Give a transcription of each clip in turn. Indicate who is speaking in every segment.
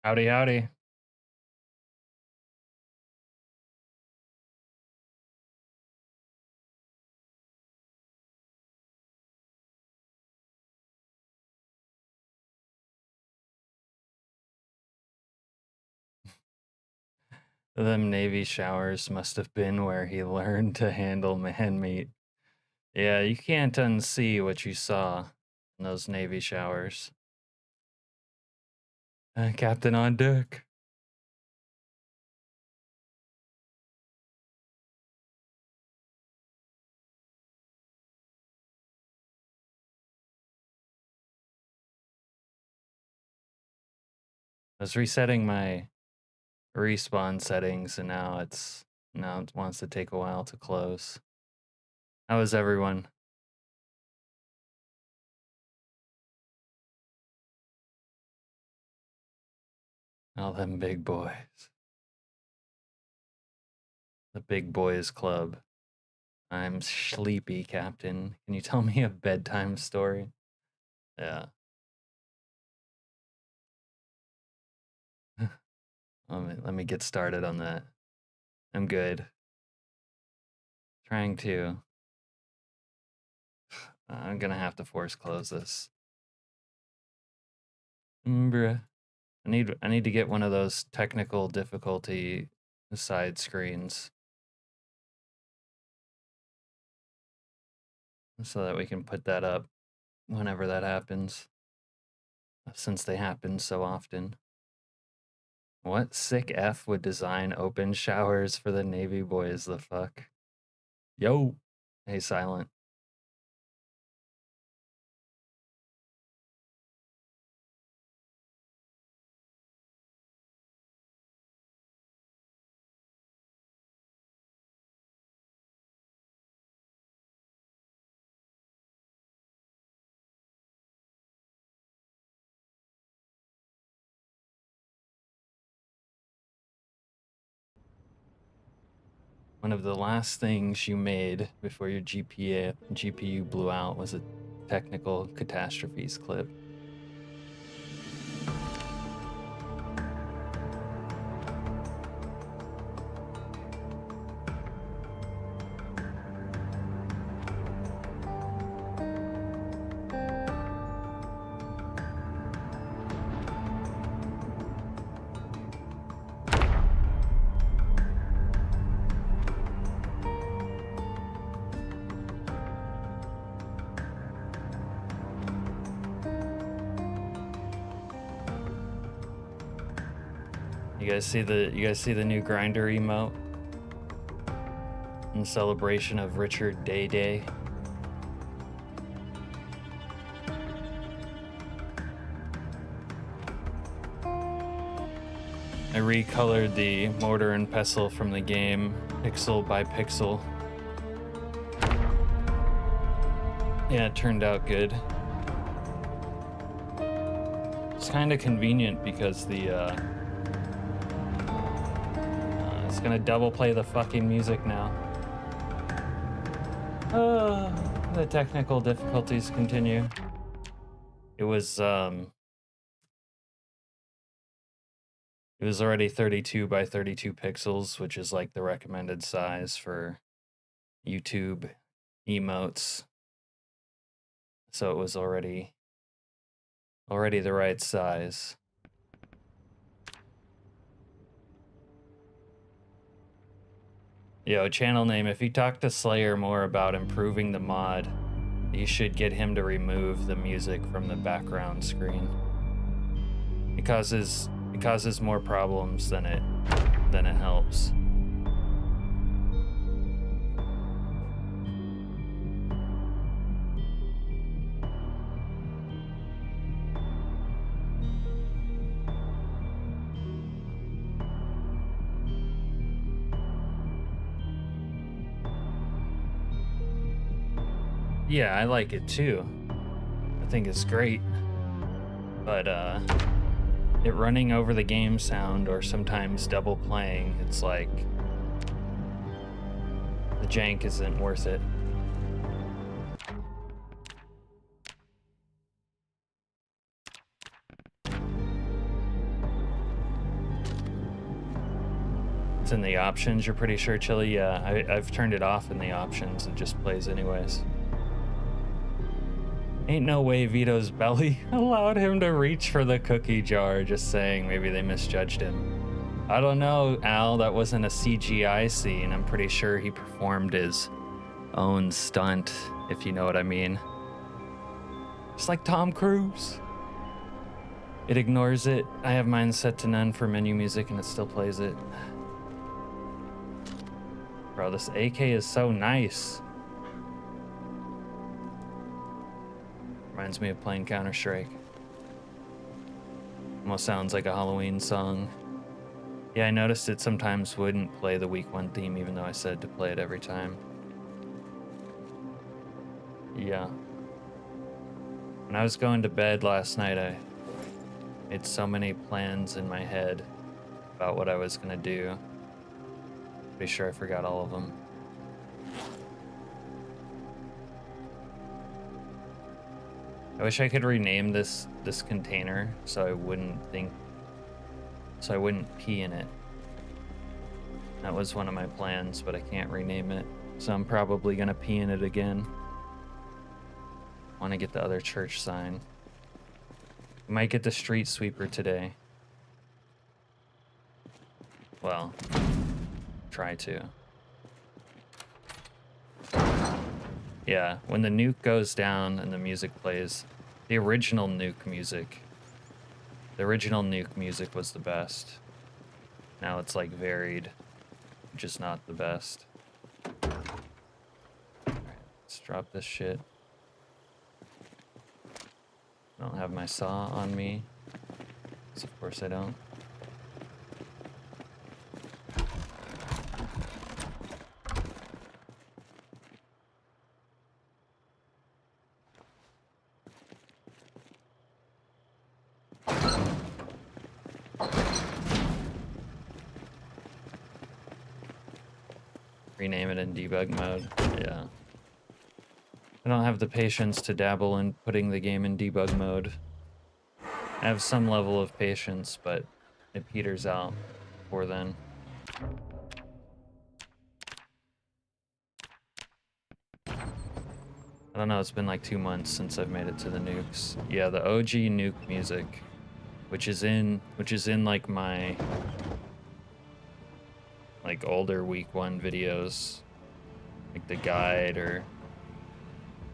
Speaker 1: Howdy, howdy. Them Navy showers must have been where he learned to handle man meat. Yeah, you can't unsee what you saw in those Navy showers. Captain on deck. I was resetting my respawn settings and now it wants to take a while to close. How is everyone? All them big boys. The big boys club. I'm sleepy, Captain. Can you tell me a bedtime story? Yeah. Let me get started on that. I'm good. Trying to. I'm gonna have to force close this. Bruh. I need to get one of those technical difficulty side screens so that we can put that up whenever that happens, since they happen so often. What sick F would design open showers for the Navy boys? The fuck? Yo. Hey, Silent. One of the last things you made before your GPU blew out was a technical catastrophes clip. You guys see the new grinder emote in celebration of Richard Day Day? I recolored the mortar and pestle from the game, pixel by pixel. Yeah, it turned out good. It's kind of convenient because the it's gonna double play the fucking music now. The technical difficulties continue. It was already 32 by 32 pixels, which is like the recommended size for YouTube emotes. So it was already the right size. Yo, channel name, if you talk to Slayer more about improving the mod, you should get him to remove the music from the background screen. It causes more problems than it helps. Yeah, I like it too. I think it's great. But it running over the game sound or sometimes double playing, it's like the jank isn't worth it. It's in the options, you're pretty sure, Chili? Yeah, I've turned it off in the options. It just plays anyways. Ain't no way Vito's belly allowed him to reach for the cookie jar. Just saying, maybe they misjudged him. I don't know, Al. That wasn't a CGI scene. I'm pretty sure he performed his own stunt, if you know what I mean. Just like Tom Cruise. It ignores it. I have mine set to none for menu music and it still plays it. Bro, this AK is so nice. Reminds me of playing Counter-Strike. Almost sounds like a Halloween song. Yeah, I noticed it sometimes wouldn't play the week 1 theme even though I said to play it every time. Yeah. When I was going to bed last night, I made so many plans in my head about what I was gonna do. Pretty sure I forgot all of them. I wish I could rename this container so I wouldn't pee in it. That was one of my plans, but I can't rename it. So I'm probably gonna pee in it again. Want to get the other church sign. Might get the street sweeper today. Well, try to. Yeah, when the nuke goes down and the music plays, the original nuke music was the best. Now it's like varied, just not the best. Alright, let's drop this shit. I don't have my saw on me, so of course I don't. Rename it in debug mode. Yeah. I don't have the patience to dabble in putting the game in debug mode. I have some level of patience, but it peters out before then. I don't know, it's been like 2 months since I've made it to the nukes. Yeah, the OG nuke music, which is in like my like older week 1 videos, like the guide or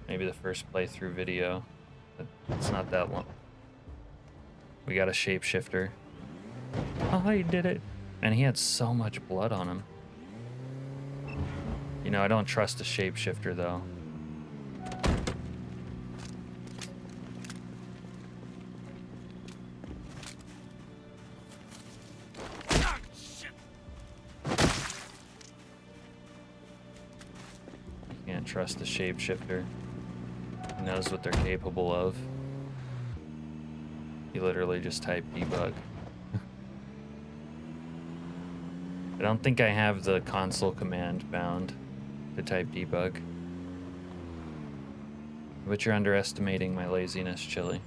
Speaker 1: maybe the first playthrough video. It's not that long. We got a shapeshifter. Oh, he did it. And he had so much blood on him. You know, I don't trust a shapeshifter though. Can't trust a shapeshifter. He knows what they're capable of. You literally just type debug. I don't think I have the console command bound to type debug. But you're underestimating my laziness, Chili.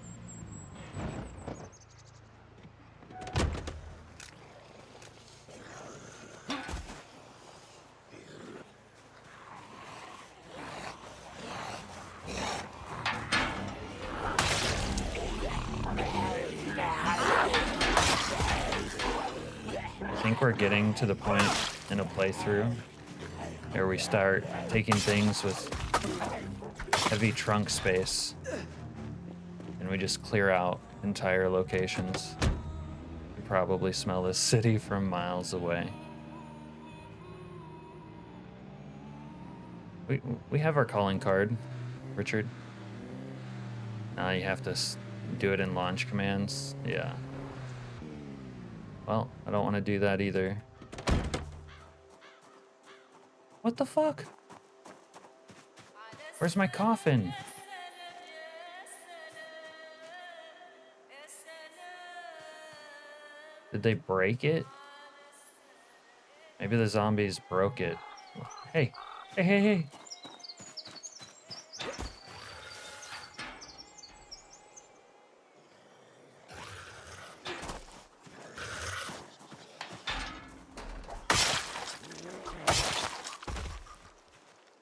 Speaker 1: I think we're getting to the point in a playthrough where we start taking things with heavy trunk space and we just clear out entire locations. You probably smell this city from miles away. We have our calling card, Richard. Now you have to do it in launch commands. Yeah. Well, I don't want to do that either. What the fuck? Where's my coffin? Did they break it? Maybe the zombies broke it. Hey, hey, hey, hey.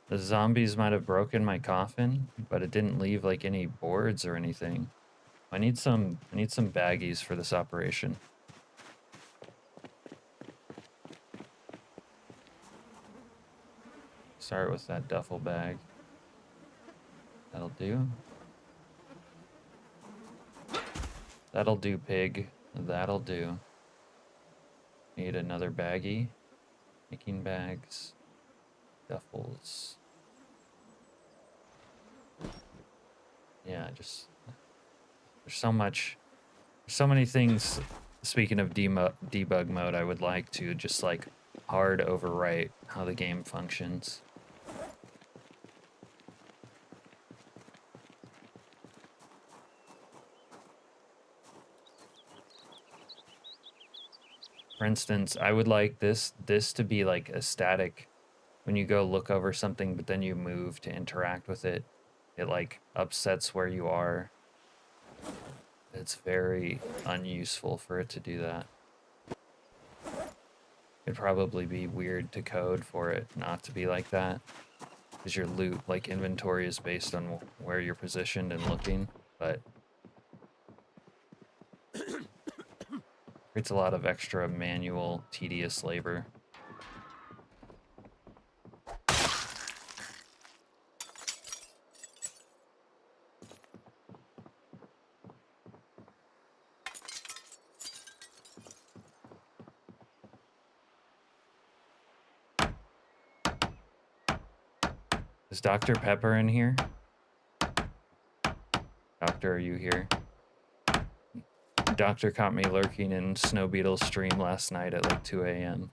Speaker 1: The zombies might have broken my coffin, but it didn't leave like any boards or anything. I need some baggies for this operation. Start with that duffel bag. That'll do. That'll do, pig. That'll do. Need another baggie. Making bags. Duffels. Yeah, just... There's so many things, speaking of debug mode, I would like to just like hard overwrite how the game functions. For instance, I would like this to be like a static. When you go look over something, but then you move to interact with it, it like upsets where you are. It's very unuseful for it to do that. It'd probably be weird to code for it not to be like that, because your loot, like inventory, is based on where you're positioned and looking, but it's a lot of extra manual, tedious labor. Is Dr. Pepper in here? Doctor, are you here? Doctor caught me lurking in Snow Beetle's stream last night at like 2 a.m.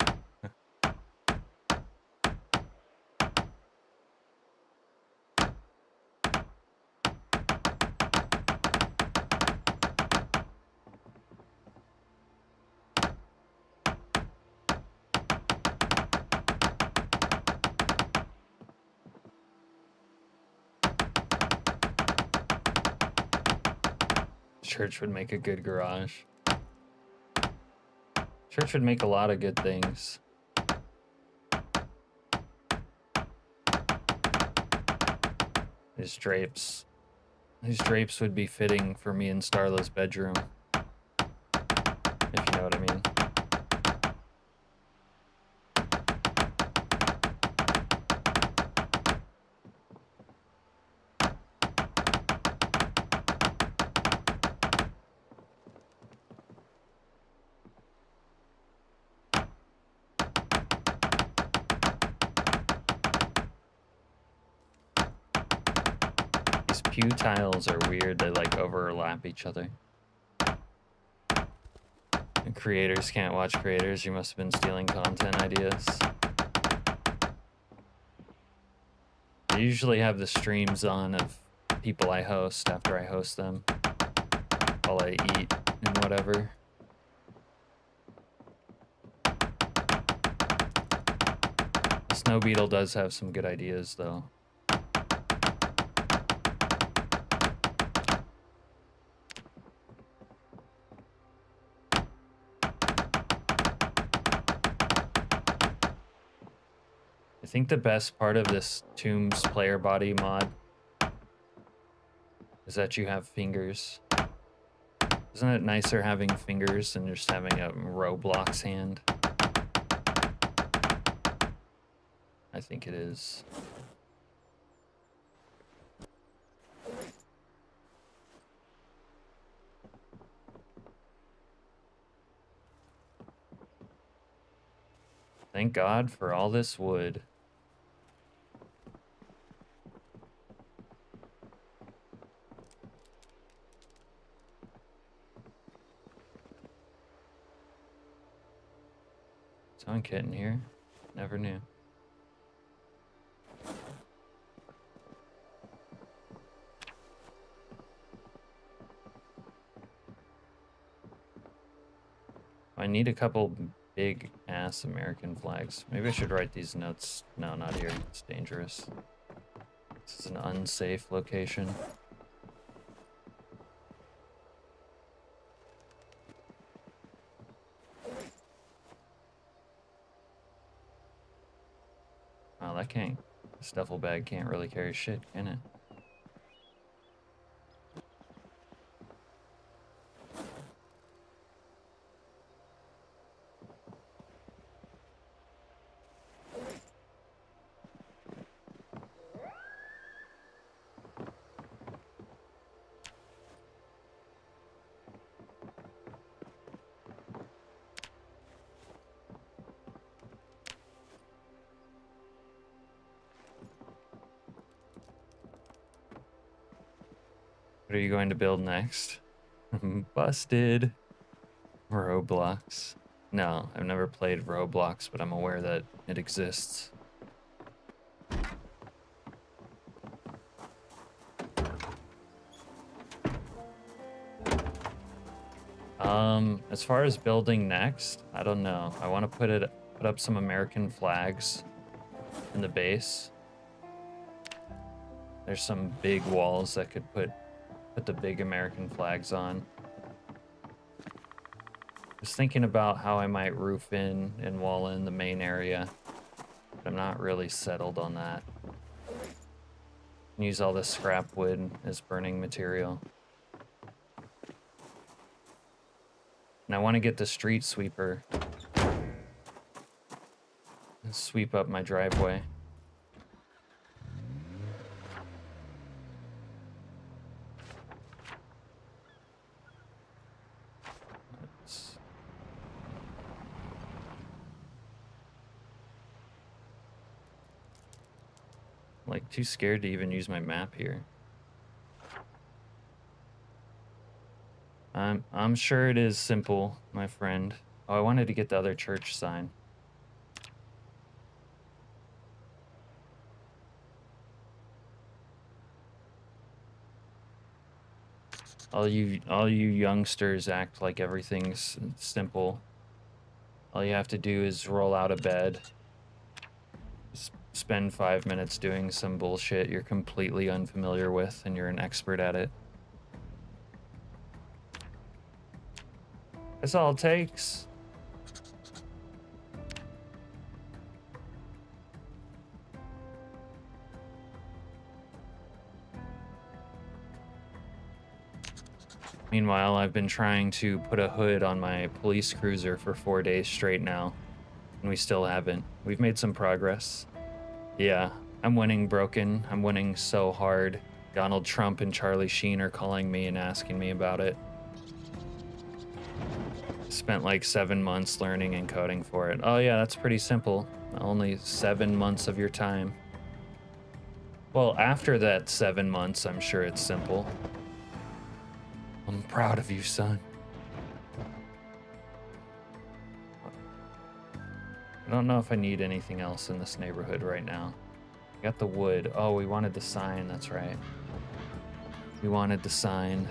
Speaker 1: Church would make a good garage. Church would make a lot of good things. These drapes would be fitting for me in Starla's bedroom, if you know what I mean. These pew tiles are weird, they like overlap each other. And creators can't watch creators, you must have been stealing content ideas. I usually have the streams on of people I host after I host them while I eat and whatever. Snow Beetle does have some good ideas though. I think the best part of this Tombs player body mod is that you have fingers. Isn't it nicer having fingers than just having a Roblox hand? I think it is. Thank God for all this wood. Someone kitten here? Never knew. I need a couple big ass American flags. Maybe I should write these notes. No, not here. It's dangerous. This is an unsafe location. Oh, that can't This duffel bag can't really carry shit, can it? What are you going to build next? Busted. Roblox. No, I've never played Roblox, but I'm aware that it exists. As far as building next, I don't know. I want to put up some American flags in the base. There's some big walls that could put the big American flags on. Just thinking about how I might roof in and wall in the main area, but I'm not really settled on that. Use all this scrap wood as burning material. And I want to get the street sweeper and sweep up my driveway. I'm like too scared to even use my map here. I'm sure it is simple, my friend. Oh, I wanted to get the other church sign. All you youngsters act like everything's simple. All you have to do is roll out of bed, spend 5 minutes doing some bullshit you're completely unfamiliar with, and you're an expert at it. That's all it takes. Meanwhile, I've been trying to put a hood on my police cruiser for 4 days straight now, and we still haven't. We've made some progress. Yeah, I'm winning, Broken. I'm winning so hard. Donald Trump and Charlie Sheen are calling me and asking me about it. Spent like 7 months learning and coding for it. Oh yeah, that's pretty simple. Only 7 months of your time. Well, after that 7 months, I'm sure it's simple. I'm proud of you, son. I don't know if I need anything else in this neighborhood right now. I got the wood. Oh, we wanted the sign, that's right. We wanted the sign.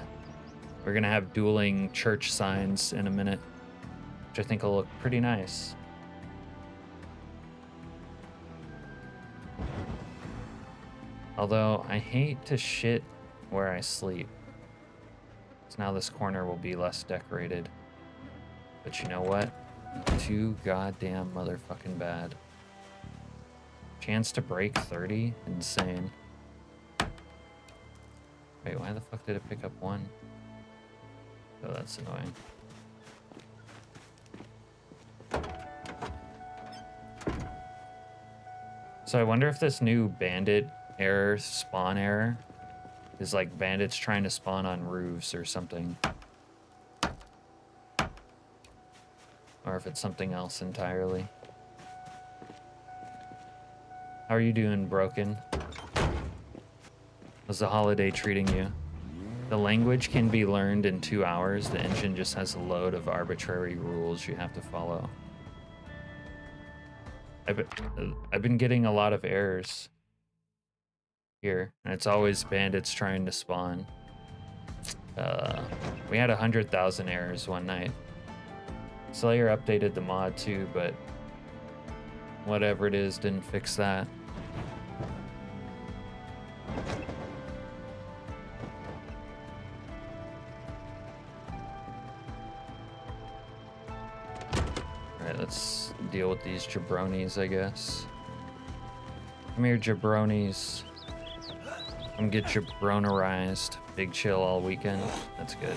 Speaker 1: We're gonna have dueling church signs in a minute, which I think will look pretty nice. Although, I hate to shit where I sleep. So now this corner will be less decorated. But you know what? Too goddamn motherfucking bad. Chance to break 30? Insane. Wait, why the fuck did it pick up 1? Oh, that's annoying. So I wonder if this new bandit error, spawn error, is like bandits trying to spawn on roofs or something. Or if it's something else entirely. How are you doing, Broken? How's the holiday treating you? The language can be learned in 2 hours. The engine just has a load of arbitrary rules you have to follow. I've been getting a lot of errors here, and it's always bandits trying to spawn. We had 100,000 errors one night. Slayer updated the mod too, but whatever it is didn't fix that. Alright, let's deal with these jabronis, I guess. Come here, jabronis. Come get jabronerized. Big chill all weekend. That's good.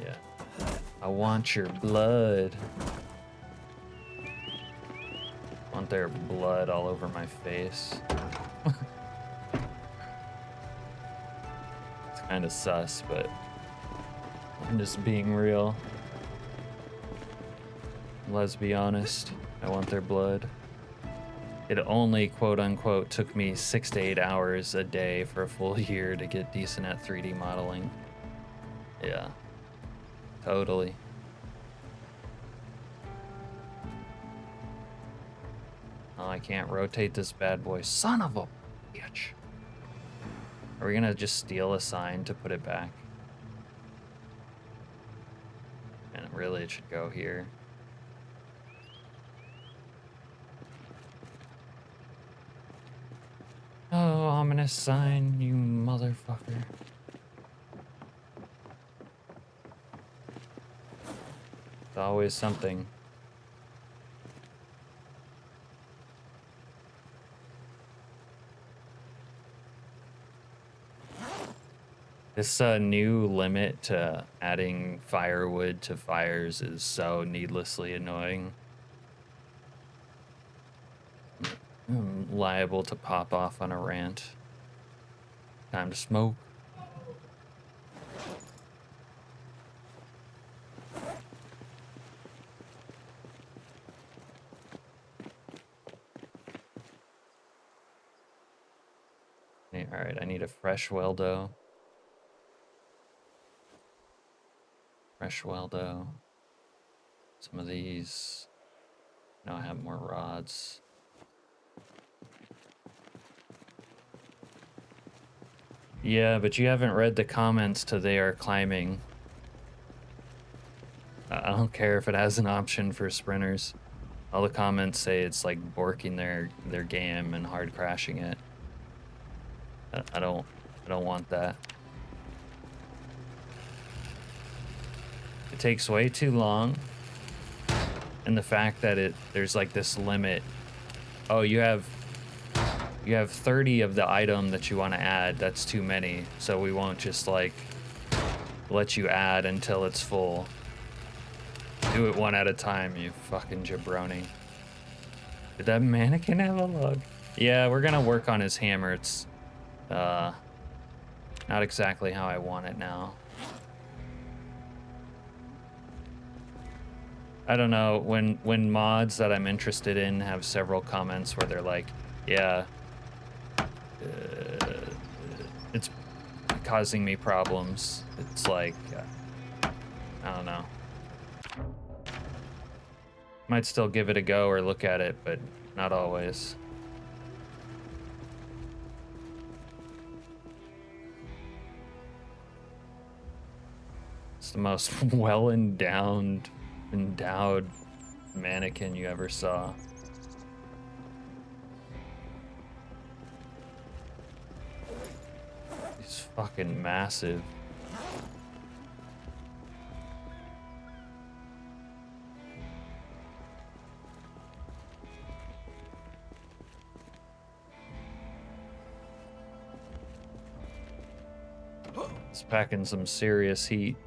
Speaker 1: Yeah. I want your blood. I want their blood all over my face. It's kind of sus, but I'm just being real. Let's be honest. I want their blood. It only, quote unquote, took me 6 to 8 hours a day for a full year to get decent at 3D modeling. Yeah, totally. Oh, I can't rotate this bad boy. Son of a bitch. Are we gonna just steal a sign to put it back? And really, it should go here. Oh, ominous sign, you motherfucker. It's always something. This new limit to adding firewood to fires is so needlessly annoying. I'm liable to pop off on a rant. Time to smoke. All right, I need a fresh weldo. Fresh weldo. Some of these. Now I have more rods. Yeah, but you haven't read the comments to They Are Climbing. I don't care if it has an option for sprinters. All the comments say it's like borking their game and hard crashing it. I don't want that. It takes way too long. And the fact that there's like this limit. Oh, you have 30 of the item that you want to add. That's too many. So we won't just like let you add until it's full. Do it one at a time, you fucking jabroni. Did that mannequin have a log? Yeah, we're gonna work on his hammer. It's not exactly how I want it now. I don't know, when mods that I'm interested in have several comments where they're like, yeah, it's causing me problems. It's like, I don't know. Might still give it a go or look at it, but not always. It's the most well-endowed mannequin you ever saw. He's fucking massive. It's packing some serious heat.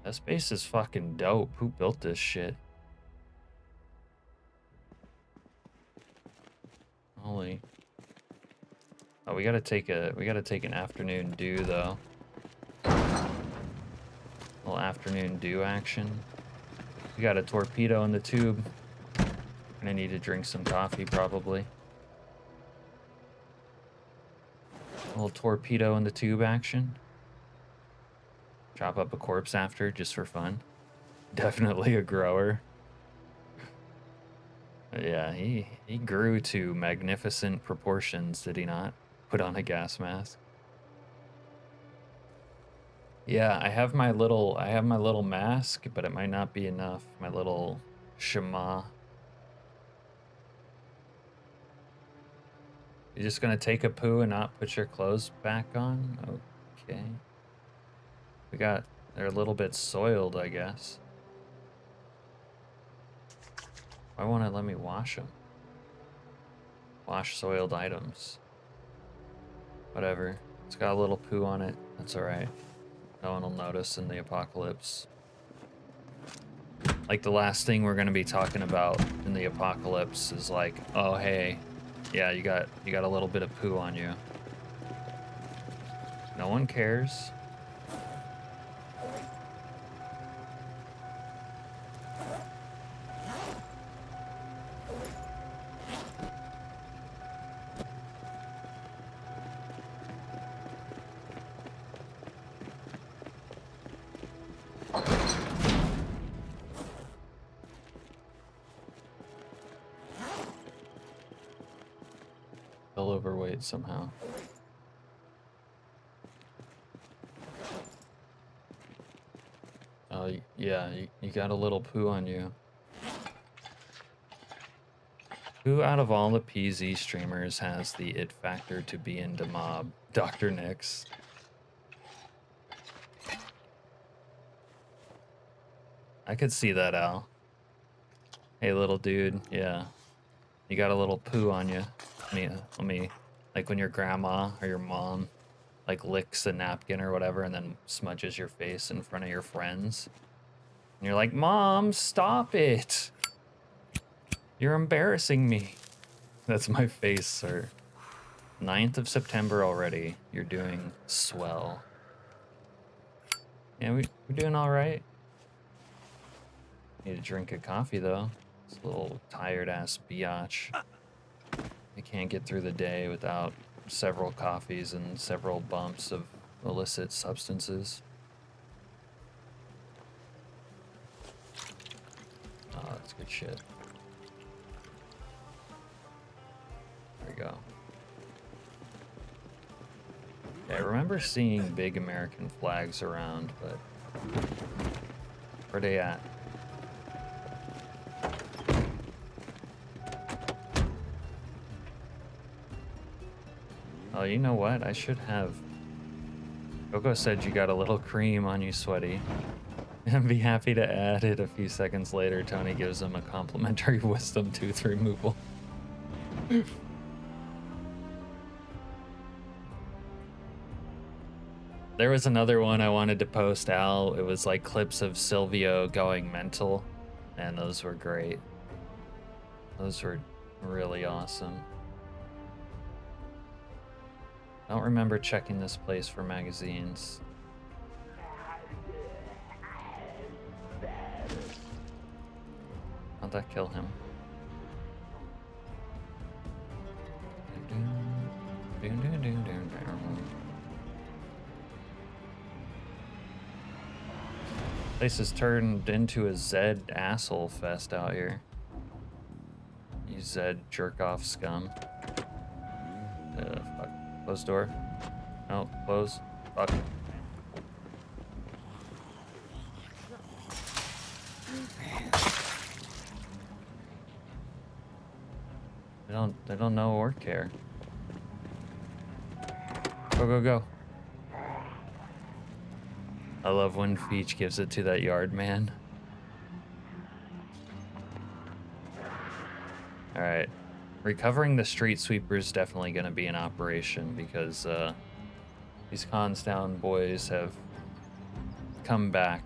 Speaker 1: This base is fucking dope. Who built this shit? Holy. Oh, we gotta take an afternoon dew though. Little afternoon dew action. We got a torpedo in the tube. Gonna need to drink some coffee probably. A little torpedo in the tube action. Chop up a corpse after, just for fun. Definitely a grower. Yeah, he grew to magnificent proportions, did he not? Put on a gas mask. Yeah, I have my little mask, but it might not be enough. My little shema. You're just gonna take a poo and not put your clothes back on? Okay. They're a little bit soiled, I guess. Why won't it let me wash them? Wash soiled items. Whatever. It's got a little poo on it. That's alright. No one will notice in the apocalypse. Like, the last thing we're gonna be talking about in the apocalypse is like, oh hey, yeah, you got a little bit of poo on you. No one cares. Still overweight somehow. Oh, yeah, you got a little poo on you. Who out of all the PZ streamers has the it factor to be into mob? Dr. Nix. I could see that, Al. Hey, little dude, yeah. You got a little poo on you. Let me, like when your grandma or your mom, like licks a napkin or whatever and then smudges your face in front of your friends. And you're like, Mom, stop it. You're embarrassing me. That's my face, sir. 9th of September already. You're doing swell. Yeah, we're doing all right. Need a drink of coffee, though. This little tired-ass biatch. I can't get through the day without several coffees and several bumps of illicit substances. Oh, that's good shit. There we go. Yeah, I remember seeing big American flags around, but where they at? Oh, you know what? I should have... Coco said you got a little cream on you, sweaty. And be happy to add it a few seconds later. Tony gives him a complimentary wisdom tooth removal. There was another one I wanted to post, Al. It was like clips of Silvio going mental, and those were great. Those were really awesome. I don't remember checking this place for magazines. How'd that kill him? Place is turned into a Zed asshole fest out here. You Zed jerk-off scum. Fuck. Close door. No, close. Fuck. They don't know or care. Go, go, go. I love when Feech gives it to that yard man. Alright. Recovering the street sweeper is definitely going to be an operation because these Constown boys have come back.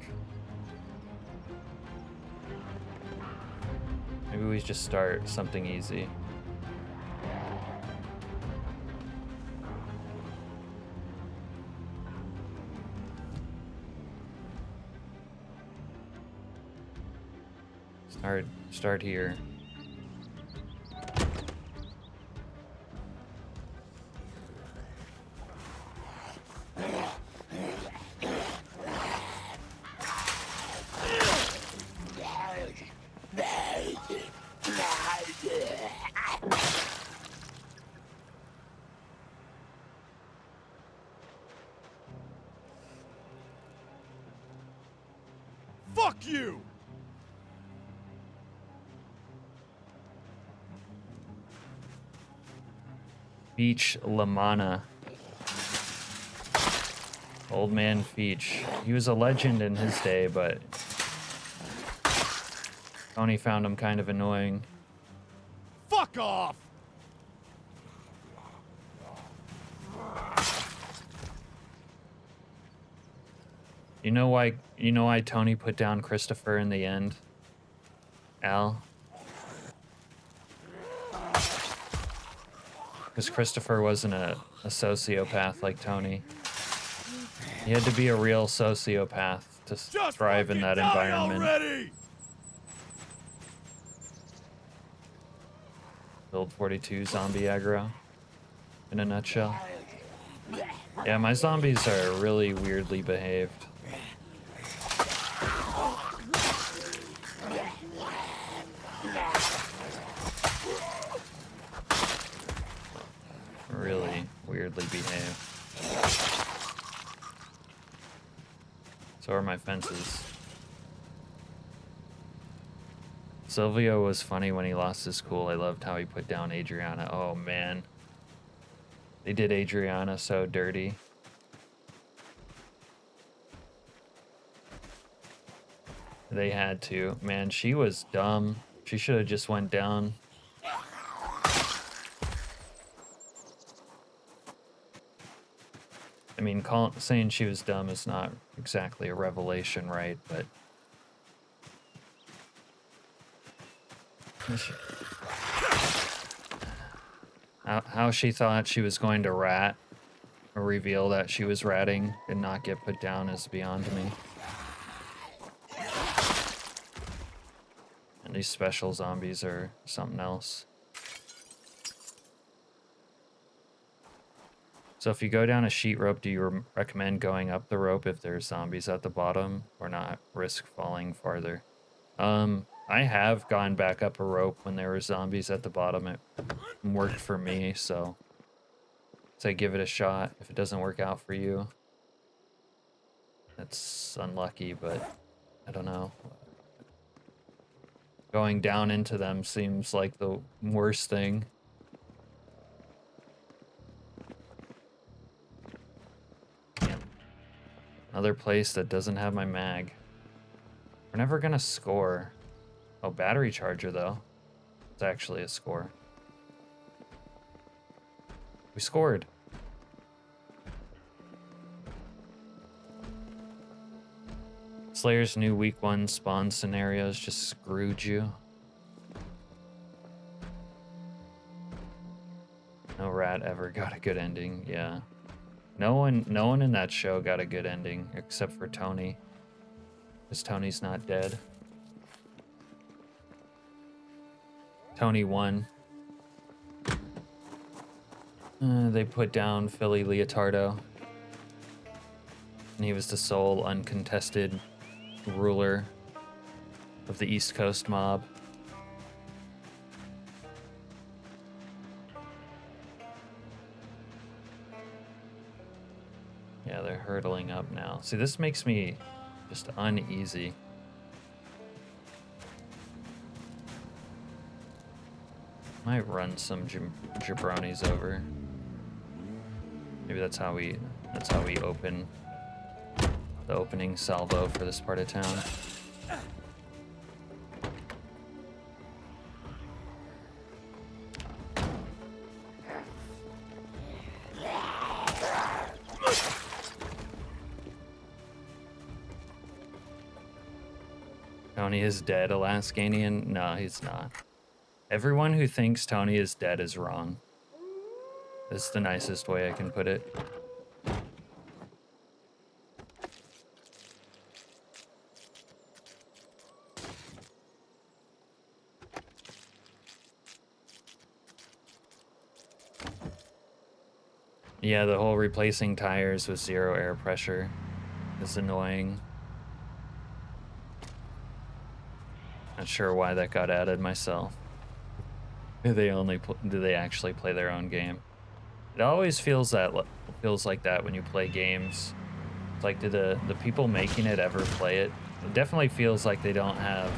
Speaker 1: Maybe we just start something easy. Start here.
Speaker 2: Fuck you!
Speaker 1: Beach Lamana. Old man Feech. He was a legend in his day, but Tony found him kind of annoying.
Speaker 2: Fuck off!
Speaker 1: You know why Tony put down Christopher in the end? Al? Because Christopher wasn't a sociopath like Tony. He had to be a real sociopath to thrive in that environment.
Speaker 2: Already!
Speaker 1: Build 42 zombie aggro in a nutshell. Yeah, my zombies are really weirdly behaved. Really weirdly behaved. So are my fences. Silvio was funny when he lost his cool. I loved how he put down Adriana. Oh man. They did Adriana so dirty. They had to. Man, she was dumb. She should have just went down. I mean, saying she was dumb is not exactly a revelation, right? But how she thought she was going to rat or reveal that she was ratting and not get put down is beyond me. And these special zombies are something else. So if you go down a sheet rope, do you recommend going up the rope if there's zombies at the bottom or not risk falling farther? I have gone back up a rope when there were zombies at the bottom. It worked for me, so say give it a shot. If it doesn't work out for you, that's unlucky, but I don't know. Going down into them seems like the worst thing. Another place that doesn't have my mag. We're never gonna score. Oh, battery charger though. It's actually a score. We scored. Slayer's new week 1 spawn scenarios just screwed you. No rat ever got a good ending, yeah. No one in that show got a good ending except for Tony. Because Tony's not dead. Tony won. They put down Philly Leotardo. And he was the sole uncontested ruler of the East Coast mob. Yeah, they're hurtling up now. See, this makes me just uneasy. Might run some jabronis over. Maybe that's how we open the opening salvo for this part of town. Tony is dead, Alaskanian? No, he's not. Everyone who thinks Tony is dead is wrong. That's the nicest way I can put it. Yeah, the whole replacing tires with 0 air pressure is annoying. Not sure why that got added myself. Do they actually play their own game? It always feels like that when you play games. It's like, do the people making it ever play it It definitely feels like they don't have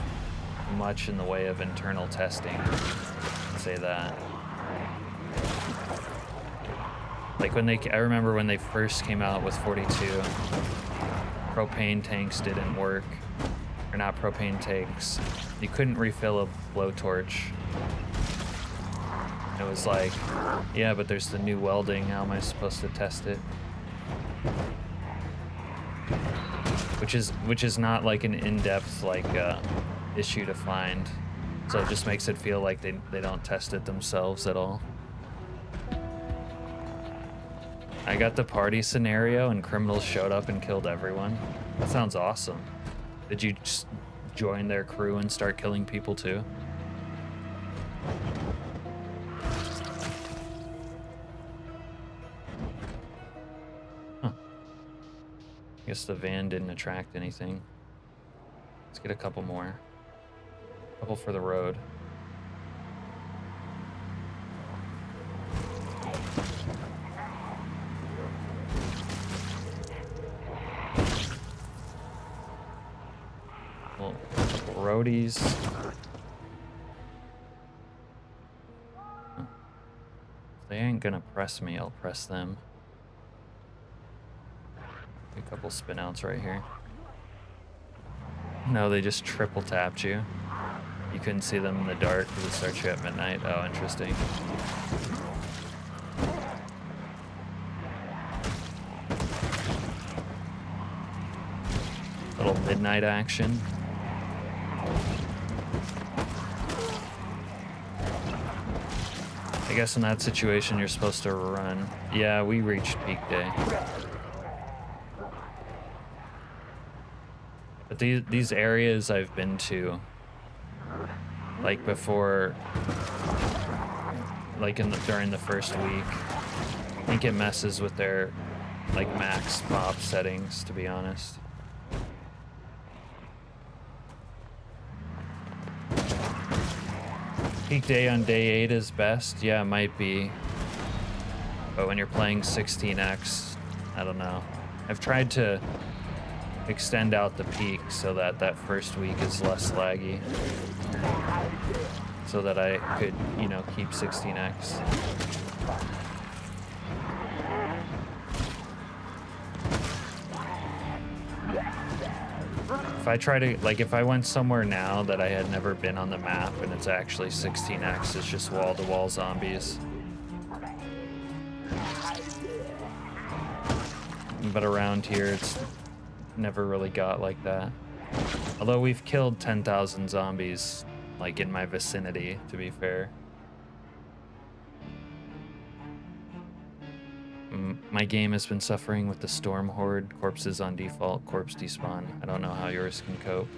Speaker 1: much in the way of internal testing. I'd say that. Like when I remember when they first came out with 42, propane tanks didn't work. Or not propane tanks. You couldn't refill a blowtorch. It was like, yeah, but there's the new welding. How am I supposed to test it? Which is not like an in-depth like issue to find. So it just makes it feel like they don't test it themselves at all. I got the party scenario and criminals showed up and killed everyone. That sounds awesome. Did you just join their crew and start killing people too? Huh. I guess the van didn't attract anything. Let's get a couple more. A couple for the road. Well, a couple roadies. Huh. If they ain't gonna press me, I'll press them. A couple spin outs right here. No, they just triple tapped you. You couldn't see them in the dark because it starts you at midnight. Oh, interesting. Little midnight action. I guess in that situation you're supposed to run. Yeah, we reached peak day. But these areas I've been to, like before, like during the first week, I think it messes with their like max pop settings, to be honest. Peak day on day 8 is best. Yeah, it might be. But when you're playing 16x, I don't know. I've tried to extend out the peak so that that first week is less laggy. So that I could, you know, keep 16x. If I try to, like, if I went somewhere now that I had never been on the map and it's actually 16x, it's just wall-to-wall zombies. But around here, it's never really got like that. Although we've killed 10,000 zombies, like, in my vicinity, to be fair. My game has been suffering with the storm horde, corpses on default, corpse despawn. I don't know how yours can cope.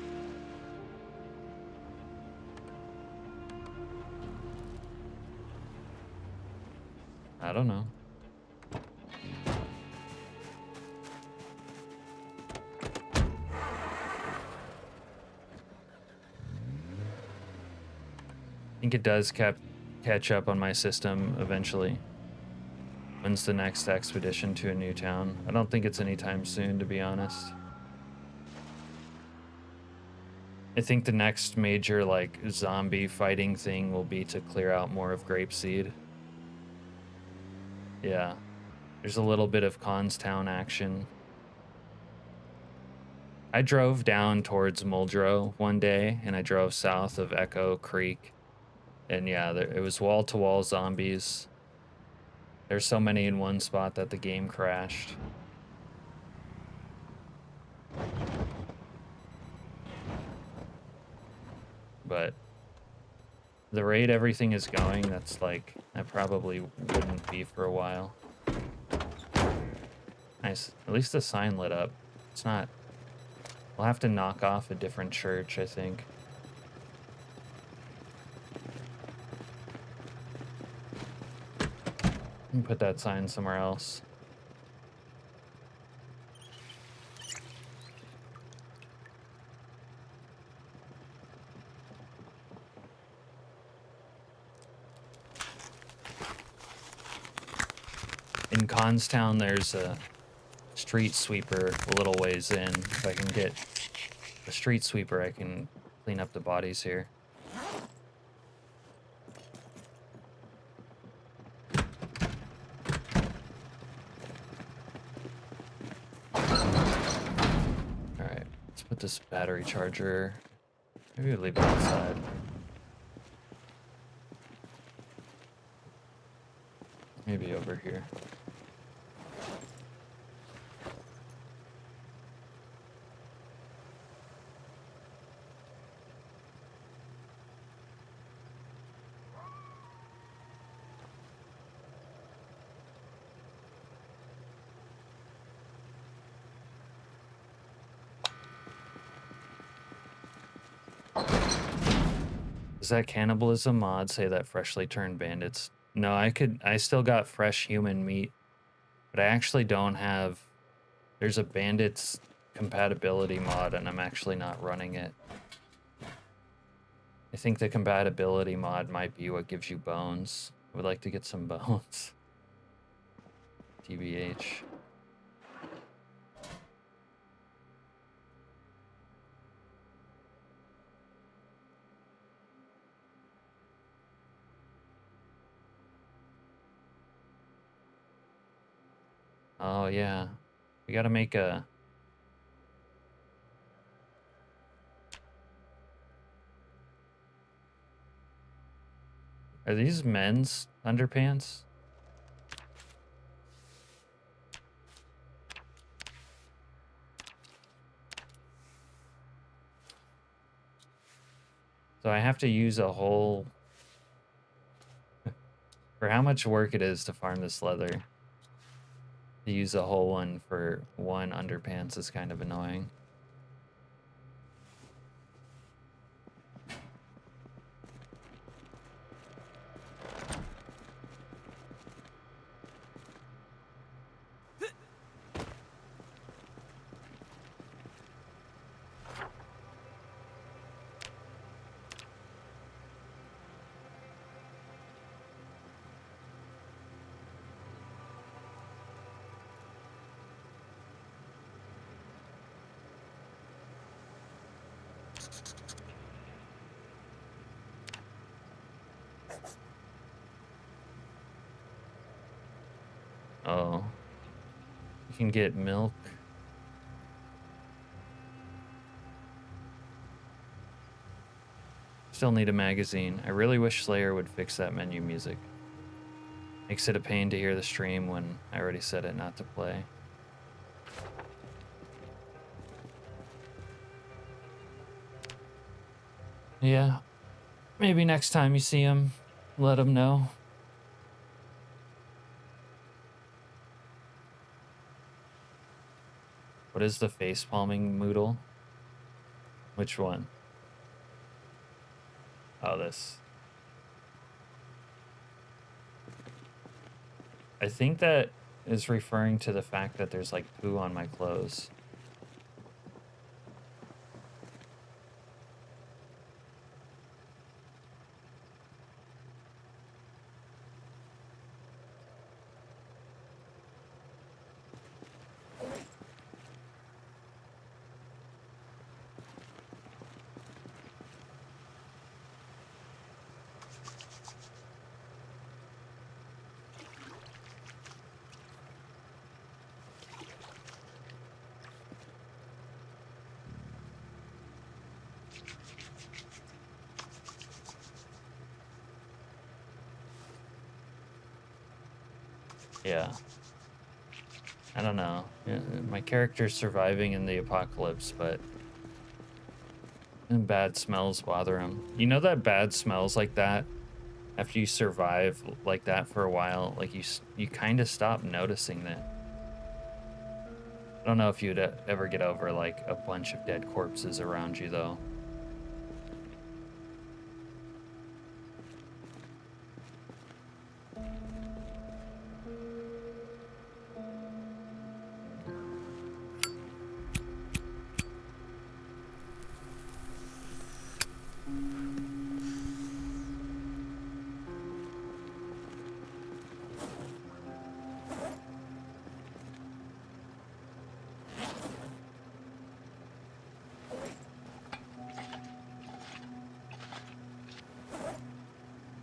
Speaker 1: I don't know. I think it does catch up on my system eventually. When's the next expedition to a new town? I don't think it's anytime soon, to be honest. I think the next major, like, zombie fighting thing will be to clear out more of Grapeseed. Yeah. There's a little bit of Constown action. I drove down towards Muldrow one day, and I drove south of Echo Creek. And yeah, it was wall-to-wall zombies. There's so many in one spot that the game crashed. But the rate everything is going, that's like, I probably wouldn't be for a while. Nice. At least the sign lit up. It's not... We'll have to knock off a different church, I think. And put that sign somewhere else. In Constown, there's a street sweeper a little ways in. If I can get a street sweeper, I can clean up the bodies here. Alright, let's put this battery charger. Maybe we'll leave it outside. Maybe over here. Does that cannibalism mod say that freshly turned bandits? No, I still got fresh human meat, but I actually don't have, there's a bandits compatibility mod and I'm actually not running it. I think the compatibility mod might be what gives you bones. I would like to get some bones. TBH. Oh yeah, we gotta make a... Are these men's underpants? So I have to use a whole... For how much work it is to farm this leather, to use a whole one for one underpants is kind of annoying. Oh. You can get milk. Still need a magazine. I really wish Slayer would fix that menu music. Makes it a pain to hear the stream when I already set it not to play. Yeah. Maybe next time you see him, let him know. What is the face palming moodle? Which one? Oh, this. I think that is referring to the fact that there's like poo on my clothes. Yeah. I don't know. My character's surviving in the apocalypse, but bad smells bother him. You know that bad smells like that, after you survive like that for a while, like you kind of stop noticing that. I don't know if you'd ever get over like a bunch of dead corpses around you though.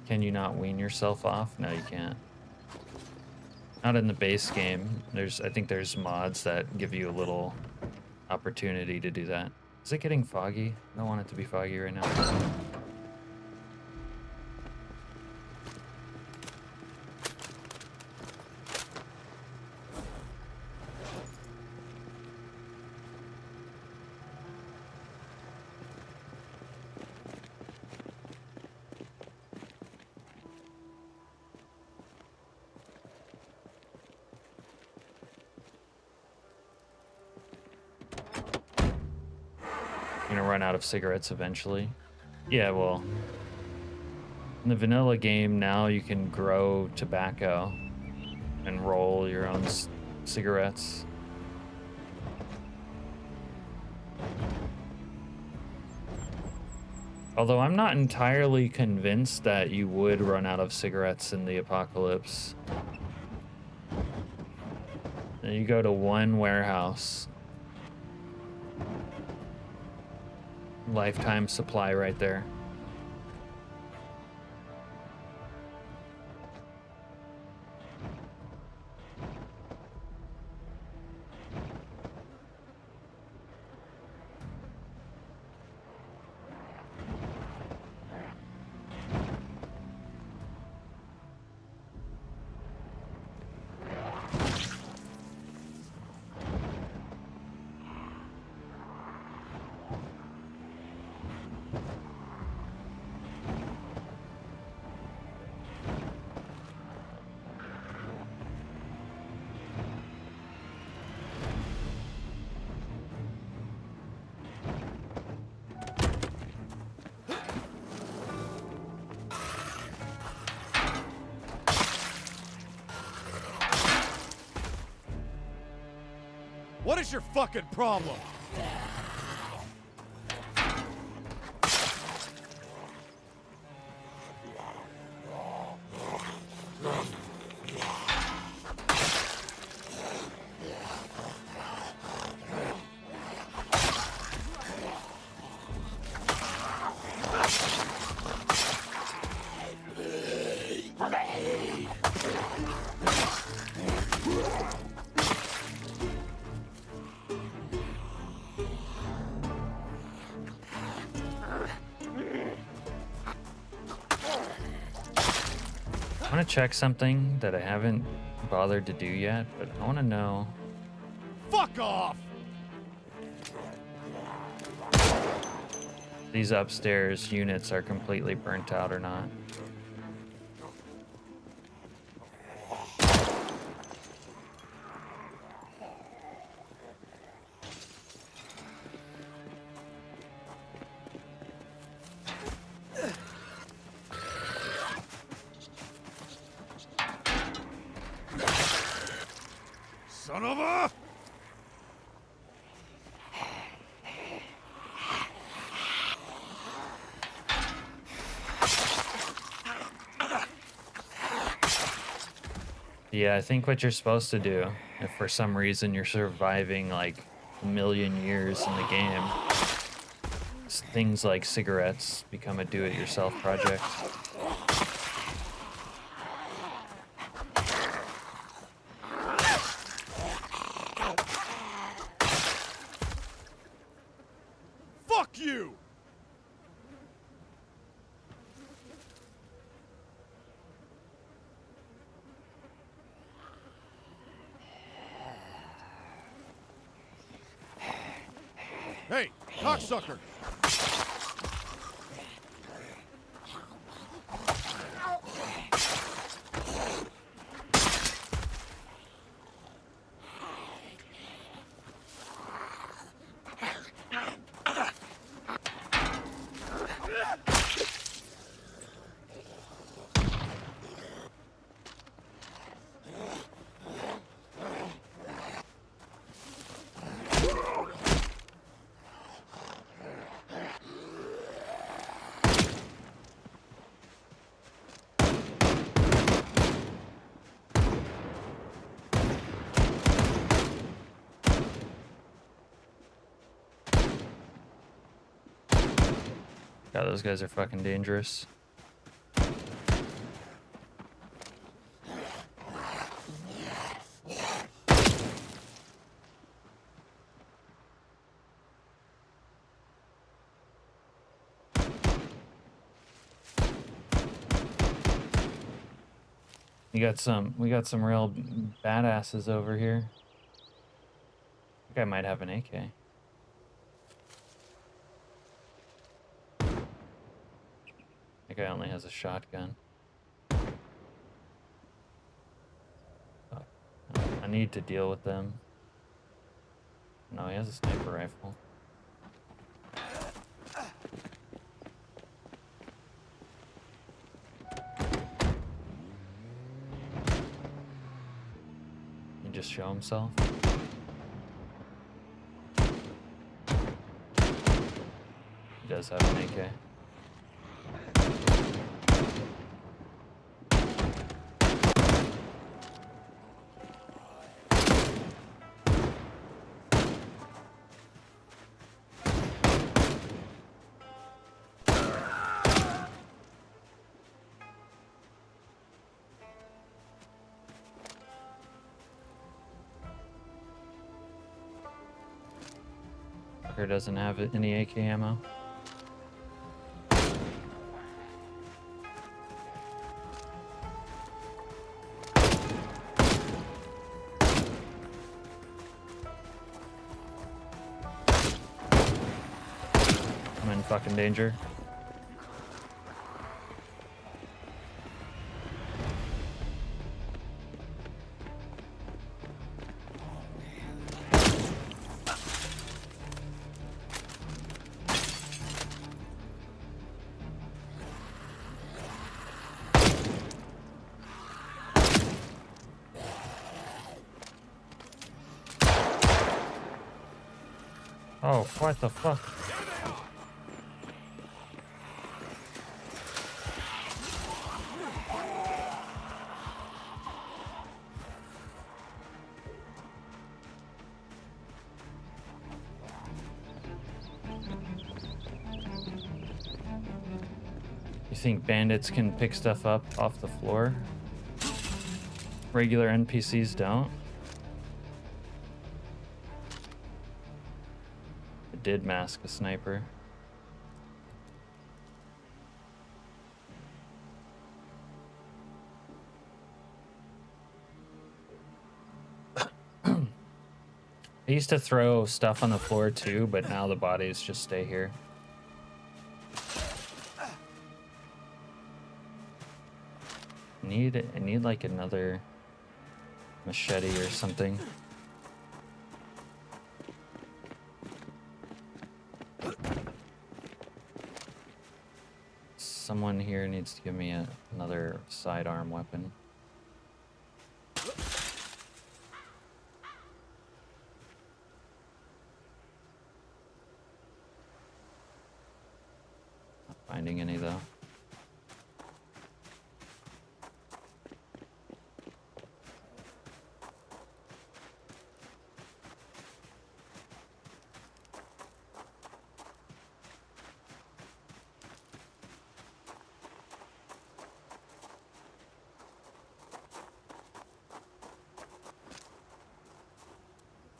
Speaker 1: Can you not wean yourself off? No, you can't. Not in the base game. I think there's mods that give you a little opportunity to do that. Is it getting foggy? I don't want it to be foggy right now. Run out of cigarettes eventually. Yeah, well, in the vanilla game now you can grow tobacco and roll your own cigarettes. Although I'm not entirely convinced that you would run out of cigarettes in the apocalypse. And you go to one warehouse. Lifetime supply right there.
Speaker 2: What is your fucking problem?
Speaker 1: I want to check something that I haven't bothered to do yet, but I want to know.
Speaker 2: Fuck off!
Speaker 1: These upstairs units are completely burnt out or not.
Speaker 2: Son of a...
Speaker 1: Yeah, I think what you're supposed to do, if for some reason you're surviving like a million years in the game, things like cigarettes become a do-it-yourself project.
Speaker 2: Fuck you! Hey, cocksucker!
Speaker 1: God, those guys are fucking dangerous. We got some real badasses over here. I think I might have an AK. I think I only has a shotgun. Oh, I need to deal with them. No, he has a sniper rifle. He just show himself. He does have an AK. Fucker doesn't have any AK ammo. I'm in fucking danger. Oh, what the fuck? You think bandits can pick stuff up off the floor? Regular NPCs don't? It did mask a sniper. I used to throw stuff on the floor too, but now the bodies just stay here. I need like another machete or something. Someone here needs to give me another sidearm weapon. Not finding any though.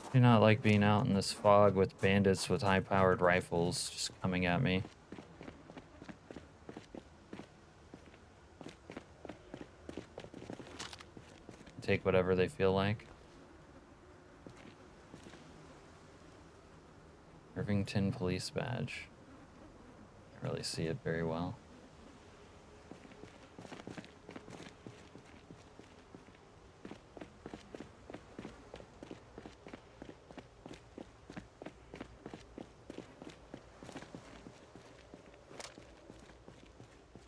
Speaker 1: I do not like being out in this fog with bandits with high-powered rifles just coming at me. Take whatever they feel like. Irvington police badge. Can't really see it very well.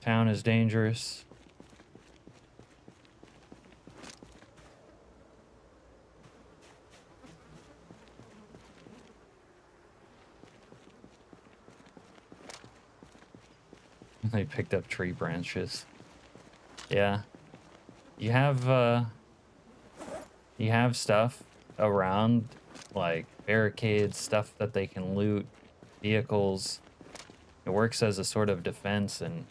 Speaker 1: Town is dangerous. They picked up tree branches. Yeah. You have stuff around, like barricades, stuff that they can loot, vehicles. It works as a sort of defense and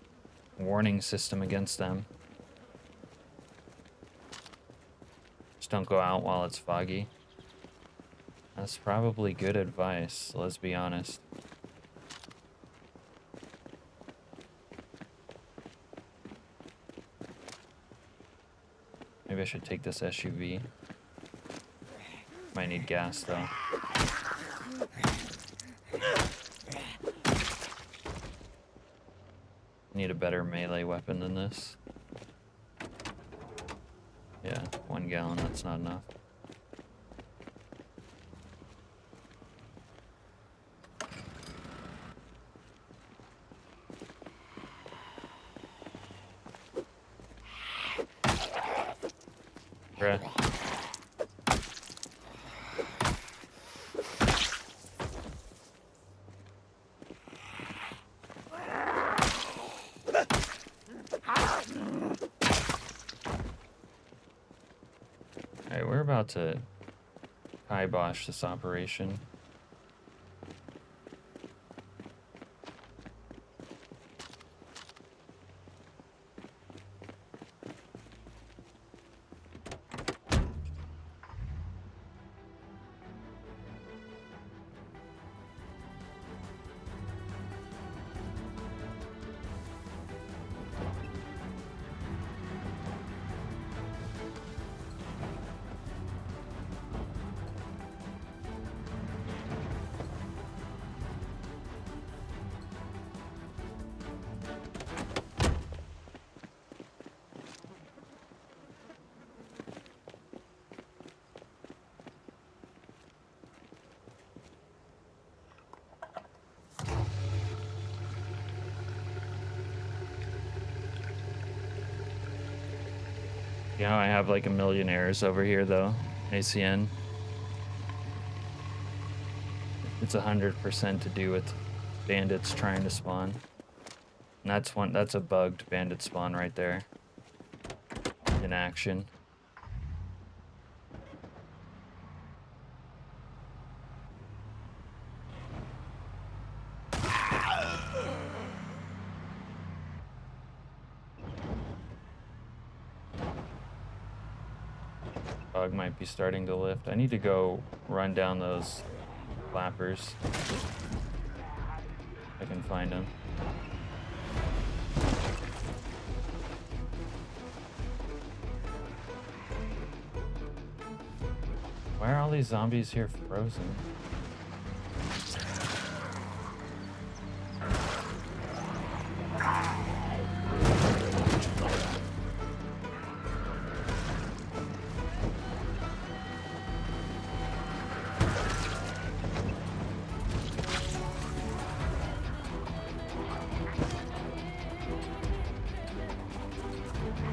Speaker 1: warning system against them. Just don't go out while it's foggy. That's probably good advice, let's be honest. Maybe I should take this SUV. Might need gas though. Need a better melee weapon than this. Yeah, 1 gallon, that's not enough. Bruh. Alright, we're about to kibosh this operation. Yeah, I have like a million errors over here though. ACN. It's 100% to do with bandits trying to spawn. And that's a bugged bandit spawn right there. In action. Bug might be starting to lift. I need to go run down those flappers. I can find them. Why are all these zombies here frozen?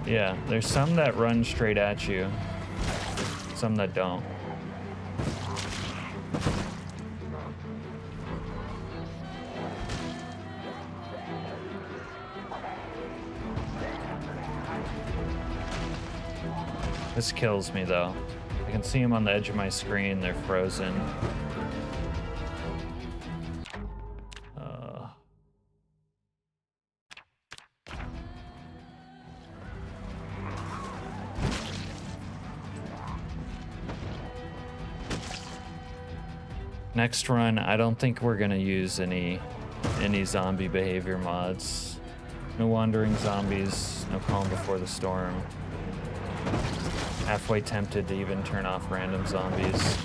Speaker 1: Yeah, there's some that run straight at you, some that don't. This kills me though. I can see them on the edge of my screen, they're frozen. Next run, I don't think we're gonna use any zombie behavior mods. No wandering zombies, no calm before the storm. Halfway tempted to even turn off random zombies.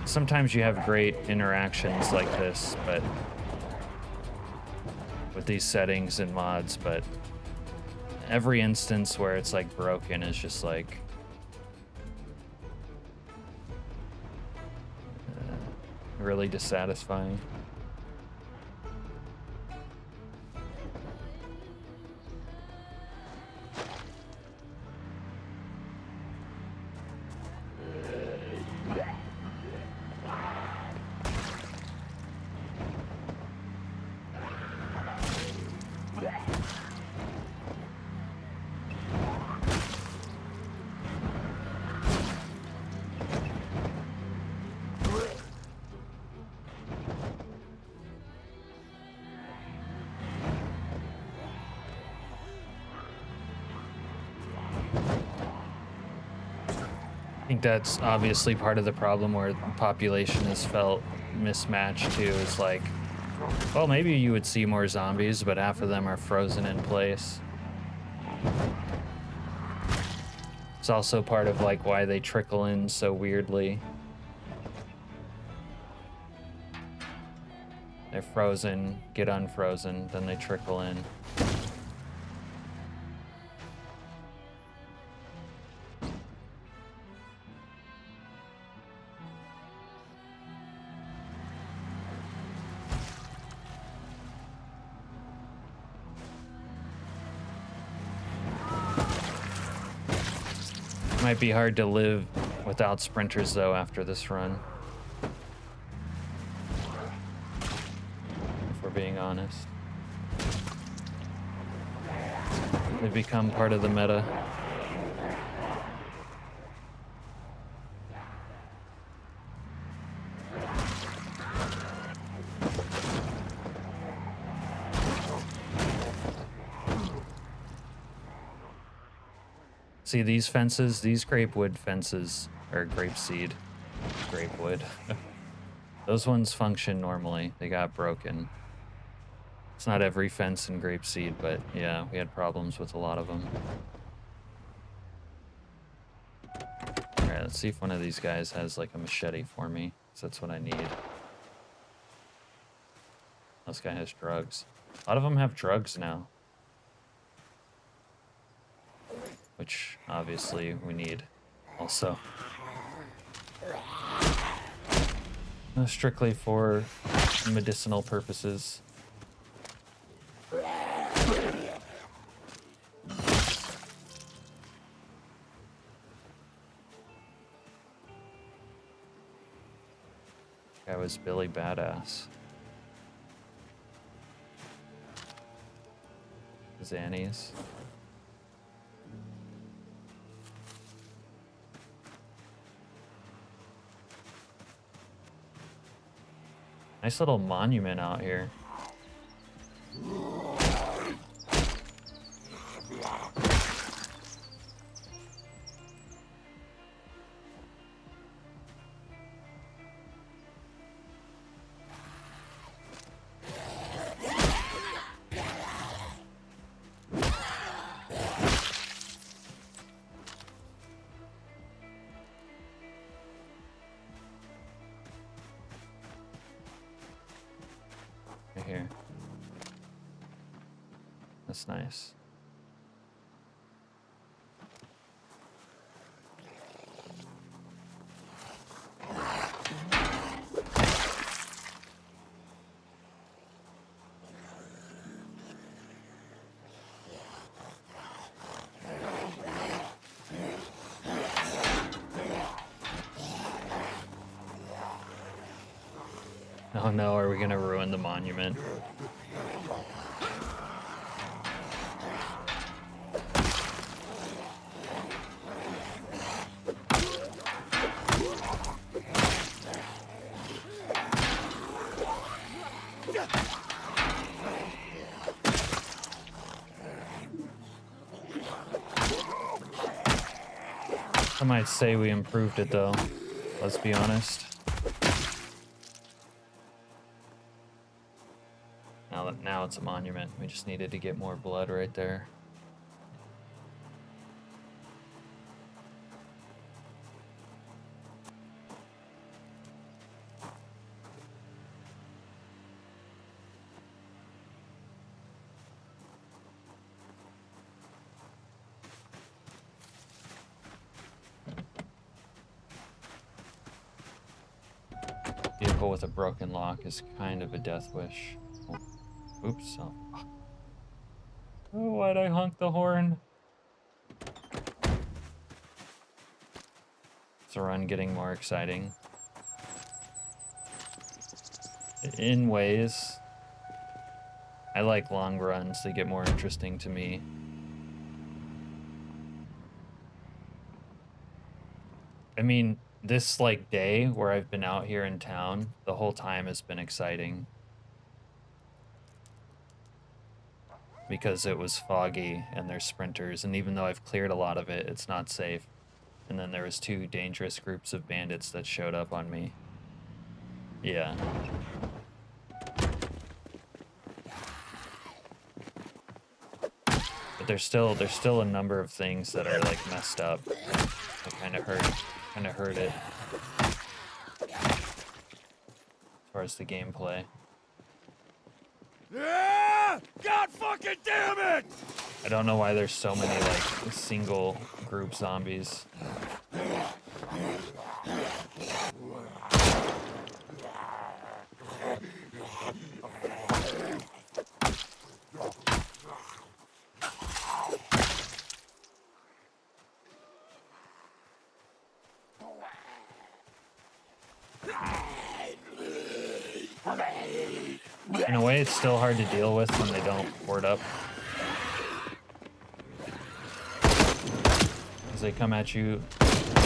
Speaker 1: Sometimes you have great interactions like this, but with these settings and mods, but every instance where it's like broken is just like really dissatisfying. I think that's obviously part of the problem where the population has felt mismatch too is like, well, maybe you would see more zombies, but half of them are frozen in place. It's also part of like why they trickle in so weirdly. They're frozen, get unfrozen, then they trickle in. Might be hard to live without sprinters though after this run. If we're being honest. They've become part of the meta. See these fences, these grapewood fences, or grapeseed, grapewood. Those ones function normally. They got broken. It's not every fence in grapeseed, but yeah, we had problems with a lot of them. All right, let's see if one of these guys has like a machete for me, because that's what I need. This guy has drugs. A lot of them have drugs now. Which obviously we need also. Strictly for medicinal purposes. Guy was Billy Badass. Zannies. Nice little monument out here. Here. That's nice. Oh no, are we gonna ruin the monument? I might say we improved it though, let's be honest. Now it's a monument. We just needed to get more blood right there. Vehicle with a broken lock is kind of a death wish. Oh. Oops. Oh, why'd I honk the horn? Is the run getting more exciting? In ways. I like long runs. They get more interesting to me. I mean, this like day where I've been out here in town, the whole time has been exciting. Because it was foggy and there's sprinters, and even though I've cleared a lot of it, it's not safe. And then there was 2 dangerous groups of bandits that showed up on me. Yeah. But there's still a number of things that are like messed up. That kind of hurt it as far as the gameplay.
Speaker 2: Yeah! God fucking damn it!
Speaker 1: I don't know why there's so many like single group zombies. In a way, it's still hard to deal with when they don't port up. Because they come at you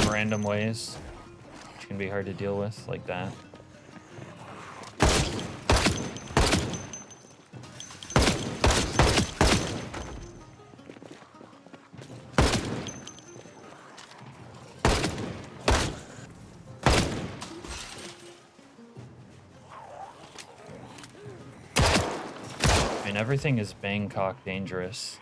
Speaker 1: in random ways, which can be hard to deal with, like that. I mean, everything is Bangkok dangerous.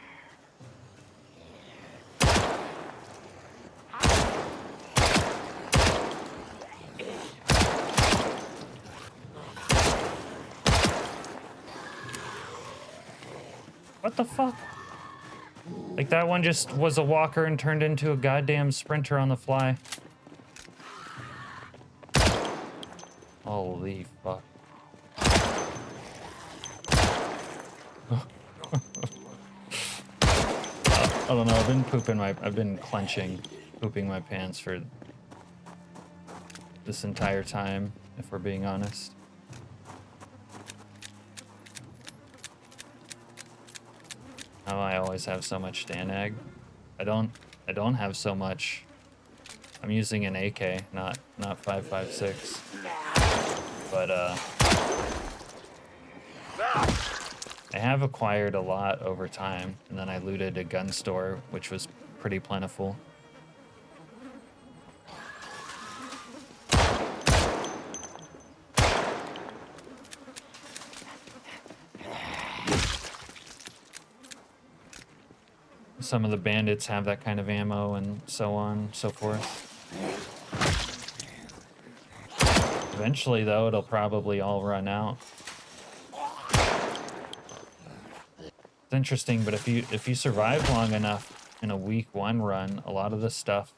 Speaker 1: What the fuck? Like, that one just was a walker and turned into a goddamn sprinter on the fly. Holy fuck. I don't know, I've been pooping my pants for this entire time, if we're being honest. Oh, I always have so much Stanag. I don't have so much. I'm using an AK, not 5.56. But I have acquired a lot over time, and then I looted a gun store, which was pretty plentiful. Some of the bandits have that kind of ammo and so on and so forth. Eventually, though, it'll probably all run out. It's interesting, but if you survive long enough in a week 1 run, a lot of the stuff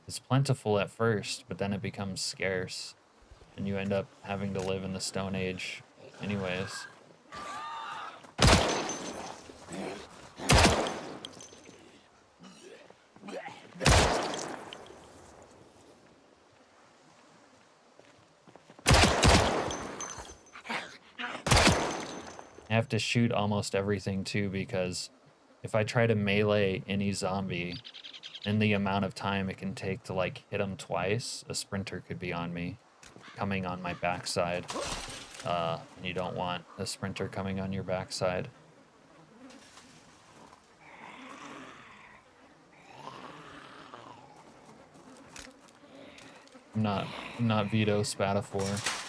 Speaker 1: is plentiful at first, but then it becomes scarce, and you end up having to live in the Stone Age anyways. I have to shoot almost everything too, because if I try to melee any zombie, in the amount of time it can take to like hit them twice, a sprinter could be on me, coming on my backside. And you don't want a sprinter coming on your backside. I'm not Vito Spatafor.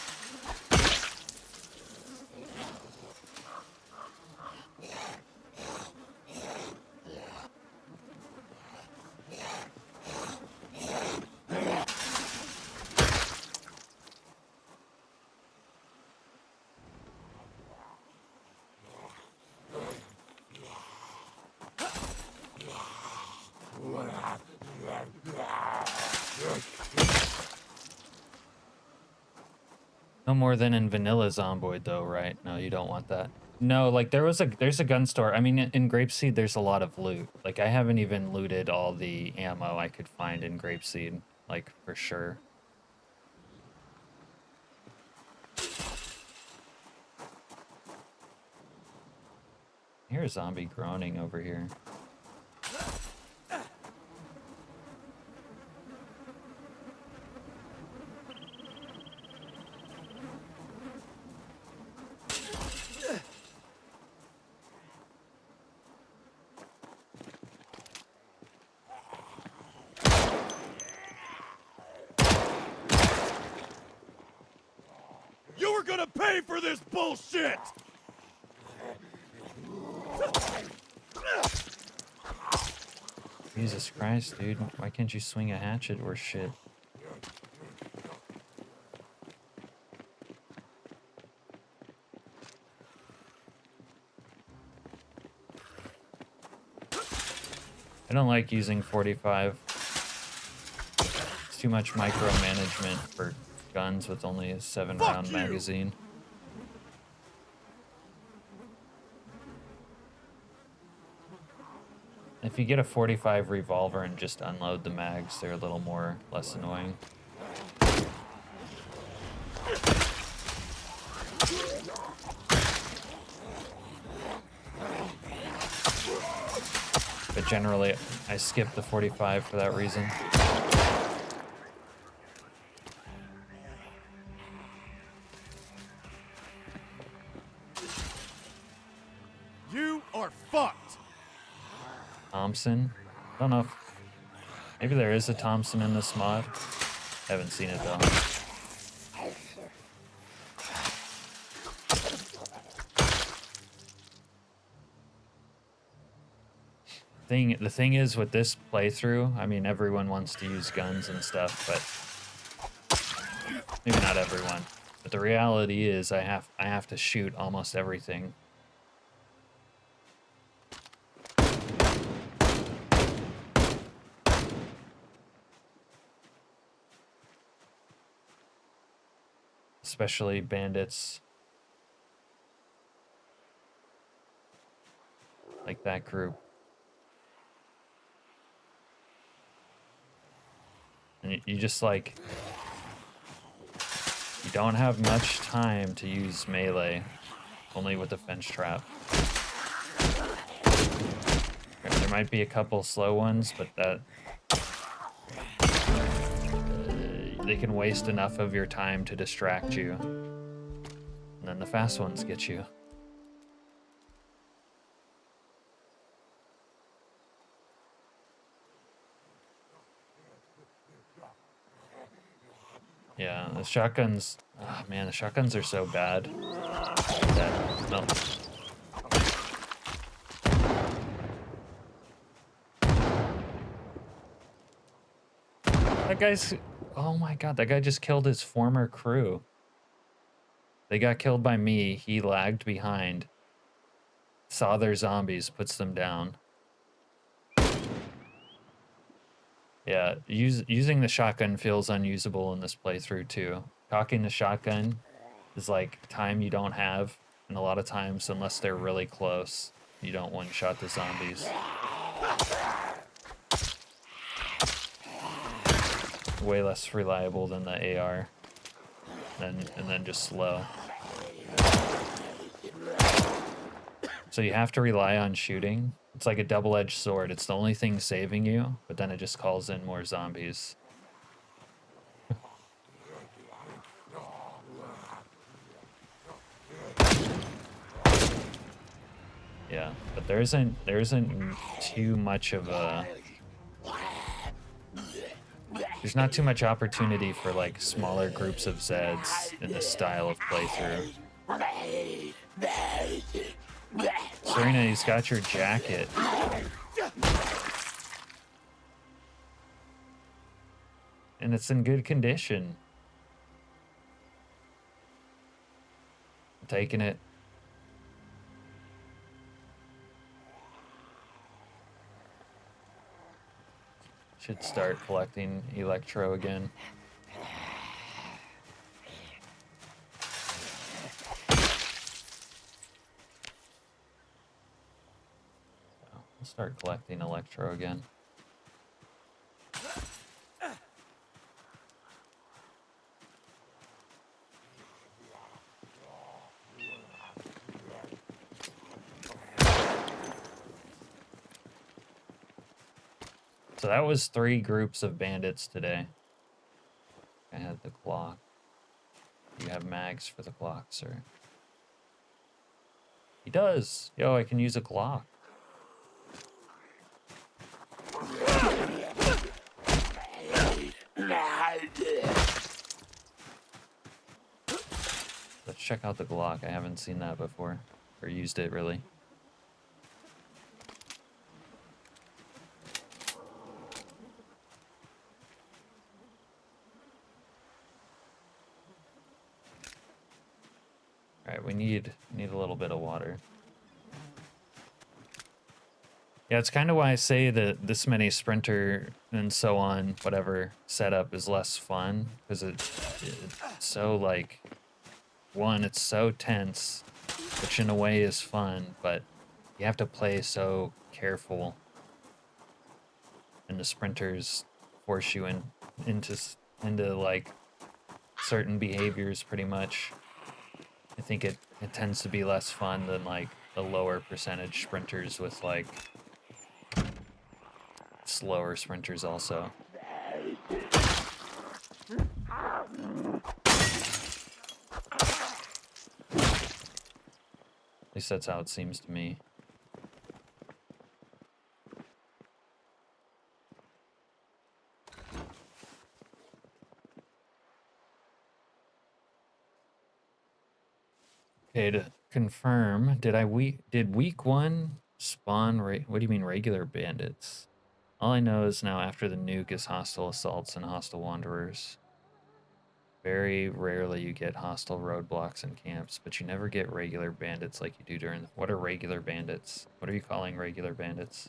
Speaker 1: No more than in vanilla Zomboid though, right? No, you don't want that. No, like there's a gun store. I mean, in Grapeseed, there's a lot of loot. Like I haven't even looted all the ammo I could find in Grapeseed, like for sure. I hear a zombie groaning over here.
Speaker 2: gonna pay for this bullshit!
Speaker 1: Jesus Christ, dude. Why can't you swing a hatchet or shit? I don't like using 45. It's too much micromanagement for guns with only a 7-round magazine. If you get a 45 revolver and just unload the mags, they're a little less annoying. But generally, I skip the 45 for that reason.
Speaker 2: You are fucked!
Speaker 1: Thompson? I don't know if... Maybe there is a Thompson in this mod. I haven't seen it though. The thing is with this playthrough, I mean, everyone wants to use guns and stuff, but maybe not everyone. But the reality is I have to shoot almost everything. Especially bandits. Like that group. And you just like... You don't have much time to use melee. Only with the fence trap. There might be a couple slow ones, but that... they can waste enough of your time to distract you. And then the fast ones get you. Yeah, the shotguns... Oh man, the shotguns are so bad. No. That guy's... Oh my god, that guy just killed his former crew. They got killed by me, he lagged behind. Saw their zombies, puts them down. Yeah, using the shotgun feels unusable in this playthrough too. Cocking the shotgun is like time you don't have, and a lot of times, unless they're really close, you don't one-shot the zombies. Way less reliable than the AR, and then just slow. So you have to rely on shooting. It's like a double-edged sword. It's the only thing saving you, but then it just calls in more zombies. Yeah, but there isn't too much of a... There's not too much opportunity for like smaller groups of Zeds in this style of playthrough. Serena, he's got your jacket. And it's in good condition. I'm taking it. Should start collecting electro again. We'll start collecting electro again. So that was 3 groups of bandits today. I had the clock. You have mags for the clock, sir. He does. Yo, I can use a clock. That check out the Glock. I haven't seen that before. Or used it, really. Alright, we need a little bit of water. Yeah, it's kind of why I say that this many sprinter and so on, whatever, setup is less fun. Because it's so, like... One, it's so tense, which in a way is fun, but you have to play so careful. And the sprinters force you into like certain behaviors pretty much. I think it tends to be less fun than like the lower percentage sprinters with like slower sprinters also. At least that's how it seems to me. Okay, to confirm, did week 1 spawn what do you mean regular bandits? All I know is now after the nuke is hostile assaults and hostile wanderers. Very rarely you get hostile roadblocks and camps, but you never get regular bandits like you do during the... What are regular bandits? What are you calling regular bandits?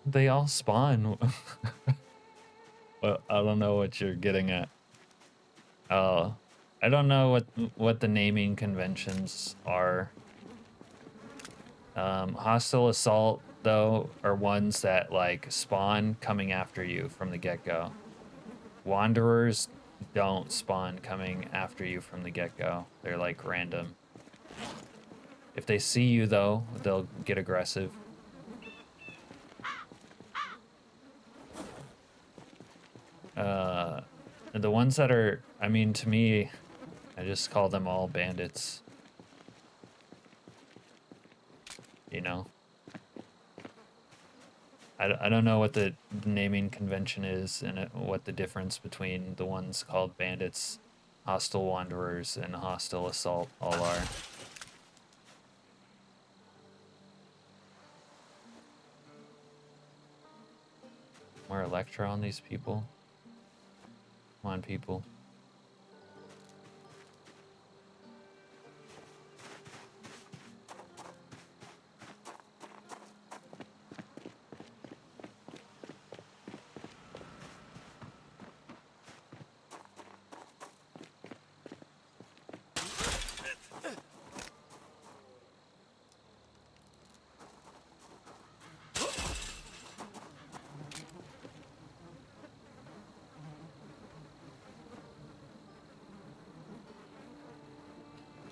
Speaker 1: They all spawn. Well, I don't know what you're getting at. Oh, I don't know what the naming conventions are. Hostile assault, though, are ones that like spawn coming after you from the get-go. Wanderers don't spawn coming after you from the get-go. They're like random. If they see you, though, they'll get aggressive. The ones that are, I mean, to me, I just call them all bandits. You know? I don't know what the naming convention is and what the difference between the ones called bandits, hostile wanderers, and hostile assault all are. More Electra on these people. Come on, people.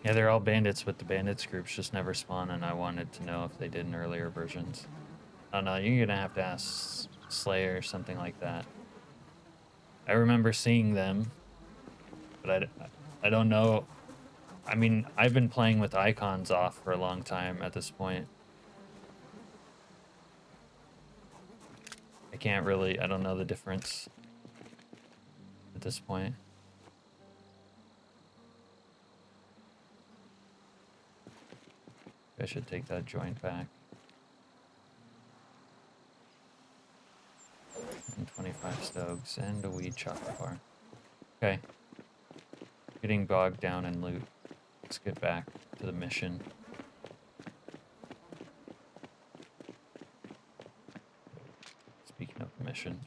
Speaker 1: Yeah, they're all bandits, but the bandits groups just never spawn, and I wanted to know if they did in earlier versions. Oh no, you're gonna have to ask Slayer or something like that. I remember seeing them, but I don't know. I mean, I've been playing with icons off for a long time at this point. I don't know the difference at this point. I should take that joint back. And 25 stoves and a weed chocolate bar. Okay. Getting bogged down in loot. Let's get back to the mission. Speaking of the mission.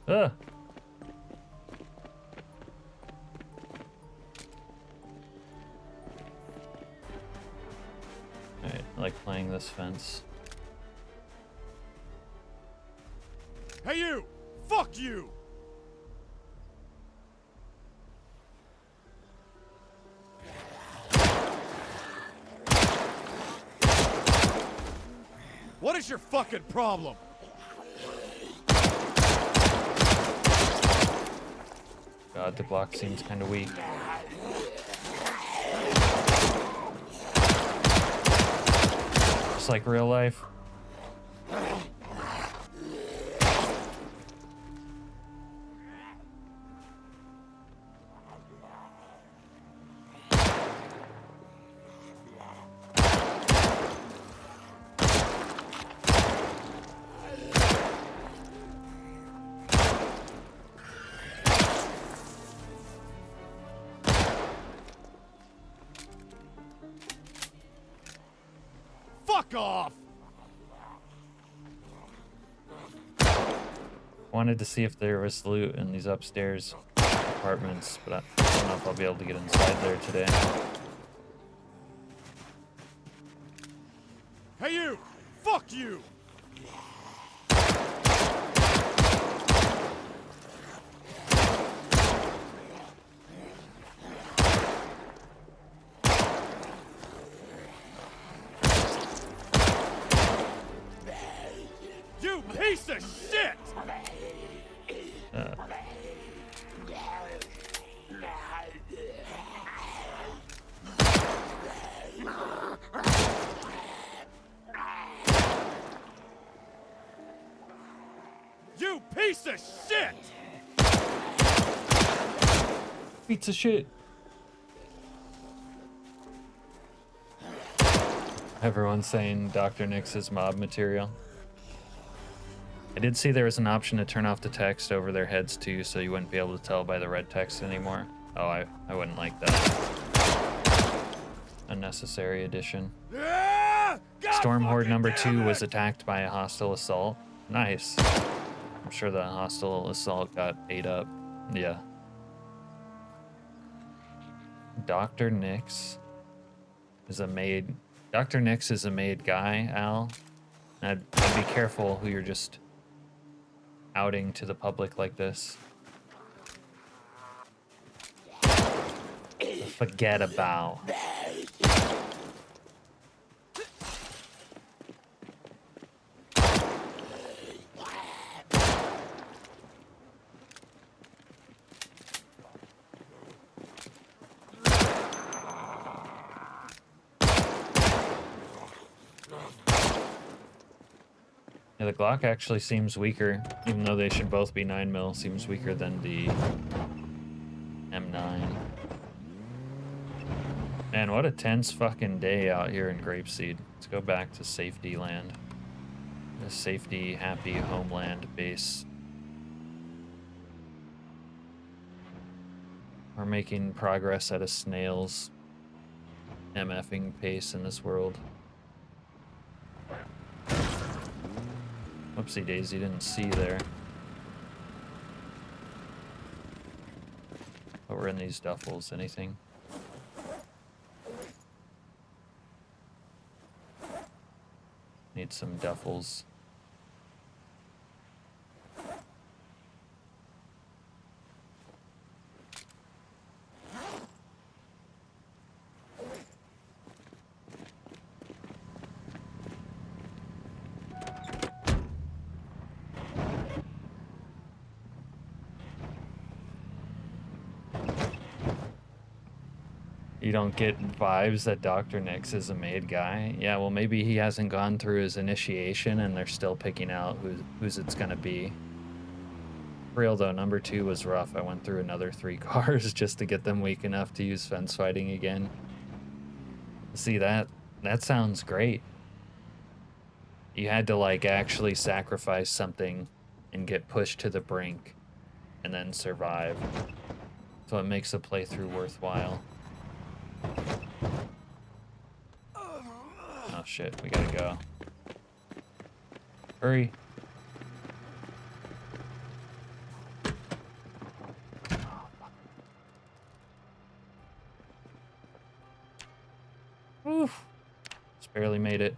Speaker 1: Ugh. Alright, I like playing this fence.
Speaker 2: Hey you! Fuck you! What is your fucking problem?
Speaker 1: God, the block seems kind of weak. Just like real life.
Speaker 2: Fuck off!
Speaker 1: Wanted to see if there was loot in these upstairs apartments, but I don't know if I'll be able to get inside there today.
Speaker 2: Hey you! Fuck you! You piece of shit! You piece of shit!
Speaker 1: Pizza shit. Everyone's saying Dr. Nix is mob material. I did see there was an option to turn off the text over their heads too, so you wouldn't be able to tell by the red text anymore. Oh, I wouldn't like that. Unnecessary addition. Storm Horde number 2 was attacked by a hostile assault. Nice. I'm sure the hostile assault got ate up. Yeah. Dr. Nix is a made... Dr. Nix is a made guy, Al. I'd be careful who you're just outing to the public like this. Forget about. Yeah, the Glock actually seems weaker, even though they should both be 9mm, seems weaker than the M9. Man, what a tense fucking day out here in Grapeseed. Let's go back to safety land. A safety, happy homeland base. We're making progress at a snail's MFing pace in this world. Whoopsie daisy, didn't see there. But we're in these duffels. Anything? Need some duffels. You don't get vibes that Dr. Nix is a made guy? Yeah, well, maybe he hasn't gone through his initiation and they're still picking out whose it's gonna be. For real though, number 2 was rough. I went through another 3 cars just to get them weak enough to use fence fighting again. See, that sounds great. You had to, like, actually sacrifice something and get pushed to the brink and then survive. So it makes the playthrough worthwhile. Oh shit, we gotta go. Whew. Just barely made it.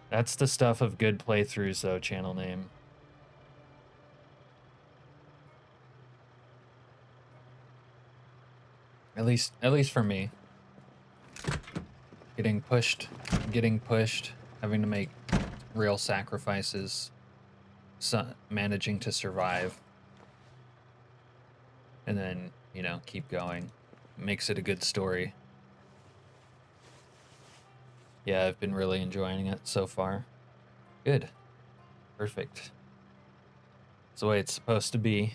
Speaker 1: That's the stuff of good playthroughs, though, channel name. At least for me. Getting pushed, having to make real sacrifices, managing to survive, and then, you know, keep going. Makes it a good story. Yeah, I've been really enjoying it so far. Good. Perfect. It's the way it's supposed to be.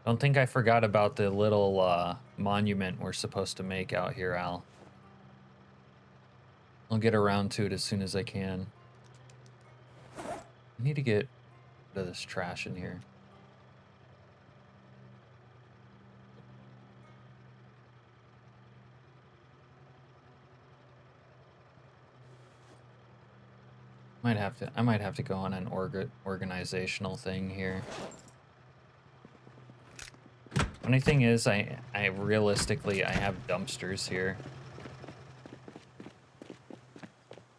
Speaker 1: Don't think I forgot about the little monument we're supposed to make out here, Al. I'll get around to it as soon as I can. I need to get rid of this trash in here. I might have to go on an organizational thing here. Funny thing is, I realistically, I have dumpsters here.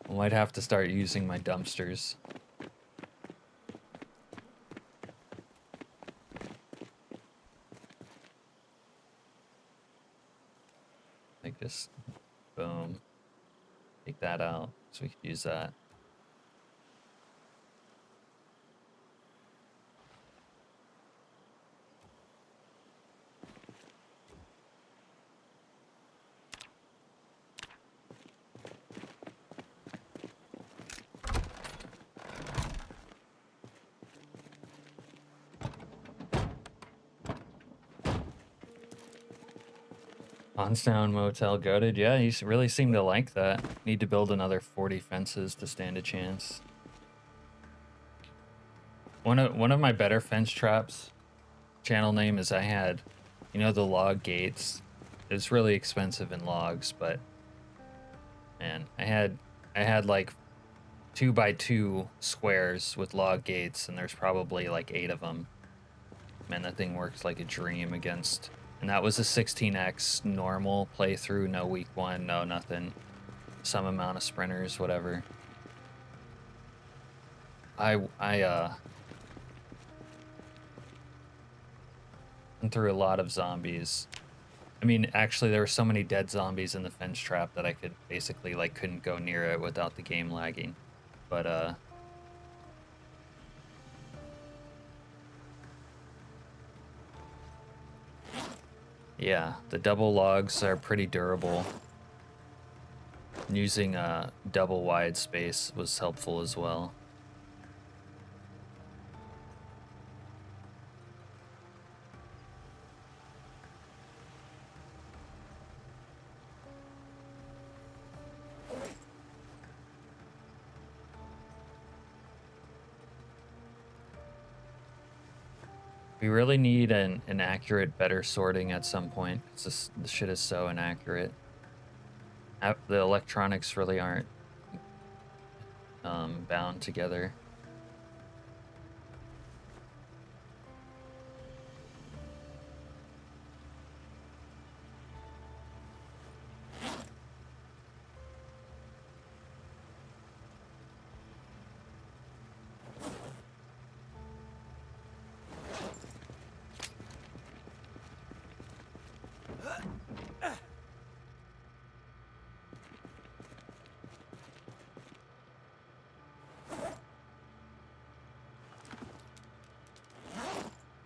Speaker 1: I might have to start using my dumpsters. Like this, boom. Take that out, so we could use that. Onstown Motel goated. Yeah, you really seem to like that. Need to build another 40 fences to stand a chance. One of my better fence traps, channel name is I had, you know, the log gates. It's really expensive in logs, but man, I had like 2x2 squares with log gates, and there's probably like 8 of them. Man, that thing works like a dream against. And that was a 16x normal playthrough, no week 1, no nothing. Some amount of sprinters, whatever. I went through a lot of zombies. I mean, actually, there were so many dead zombies in the fence trap that I could basically, like, couldn't go near it without the game lagging. But, yeah, the double logs are pretty durable. Using a double wide space was helpful as well. We really need an accurate, better sorting at some point. This shit is so inaccurate. The electronics really aren't bound together.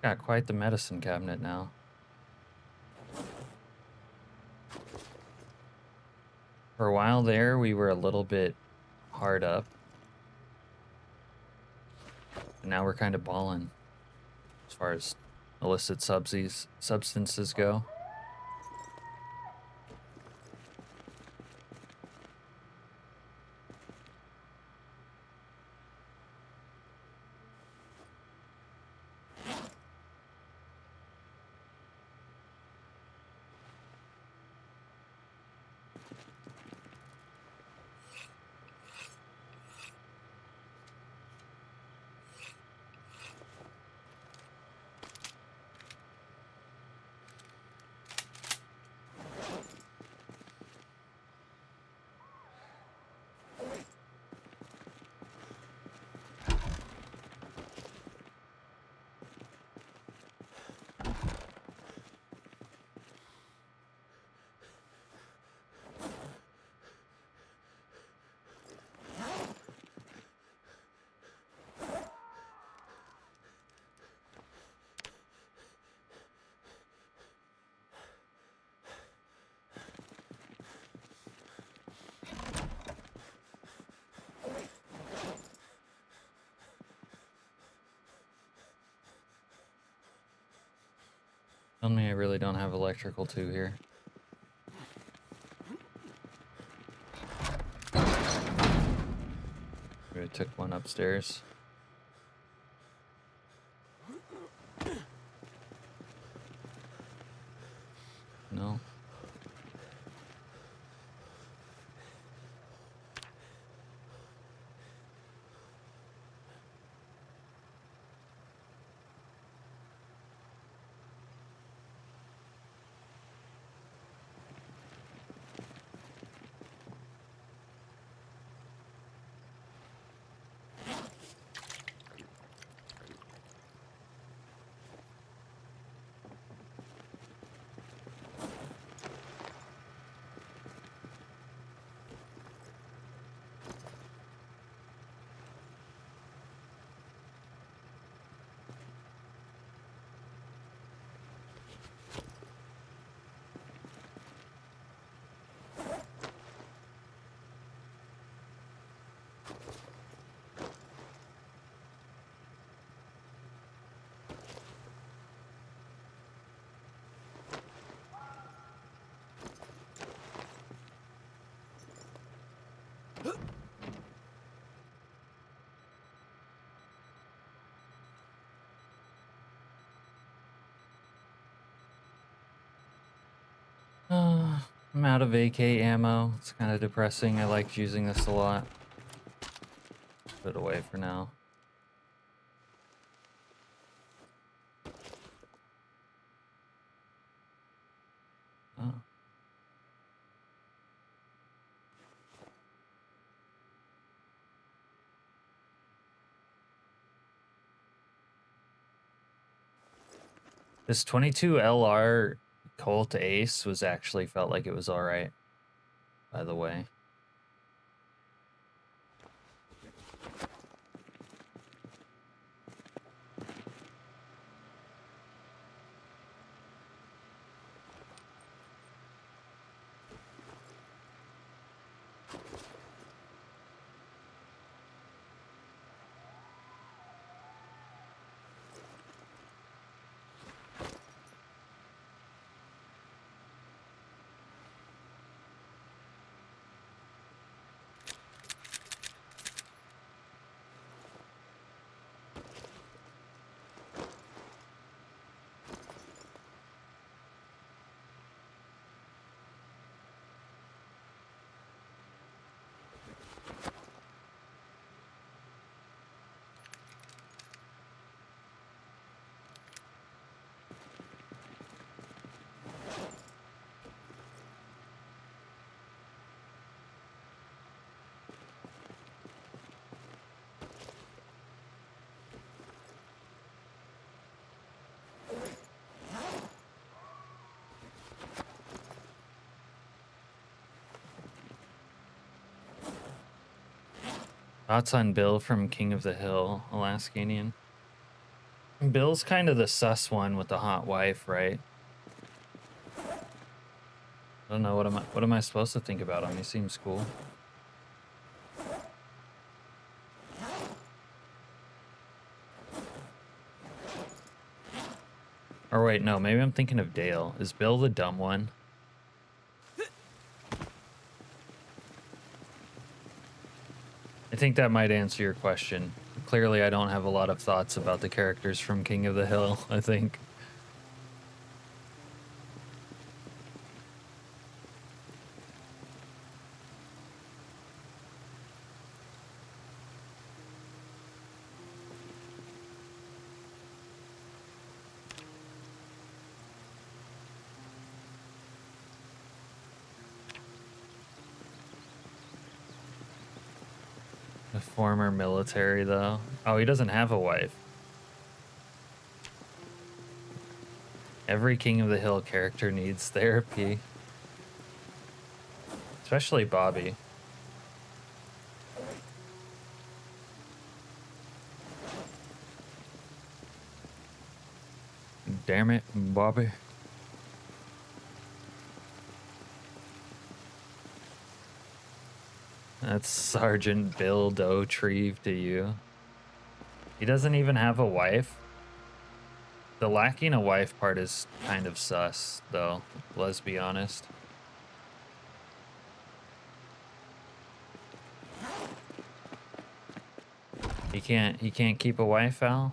Speaker 1: Got quite the medicine cabinet now. For a while there, we were a little bit hard up. And now we're kind of balling as far as illicit substances go. Tell me I really don't have electrical too here. Maybe I took one upstairs. No. I'm out of AK ammo. It's kind of depressing. I liked using this a lot. Put it away for now. Oh. This 22 LR Colt Ace was actually felt like it was all right, by the way. Thoughts on Bill from King of the Hill, Alaskanian? Bill's kind of the sus one with the hot wife, right? I don't know, what am I supposed to think about him? He seems cool. Or wait, no, maybe I'm thinking of Dale. Is Bill the dumb one? I think that might answer your question. Clearly, I don't have a lot of thoughts about the characters from King of the Hill, I think. A former military, though. Oh, he doesn't have a wife. Every King of the Hill character needs therapy. Especially Bobby. Damn it, Bobby. That's Sergeant Bill Dotrieve to you. He doesn't even have a wife. The lacking a wife part is kind of sus, though. Let's be honest. He can't keep a wife, Al?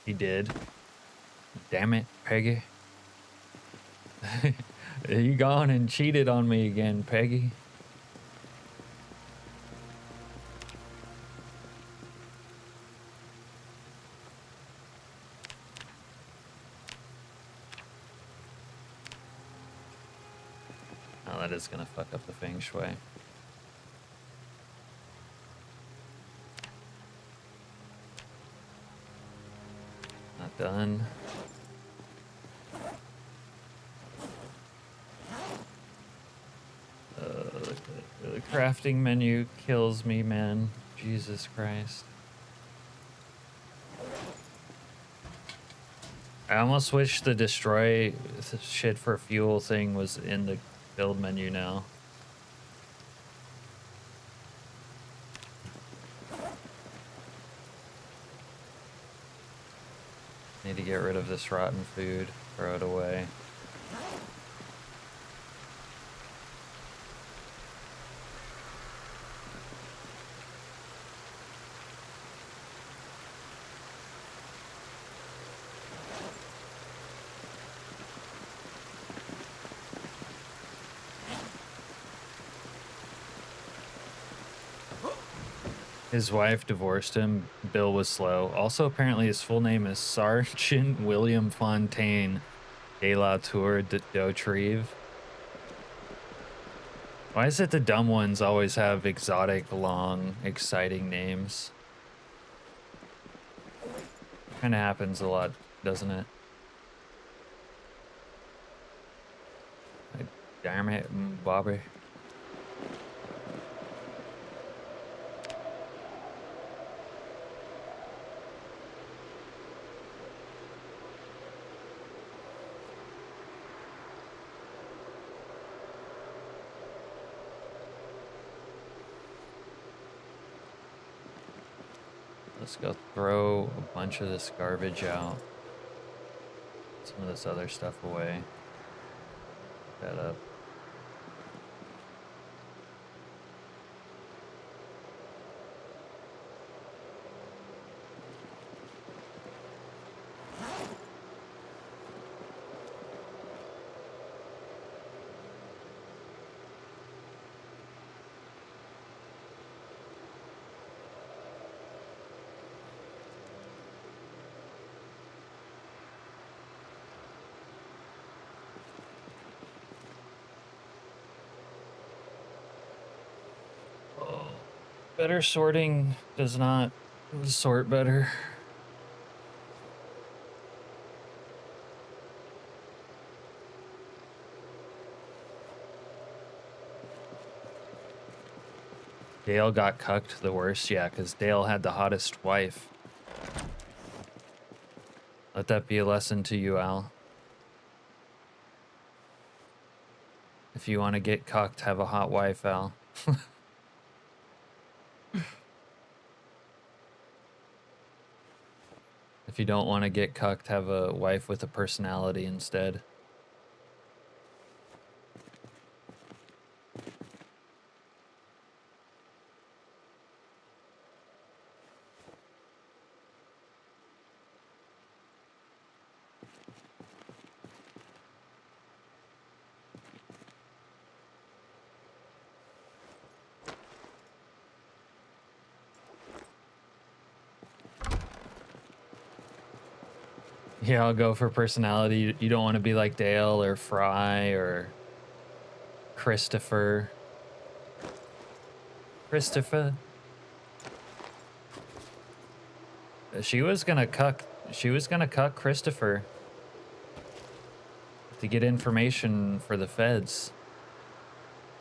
Speaker 1: He did. Damn it, Peggy. You gone and cheated on me again, Peggy. Oh, that is gonna fuck up the feng shui. Not done. The crafting menu kills me, man. Jesus Christ. I almost wish the destroy shit for fuel thing was in the build menu now. Need to get rid of this rotten food, throw it away. His wife divorced him. Bill was slow. Also, apparently, his full name is Sergeant William Fontaine de la Tour d'Autrive. Why is it the dumb ones always have exotic, long, exciting names? Kind of happens a lot, doesn't it? Damn it, Bobby. Let's go throw a bunch of this garbage out. Some of this other stuff away. That up. Better sorting does not sort better. Dale got cucked the worst, yeah, because Dale had the hottest wife. Let that be a lesson to you, Al. If you want to get cucked, have a hot wife, Al. If you don't want to get cucked, have a wife with a personality instead. Yeah, I'll go for personality. You don't want to be like Dale or Fry or Christopher. Christopher. She was gonna cuck Christopher to get information for the feds.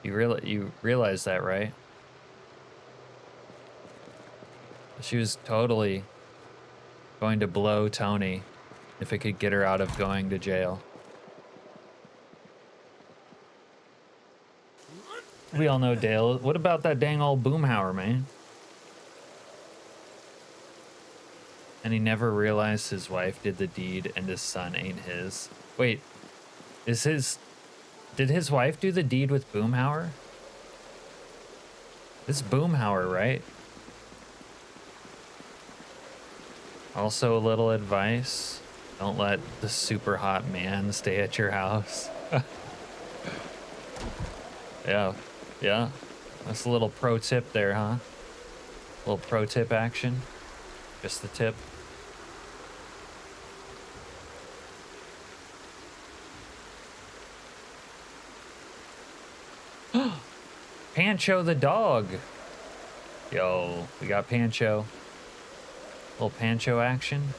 Speaker 1: You realize that, right? She was totally going to blow Tony if it could get her out of going to jail. We all know Dale. What about that dang old Boomhauer, man? And he never realized his wife did the deed and his son ain't his. Wait, did his wife do the deed with Boomhauer? This Boomhauer, right? Also, a little advice. Don't let the super hot man stay at your house. Yeah, yeah. That's a little pro tip there, huh? A little pro tip action. Just the tip. Pancho the dog. Yo, we got Pancho. Little Pancho action.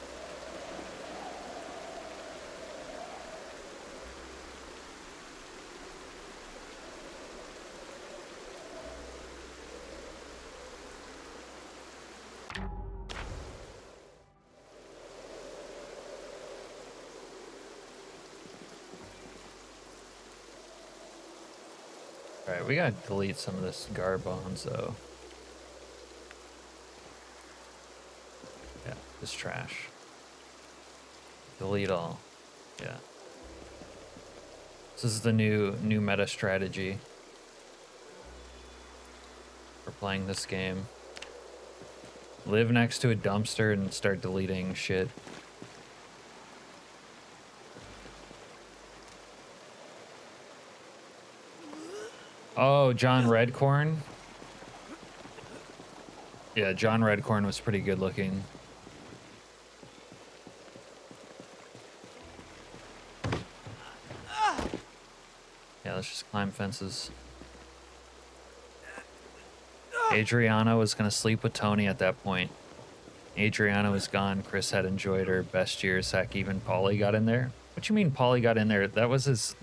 Speaker 1: All right, we gotta delete some of this garbanzo. Yeah, this trash. Delete all. Yeah. This is the new meta strategy for playing this game. Live next to a dumpster and start deleting shit. Oh, John Redcorn. Yeah, John Redcorn was pretty good looking. Yeah, let's just climb fences. Adriana was gonna sleep with Tony at that point. Adriana was gone. Chris had enjoyed her best years. Heck, even Paulie got in there. What you mean Paulie got in there? That was his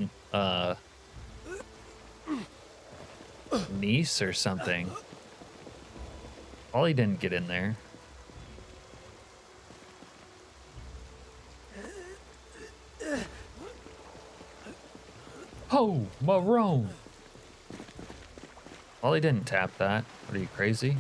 Speaker 1: niece or something. Paulie didn't get in there. Oh, Marone. Paulie didn't tap that. What are you, crazy?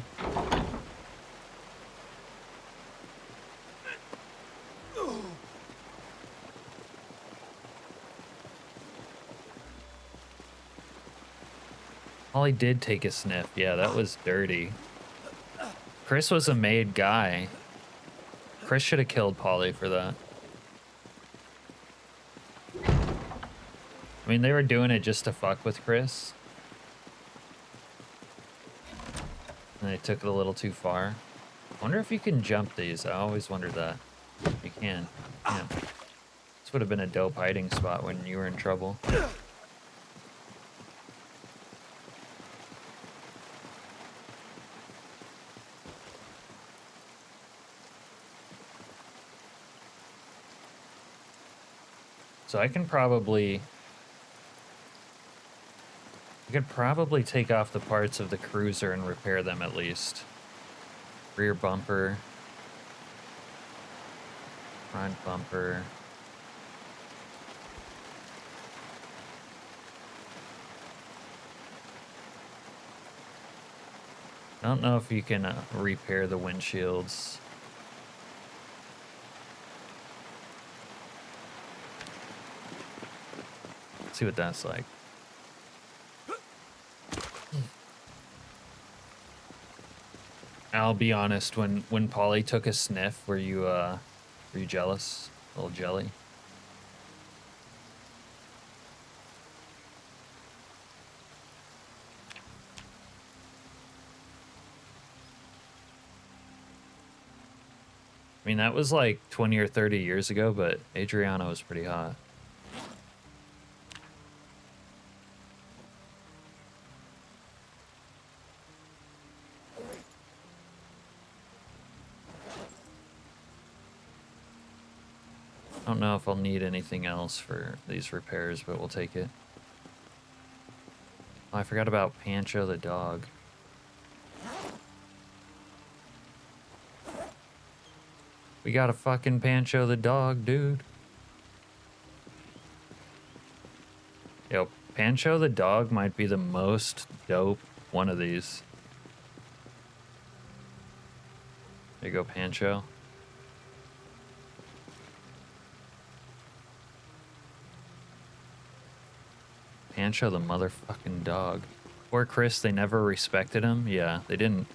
Speaker 1: Paulie did take a sniff. Yeah, that was dirty. Chris was a made guy. Chris should have killed Paulie for that. I mean, they were doing it just to fuck with Chris. And they took it a little too far. I wonder if you can jump these. I always wondered that. You can. Yeah. This would have been a dope hiding spot when you were in trouble. So I could probably take off the parts of the cruiser and repair them at least. Rear bumper. Front bumper. I don't know if you can repair the windshields. Let's see what that's like. I'll be honest, when Paulie took a sniff, were you jealous? A little jelly? I mean, that was like 20 or 30 years ago, but Adriana was pretty hot. I don't know if I'll need anything else for these repairs, but we'll take it. Oh, I forgot about Pancho the dog. We got a fucking Pancho the dog, dude. Yo, Pancho the dog might be the most dope one of these. There you go, Pancho. Pancho the motherfucking dog. Poor Chris, they never respected him. Yeah, they didn't.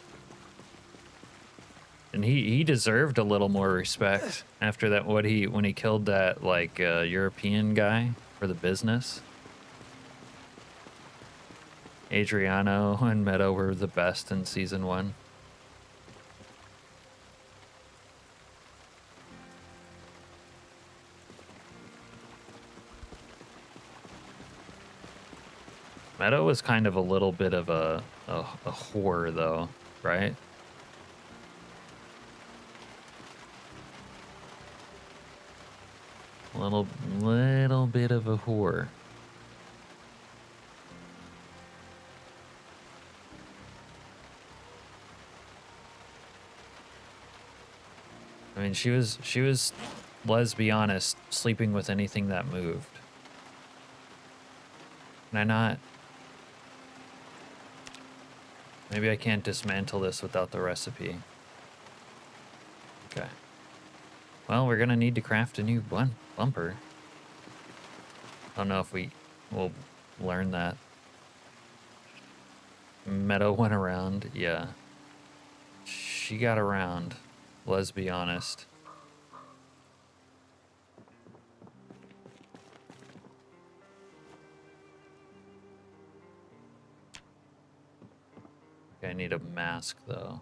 Speaker 1: And he deserved a little more respect after that. When he killed that like European guy for the business. Adriano and Meadow were the best in season 1. Meadow was kind of a little bit of a whore though, right? Little bit of a whore. I mean, she was, let's be honest, sleeping with anything that moved. Can I not? Maybe I can't dismantle this without the recipe. Okay. Well, we're gonna need to craft a new bumper. I don't know if we will learn that. Meadow went around, yeah. She got around, let's be honest. Okay, I need a mask though.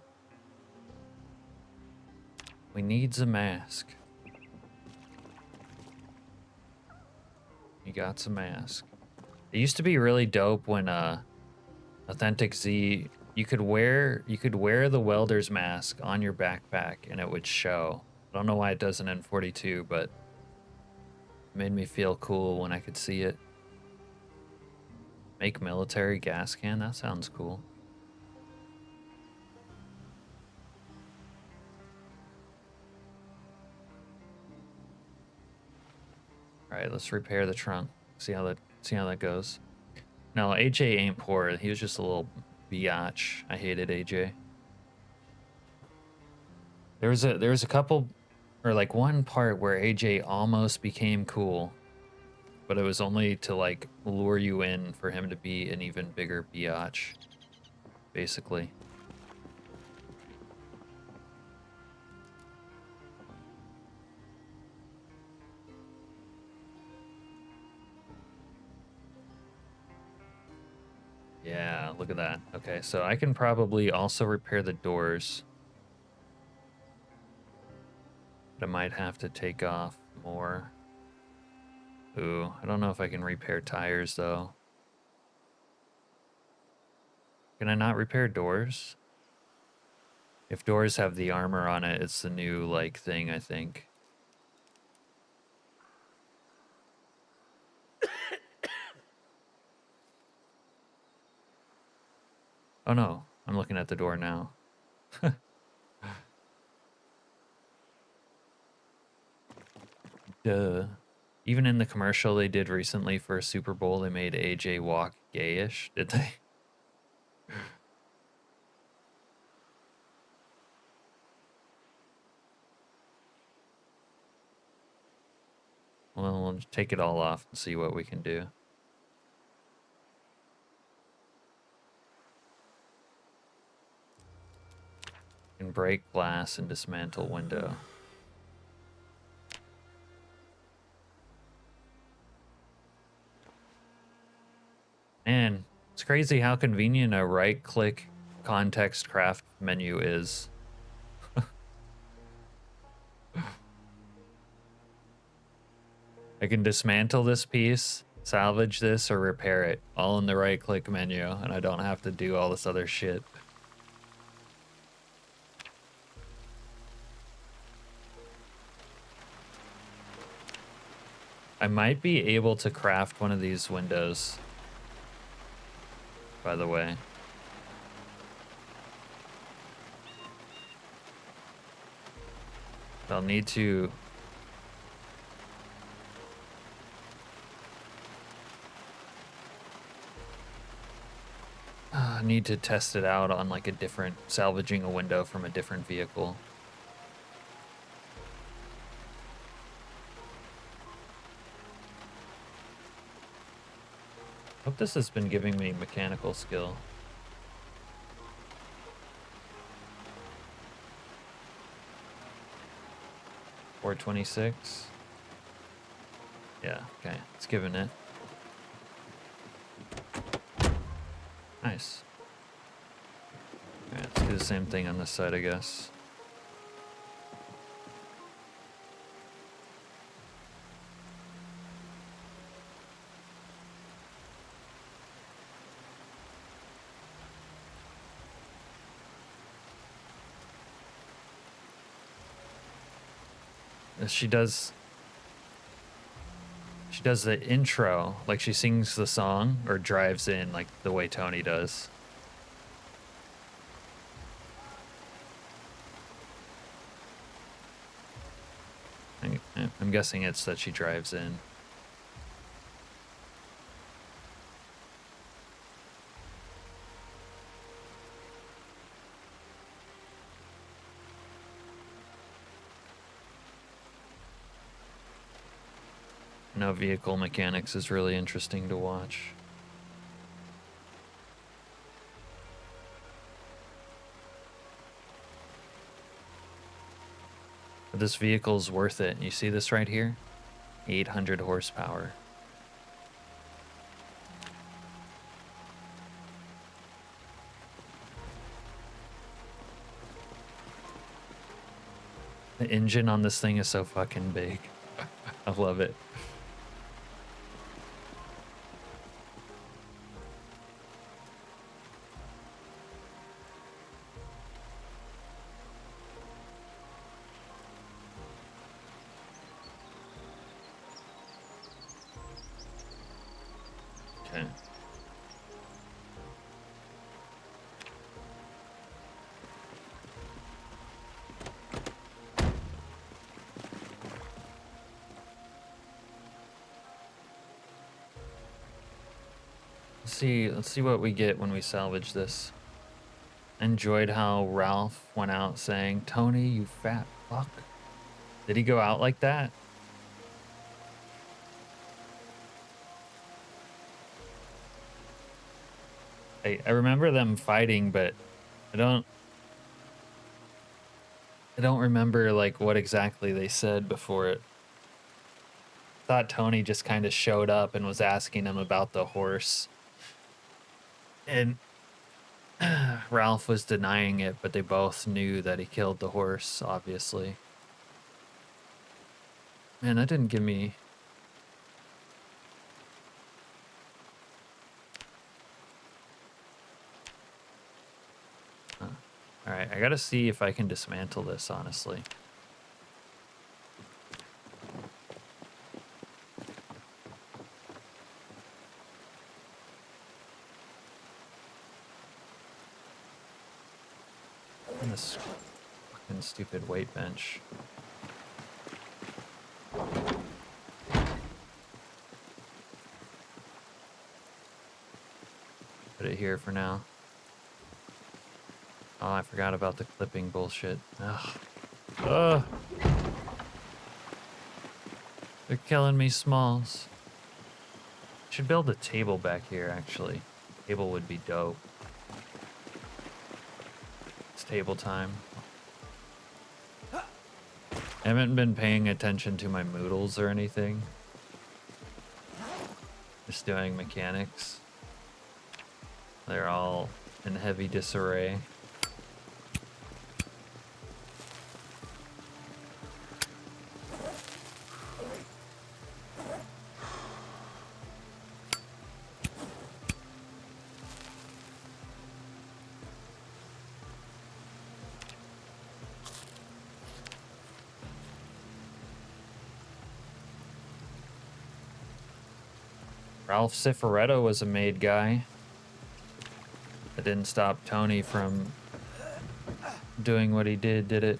Speaker 1: We needs a mask. You got some mask. It used to be really dope when Authentic Z, you could wear the welder's mask on your backpack and it would show. I don't know why it doesn't in 42, but it made me feel cool when I could see it. Make military gas can? That sounds cool. All right, let's repair the trunk. See how that goes. No, AJ ain't poor. He was just a little biatch. I hated AJ. There was a couple, or like one part where AJ almost became cool, but it was only to like lure you in for him to be an even bigger biatch, basically. Yeah, look at that. Okay, so I can probably also repair the doors. But I might have to take off more. Ooh, I don't know if I can repair tires though. Can I not repair doors? If doors have the armor on it, it's the new like thing, I think. Oh no, I'm looking at the door now. Duh. Even in the commercial they did recently for a Super Bowl, they made AJ walk gayish, did they? Well, we'll just take it all off and see what we can do. Can break glass and dismantle window. Man, it's crazy how convenient a right-click context craft menu is. I can dismantle this piece, salvage this, or repair it, all in the right-click menu, and I don't have to do all this other shit. I might be able to craft one of these windows, by the way. I'll need to... I need to test it out on like a different, salvaging a window from a different vehicle. Hope this has been giving me mechanical skill. $426. Yeah, okay, it's giving it. Nice. Alright, let's do the same thing on this side, I guess. She does the intro, like she sings the song or drives in like the way Tony does. I'm guessing it's that she drives in. No, vehicle mechanics is really interesting to watch. But this vehicle's worth it. You see this right here? 800 horsepower. The engine on this thing is so fucking big. I love it. Okay. Let's see what we get when we salvage this. Enjoyed how Ralph went out saying, "Tony, you fat fuck." Did he go out like that? I remember them fighting, but I don't remember like what exactly they said before it. I thought Tony just kind of showed up and was asking him about the horse. And Ralph was denying it, but they both knew that he killed the horse, obviously. Man, that didn't give me... Alright, I gotta see if I can dismantle this, honestly. And this fucking stupid weight bench. Put it here for now. Oh, I forgot about the clipping bullshit. Ugh. Ugh. They're killing me, Smalls. Should build a table back here, actually. Table would be dope. It's table time. I haven't been paying attention to my moodles or anything. Just doing mechanics. They're all in heavy disarray. Ralph Cifaretto was a made guy. That didn't stop Tony from doing what he did it?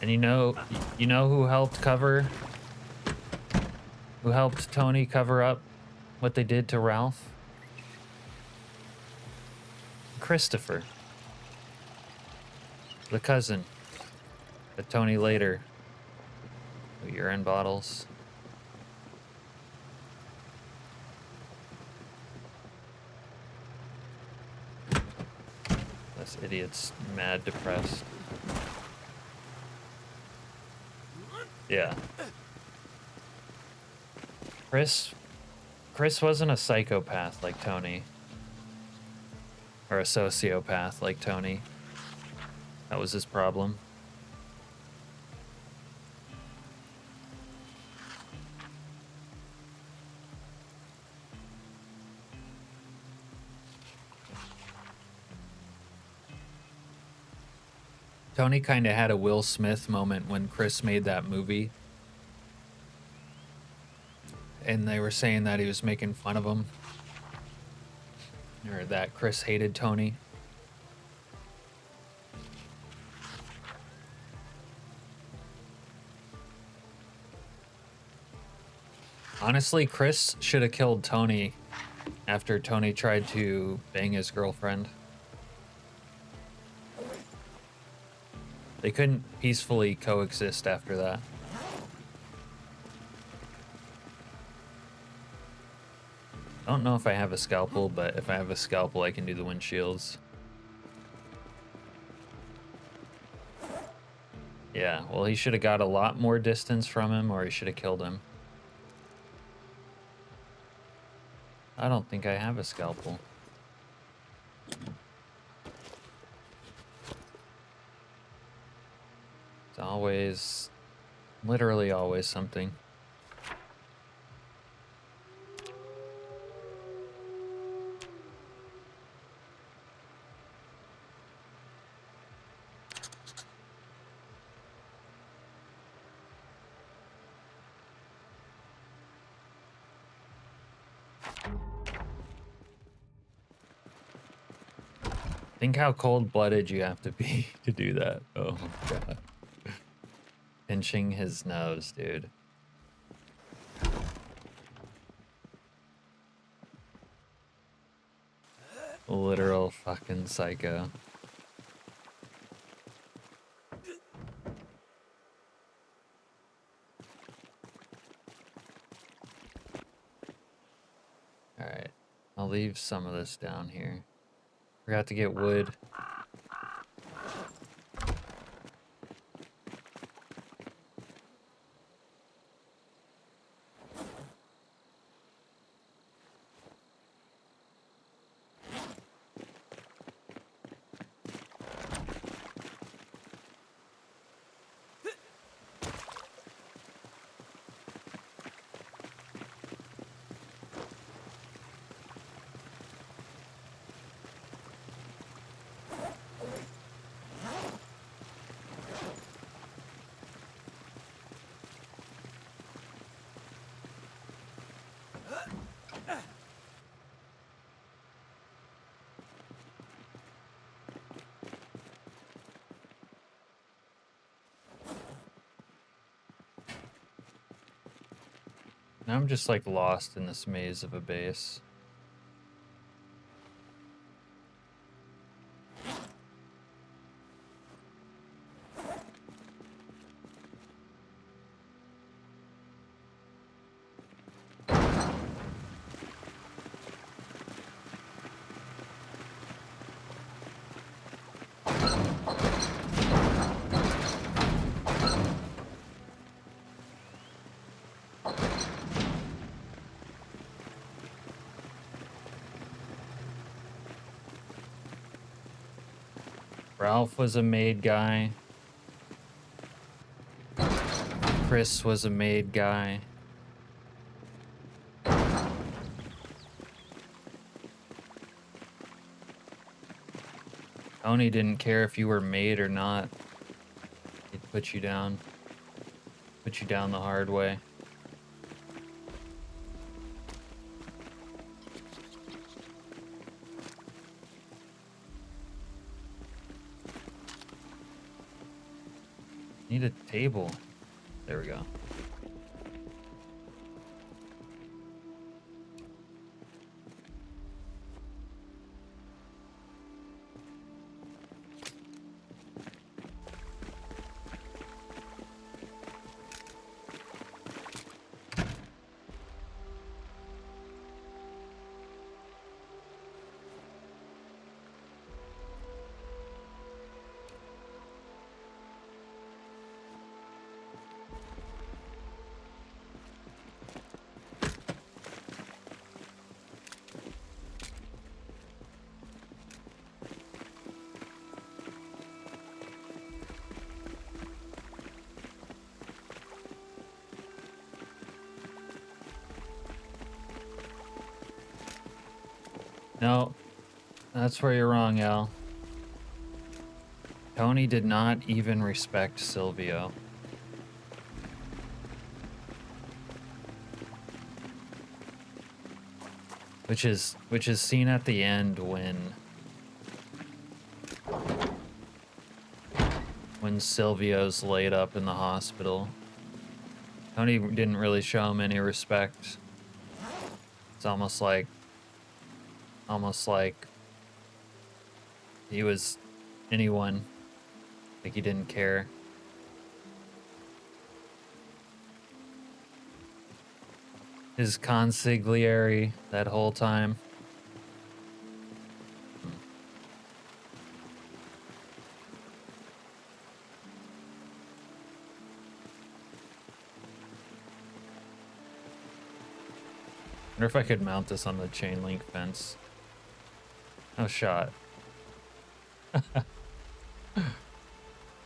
Speaker 1: And you know who helped Tony cover up what they did to Ralph? Christopher. The cousin. The Tony later. Urine bottles. This idiot's mad depressed. Yeah. Chris wasn't a psychopath like Tony. Or a sociopath like Tony. That was his problem. Tony kind of had a Will Smith moment when Chris made that movie. And they were saying that he was making fun of him. Or that Chris hated Tony. Honestly, Chris should have killed Tony after Tony tried to bang his girlfriend. They couldn't peacefully coexist after that. I don't know if I have a scalpel, but if I have a scalpel, I can do the windshields. Yeah, well, he should have got a lot more distance from him, or he should have killed him. I don't think I have a scalpel. It's always, literally always something. Think how cold-blooded you have to be to do that. Oh my god. Pinching his nose, dude. Literal fucking psycho. Alright. I'll leave some of this down here. Forgot to get wood. Now I'm just like lost in this maze of a base. Ralph was a maid guy. Chris was a maid guy. Tony didn't care if you were maid or not. He'd put you down. Put you down the hard way. Need a table. There we go. No, that's where you're wrong, Al. Tony did not even respect Silvio. Which is seen at the end when Silvio's laid up in the hospital. Tony didn't really show him any respect. It's almost like he was anyone, like he didn't care. His consigliere that whole time. I wonder if I could mount this on the chain link fence. No shot.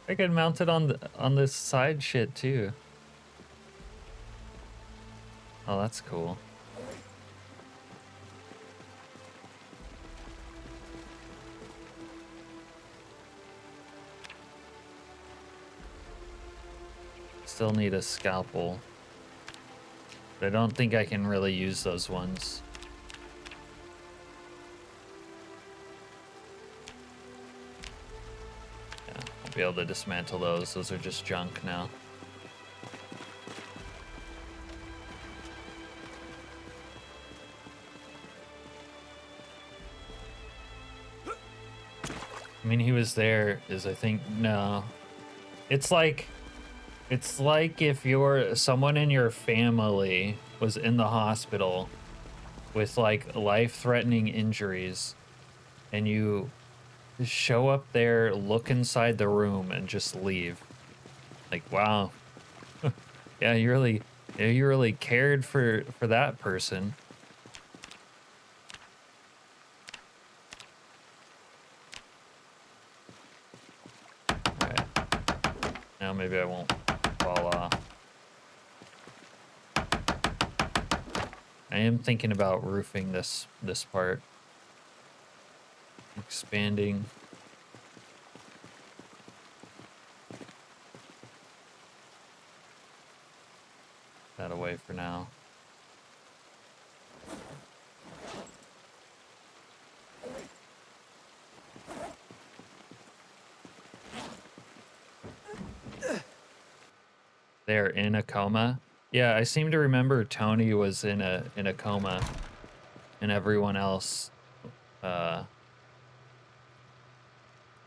Speaker 1: I could mount it on this side shit too. Oh, that's cool. Still need a scalpel. But I don't think I can really use those ones. Yeah, I'll be able to dismantle those. Those are just junk now. I mean, he was there is, I think, no. It's like if someone in your family was in the hospital with like life-threatening injuries and you show up there, look inside the room and just leave. Like, wow. Yeah, you really cared for that person. Alright. Now maybe I won't fall off. I am thinking about roofing this part. Expanding. That away for now. They're in a coma. Yeah, I seem to remember Tony was in a coma, and everyone else,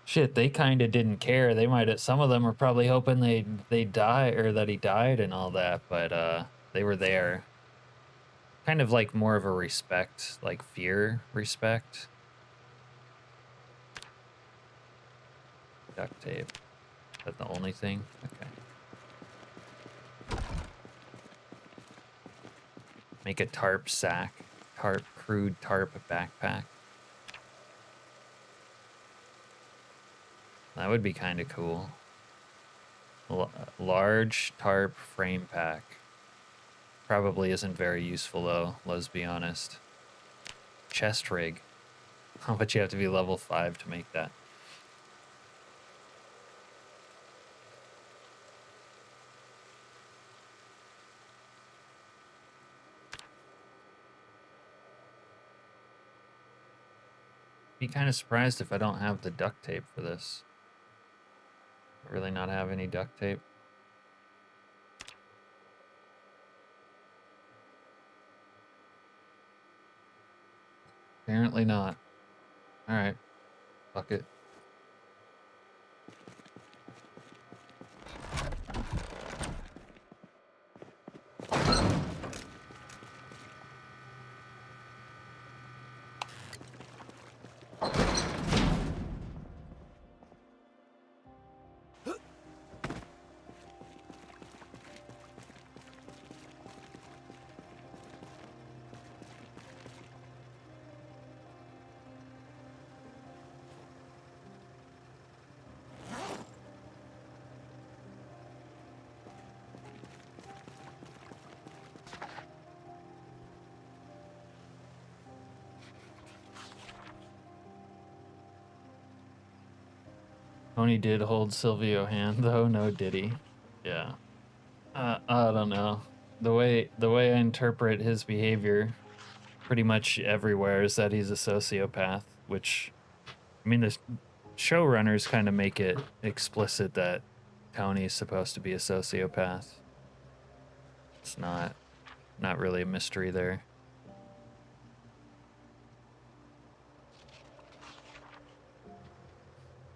Speaker 1: shit, they kind of didn't care. They might have. Some of them were probably hoping they die or that he died and all that, but they were there. Kind of like more of a respect, like fear respect. Duct tape. Is that the only thing? Okay. Make a tarp sack. Crude tarp backpack. That would be kind of cool. Large tarp frame pack. Probably isn't very useful though, let's be honest. Chest rig. How much you have to be level 5 to make that? Be kind of surprised if I don't have the duct tape for this. Really not have any duct tape. Apparently not. Alright. Fuck it. Tony did hold Silvio hand though, no did he? Yeah. I don't know. The way I interpret his behavior pretty much everywhere is that he's a sociopath, which I mean the showrunners kind of make it explicit that Tony's supposed to be a sociopath. It's not really a mystery there.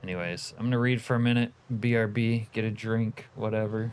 Speaker 1: Anyways, I'm gonna read for a minute. BRB, get a drink, whatever.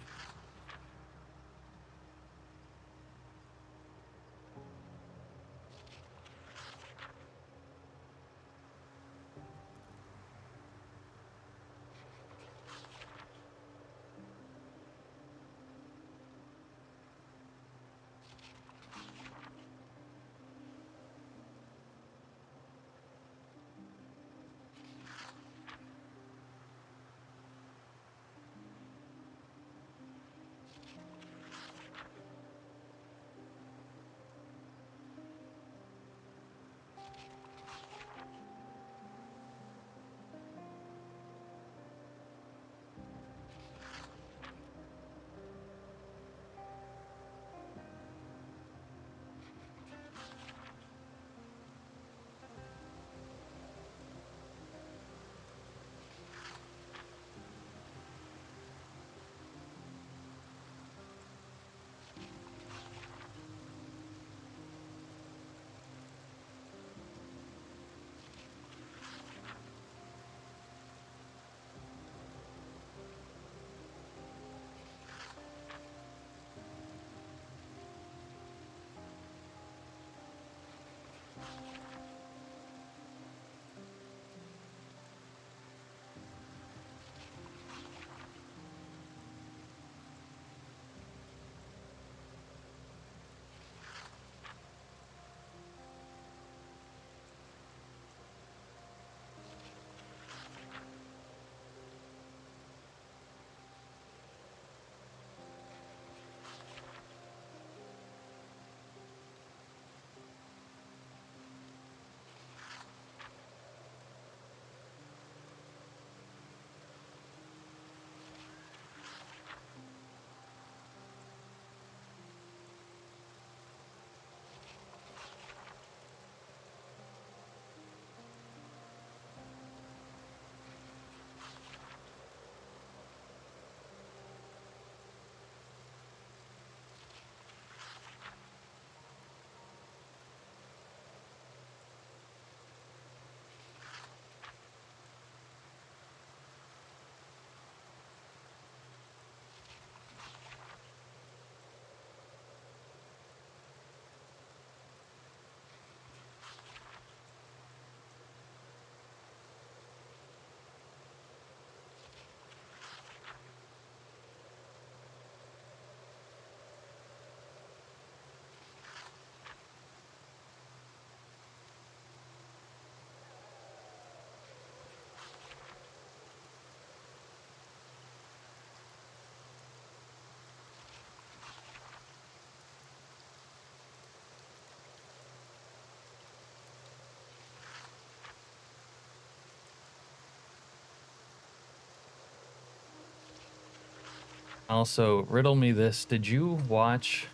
Speaker 1: Also, riddle me this. Did you watch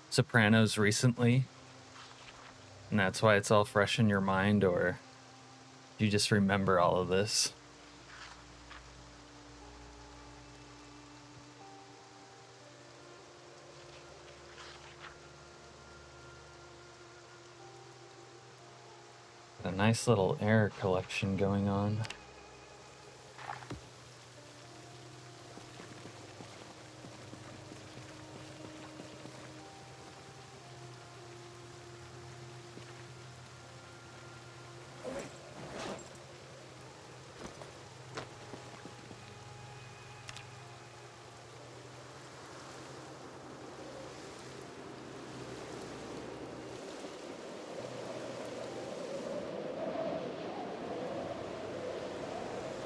Speaker 1: Sopranos recently? And that's why it's all fresh in your mind, or do you just remember all of this? A nice little error collection going on.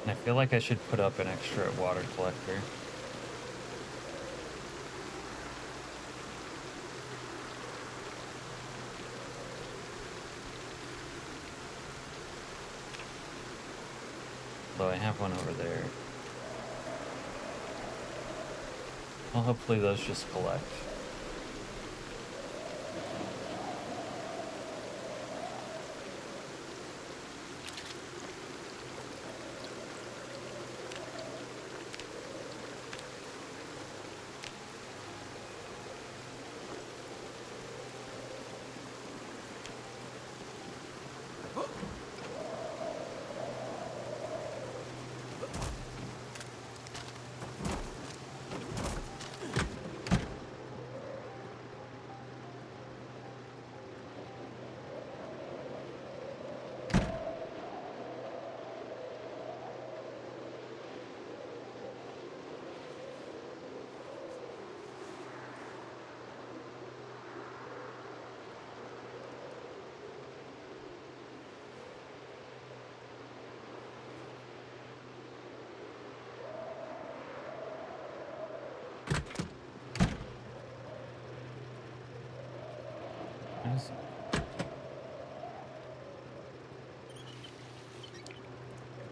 Speaker 1: And I feel like I should put up an extra water collector. Though I have one over there. Well, hopefully those just collect.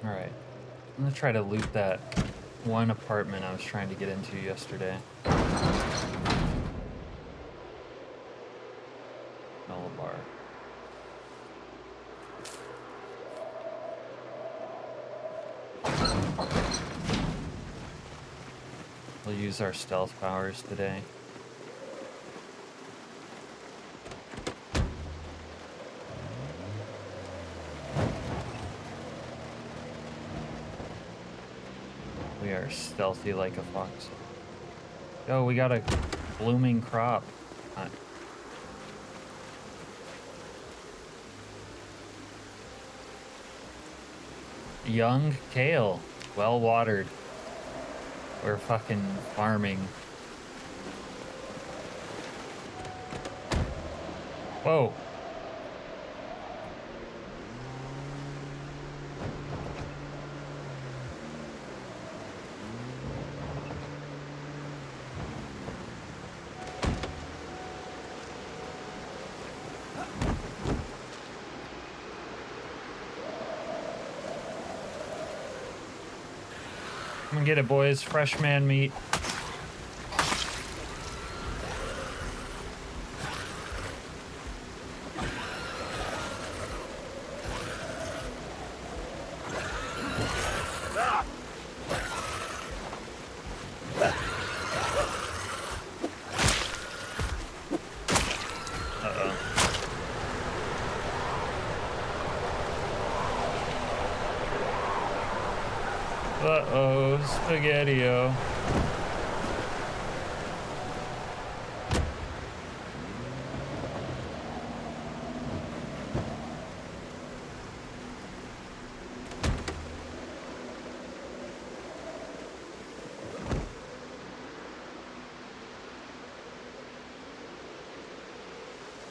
Speaker 1: Alright. I'm gonna try to loot that one apartment I was trying to get into yesterday. Bar. We'll use our stealth powers today. We are stealthy like a fox. Yo, we got a blooming crop. Young kale, well watered. We're fucking farming. Whoa. Come and get it, boys. Fresh man meat. Uh-oh, spaghetti-o.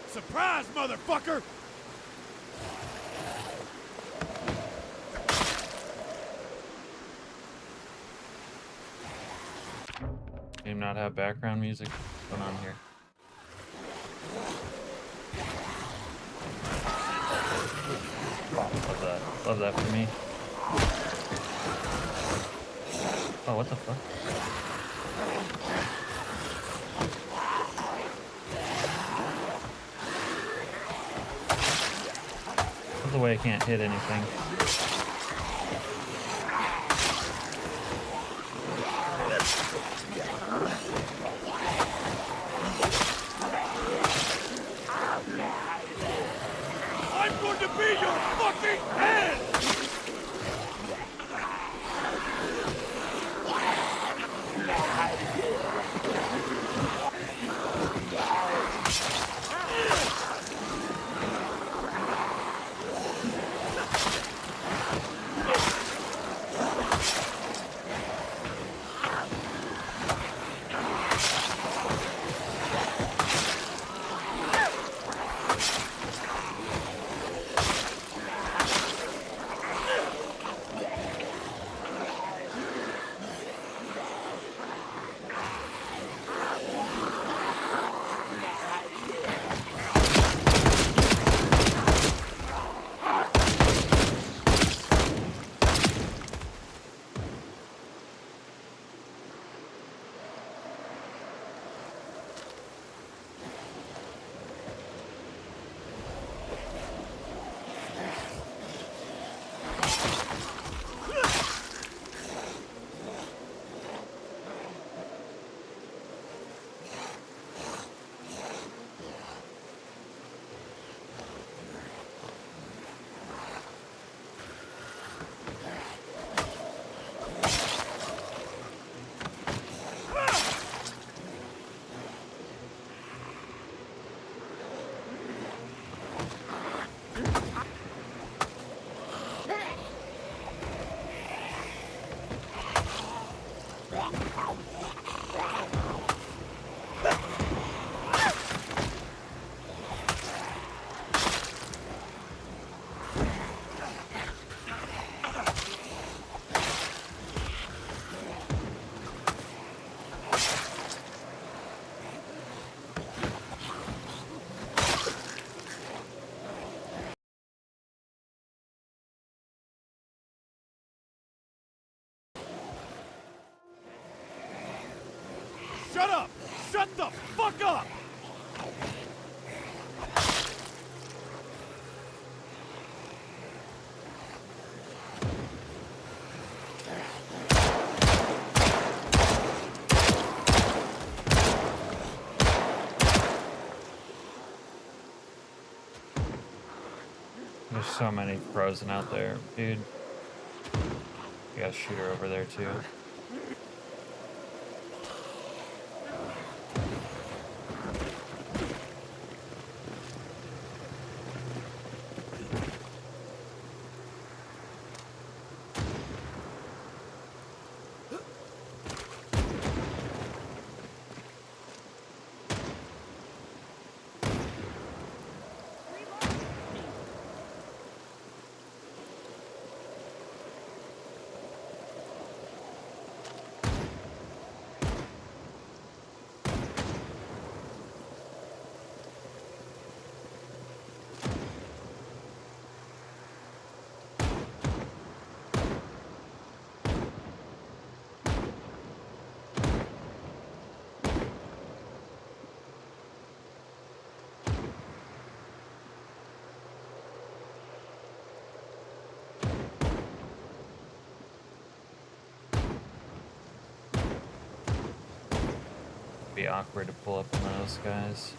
Speaker 2: Surprise, motherfucker!
Speaker 1: Do not have background music going on here. Love that. Love that for me. Oh, what the fuck? That's the way I can't hit anything.
Speaker 2: I'm going to be your fucking head! Shut up! Shut the fuck up!
Speaker 1: There's so many frozen out there, dude. You got a shooter over there too. Be awkward to pull up on those guys.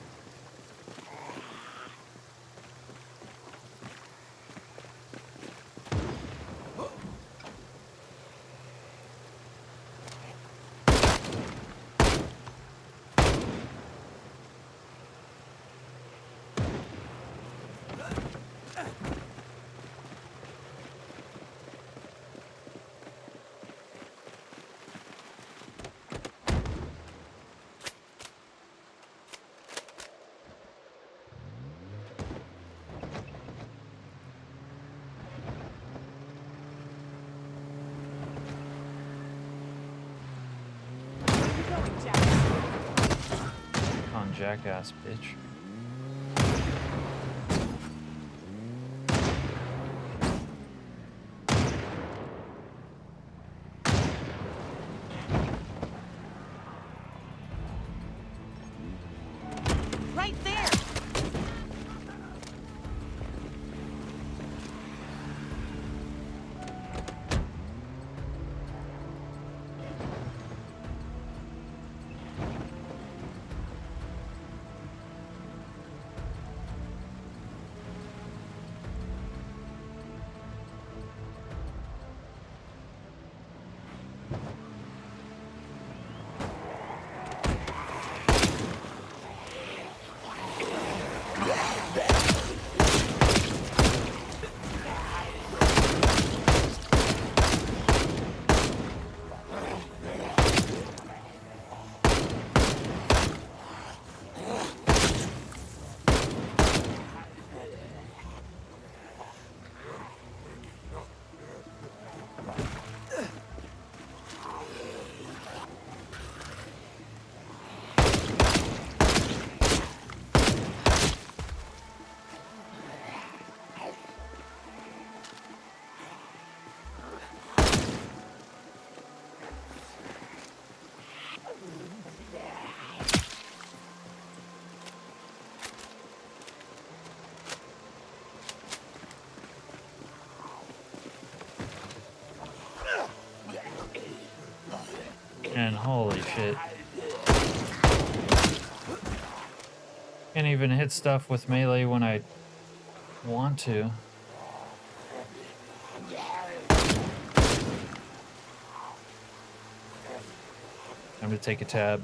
Speaker 1: On jackass, bitch.
Speaker 3: Right there.
Speaker 1: And holy shit. Can't even hit stuff with melee when I want to. Time to take a tab.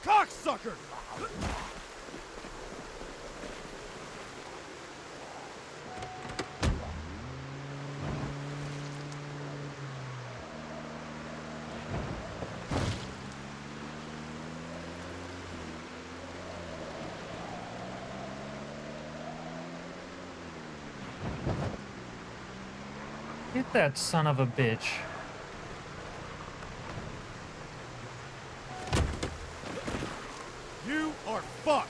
Speaker 2: Cocksucker!
Speaker 1: Get that son of a bitch.
Speaker 2: You are fucked!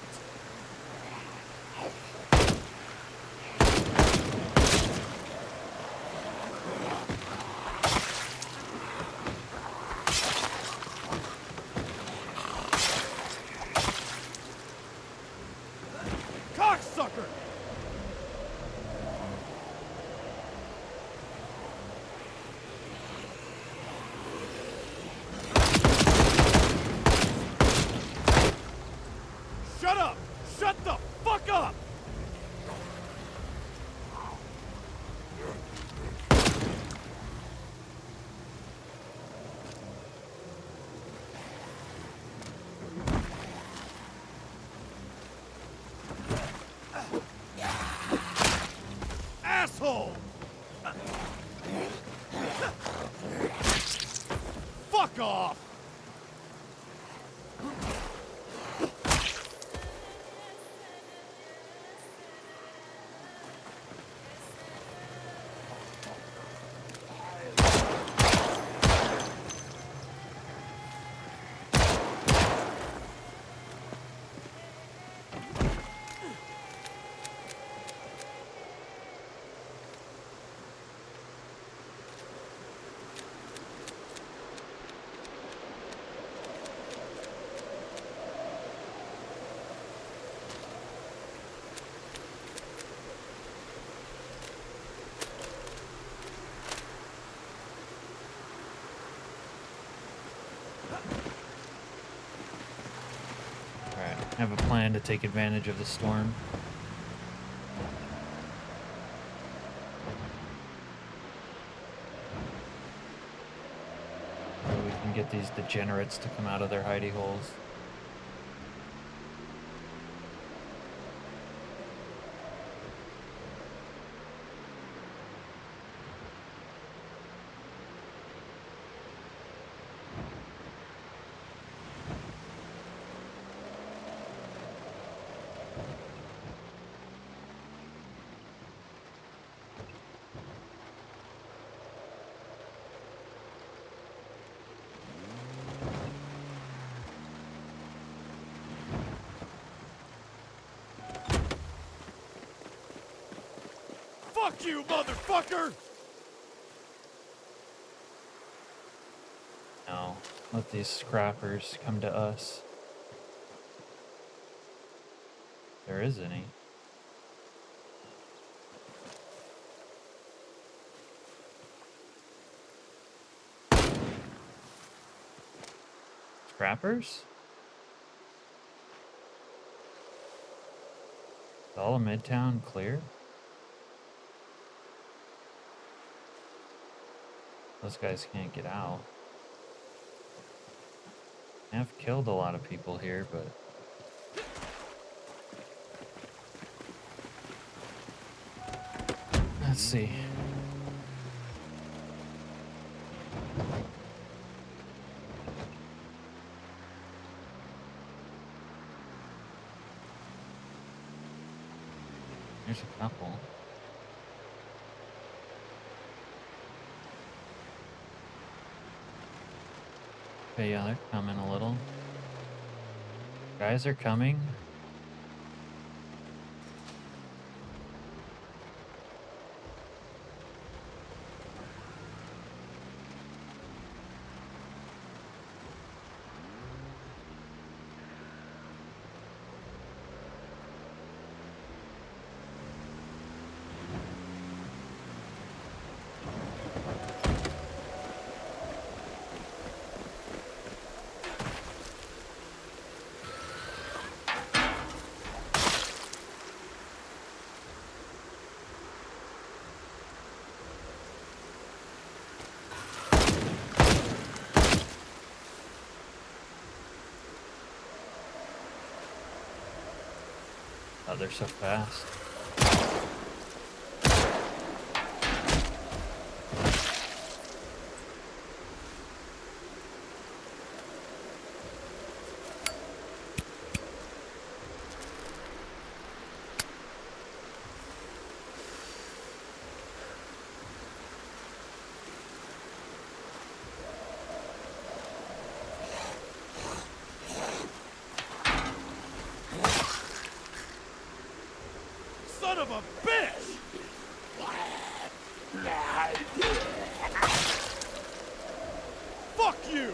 Speaker 2: Cocksucker! Shut up! Shut the fuck up! Asshole! Fuck off!
Speaker 1: Alright, I have a plan to take advantage of the storm. So we can get these degenerates to come out of their hidey holes.
Speaker 2: Fuck you, motherfucker!
Speaker 1: No, let these scrappers come to us. There is any. Scrappers? Is all of Midtown clear? Those guys can't get out. I've killed a lot of people here, but... Let's see. There's a couple. Okay, yeah, they're coming a little. Guys are coming. Oh, they're so fast.
Speaker 2: of a bitch! Fuck you!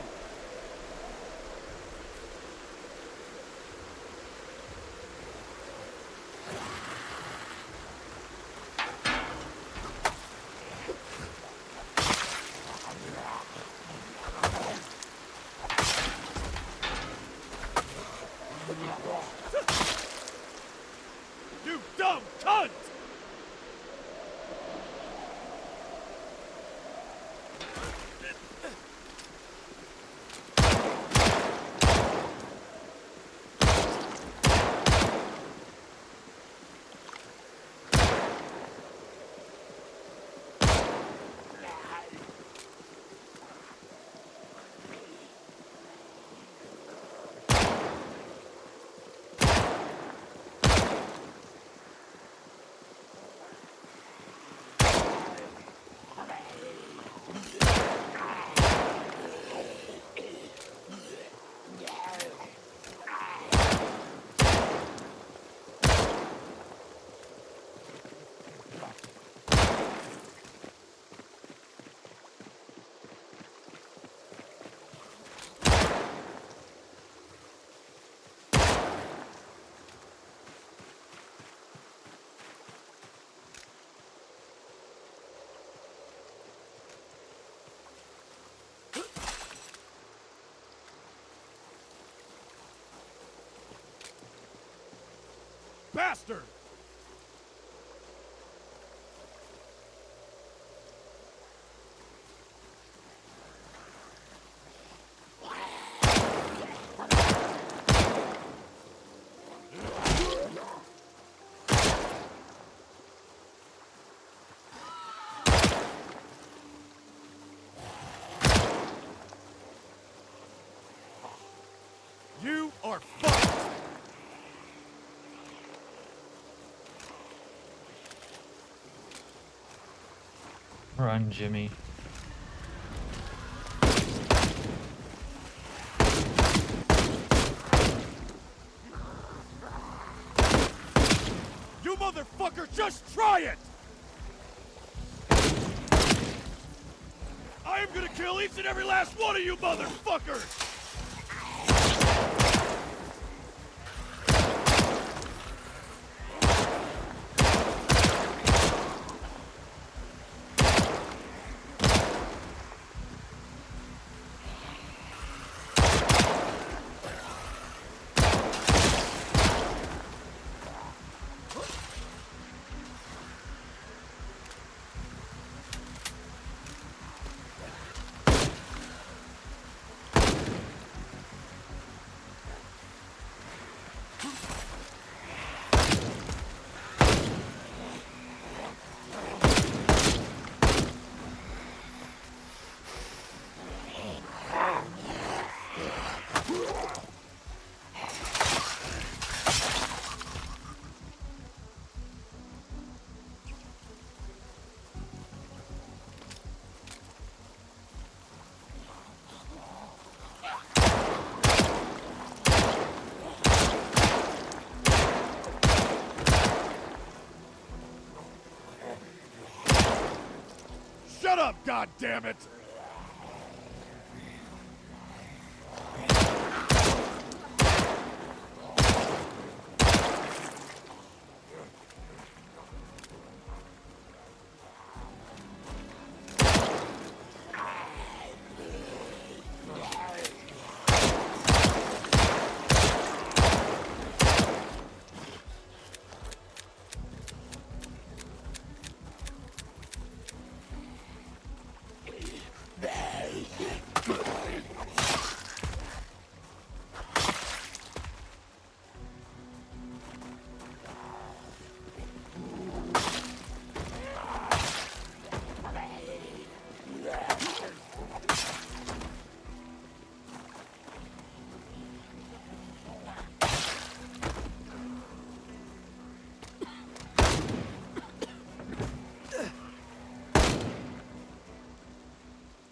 Speaker 2: You dumb cunt! Bastard! You are fucked!
Speaker 1: Run, Jimmy.
Speaker 2: You motherfucker, just try it! I am gonna kill each and every last one of you motherfuckers! Shut up, goddammit!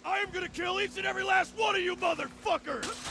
Speaker 2: I am gonna kill each and every last one of you motherfuckers!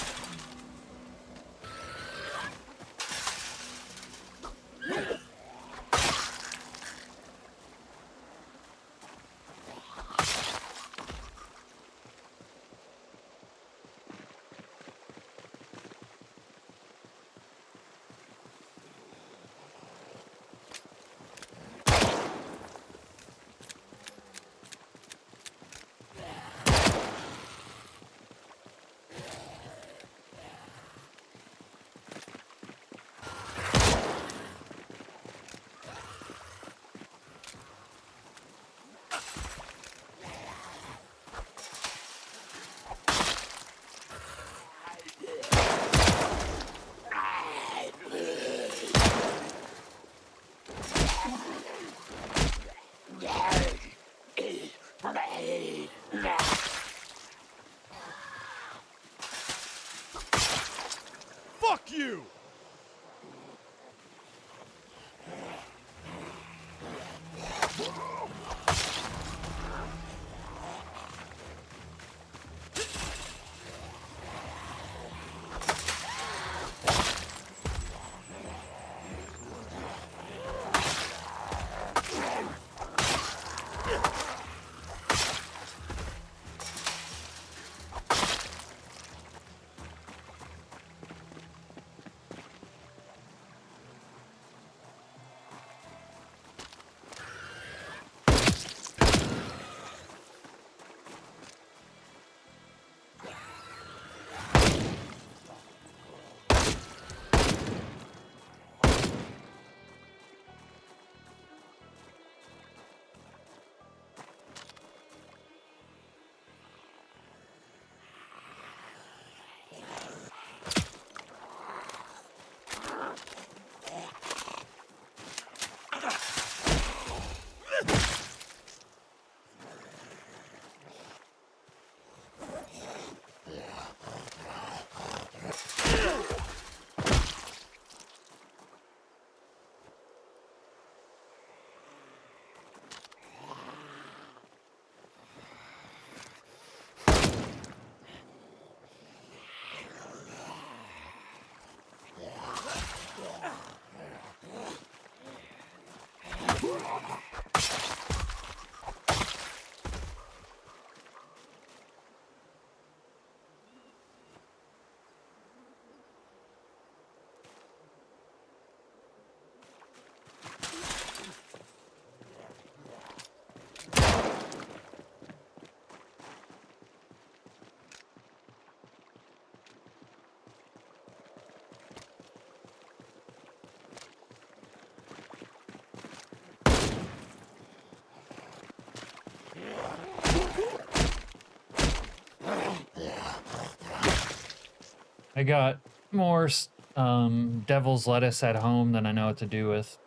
Speaker 1: I got more devil's lettuce at home than I know what to do with,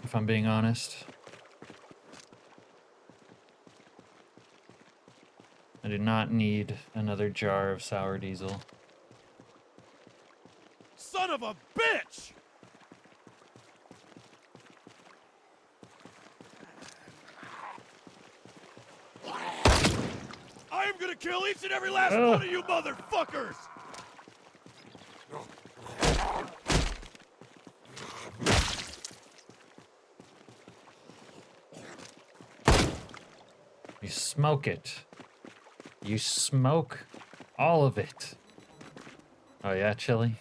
Speaker 1: if I'm being honest. I do not need another jar of sour diesel.
Speaker 2: Son of a bitch! I am gonna kill each and every last one of you motherfuckers!
Speaker 1: You smoke it. You smoke all of it. Oh yeah, Chili?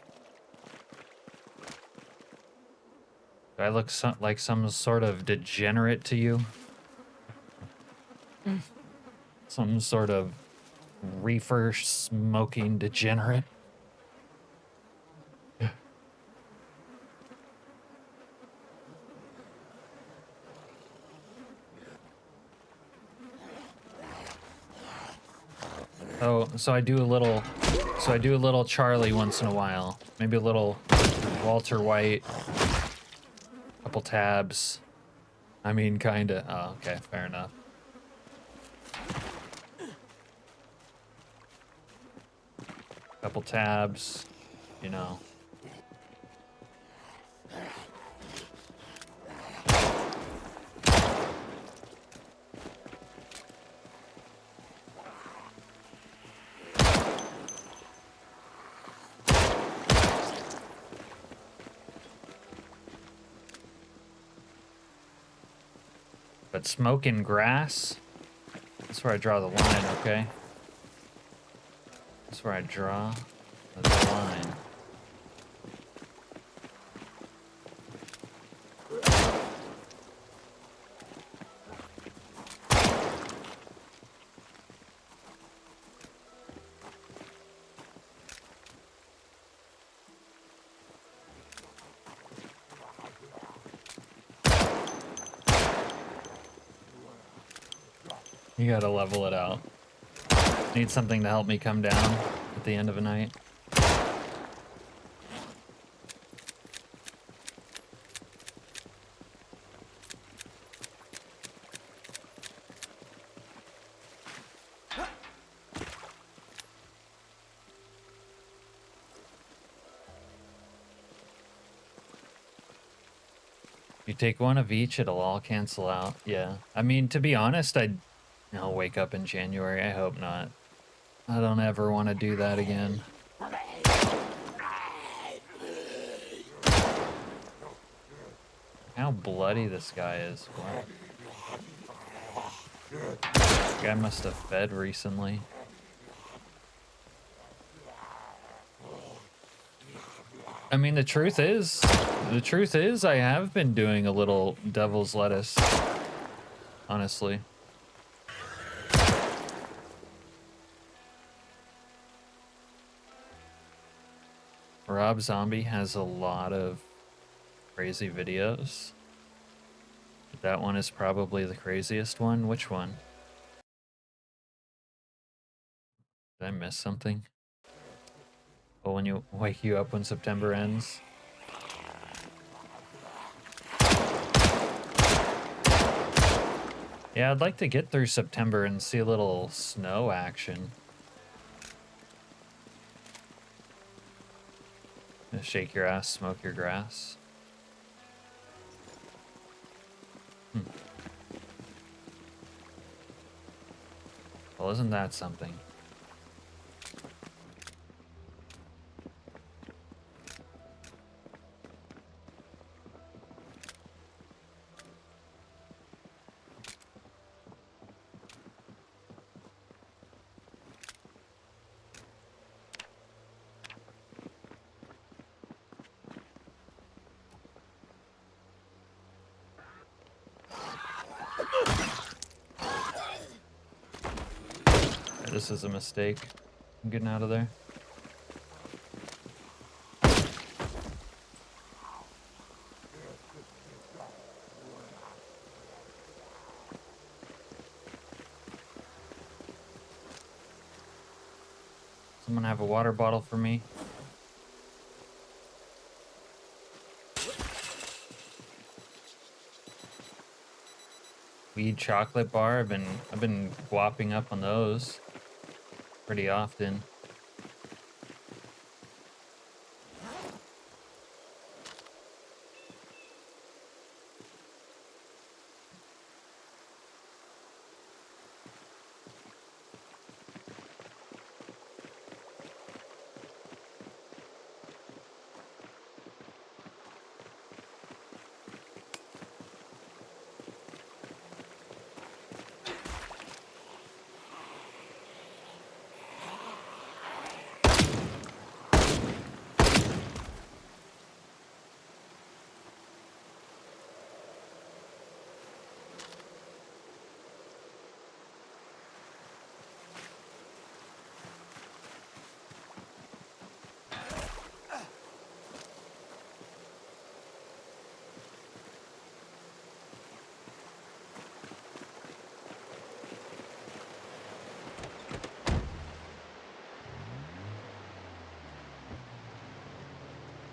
Speaker 1: Do I look like some sort of degenerate to you? Some sort of reefer smoking degenerate? Oh, so I do a little Charlie once in a while. Maybe a little Walter White. Couple tabs. I mean, kinda. Oh, okay, fair enough. Couple tabs, you know. But smoking grass, that's where I draw the line, okay? That's where I draw the line. You gotta level it out. Need something to help me come down at the end of a night. You take one of each, it'll all cancel out. Yeah. I mean, to be honest, I'll wake up in January. I hope not. I don't ever want to do that again. How bloody this guy is. What? This guy must have fed recently. I mean, the truth is, I have been doing a little devil's lettuce, honestly. Rob Zombie has a lot of crazy videos. But that one is probably the craziest one. Which one? Did I miss something? Oh, when you wake you up when September ends? Yeah, I'd like to get through September and see a little snow action. Shake your ass, smoke your grass. Well, isn't that something? this is a mistake. I'm getting out of there. Someone have a water bottle for me? Weed chocolate bar. I've been whopping up on those pretty often.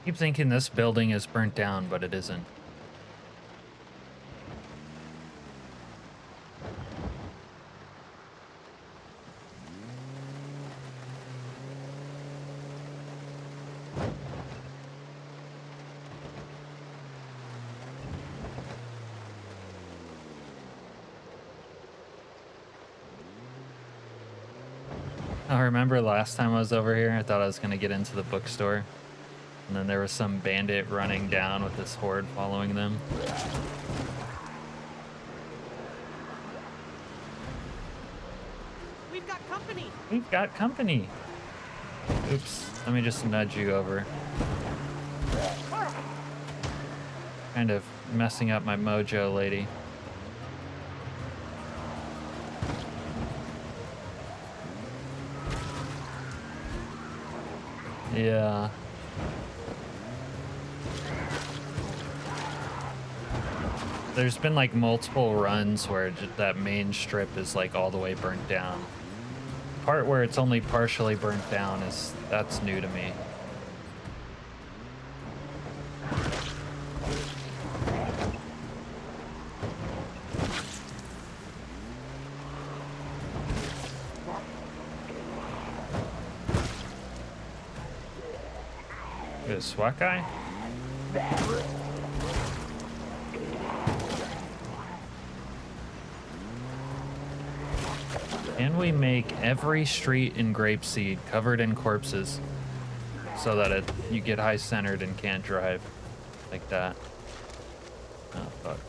Speaker 1: Keep thinking this building is burnt down, but it isn't. I remember last time I was over here, I thought I was going to get into the bookstore. And then there was some bandit running down with this horde following them.
Speaker 3: We've got company.
Speaker 1: We've got company. Oops, let me just nudge you over. Kind of messing up my mojo, lady. Yeah. There's been like multiple runs where that main strip is like all the way burnt down. The part where it's only partially burnt down that's new to me. Good SWAT guy? Can we make every street in Grapeseed covered in corpses so that you get high centered and can't drive like that? Oh fuck.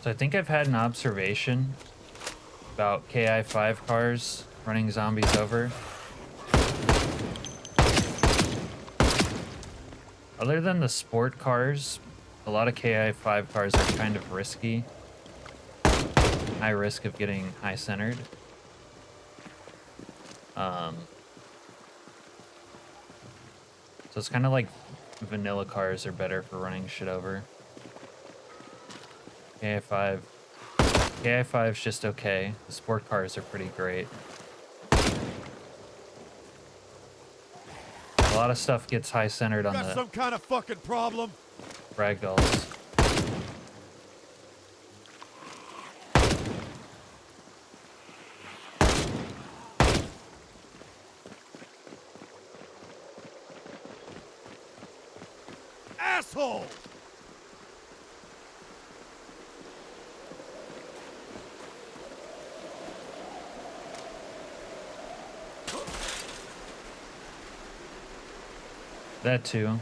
Speaker 1: So I think I've had an observation about KI5 cars running zombies over. Other than the sport cars, a lot of KI5 cars are kind of risky. High risk of getting high centered. So it's kind of like vanilla cars are better for running shit over. KI5 is just okay. The sport cars are pretty great. A lot of stuff gets high centered on the
Speaker 2: some kind of fucking problem.
Speaker 1: ragdolls.
Speaker 2: Asshole!
Speaker 1: That too.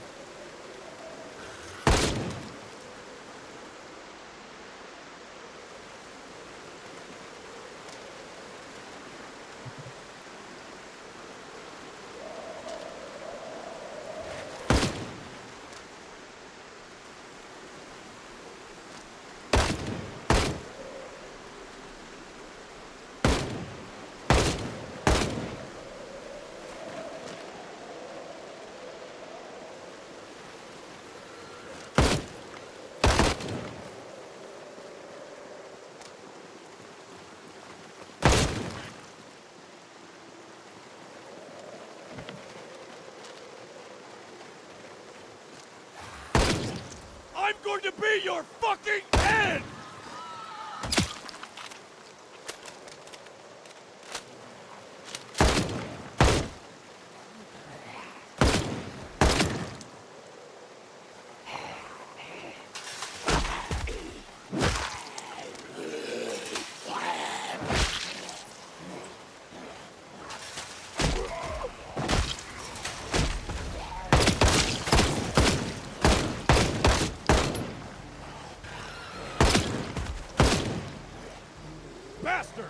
Speaker 2: going to be your fucking end! Bastard!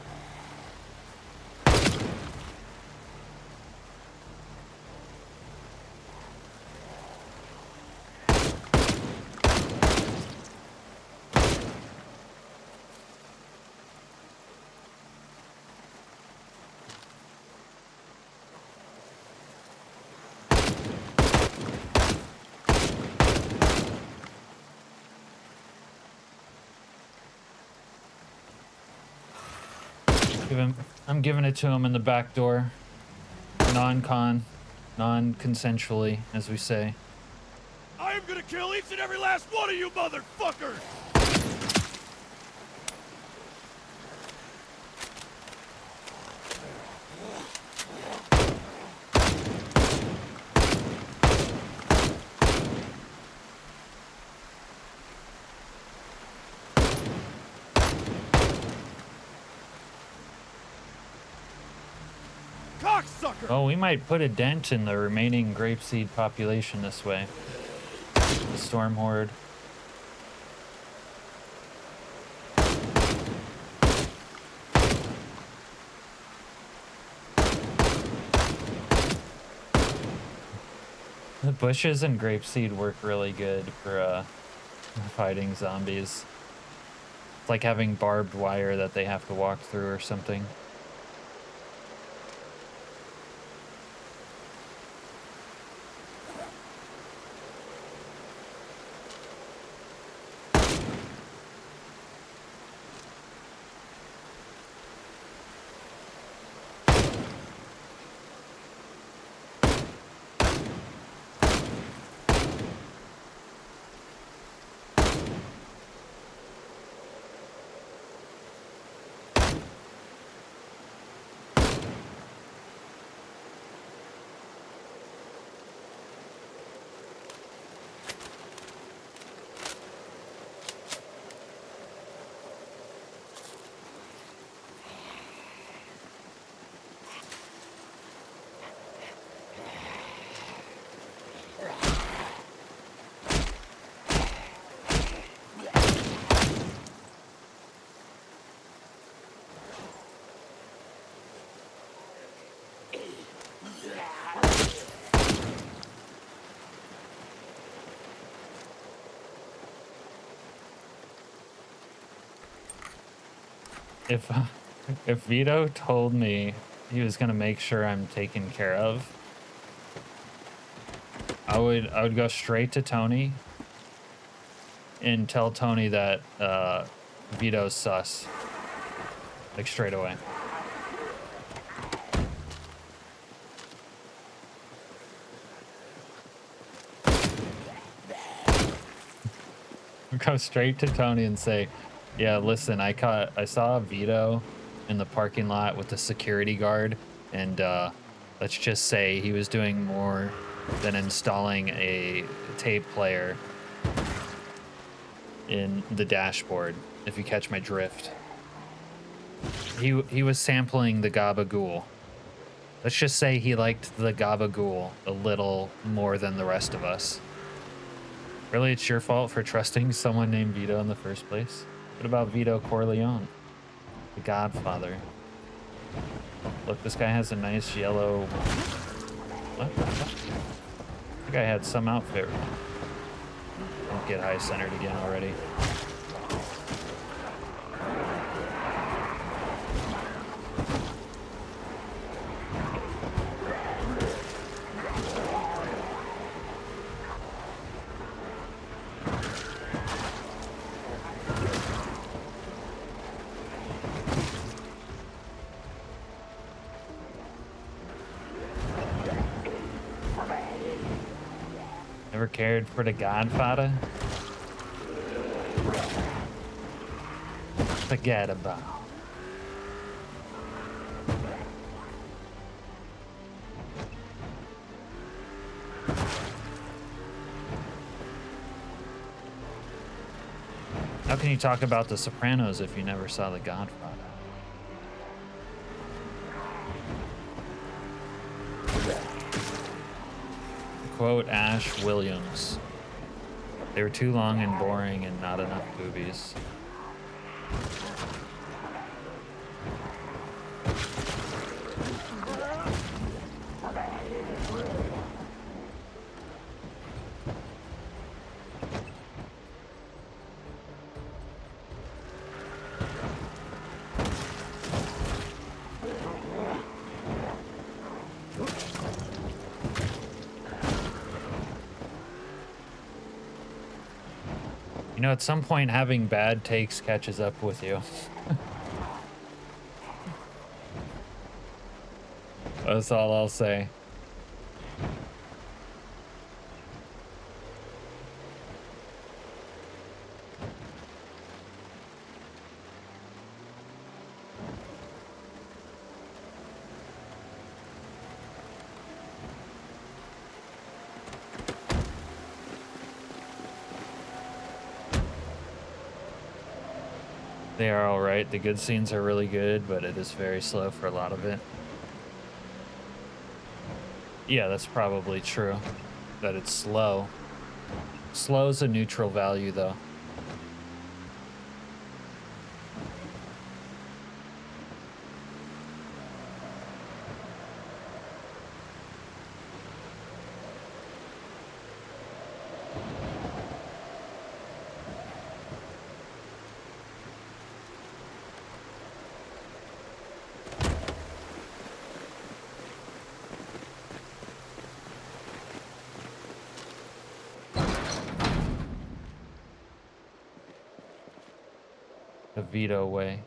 Speaker 3: I'm giving it to him in the back door. Non-consensually, as we say.
Speaker 2: I am gonna kill each and every last one of you motherfuckers! Cocksucker!
Speaker 3: Oh, we might put a dent in the remaining grapeseed population this way. The storm horde. The bushes and grapeseed work really good for fighting zombies. It's like having barbed wire that they have to walk through or something. If Vito told me he was gonna make sure I'm taken care of, I would go straight to Tony and tell Tony that Vito's sus, like straight away. Go straight to Tony and say, yeah, listen, I saw Vito in the parking lot with the security guard, and let's just say he was doing more than installing a tape player in the dashboard, if you catch my drift. He was sampling the gabagool. Let's just say he liked the gabagool a little more than the rest of us. Really, it's your fault for trusting someone named Vito in the first place? What about Vito Corleone, the Godfather? Look, this guy has a nice yellow... What? I think I had some outfit. Don't get high centered again already. Never cared for the Godfather? Forget about. How can you talk about The Sopranos if you never saw The Godfather? Quote Ash Williams. They were too long and boring and not enough boobies. You know, at some point, having bad takes catches up with you. That's all I'll say. They are all right. The good scenes are really good, but it is very slow for a lot of it. Yeah, that's probably true. That it's slow. Slow is a neutral value, though. The veto way.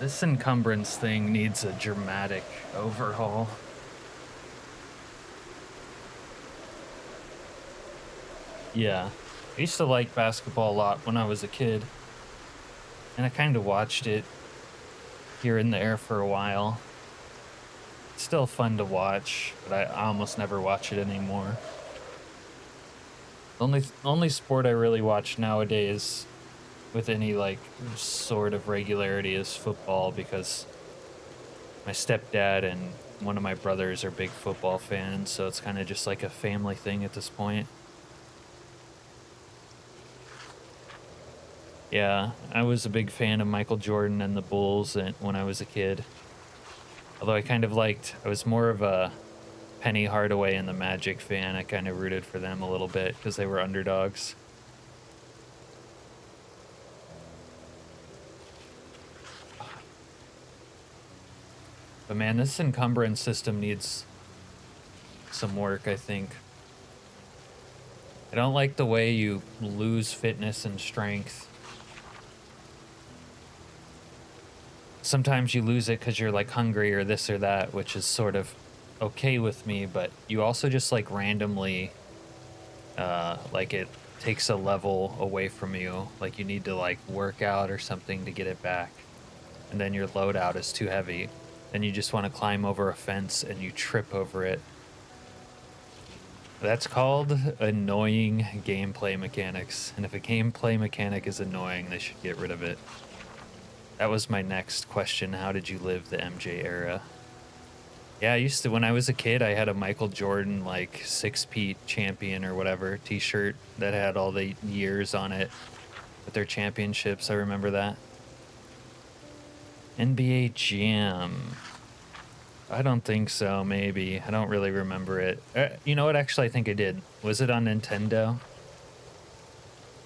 Speaker 1: This encumbrance thing needs a dramatic overhaul. Yeah, I used to like basketball a lot when I was a kid, and I kind of watched it here and there for a while. It's still fun to watch, but I almost never watch it anymore. Only sport I really watch nowadays with any like sort of regularity is football, because my stepdad and one of my brothers are big football fans, so it's kind of just like a family thing at this point. Yeah, I was a big fan of Michael Jordan and the Bulls when I was a kid. Although I was more of a Penny Hardaway and the Magic fan. I kind of rooted for them a little bit because they were underdogs. But man, this encumbrance system needs some work, I think. I don't like the way you lose fitness and strength. Sometimes you lose it because you're like hungry or this or that, which is sort of okay with me, but you also just like randomly, like it takes a level away from you. Like you need to like work out or something to get it back. And then your loadout is too heavy. Then you just want to climb over a fence and you trip over it. That's called annoying gameplay mechanics. And if a gameplay mechanic is annoying, they should get rid of it. That was my next question. How did you live the MJ era? Yeah, I used to, when I was a kid, I had a Michael Jordan, like, 6-peat champion or whatever t-shirt that had all the years on it with their championships. I remember that. NBA Jam. I don't think so, maybe. I don't really remember it. You know what? Actually, I think I did. Was it on Nintendo?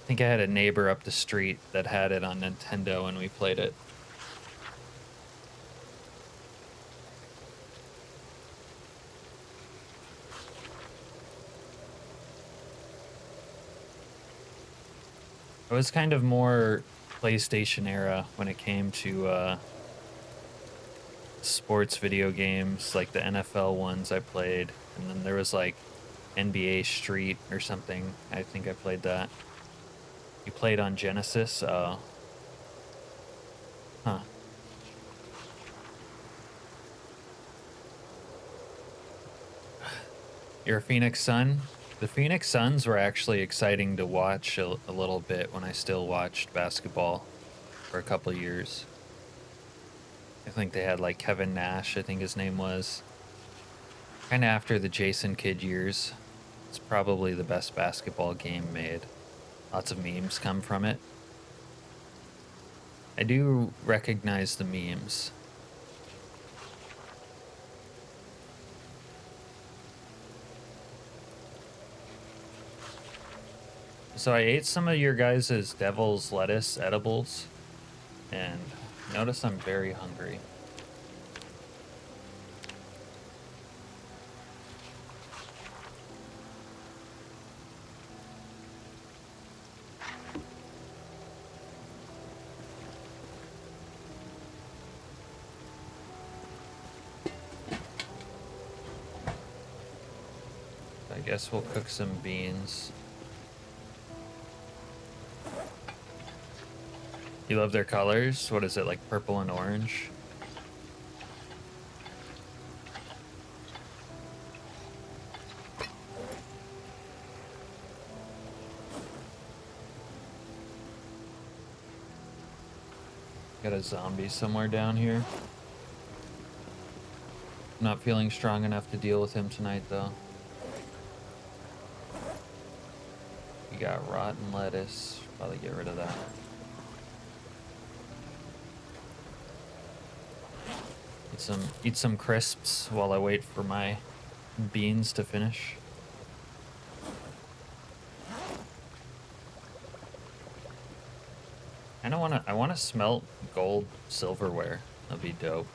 Speaker 1: I think I had a neighbor up the street that had it on Nintendo and we played it. I was kind of more PlayStation era when it came to sports video games, like the NFL ones I played, and then there was like NBA Street or something. I think I played that. You played on Genesis? Huh. You're a Phoenix Sun? The Phoenix Suns were actually exciting to watch a little bit when I still watched basketball for a couple of years. I think they had like Kevin Nash, I think his name was. Kind of after the Jason Kidd years. It's probably the best basketball game made. Lots of memes come from it. I do recognize the memes. So I ate some of your guys' devil's lettuce edibles, and notice I'm very hungry. I guess we'll cook some beans. You love their colors? What is it, like purple and orange? Got a zombie somewhere down here. Not feeling strong enough to deal with him tonight, though. We got rotten lettuce. Probably get rid of that. Eat some crisps while I wait for my beans to finish. I wanna smelt gold silverware. That'd be dope.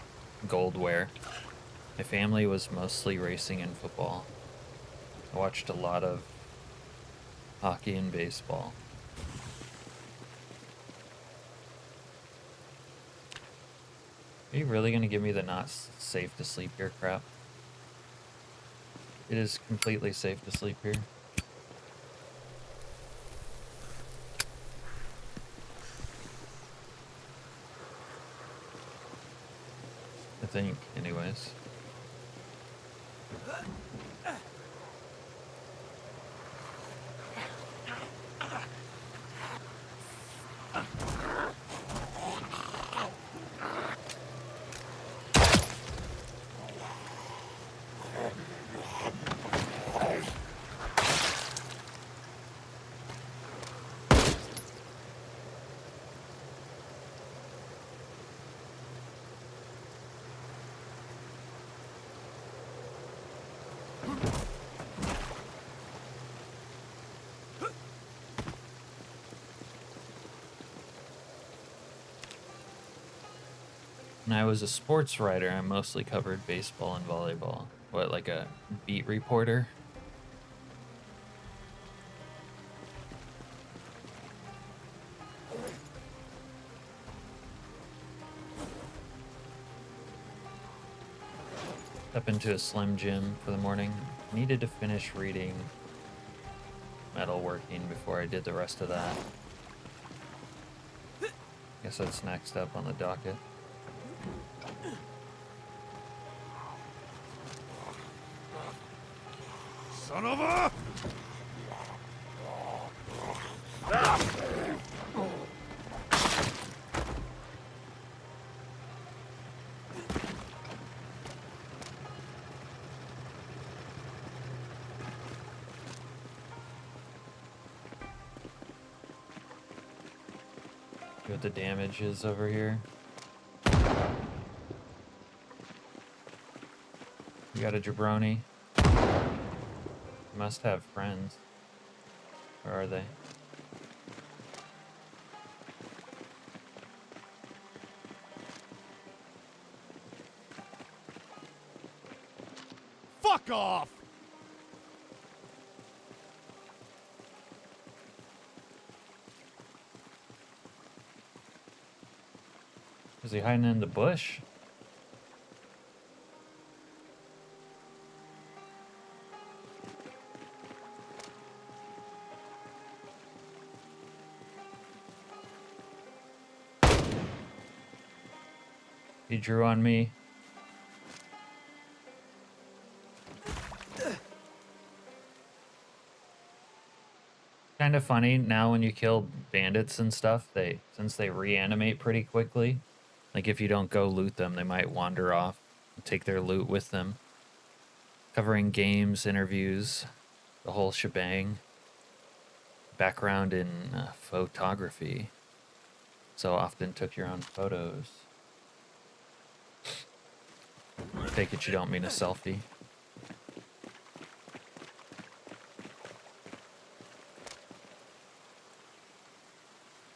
Speaker 1: Goldware. My family was mostly racing and football. I watched a lot of hockey and baseball. Are you really gonna give me the not safe to sleep here crap? It is completely safe to sleep here. I think, anyways. When I was a sports writer, I mostly covered baseball and volleyball. What, like a beat reporter? Up into a Slim Jim for the morning. Needed to finish reading metalworking before I did the rest of that. Guess that's next up on the docket.
Speaker 2: Son of a!
Speaker 1: See what the damage is over here. You got a jabroni. You must have friends. Where are they?
Speaker 2: Fuck off!
Speaker 1: Is he hiding in the bush? He drew on me. Kind of funny now when you kill bandits and stuff, since they reanimate pretty quickly, like if you don't go loot them, they might wander off and take their loot with them. Covering games, interviews, the whole shebang. Background in photography. So often took your own photos. Take it you don't mean a selfie.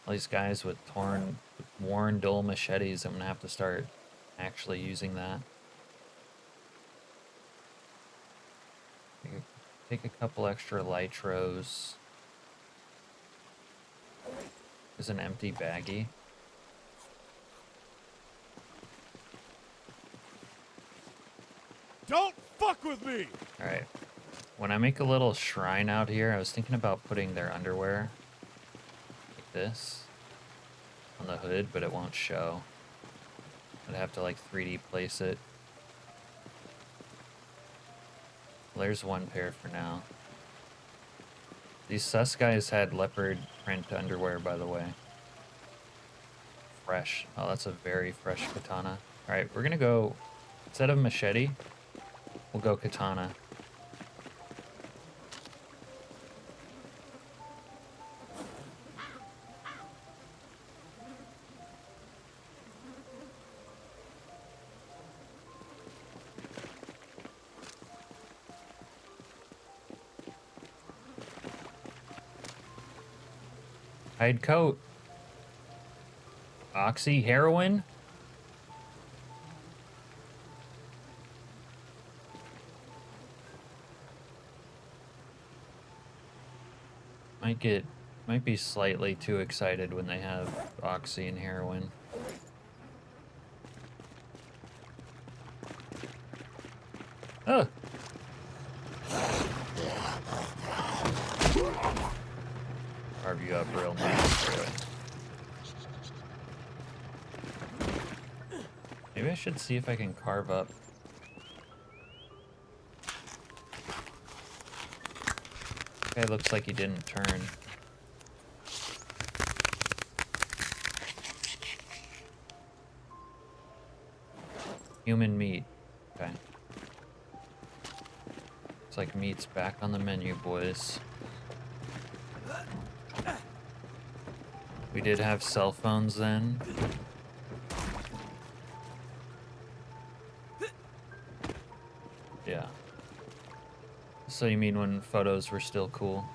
Speaker 1: All these guys with worn dull machetes, I'm gonna have to start actually using that. Take a couple extra litros. There's an empty baggie.
Speaker 2: Don't fuck with me!
Speaker 1: Alright. When I make a little shrine out here, I was thinking about putting their underwear like this on the hood, but it won't show. I'd have to like 3D place it. Well, there's one pair for now. These sus guys had leopard print underwear, by the way. Fresh. Oh, that's a very fresh katana. Alright, we're gonna go, instead of machete, we'll go katana. Hide coat. Oxy heroin. Might be slightly too excited when they have oxy and heroin.
Speaker 3: carve you up real nice for it. Maybe I should see if I can carve up. Guy looks like he didn't turn. Human meat. Okay. Looks like meat's back on the menu, boys. We did have cell phones then. Yeah. So you mean when photos were still cool?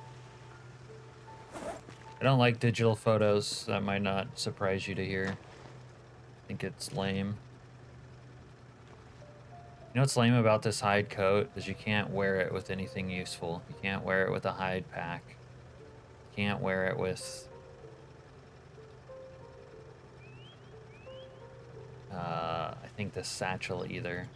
Speaker 3: I don't like digital photos. That might not surprise you to hear. I think it's lame. You know what's lame about this hide coat is you can't wear it with anything useful. You can't wear it with a hide pack. You can't wear it with I think the satchel either.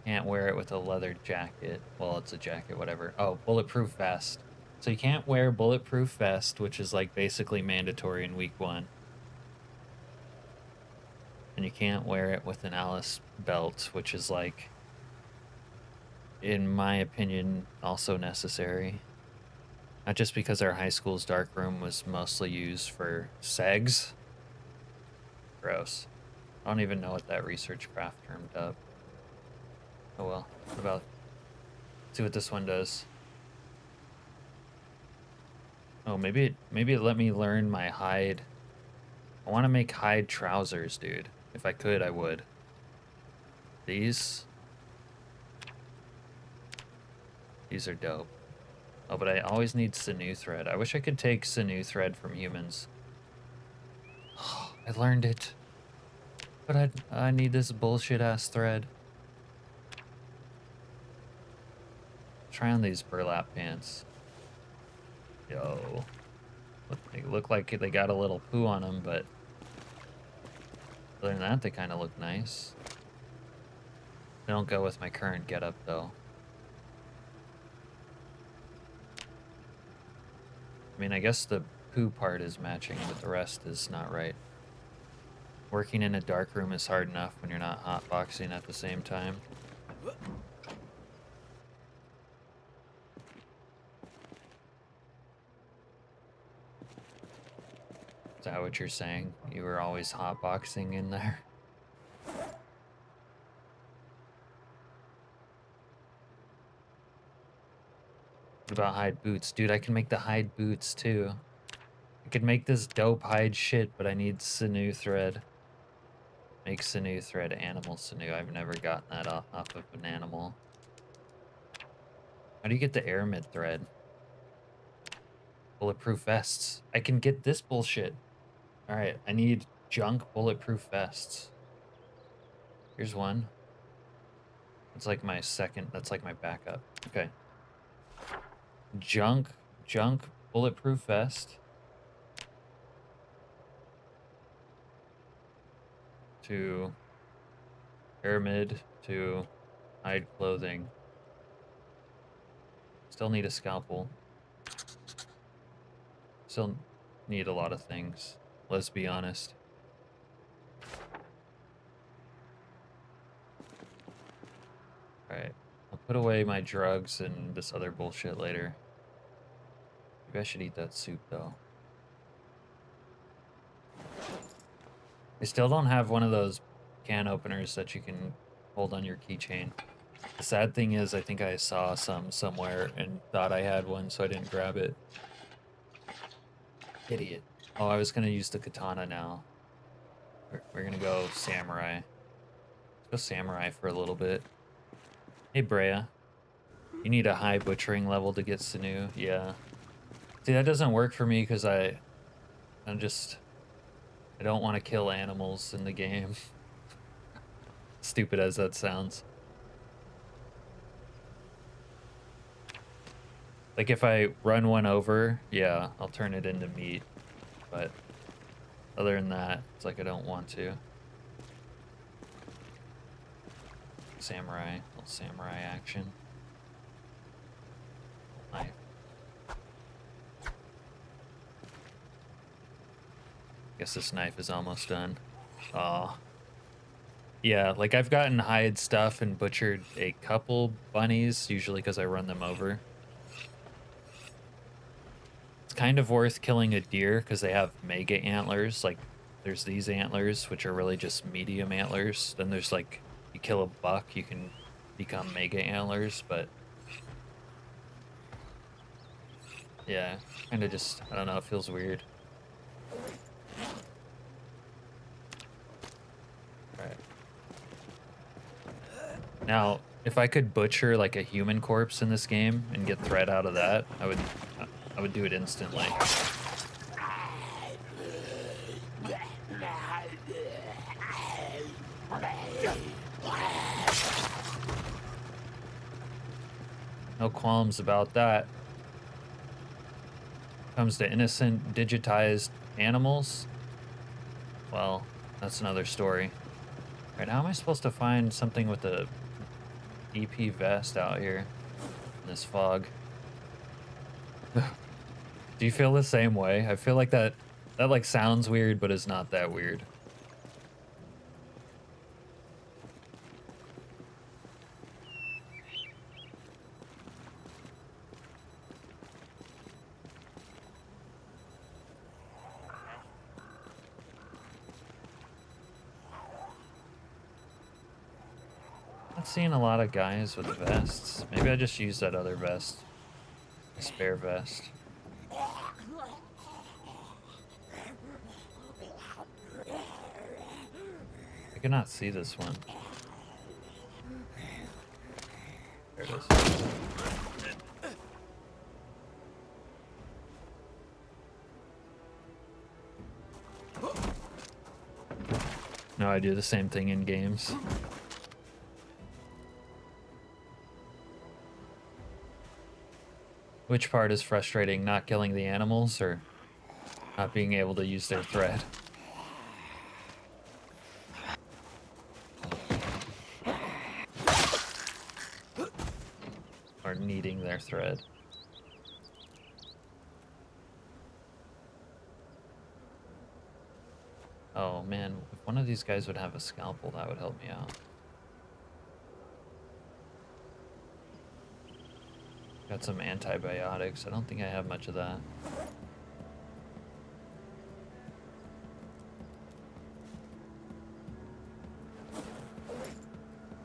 Speaker 3: Can't wear it with a leather jacket. Well, it's a jacket, whatever. Oh, bulletproof vest. So you can't wear bulletproof vest, which is like basically mandatory in week 1. And you can't wear it with an Alice belt, which is like, in my opinion, also necessary. Not just because our high school's dark room was mostly used for segs. Gross. I don't even know what that research craft termed up. Oh well. What about... see what this one does. Oh, maybe it let me learn my hide. I want to make hide trousers, dude. If I could, I would. These are dope. Oh, but I always need sinew thread. I wish I could take sinew thread from humans. Oh, I learned it. But I need this bullshit ass thread. Try on these burlap pants. Yo. They look like they got a little poo on them, but other than that, they kind of look nice. They don't go with my current getup, though. I mean, I guess the poo part is matching, but the rest is not right. Working in a dark room is hard enough when you're not hotboxing at the same time. Is that what you're saying? You were always hotboxing in there? What about hide boots? Dude, I can make the hide boots too. I could make this dope hide shit, but I need sinew thread. Make sinew thread, animal sinew. I've never gotten that off of an animal. How do you get the aramid thread? Bulletproof vests. I can get this bullshit. Alright, I need junk bulletproof vests. Here's one. That's like my second, that's like my backup. Okay. Junk bulletproof vest. To pyramid to hide clothing. Still need a scalpel. Still need a lot of things. Let's be honest. Alright. I'll put away my drugs and this other bullshit later. Maybe I should eat that soup though. I still don't have one of those can openers that you can hold on your keychain. The sad thing is I think I saw some somewhere and thought I had one, so I didn't grab it. Idiot. Oh, I was gonna use the katana now. We're gonna go samurai. Let's go samurai for a little bit. Hey, Brea. You need a high butchering level to get sinew. Yeah. See, that doesn't work for me because I don't want to kill animals in the game. Stupid as that sounds. Like if I run one over, yeah, I'll turn it into meat. But other than that, it's like I don't want to. Samurai, little samurai action. Knife. guess this knife is almost done. Aw. Yeah, like I've gotten hide stuff and butchered a couple bunnies, usually because I run them over. It's kind of worth killing a deer because they have mega antlers. Like there's these antlers, which are really just medium antlers. Then there's like, you kill a buck, you can become mega antlers, but yeah, kind of just, I don't know, it feels weird. Right. Now, if I could butcher like a human corpse in this game and get thread out of that, I would do it instantly. No qualms about that. Comes to innocent digitized animals, well, that's another story. Right, how am I supposed to find something with a EP vest out here in this fog? Do you feel the same way? I feel like that like sounds weird, but it's not that weird. Not seeing a lot of guys with vests. Maybe I just used that other vest. A spare vest. I cannot see this one. There it is. No, I do the same thing in games. Which part is frustrating? Not killing the animals or not being able to use their thread? Or needing their thread? Oh man, if one of these guys would have a scalpel, that would help me out. Got some antibiotics. I don't think I have much of that.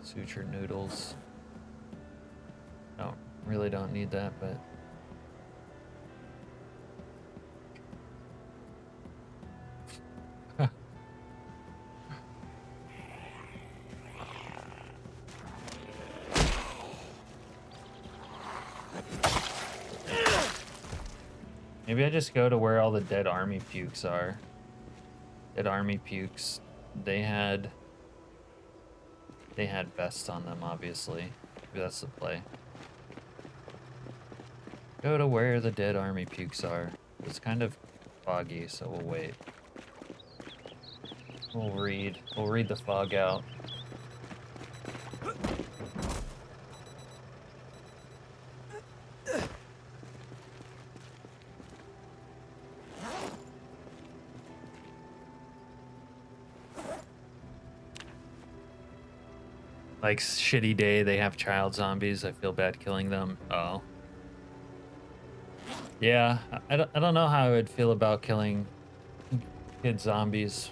Speaker 3: Suture noodles. Really don't need that, but maybe I just go to where all the dead army pukes are. Dead army pukes. They had vests on them, obviously. Maybe that's the play. Go to where the dead army pukes are. It's kind of foggy, so we'll wait. We'll read the fog out. Like shitty day, they have child zombies. I feel bad killing them. Oh. Yeah, I don't know how I would feel about killing kid zombies.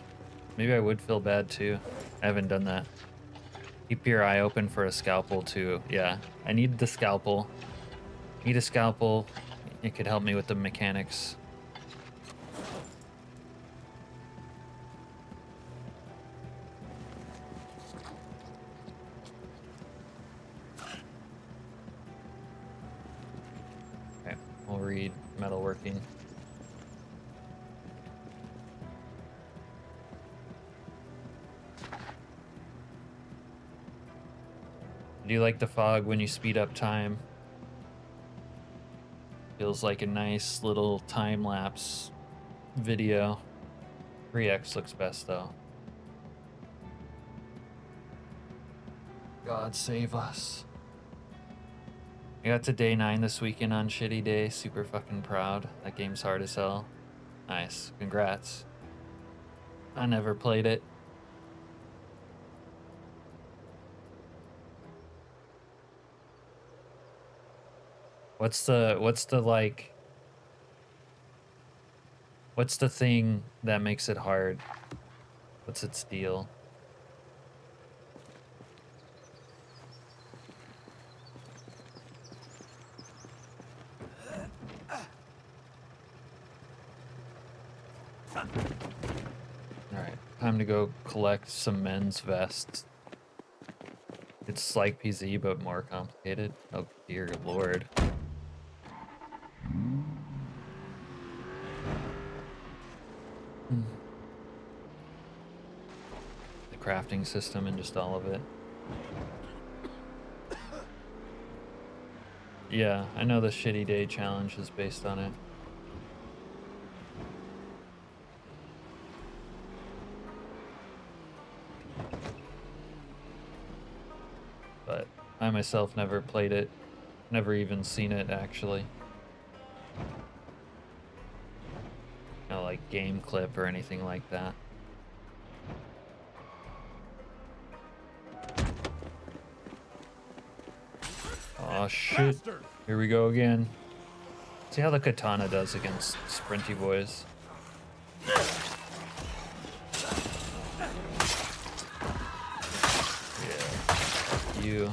Speaker 3: Maybe I would feel bad too. I haven't done that. Keep your eye open for a scalpel too. Yeah, I need the scalpel. Need a scalpel. It could help me with the mechanics. Okay, we'll read metalworking. Do you like the fog when you speed up time? Feels like a nice little time-lapse video. 3x looks best though. God save us. I got to day 9 this weekend on Shitty Day. Super fucking proud. That game's hard as hell. Nice. Congrats.
Speaker 1: I never played it. What's the like, what's the thing that makes it hard? What's its deal? Alright, time to go collect some men's vests. It's like PZ, but more complicated. Oh dear lord. The crafting system and just all of it. Yeah, I know the Shitty Day challenge is based on it. But I myself never played it. Never even seen it, actually. No, like, game clip or anything like that. Oh shit. Here we go again. See how the katana does against sprinty boys. Yeah. You.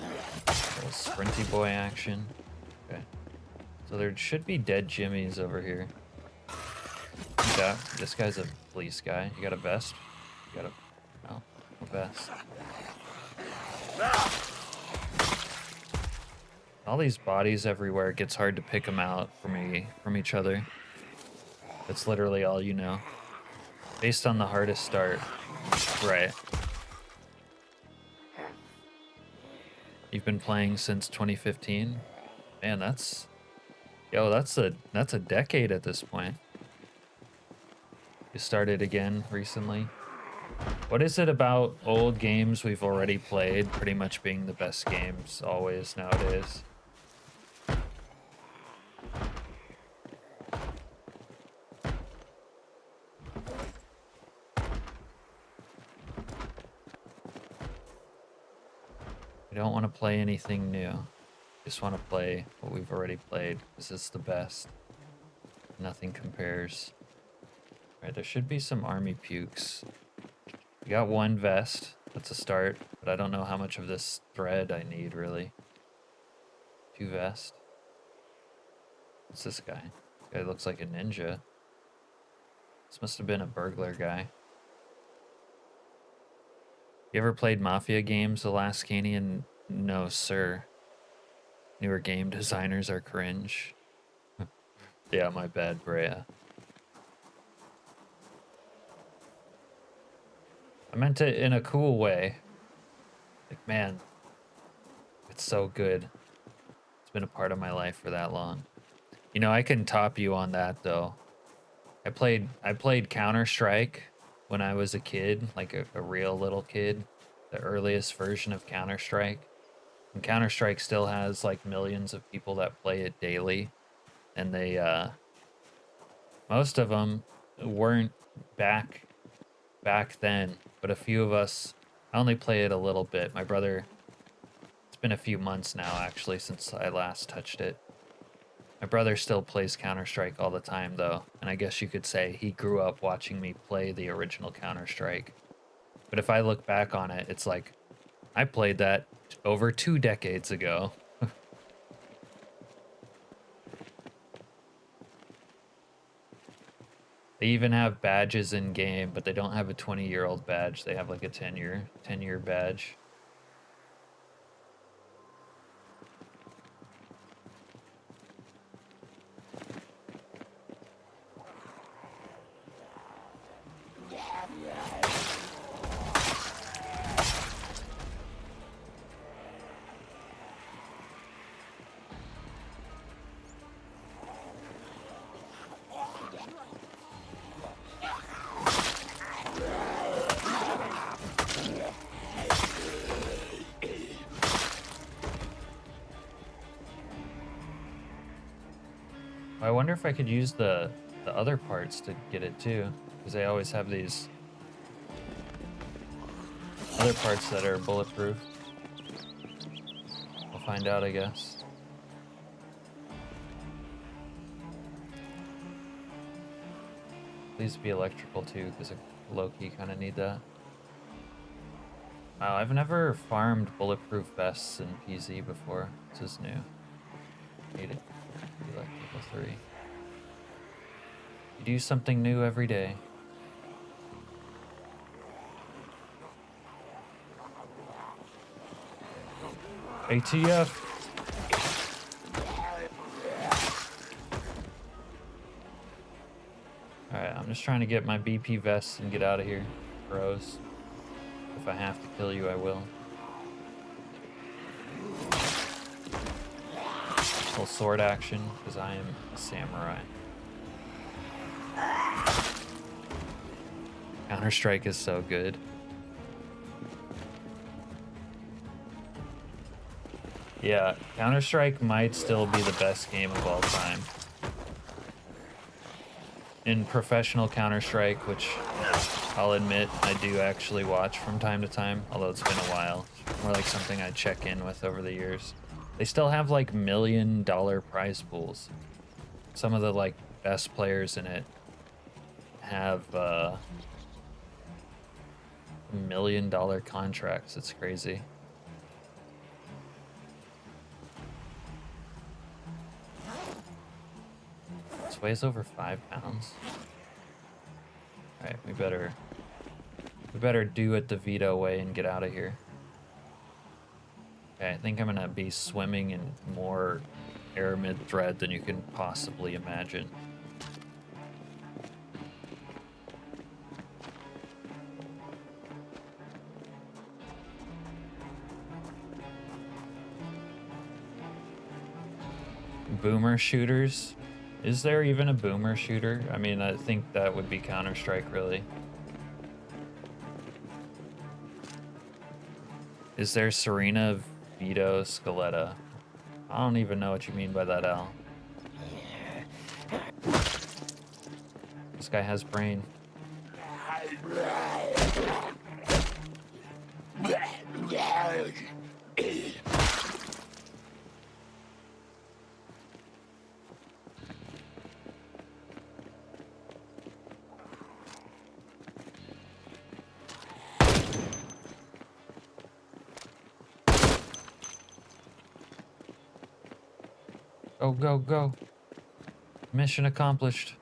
Speaker 1: Little sprinty boy action. Okay. So there should be dead Jimmies over here. Yeah, this guy's a police guy. You got a vest? You got a... no, no vest. All these bodies everywhere, it gets hard to pick them out from each other. That's literally all you know. Based on the hardest start. Right. You've been playing since 2015? Man, that's... yo, that's a decade at this point. You started again recently. What is it about old games we've already played pretty much being the best games always nowadays? We don't want to play anything new. Just want to play what we've already played because it's the best. Nothing compares. Right, there should be some army pukes. We got one vest. That's a start, but I don't know how much of this thread I need, really. 2 vests. What's this guy? This guy looks like a ninja. This must have been a burglar guy. You ever played Mafia games, Alaskanian? No, sir. Newer game designers are cringe. Yeah, my bad, Brea. I meant it in a cool way. Like, man, it's so good. It's been a part of my life for that long. You know, I can top you on that, though. I played Counter-Strike when I was a kid, like a real little kid. The earliest version of Counter-Strike. And Counter-Strike still has, like, millions of people that play it daily. And they, most of them weren't back then, but a few of us, I only play it a little bit. My brother, it's been a few months now actually since I last touched it. My brother still plays Counter-Strike all the time though, and I guess you could say he grew up watching me play the original Counter-Strike. But if I look back on it, it's like, I played that over 2 decades ago. They even have badges in game, but they don't have a 20-year-old badge. They have like a 10-year badge. I wonder if I could use the
Speaker 3: the other parts to get it too, because they always have these other parts that are bulletproof. We'll find out, I guess. Please be electrical too, because I low-key kind of need that. Wow, I've never farmed bulletproof vests in PZ before. This is new. Need it. Electrical 3. You do something new every day. ATF! Alright, I'm just trying to get my BP vest and get out of here, bros. If I have to kill you, I will. Little sword action, because I am a samurai. Counter-Strike is so good. Yeah, Counter-Strike might still be the best game of all time. In professional Counter-Strike, which I'll admit I do actually watch from time to time, although it's been a while. More like something I check in with over the years. They still have like $1 million prize pools. Some of the like best players in it have $1 million contracts. It's crazy. This weighs over 5 pounds. All right, we better do it the Vito way and get out of here. Okay, I think I'm gonna be swimming in more aramid thread than you can possibly imagine. Boomer shooters? Is there even a boomer shooter? I mean, I think that would be Counter-Strike, really. Is there Serena, Vito, Scaletta? I don't even know what you mean by that, Al. This guy has brain. Go, go, go. Mission accomplished.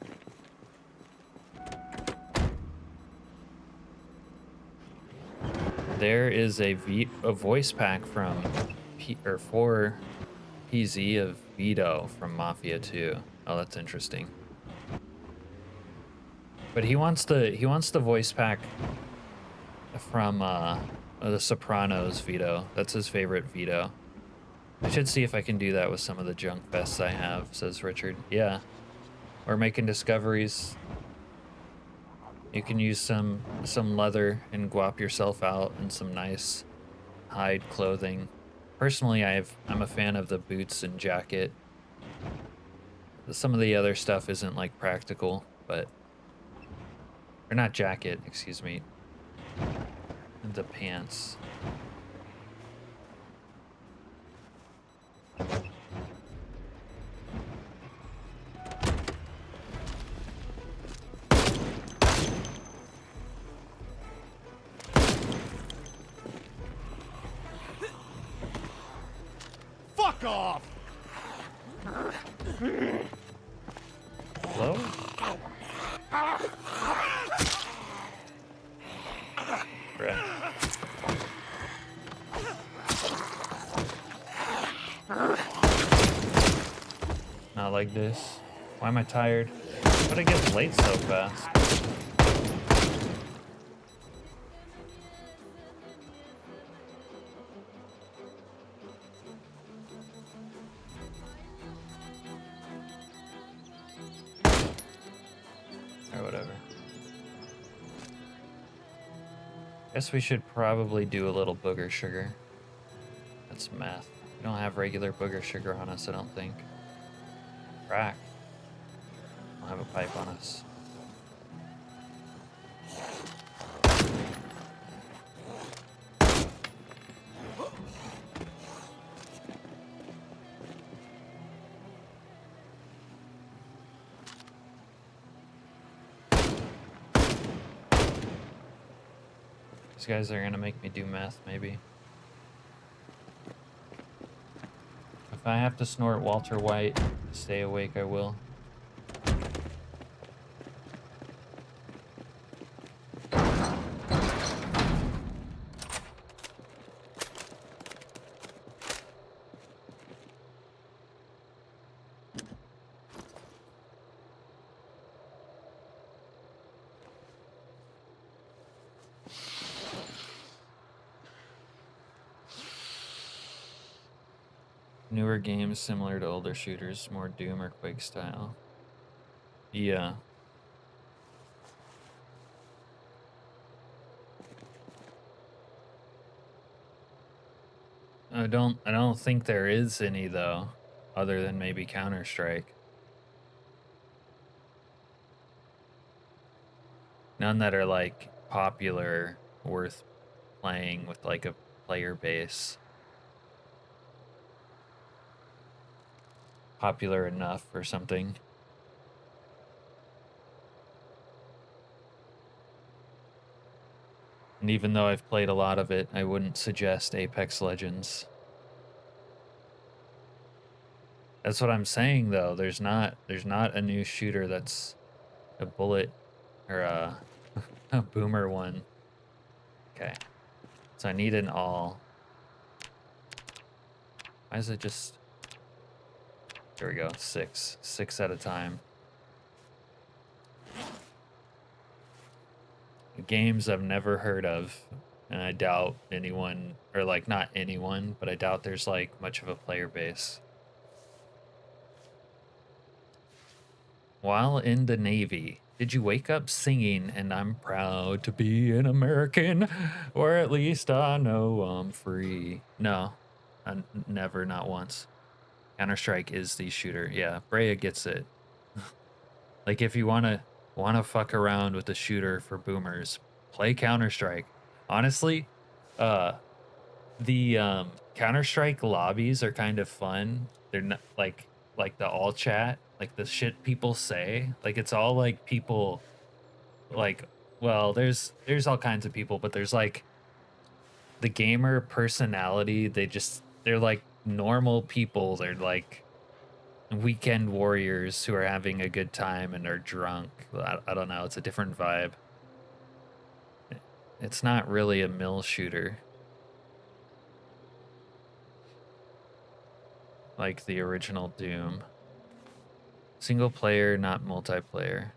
Speaker 3: There is a voice pack from for PZ of Vito from Mafia 2. Oh, that's interesting. But he wants the voice pack from The Sopranos Vito. That's his favorite Vito. I should see if I can do that with some of the junk vests I have, says Richard. Yeah. We're making discoveries. You can use some leather and guap yourself out in some nice hide clothing. Personally, I'm a fan of the boots and jacket. Some of the other stuff isn't like practical, but or not jacket, excuse me. The pants.
Speaker 2: Fuck off!
Speaker 3: Hello? Bruh. Not like this. Why am I tired? How'd I get late so fast? Or whatever. Guess we should probably do a little booger sugar. That's meth. We don't have regular booger sugar on us, I don't think. Crack. We'll have a pipe on us. These guys are gonna make me do meth, maybe. If I have to snort Walter White to stay awake, I will. Newer games similar to older shooters, more Doom or Quake style. Yeah. I don't think there is any though, other than maybe Counter-Strike. None that are like popular, worth playing with like a player base. Popular enough or something. And even though I've played a lot of it, I wouldn't suggest Apex Legends. That's what I'm saying though. There's not a new shooter that's a bullet or a boomer one. Okay. So I need an all. Why is it just... There we go, 6. 6 at a time. Games I've never heard of, and I doubt anyone, or like not anyone, but I doubt there's like much of a player base. While in the Navy, did you wake up singing, and I'm proud to be an American, or at least I know I'm free? No, never, not once. Counter-Strike is the shooter. Yeah, Brea gets it. Like if you wanna fuck around with the shooter for boomers, play Counter-Strike. Honestly, uh the Counter-Strike lobbies are kind of fun. They're not like the all chat, like the shit people say. Like it's all like people like well, there's all kinds of people, but there's like the gamer personality, they're like normal people. They're like weekend warriors who are having a good time and are drunk. I don't know, it's a different vibe. It's not really a mill shooter like the original Doom. Single player, not multiplayer.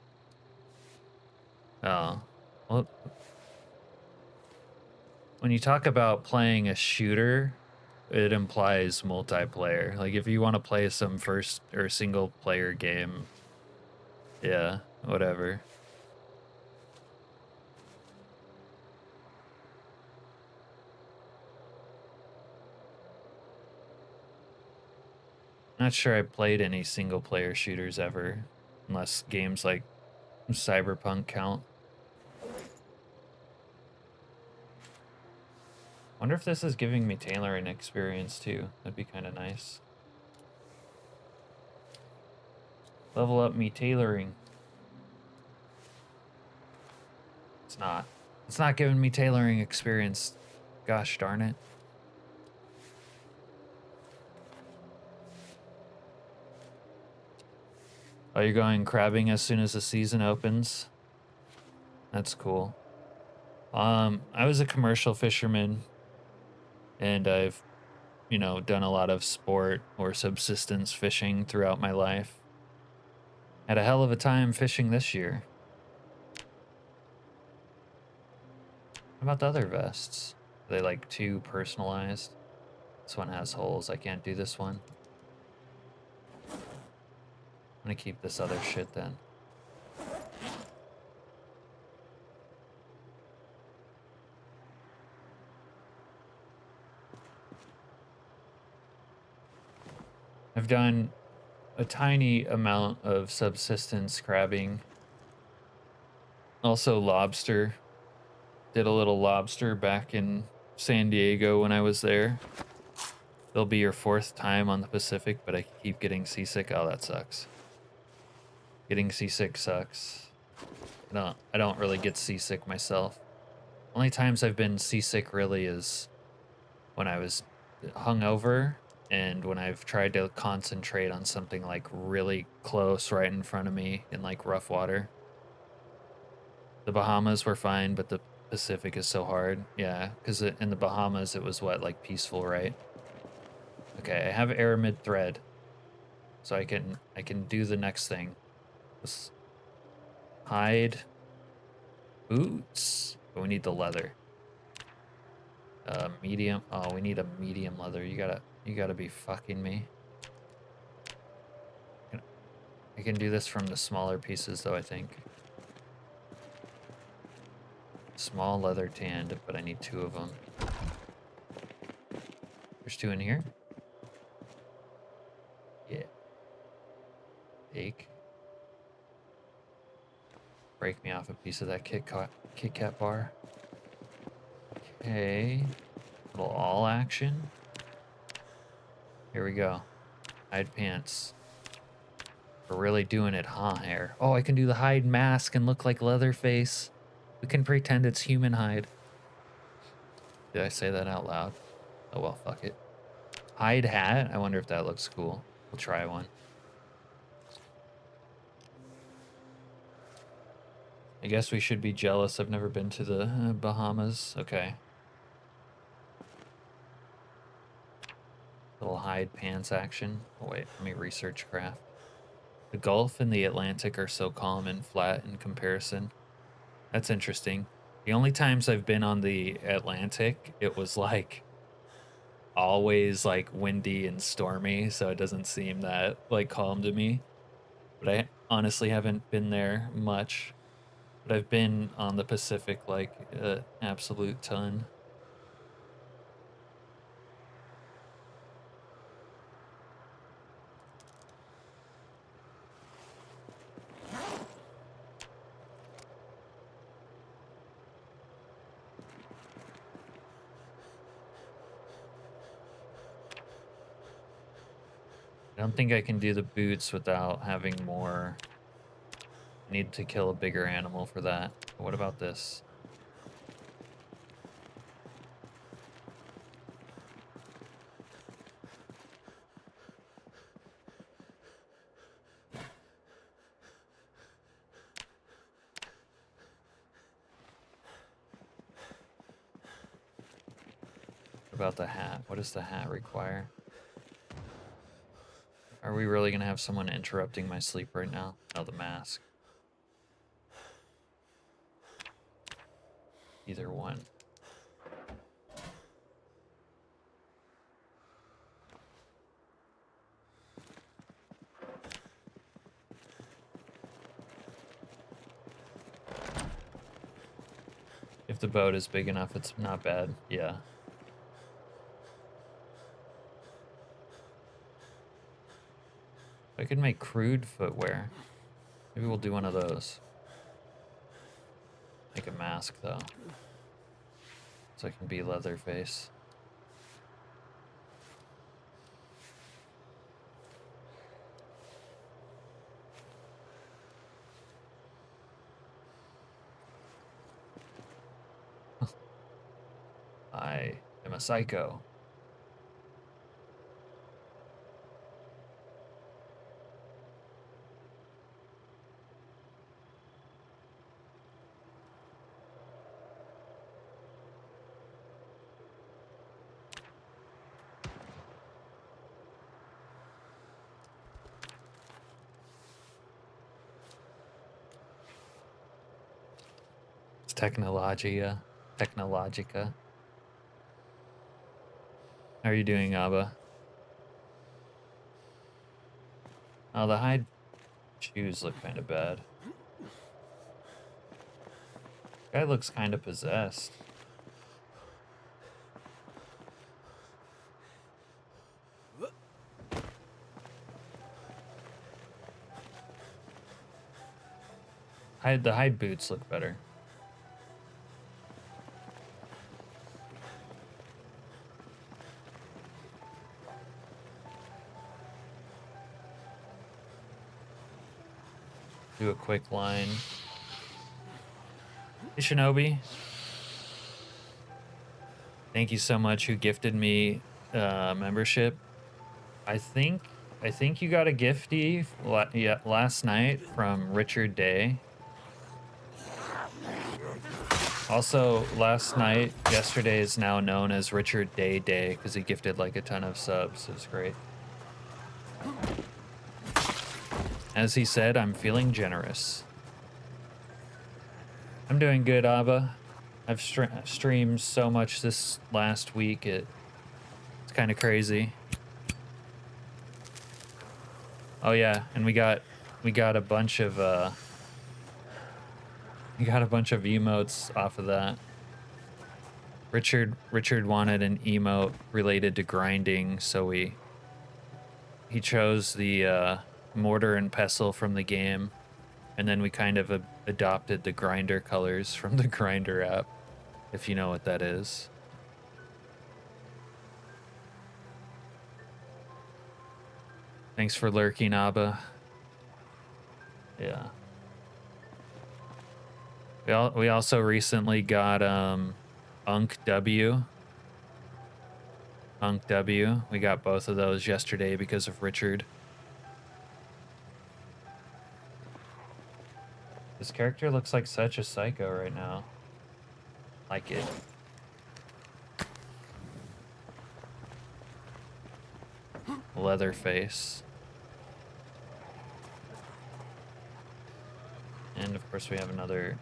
Speaker 3: Oh, well, when you talk about playing a shooter, it implies multiplayer. Like if you want to play some first or single player game, yeah, whatever. Not sure I played any single player shooters ever, unless games like Cyberpunk count. Wonder if this is giving me tailoring experience too. That'd be kind of nice. Level up me tailoring. It's not. It's not giving me tailoring experience. Gosh darn it. Oh, you're going crabbing as soon as the season opens? That's cool. I was a commercial fisherman, and I've, you know, done a lot of sport or subsistence fishing throughout my life. Had a hell of a time fishing this year. How about the other vests? Are they like too personalized? This one has holes. I can't do this one. I'm gonna keep this other shit then. I've done a tiny amount of subsistence crabbing. Also lobster. Did a little lobster back in San Diego when I was there. It'll be your 4th time on the Pacific, but I keep getting seasick. Oh, that sucks. Getting seasick sucks. I don't really get seasick myself. Only times I've been seasick really is when I was hungover and when I've tried to concentrate on something like really close right in front of me in like rough water. The Bahamas were fine, but the Pacific is so hard. Yeah, because in the Bahamas it was what, like peaceful, right? Okay, I have aramid thread, so I can do the next thing. Let's hide boots, but we need the leather. Medium. Oh, we need a medium leather. You gotta be fucking me. I can do this from the smaller pieces, though. I think small leather tanned, but I need 2 of them. There's 2 in here. Yeah. Take. Break me off a piece of that Kit Kat bar. Okay. Little all action. Here we go. Hide pants. We're really doing it, huh, hair? Oh, I can do the hide mask and look like Leatherface. We can pretend it's human hide. Did I say that out loud? Oh, well, fuck it. Hide hat? I wonder if that looks cool. We'll try one. I guess we should be jealous. I've never been to the Bahamas. Okay. Little hide pants action. Oh, wait, let me research craft. The Gulf and the Atlantic are so calm and flat in comparison. That's interesting. The only times I've been on the Atlantic, it was like always like windy and stormy, so it doesn't seem that like calm to me. But I honestly haven't been there much. But I've been on the Pacific like an absolute ton. I don't think I can do the boots without having more. I need to kill a bigger animal for that. But what about this? What about the hat? What does the hat require? Are we really going to have someone interrupting my sleep right now? Oh, the mask. Either one. If the boat is big enough, it's not bad. Yeah. I could make crude footwear. Maybe we'll do one of those. Make a mask, though. So I can be Leatherface. I am a psycho. It's Technologia. Technologica. How are you doing, Abba? Oh, the hide shoes look kind of bad. Guy looks kind of possessed. The hide boots look better. Do a quick line. Hey, Shinobi. Thank you so much who gifted me membership. I think you got a gifty last night from Richard Day. Also, last night, yesterday is now known as Richard Day Day because he gifted like a ton of subs. It was great. As he said, I'm feeling generous. I'm doing good, Abba. I've streamed so much this last week, it's kind of crazy. Oh yeah, and we got a bunch of emotes off of that. Richard wanted an emote related to grinding, so he chose the mortar and pestle from the game, and then we kind of adopted the grinder colors from the grinder app, if you know what that is. Thanks for lurking, Abba. Yeah. We also recently got Unk W. We got both of those yesterday because of Richard. This character looks like such a psycho right now. Like it. Leatherface. And of course we have another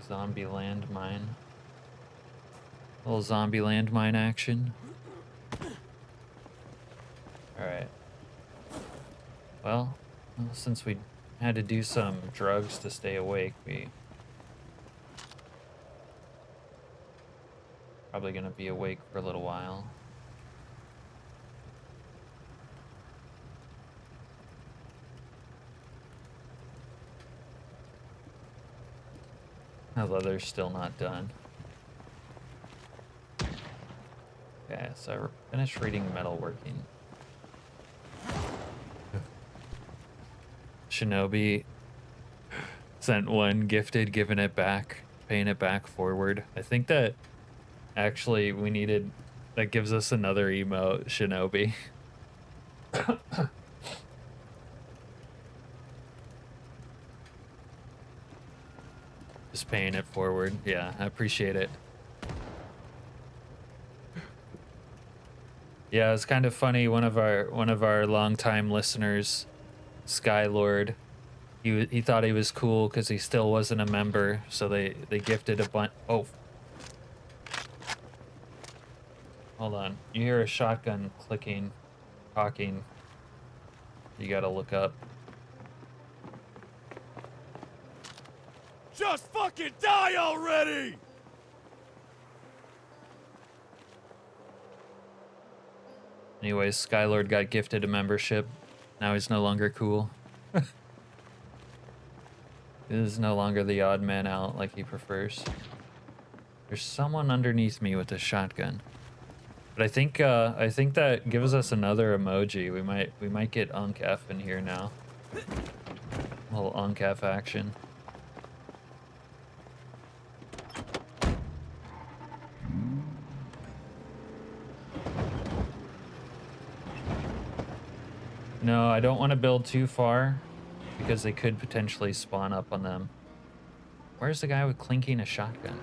Speaker 3: zombie landmine. A little zombie landmine action. Alright. Well, since we had to do some drugs to stay awake, we probably gonna be awake for a little while. The leather's still not done. Okay, so I finished reading Metalworking. Shinobi sent one gifted, giving it back, paying it back forward. I think that actually we needed, that gives us another emote, Shinobi. Just paying it forward. Yeah, I appreciate it. Yeah, it's kind of funny. One of our longtime listeners, Skylord, he thought he was cool because he still wasn't a member, so they gifted a bunch. Oh, hold on. You hear a shotgun clicking, talking. You gotta look up.
Speaker 2: Just fucking die already!
Speaker 1: Anyways, Skylord got gifted a membership. Now he's no longer cool. He is no longer the odd man out like he prefers. There's someone underneath me with a shotgun. But I think that gives us another emoji. We might get Unk F in here now. A little Unk F action. No, I don't want to build too far because they could potentially spawn up on them. Where's the guy with clinking a shotgun?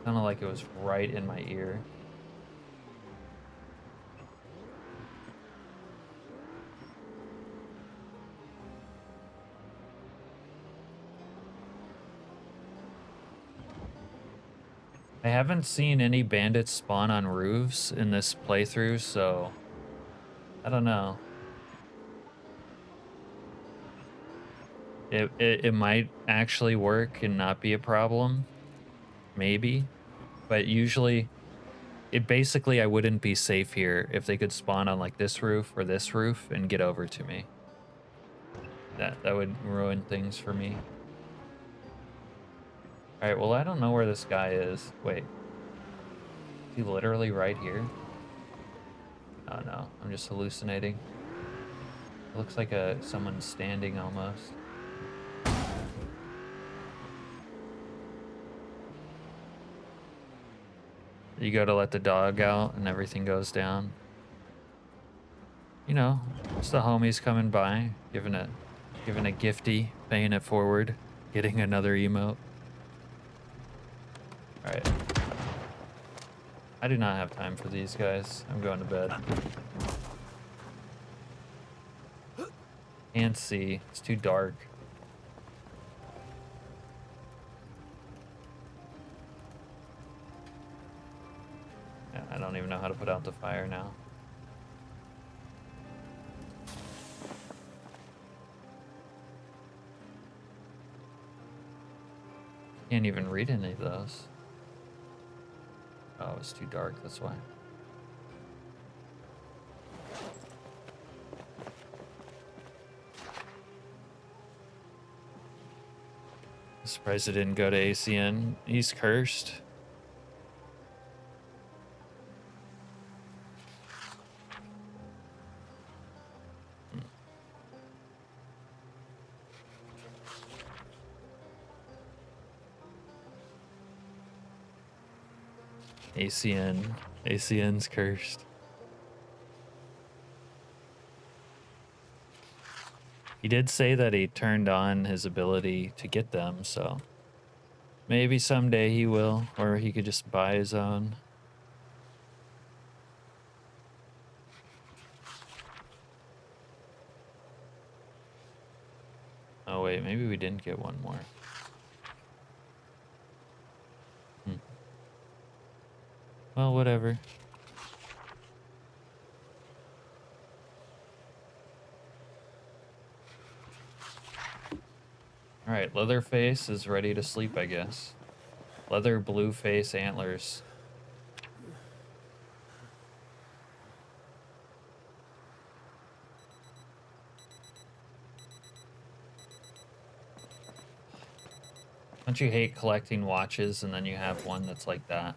Speaker 1: Sounded like it was right in my ear. I haven't seen any bandits spawn on roofs in this playthrough, so I don't know. It might actually work and not be a problem, maybe, but usually basically I wouldn't be safe here if they could spawn on like this roof or this roof and get over to me. That would ruin things for me.
Speaker 3: All right, well, I don't know where this guy is. Wait, is he literally right here? Oh no, I'm just hallucinating. It looks like someone standing almost. You go to let the dog out and everything goes down. You know, it's the homies coming by, giving a gifty, paying it forward, getting another emote. All right. I do not have time for these guys. I'm going to bed. Can't see. It's too dark. I don't even know how to put out the fire now. Can't even read any of those. Oh, it's too dark, that's why. I'm surprised it didn't go to ACN. He's cursed. ACN's cursed. He did say that he turned on his ability to get them, so maybe someday he will, or he could just buy his own. Oh wait, maybe we didn't get one more. Well, whatever. All right, Leatherface is ready to sleep, I guess. Leather blue face antlers. Don't you hate collecting watches and then you have one that's like that?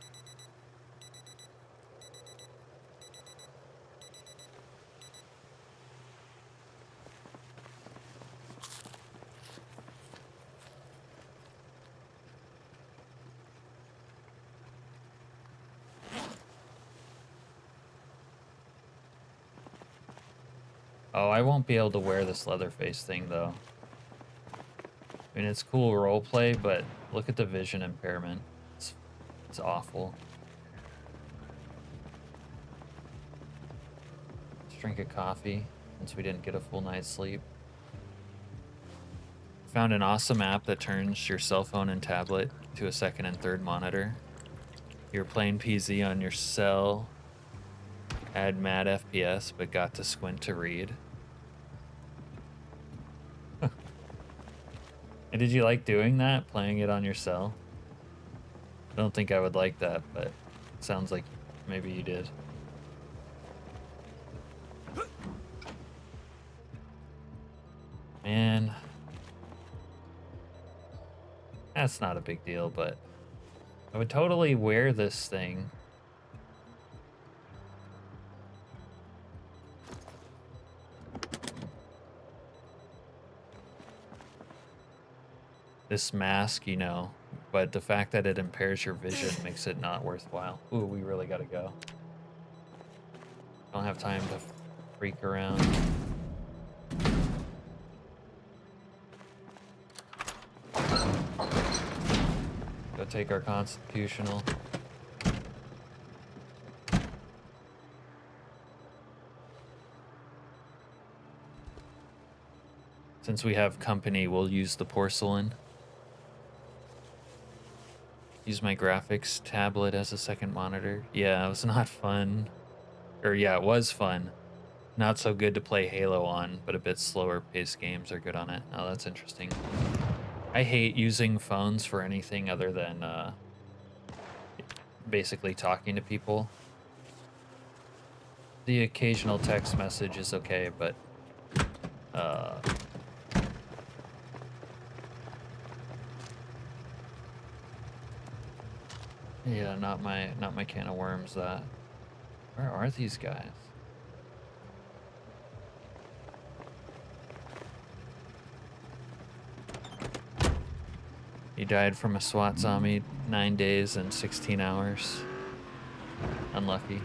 Speaker 3: Oh, I won't be able to wear this Leatherface thing, though. I mean, it's cool roleplay, but look at the vision impairment. It's awful. Let's drink a coffee, since we didn't get a full night's sleep. Found an awesome app that turns your cell phone and tablet to a second and third monitor. You're playing PZ on your cell, had mad FPS, but got to squint to read. And did you like doing that, playing it on your cell? I don't think I would like that, but it sounds like maybe you did. Man, that's not a big deal, but I would totally wear this thing. This mask, you know, but the fact that it impairs your vision makes it not worthwhile. Ooh, we really gotta go. Don't have time to freak around. Go take our constitutional. Since we have company, we'll use the porcelain. Use my graphics tablet as a second monitor. Yeah, it was not fun. Or yeah, it was fun. Not so good to play Halo on, but a bit slower paced games are good on it. Oh, that's interesting. I hate using phones for anything other than basically talking to people. The occasional text message is okay, but Yeah, not my can of worms, that. Where are these guys? He died from a SWAT zombie 9 days and 16 hours. Unlucky.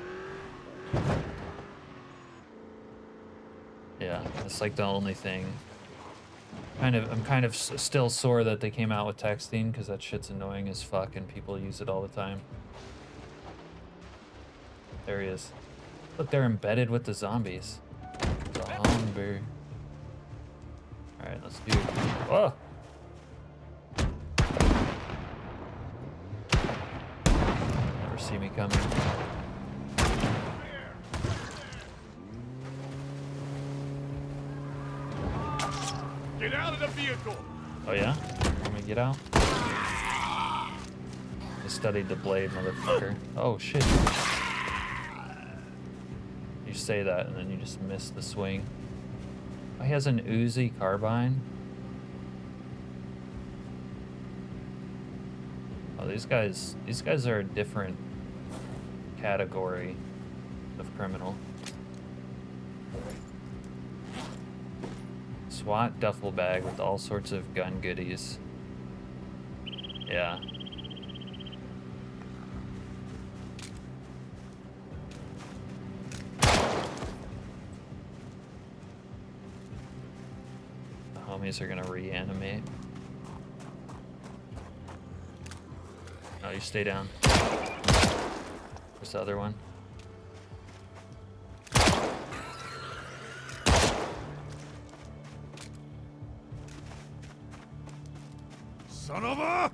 Speaker 3: Yeah, that's like the only thing. I'm kind of still sore that they came out with texting, because that shit's annoying as fuck and people use it all the time. There he is. Look, they're embedded with the zombies. Zombie. Alright, let's do it. Oh! Never see me coming.
Speaker 2: Get out of the vehicle!
Speaker 3: Oh yeah? Let me get out. I studied the blade, motherfucker. Oh shit. You say that and then you just miss the swing. Oh, he has an Uzi carbine. Oh, these guys are a different category of criminal. SWAT duffel bag with all sorts of gun goodies. Yeah. The homies are gonna reanimate. No, you stay down. Where's the other one?
Speaker 2: Son of a!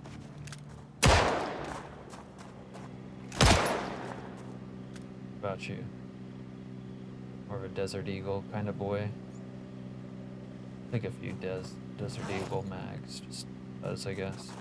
Speaker 3: About you? More of a Desert Eagle kind of boy. Take a few Desert Eagle mags, just as I guess.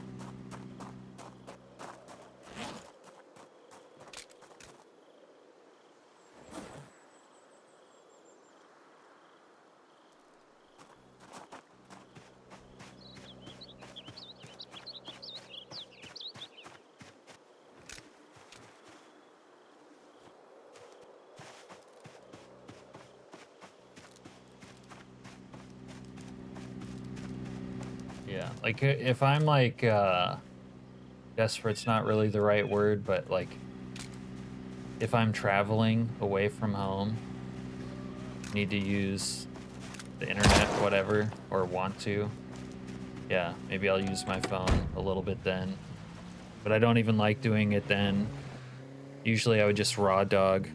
Speaker 3: Yeah, like if I'm like desperate's not really the right word, but like if I'm traveling away from home, need to use the internet, whatever, or want to, yeah, maybe I'll use my phone a little bit then. But I don't even like doing it then. Usually I would just raw dog.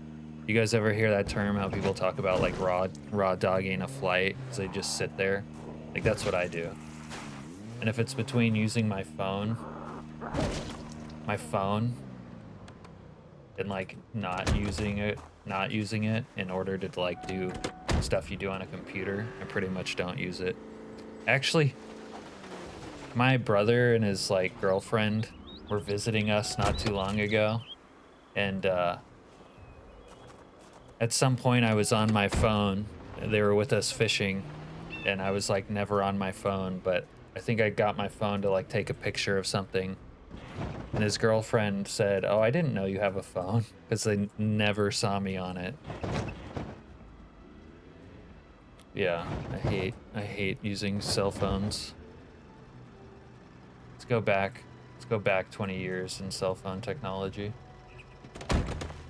Speaker 3: You guys ever hear that term, how people talk about like raw dogging a flight because they just sit there? Like that's what I do. And if it's between using my phone and like not using it in order to like do stuff you do on a computer, I pretty much don't use it. Actually, my brother and his like girlfriend were visiting us not too long ago, and at some point I was on my phone. They were with us fishing, and I was like never on my phone, but I think I got my phone to like take a picture of something. And his girlfriend said, "Oh, I didn't know you have a phone," because they never saw me on it. Yeah, I hate using cell phones. Let's go back 20 years in cell phone technology.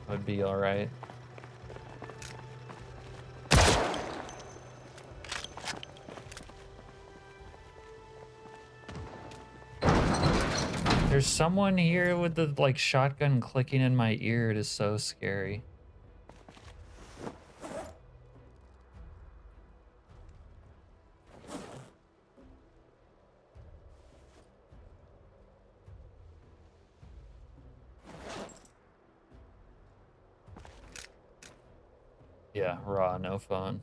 Speaker 3: Would be all right. There's someone here with the like shotgun clicking in my ear. It is so scary. Yeah, raw, no phone.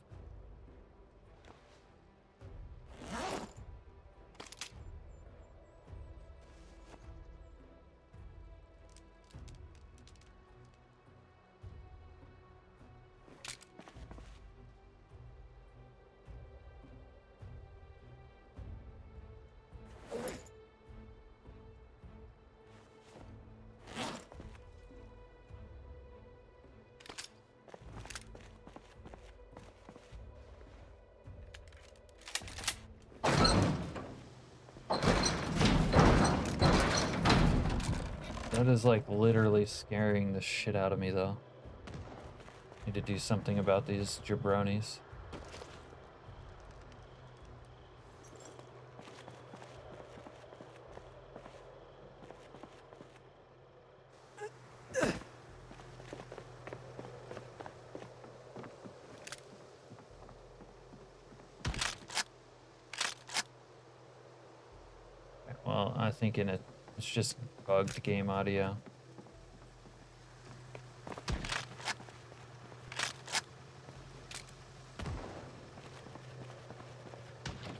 Speaker 3: That is like literally scaring the shit out of me though. Need to do something about these jabronis. Well, I think it's just bugged game audio.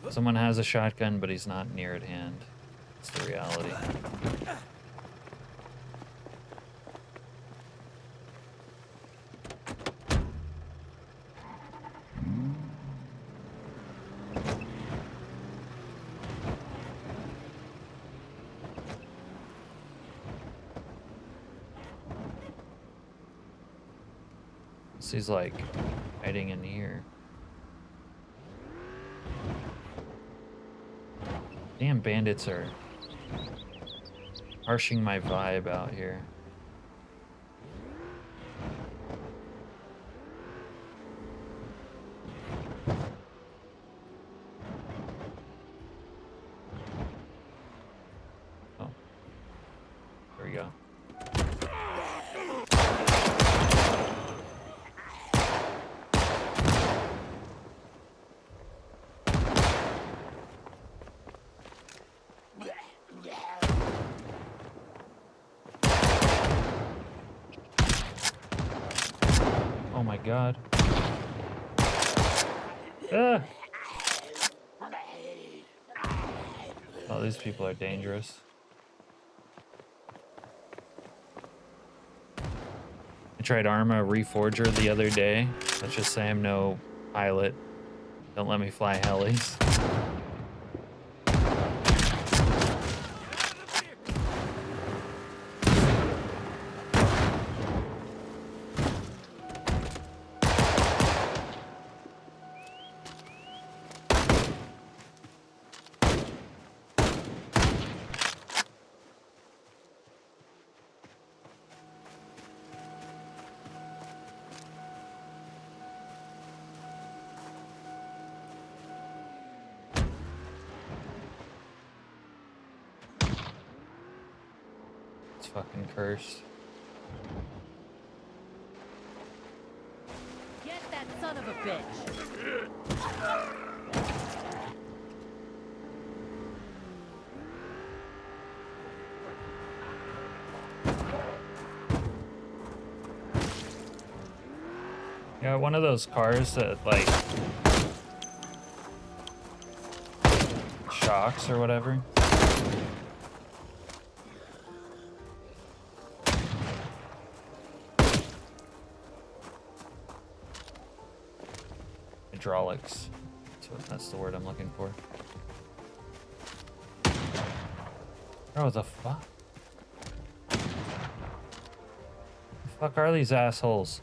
Speaker 3: Someone has a shotgun, but he's not near at hand. It's the reality. So he's like hiding in here. Damn bandits are harshing my vibe out here. Oh. There we go. Oh my god. Ah! Oh, these people are dangerous. I tried Arma Reforger the other day. Let's just say I'm no pilot. Don't let me fly helis. Fucking cursed.
Speaker 4: Get that son of a bitch.
Speaker 3: Yeah, one of those cars that like shocks or whatever. Hydraulics. That's the word I'm looking for. Oh, the fuck? The fuck are these assholes?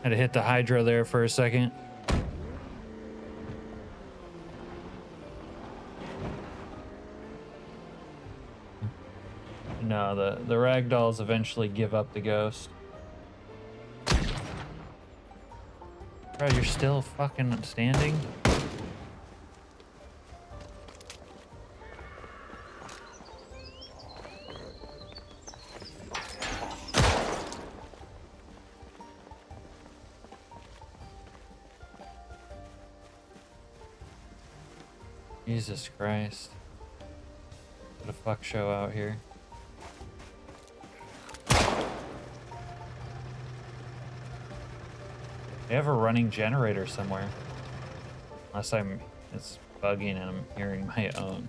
Speaker 3: Had to hit the hydro there for a second. No, the ragdolls eventually give up the ghost. Bro, you're still fucking standing? Jesus Christ. What a fuck show out here. They have a running generator somewhere. Unless it's bugging and I'm hearing my own.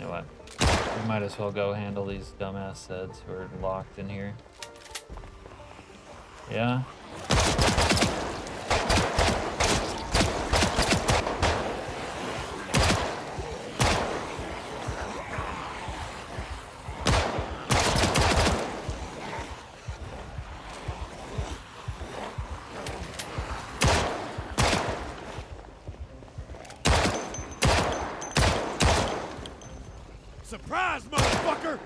Speaker 3: You know what? We might as well go handle these dumbass heads who are locked in here. Yeah.
Speaker 2: Surprise, motherfucker!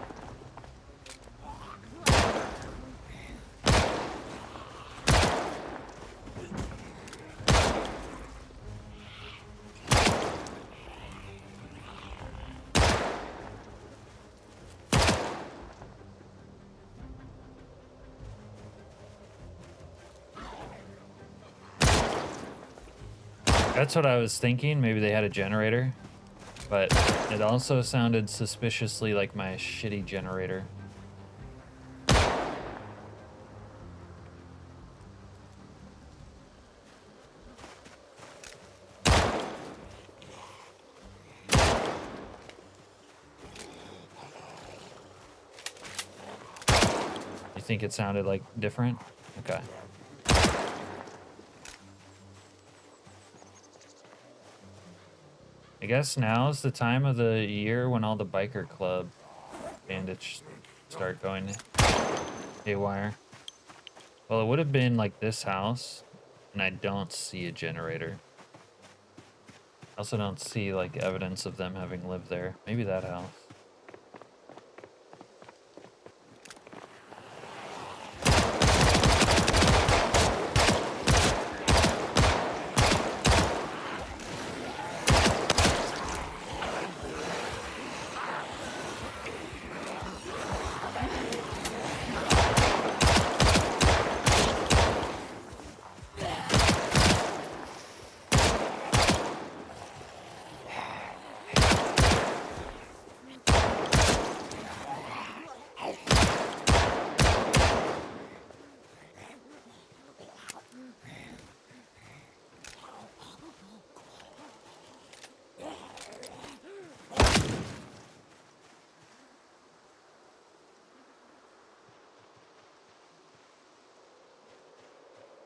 Speaker 3: That's what I was thinking. Maybe they had a generator. But it also sounded suspiciously like my shitty generator. You think it sounded like different? Okay. I guess now's the time of the year when all the biker club bandits start going haywire. Well, it would have been like this house, and I don't see a generator. I also don't see like evidence of them having lived there. Maybe that house.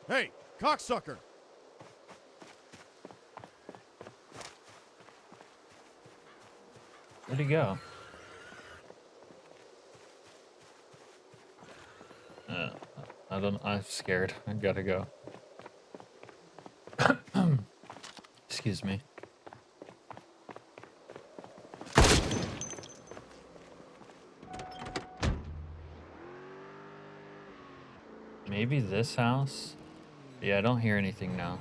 Speaker 2: Hey, cocksucker!
Speaker 3: Where'd he go? I'm scared. I gotta go. Excuse me. Maybe this house? Yeah, I don't hear anything now.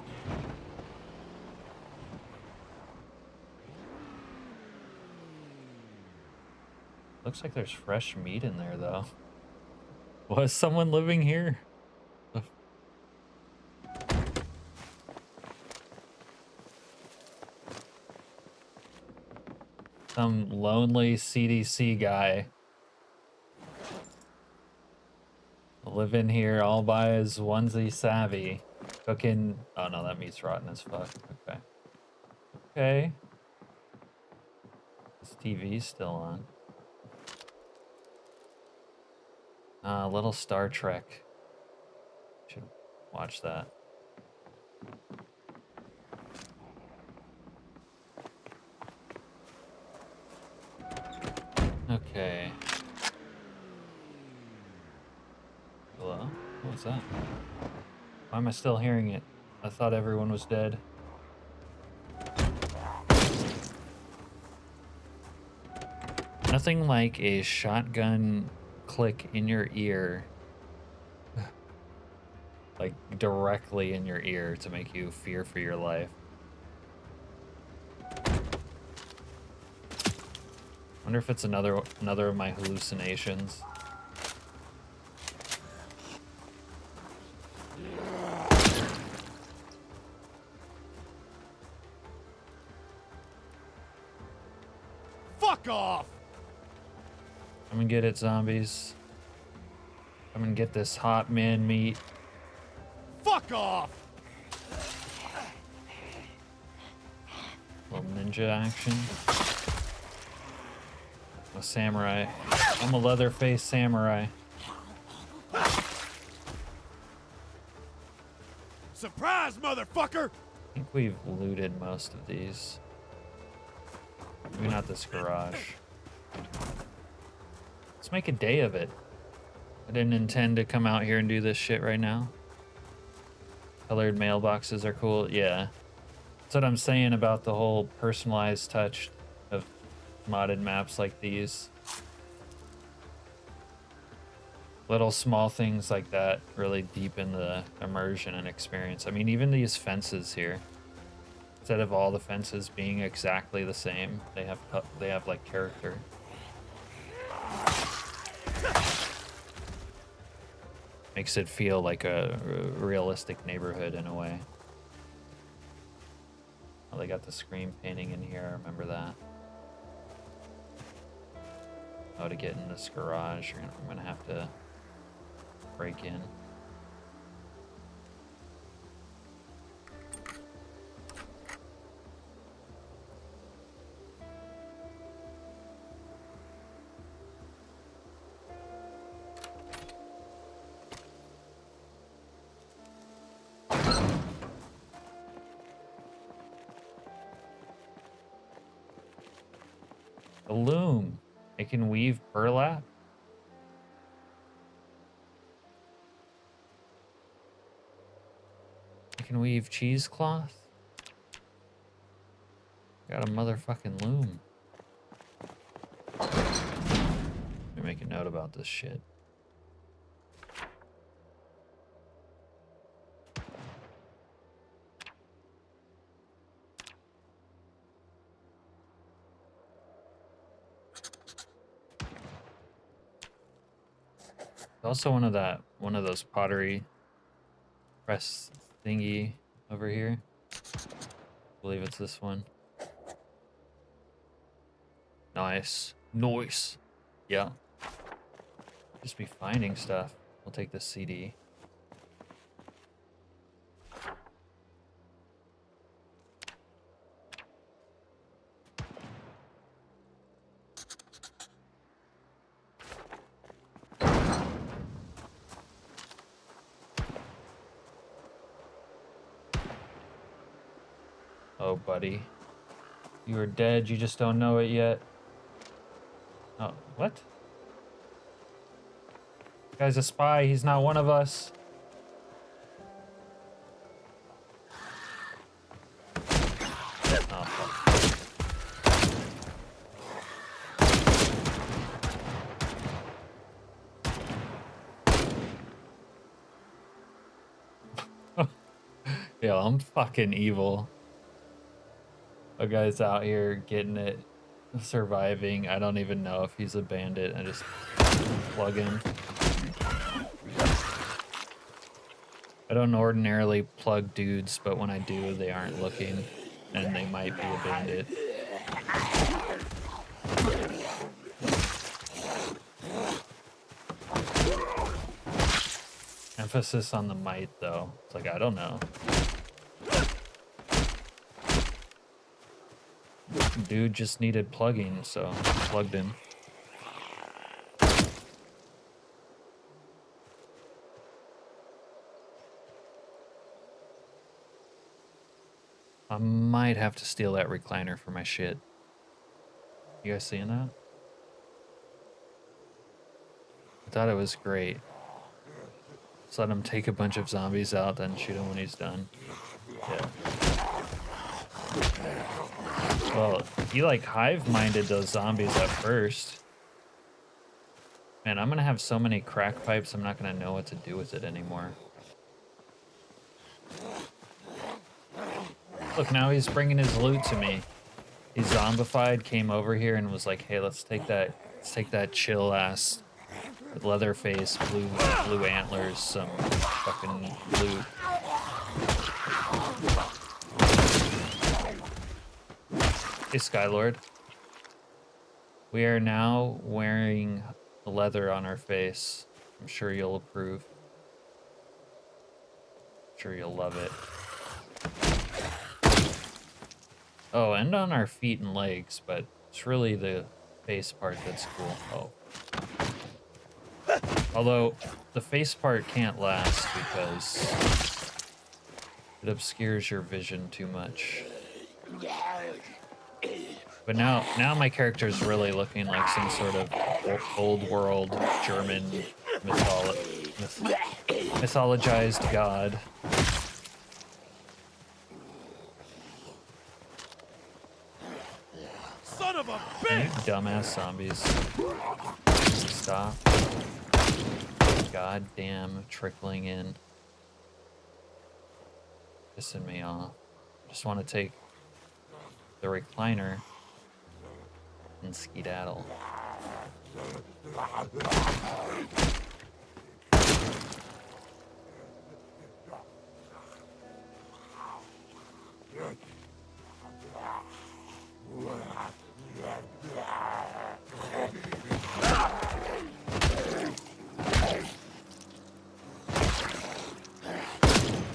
Speaker 3: Looks like there's fresh meat in there, though. Was someone living here? Some lonely CDC guy living here all by his onesie savvy, cooking. Oh no, that meat's rotten as fuck. Okay. Okay. This TV's still on. Little Star Trek. Should watch that. Okay. Hello? What was that? Why am I still hearing it? I thought everyone was dead. Nothing like a shotgun click in your ear. Like directly in your ear to make you fear for your life. Wonder if it's another of my hallucinations.
Speaker 2: Fuck off!
Speaker 3: Come and get it, zombies. Come and get this hot man meat.
Speaker 2: Fuck off!
Speaker 3: Little ninja action. I'm a samurai. I'm a leather-faced samurai.
Speaker 2: Surprise, motherfucker!
Speaker 3: I think we've looted most of these. Maybe not this garage. Let's make a day of it. I didn't intend to come out here and do this shit right now. Colored mailboxes are cool. Yeah. That's what I'm saying about the whole personalized touch of modded maps like these. Little small things like that really deepen the immersion and experience. I mean, even these fences here, instead of all the fences being exactly the same, they have like character. Makes it feel like a realistic neighborhood in a way. Oh, they got the screen painting in here. I remember that. Oh, to get in this garage, I'm gonna have to break in. The loom. It can weave burlap. It can weave cheesecloth. Got a motherfucking loom. Let me make a note about this shit. Also one of those pottery press thingy over here. I believe it's this one. Nice. Nice. Yeah. Just be finding stuff. We'll take this CD. Oh, buddy. You are dead, you just don't know it yet. Oh, what? The guy's a spy, he's not one of us. Oh, fuck. Yo, I'm fucking evil. A guy's out here getting it, surviving. I don't even know if he's a bandit. I just plug in. I don't ordinarily plug dudes, but when I do, they aren't looking, and they might be a bandit. Emphasis on the might, though. It's like, I don't know. Dude just needed plugging, so I plugged him. I might have to steal that recliner for my shit. You guys seeing that? I thought it was great. Just let him take a bunch of zombies out, then shoot him when he's done. Yeah. Well, he like hive-minded those zombies at first. Man, I'm gonna have so many crack pipes, I'm not gonna know what to do with it anymore. Look, now he's bringing his loot to me. He's zombified, came over here and was like, "Hey, let's take that chill ass leather face, blue antlers, some fucking loot." Hey, Skylord. We are now wearing leather on our face. I'm sure you'll approve. I'm sure you'll love it. Oh, and on our feet and legs, but it's really the face part that's cool. Oh. Although, the face part can't last because it obscures your vision too much. But now my character's really looking like some sort of old world German mythologized god.
Speaker 2: Son of a
Speaker 3: You
Speaker 2: bitch!
Speaker 3: dumbass zombies. Stop. Goddamn trickling in. Pissing me off. Just want to take the recliner and skedaddle.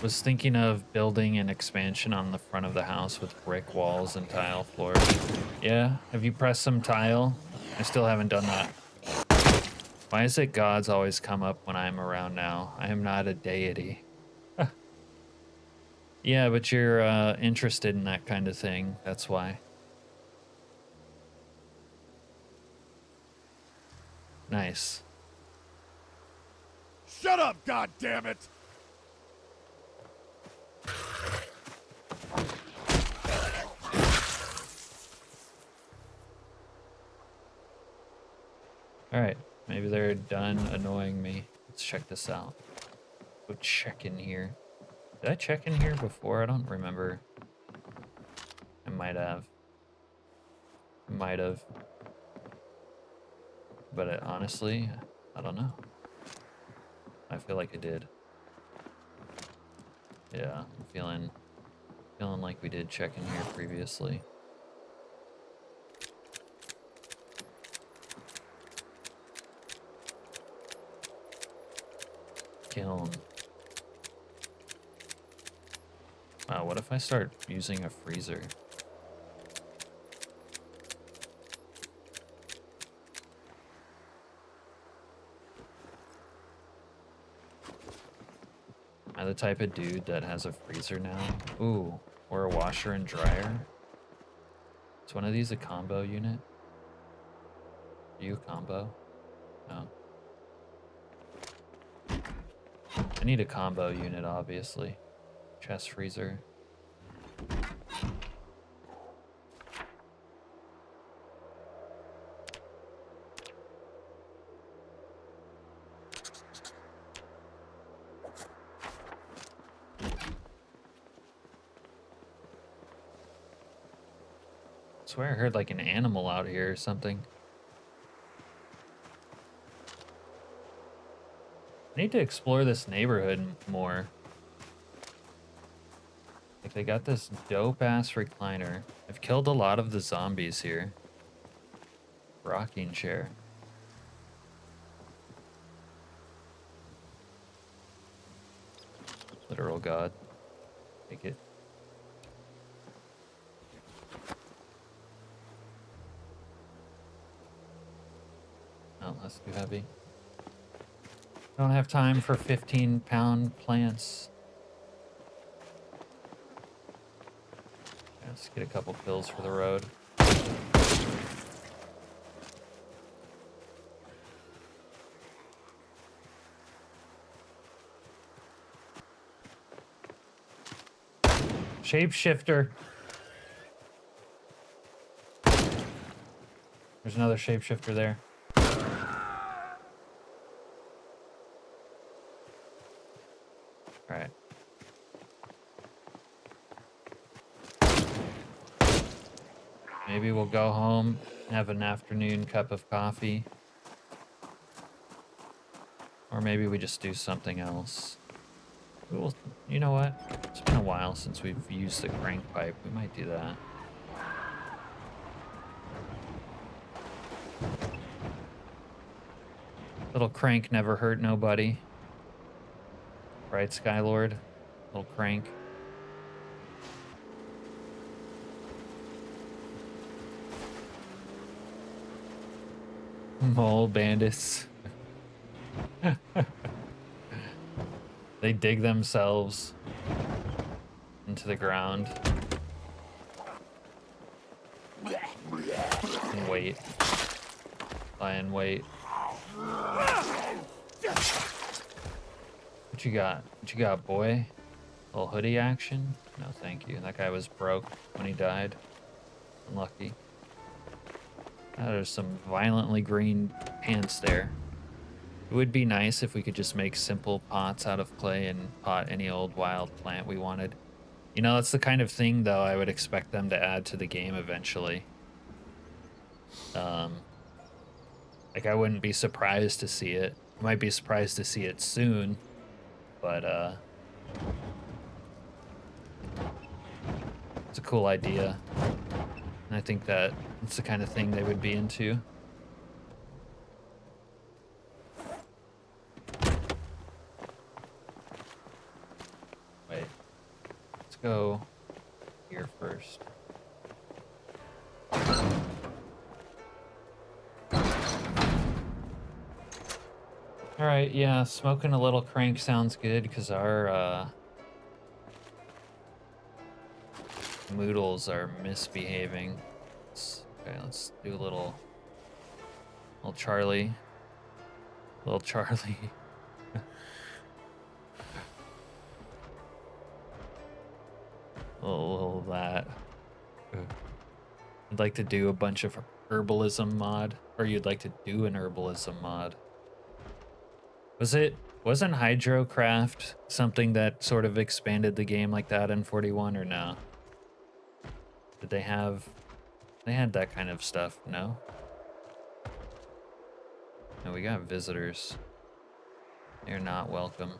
Speaker 3: Was thinking of building an expansion on the front of the house with brick walls and tile floors. Yeah, have you pressed some tile? I still haven't done that. Why is it gods always come up when I'm around now? I am not a deity. Yeah, but you're interested in that kind of thing. That's why. Nice.
Speaker 2: Shut up, goddammit!
Speaker 3: Alright, maybe they're done annoying me. Let's check this out. Go check in here. Did I check in here before? I don't remember. I might have. Might have. But honestly, I don't know. I feel like I did. Yeah, I'm feeling like we did check in here previously. Kiln. Wow, what if I start using a freezer? Am I the type of dude that has a freezer now? Ooh, or a washer and dryer? Is one of these a combo unit? Are you a combo? No. I need a combo unit, obviously. Chest freezer. I swear I heard like an animal out here or something. I need to explore this neighborhood more. Like they got this dope ass recliner. I've killed a lot of the zombies here. Rocking chair. Literal god. Take it. Oh, that's too heavy. Don't have time for 15-pound plants. Let's get a couple kills for the road. Shapeshifter. There's another shapeshifter there. Alright. Maybe we'll go home, have an afternoon cup of coffee. Or maybe we just do something else. Well, you know what? It's been a while since we've used the crank pipe. We might do that. Little crank never hurt nobody. Right, Skylord? Little crank. Mole bandits. They dig themselves into the ground and wait. Lie in wait. What you got? What you got, boy? Little hoodie action? No, thank you. That guy was broke when he died. Unlucky. There's some violently green pants there. It would be nice if we could just make simple pots out of clay and pot any old wild plant we wanted. You know, that's the kind of thing, though, I would expect them to add to the game eventually. Like, I wouldn't be surprised to see it. I might be surprised to see it soon, but, it's a cool idea. And I think that it's the kind of thing they would be into. Wait, let's go here first. All right, yeah, smoking a little crank sounds good because our Moodles are misbehaving. Okay, let's do a little Charlie. Little Charlie. little that. I'd like to do a bunch of herbalism mod, or you'd like to do an herbalism mod. Wasn't Hydrocraft something that sort of expanded the game like that in 41 or no? Did they had that kind of stuff, no? No, we got visitors. They're not welcome.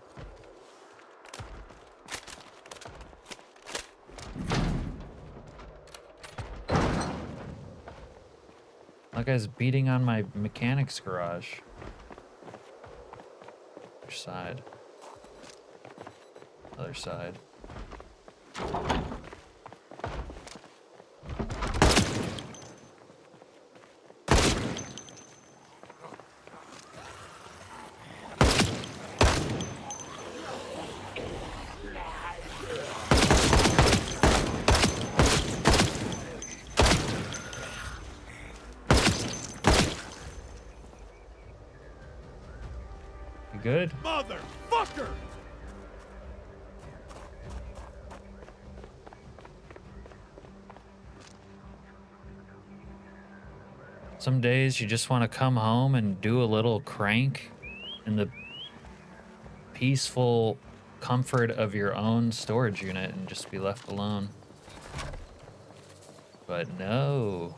Speaker 3: That guy's beating on my mechanic's garage. Which side? Other side. Good.
Speaker 2: Motherfucker!
Speaker 3: Some days you just want to come home and do a little crank in the peaceful comfort of your own storage unit and just be left alone. But no.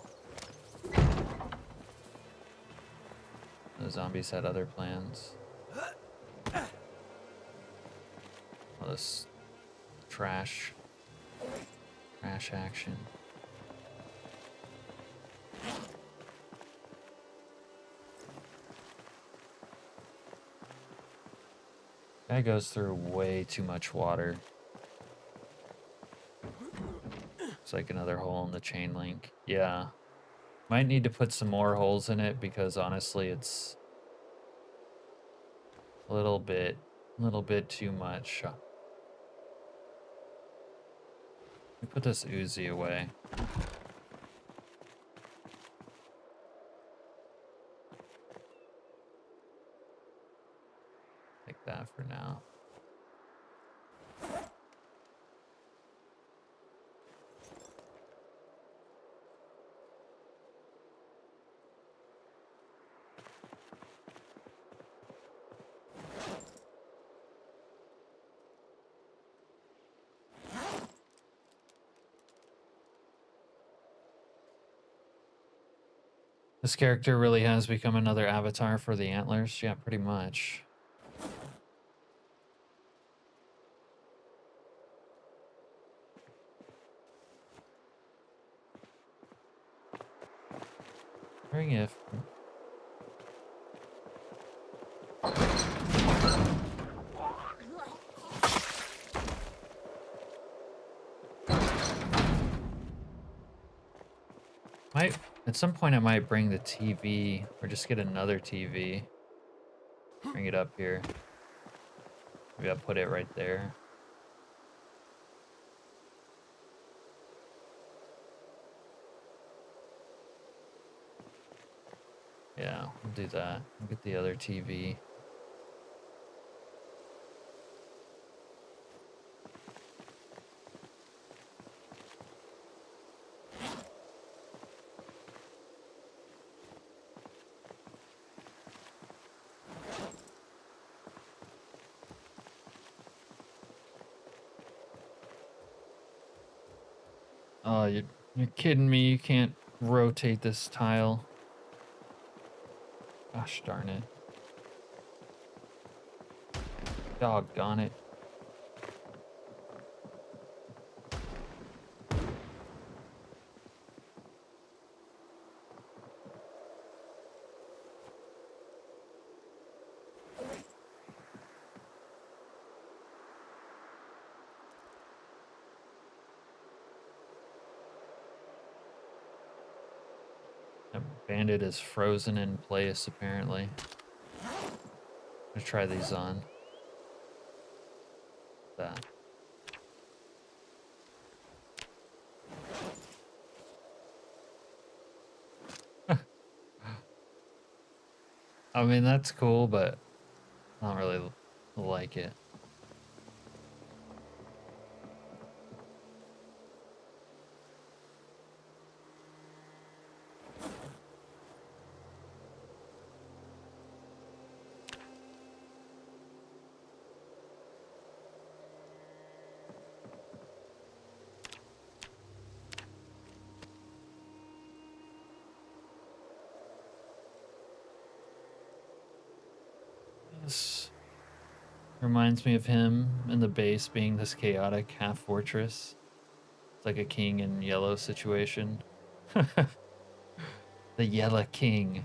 Speaker 3: The zombies had other plans. All this trash action. Guy goes through way too much water. It's like another hole in the chain link. Yeah. Might need to put some more holes in it because honestly it's a little bit too much. Let me put this Uzi away. Take that for now. This character really has become another avatar for the Antlers. Yeah, pretty much. Wondering if... At some point, I might bring the TV or just get another TV. Bring it up here. Maybe I'll put it right there. Yeah, we'll do that. We'll get the other TV. Oh, you're kidding me. You can't rotate this tile. Gosh darn it. Doggone it. That bandit is frozen in place, apparently. Let's try these on. That. I mean, that's cool, but I don't really like it. This reminds me of him in the base being this chaotic half fortress. It's like a king in yellow situation. The Yellow King.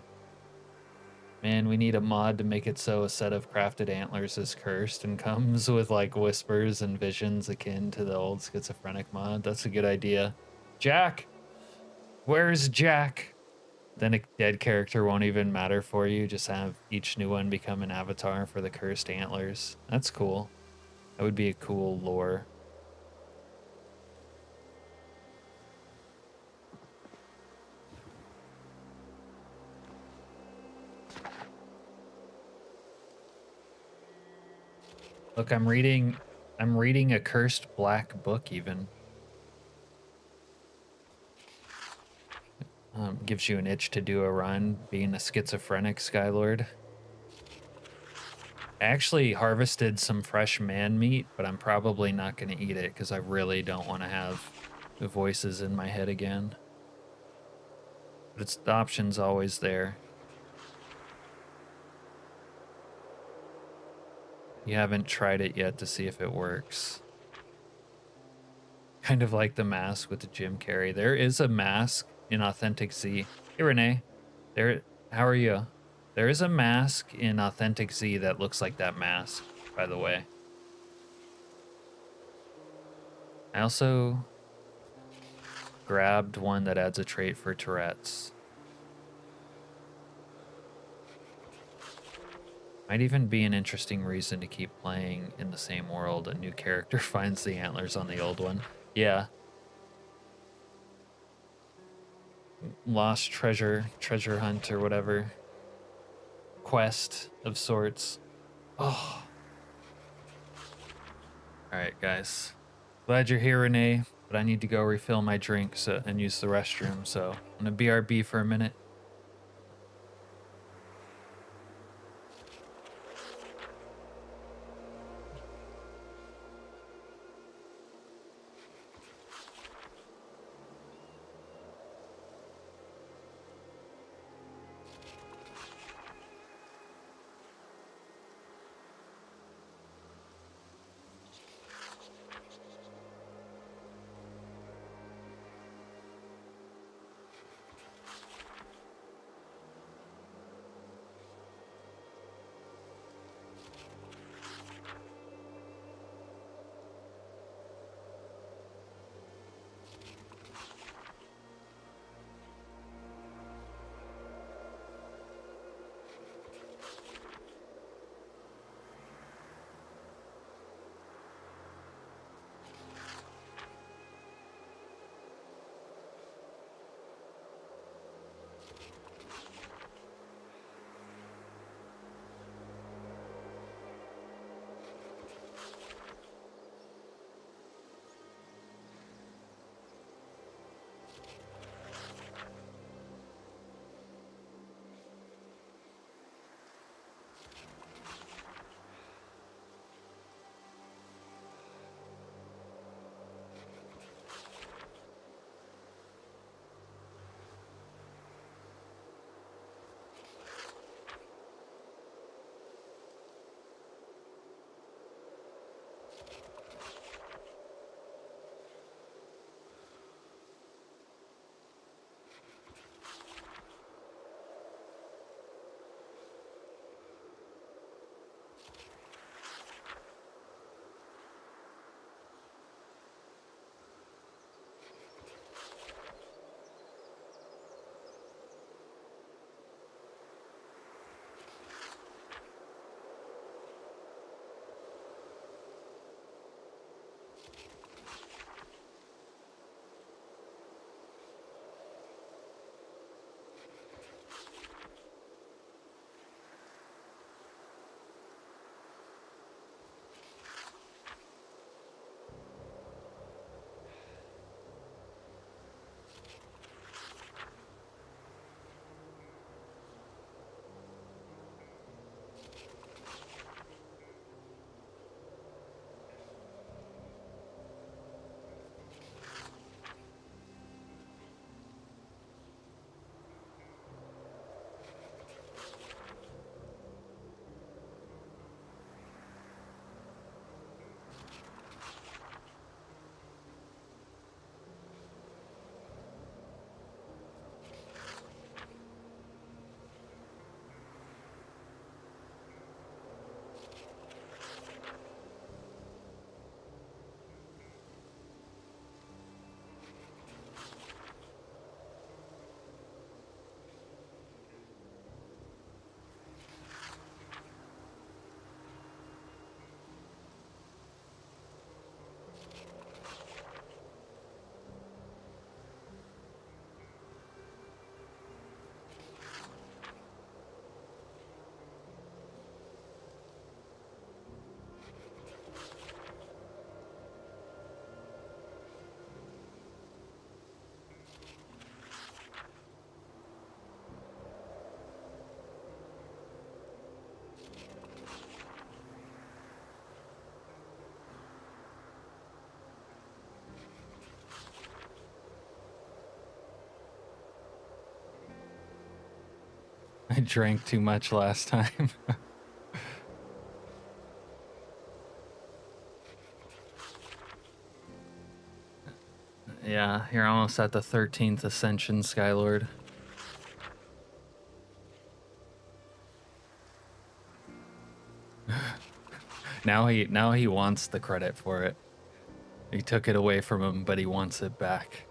Speaker 3: Man, we need a mod to make it so a set of crafted antlers is cursed and comes with like whispers and visions akin to the old schizophrenic mod. That's a good idea. Jack! Where's Jack? Then a dead character won't even matter for you. Just have each new one become an avatar for the cursed antlers. That's cool. That would be a cool lore. Look, I'm reading a cursed black book even. Gives you an itch to do a run being a schizophrenic Skylord. I actually harvested some fresh man meat, but I'm probably not going to eat it because I really don't want to have the voices in my head again. But it's the option's always there. You haven't tried it yet to see if it works. Kind of like the mask with the Jim Carrey. There is a mask in Authentic Z. Hey Renee, how are you? There is a mask in Authentic Z that looks like that mask, by the way. I also grabbed one that adds a trait for Tourette's. Might even be an interesting reason to keep playing in the same world. A new character finds the antlers on the old one. Yeah. Lost treasure hunt or whatever. Quest of sorts. Oh. Alright, guys. Glad you're here, Renee, but I need to go refill my drinks and use the restroom, so I'm gonna BRB for a minute.
Speaker 1: I drank too much last time. Yeah, you're almost at the 13th Ascension, Skylord. Now he wants the credit for it. He took it away from him, but he wants it back.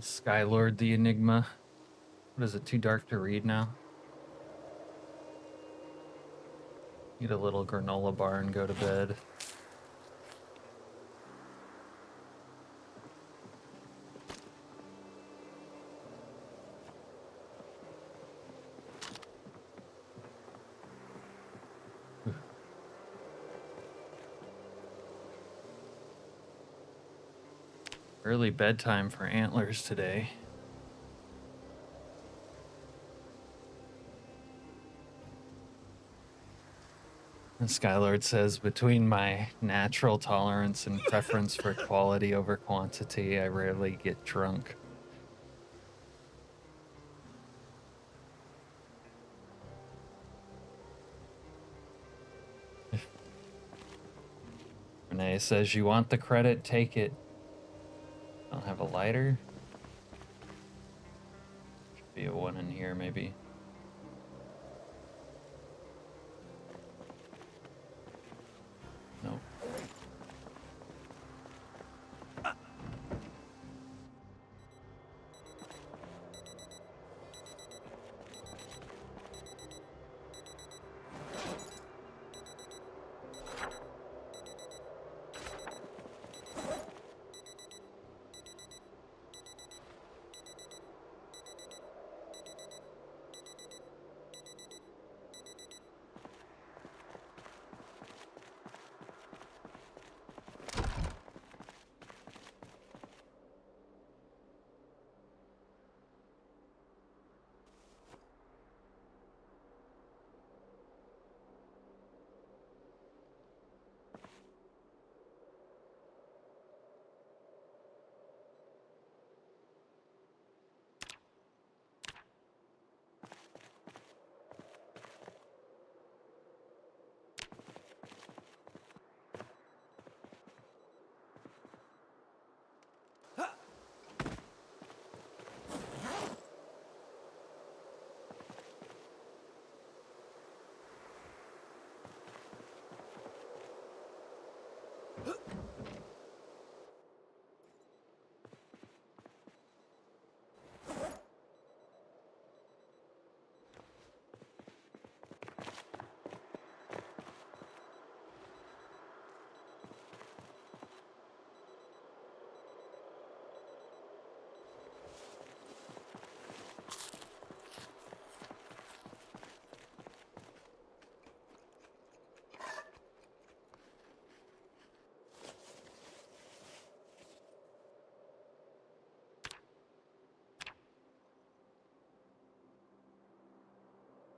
Speaker 1: Skylord the Enigma. What is it, too dark to read now? Eat a little granola bar and go to bed. Early bedtime for Antlers today. And Skylord says, between my natural tolerance and preference for quality over quantity, I rarely get drunk. Renee says, you want the credit, take it. I don't have a lighter. Should be a one in here, maybe. Nope.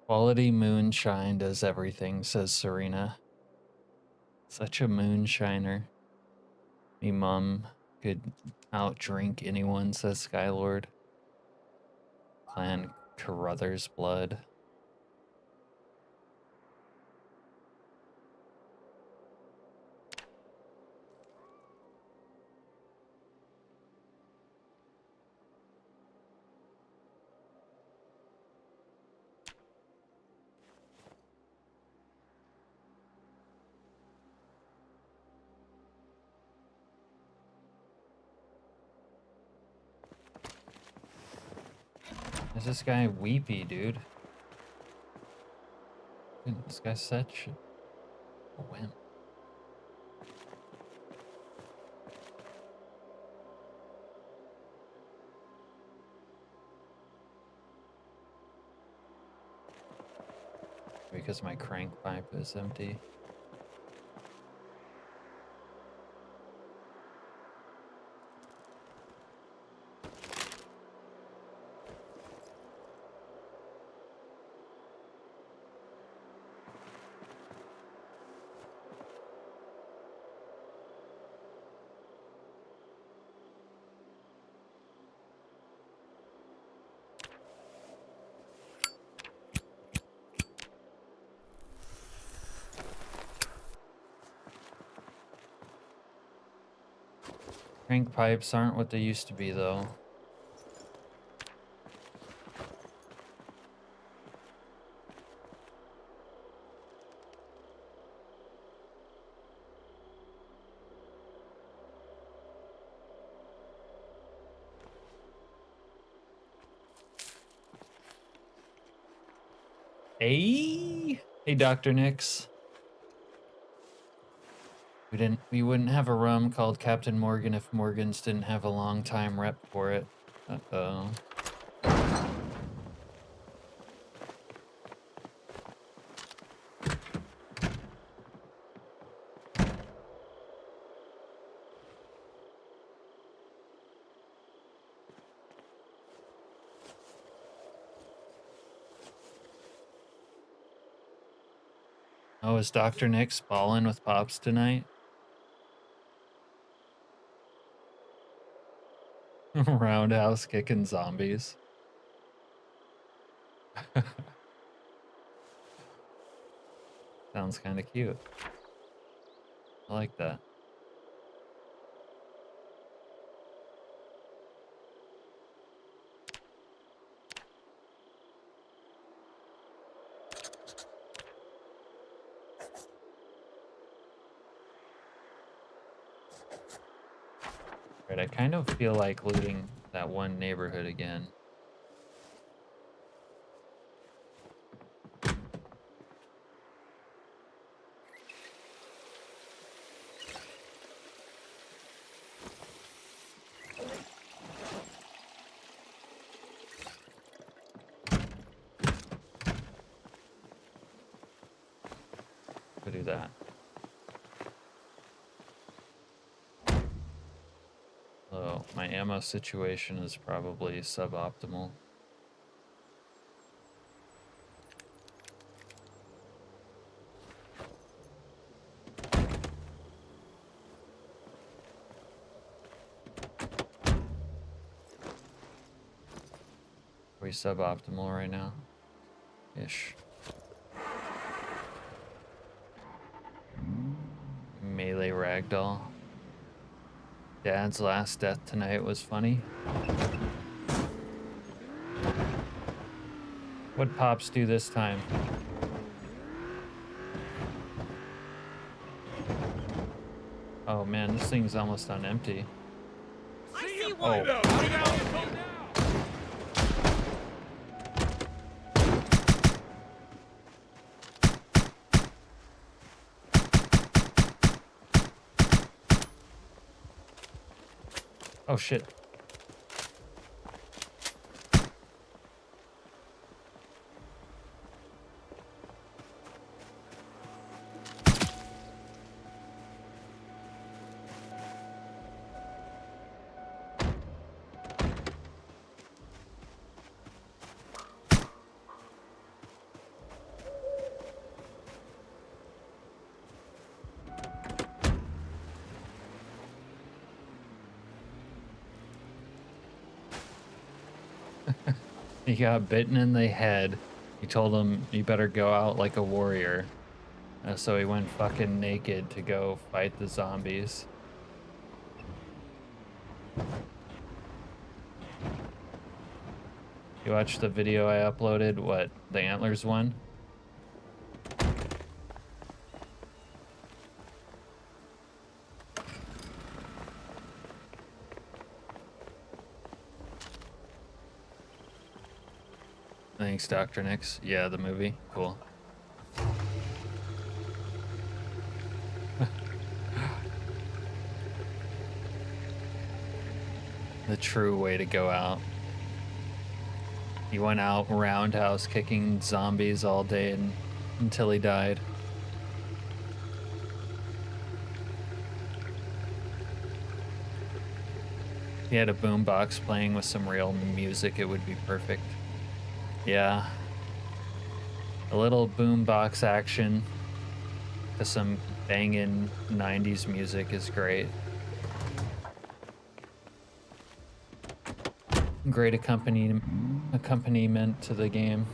Speaker 1: Quality moonshine does everything, says Serena. Such a moonshiner. Me mum could outdrink anyone, says Skylord. Clan Carruthers blood. Is this guy weepy, dude? This guy's such a wimp. Because my crank pipe is empty. Crank pipes aren't what they used to be, though. Hey, Dr. Nix. We wouldn't have a rum called Captain Morgan if Morgans didn't have a long time rep for it. Uh-oh. Oh, is Dr. Nix ballin' with Pops tonight? Roundhouse kicking zombies. Sounds kind of cute. I like that. Right, I kind of feel like looting that one neighborhood again. Go do that. Oh, my ammo situation is probably suboptimal. Are we suboptimal right now? Ish. Melee ragdoll. Dad's last death tonight was funny. What'd Pops do this time? Oh man, this thing's almost on empty. Oh. Oh shit. He got bitten in the head. He told him, you better go out like a warrior. So he went fucking naked to go fight the zombies. You watched the video I uploaded? What, the Antlers one? Thanks, Dr. Nix. Yeah, the movie. Cool. The true way to go out. He went out roundhouse kicking zombies all day until he died. If he had a boombox playing with some real music, it would be perfect. Yeah. A little boombox action to some banging 90s music is great. Great accompaniment to the game.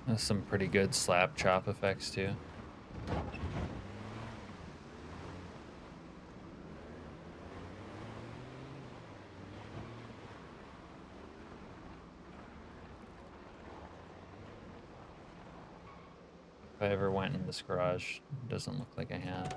Speaker 1: There's some pretty good slap chop effects too.
Speaker 3: I ever went in this garage. It doesn't look like I have.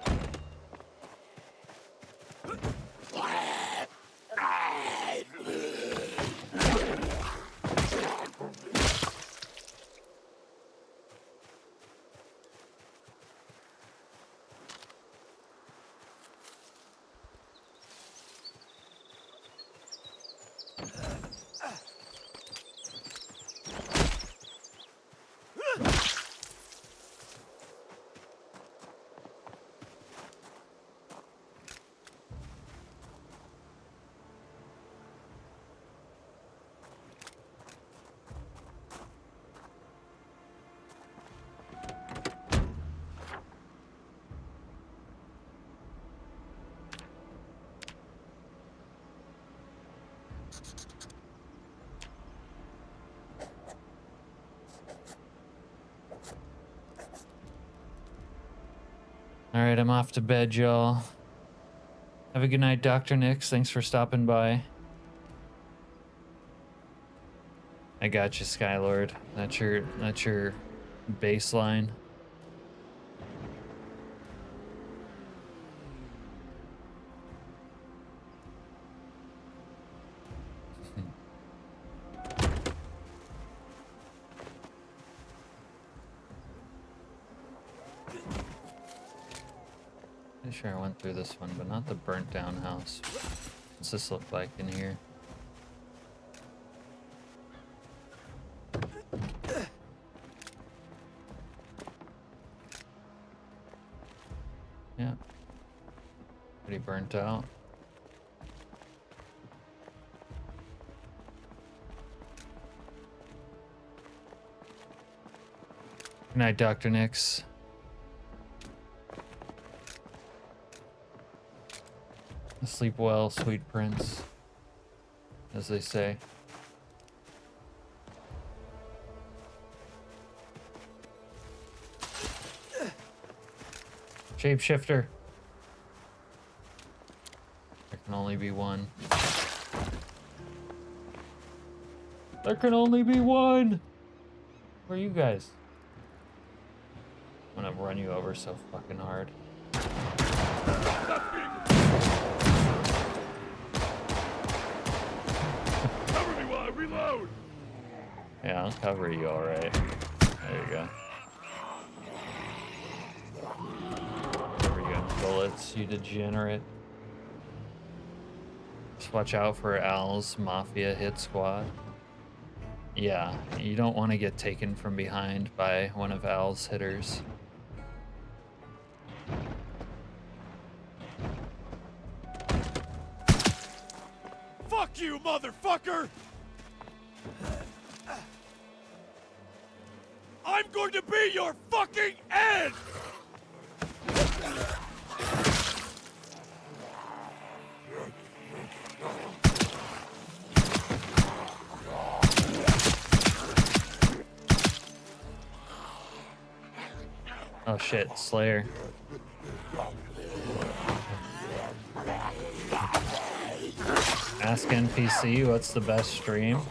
Speaker 3: All right, I'm off to bed, y'all. Have a good night, Dr. Nix. Thanks for stopping by. I got you, Skylord. That's your baseline. Pretty sure I went through this one, but not the burnt down house. What's this look like in here? Yeah. Pretty burnt out. Good night, Dr. Nix. Sleep well, sweet prince, as they say. Shapeshifter. There can only be one. There can only be one! Where are you guys? I'm gonna run you over so fucking hard.
Speaker 2: Cover me while I reload!
Speaker 3: Yeah, I'll cover you alright. There you go. Cover you in bullets, you degenerate. Just watch out for Al's Mafia hit squad. Yeah, you don't want to get taken from behind by one of Al's hitters.
Speaker 2: Fuck you, motherfucker! I'm going to be your fucking end!
Speaker 3: Oh shit, Slayer. Ask NPC what's the best stream.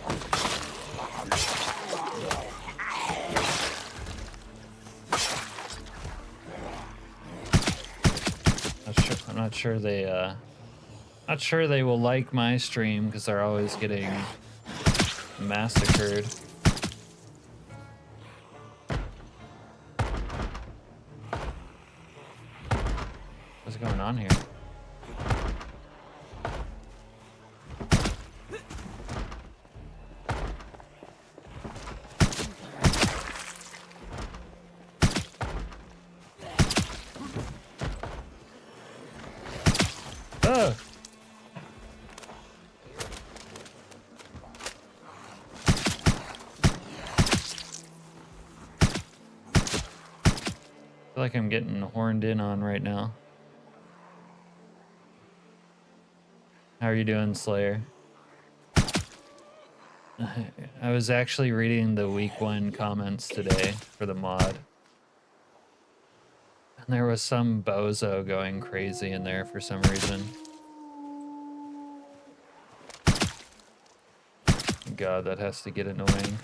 Speaker 3: I'm not sure they will like my stream because they're always getting massacred. What's going on here? I feel like I'm getting horned in on right now. How are you doing, Slayer? I was actually reading the week 1 comments today for the mod. And there was some bozo going crazy in there for some reason. God, that has to get annoying.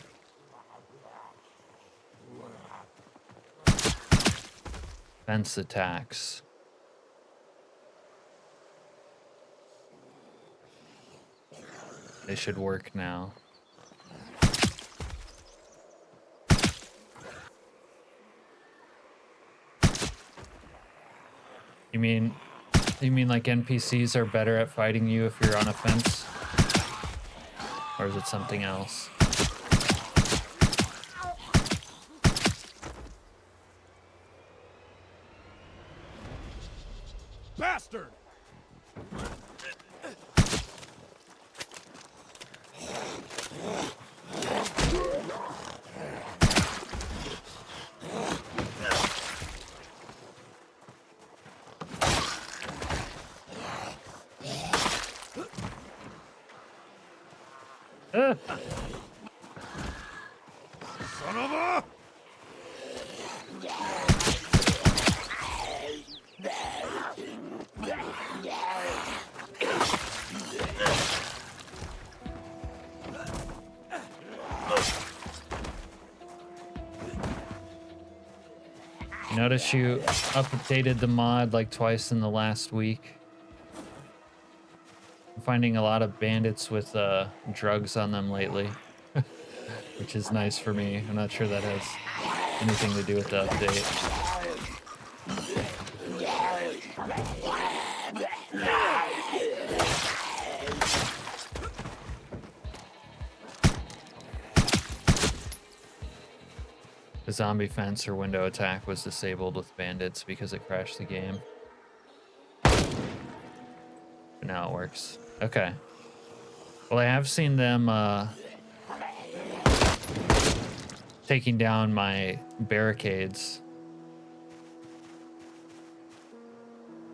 Speaker 3: Fence attacks. They should work now. You mean like NPCs are better at fighting you if you're on a fence? Or is it something else?
Speaker 2: Bastard! Son of a...
Speaker 3: Notice you updated the mod like twice in the last week. I'm finding a lot of bandits with drugs on them lately, which is nice for me. I'm not sure that has anything to do with the update. The zombie fence or window attack was disabled with bandits because it crashed the game. But now it works. Okay. Well, I have seen them taking down my barricades.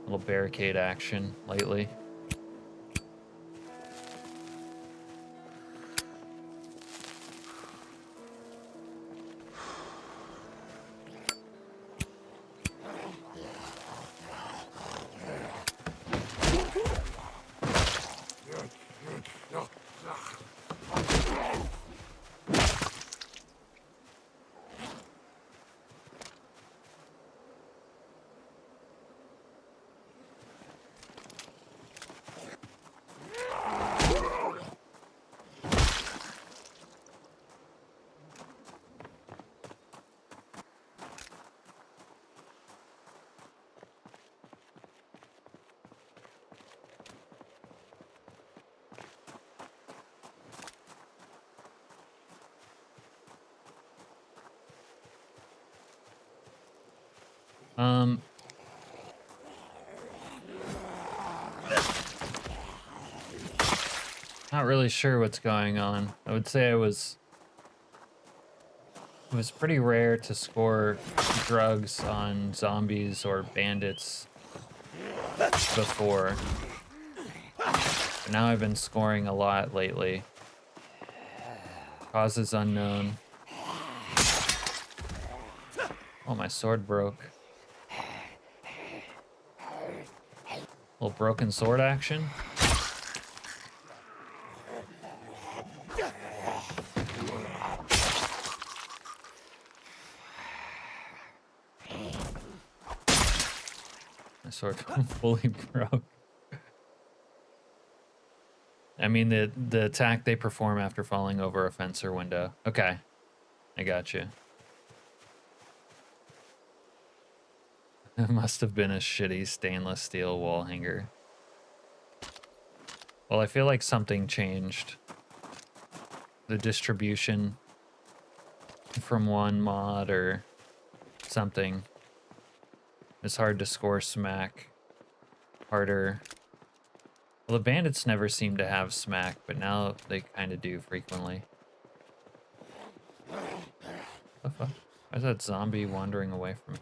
Speaker 3: Little barricade action lately. Not really sure what's going on. I would say it was pretty rare to score drugs on zombies or bandits before. But now I've been scoring a lot lately. Causes unknown. Oh, my sword broke. Little broken sword action. My sword fully broke. I mean, the attack they perform after falling over a fence or window. Okay, I got you. It must have been a shitty stainless steel wall hanger. Well, I feel like something changed. The distribution from one mod or something. It's hard to score smack. Harder. Well, the bandits never seem to have smack, but now they kind of do frequently. What the fuck? Why is that zombie wandering away from me?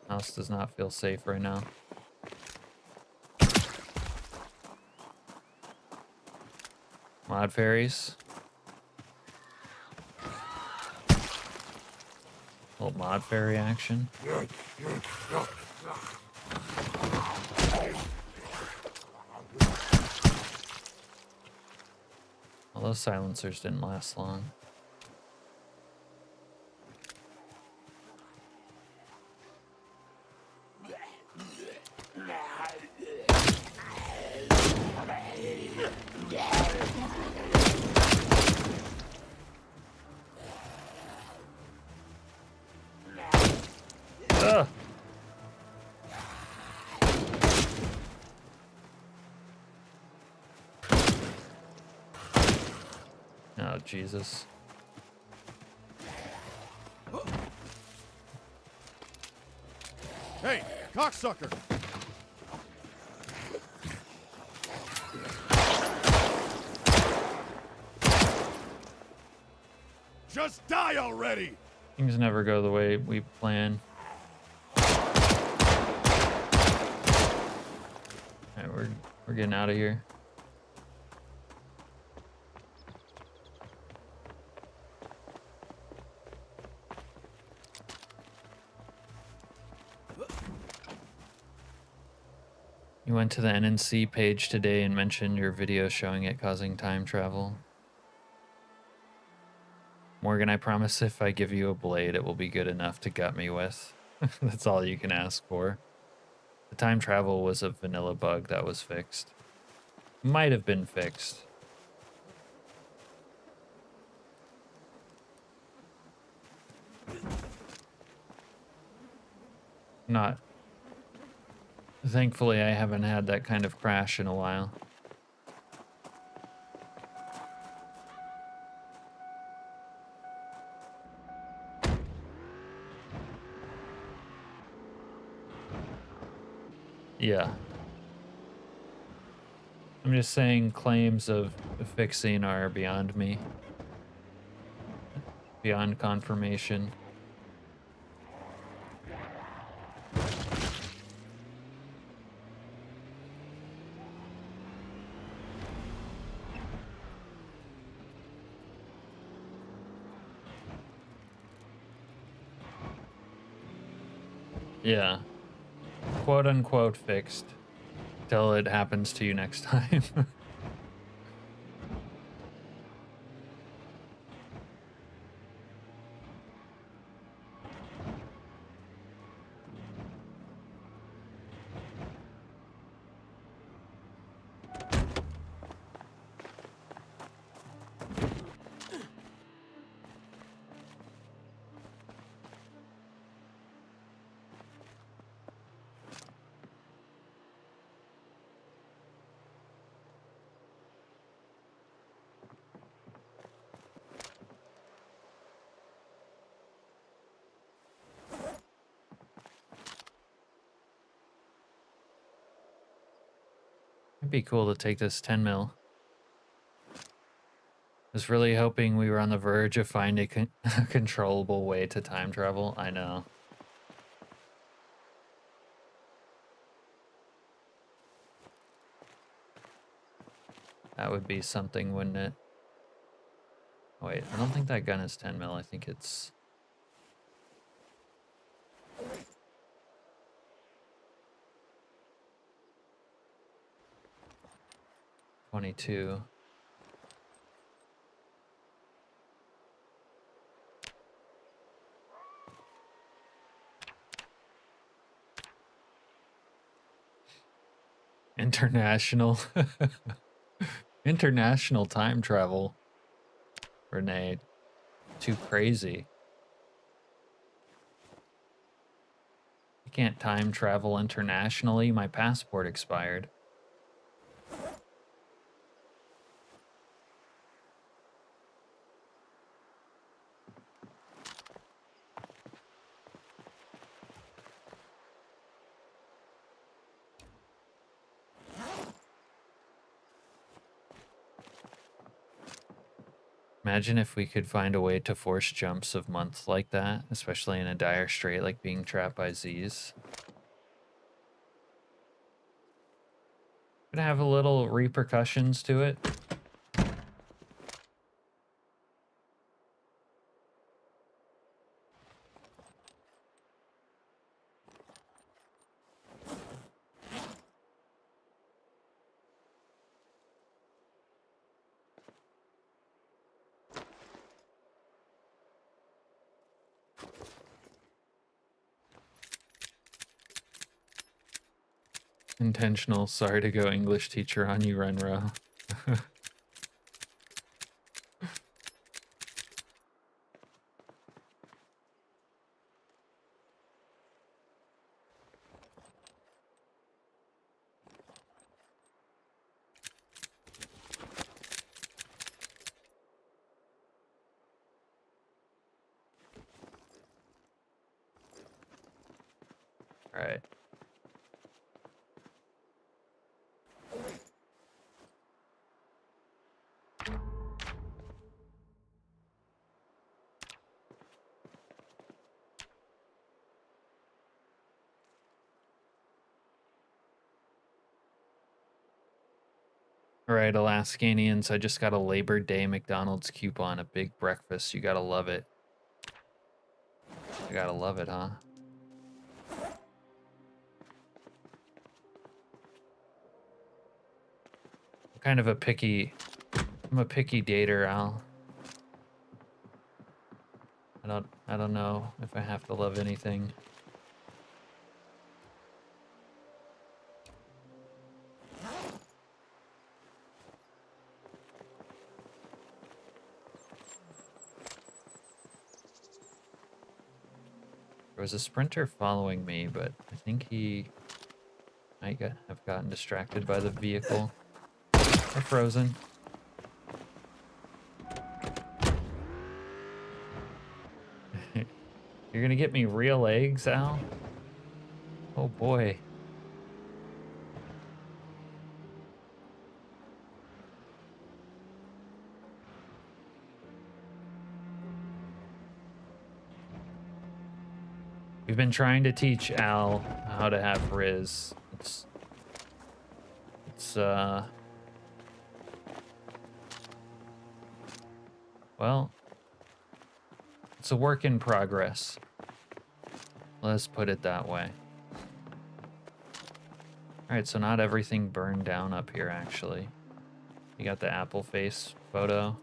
Speaker 3: House does not feel safe right now. Mod fairies. Little mod fairy action.
Speaker 1: those silencers didn't last long. Ugh. Oh, Jesus.
Speaker 2: Hey, cocksucker! Just die already!
Speaker 1: Things never go the way we plan. Alright, we're getting out of here. You went to the NNC page today and mentioned your video showing it causing time travel. Morgan, I promise if I give you a blade, it will be good enough to gut me with. That's all you can ask for. The time travel was a vanilla bug that was fixed. Might have been fixed. Not. Thankfully, I haven't had that kind of crash in a while. Yeah. I'm just saying claims of fixing are beyond me. Beyond confirmation. Yeah. Quote unquote fixed. Till it happens to you next time. It'd be cool to take this 10 mil. Was really hoping we were on the verge of finding a controllable way to time travel. I know. That would be something, wouldn't it? Oh, wait, I don't think that gun is 10 mil. I think it's... .22. International. International time travel. Renee. Too crazy. You can't time travel internationally. My passport expired. Imagine if we could find a way to force jumps of months like that, especially in a dire strait like being trapped by Zees. Gonna have a little repercussions to it. Intentional. Sorry to go English teacher on you, Renro. All right. All right, Alaskanians, I just got a Labor Day McDonald's coupon, a big breakfast. You gotta love it. You gotta love it, huh? I'm kind of a picky, I'm a picky dater, Al. I don't know if I have to love anything. There was a sprinter following me, but I think he might have gotten distracted by the vehicle. Or frozen. You're gonna get me real eggs, Al? Oh boy. We've been trying to teach Al how to have Riz. It's well, it's a work in progress. Let's put it that way. All right, so not everything burned down up here, actually. You got the apple face photo.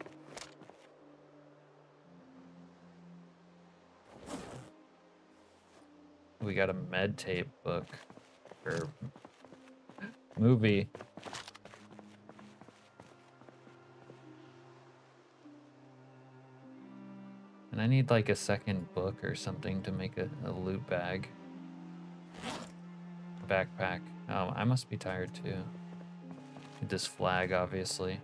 Speaker 1: We got a med tape book or movie. And I need like a second book or something to make a loot bag. A backpack. Oh, I must be tired too. Need this flag, obviously.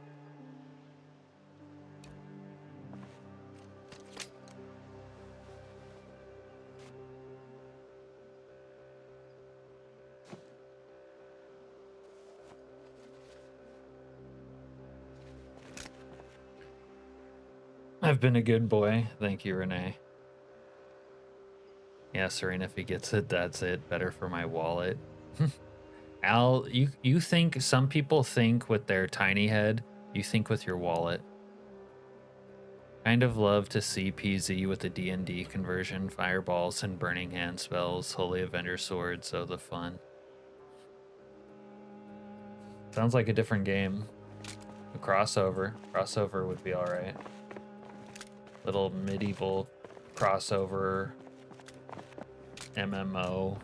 Speaker 1: I've been a good boy. Thank you, Renee. Yeah, Serena, if he gets it, that's it. Better for my wallet. Al, you think some people think with their tiny head, you think with your wallet. Kind of love to see PZ with the D&D conversion, fireballs and burning hand spells, holy avenger swords, so the fun. Sounds like a different game. A crossover. Crossover would be alright. Little medieval crossover MMO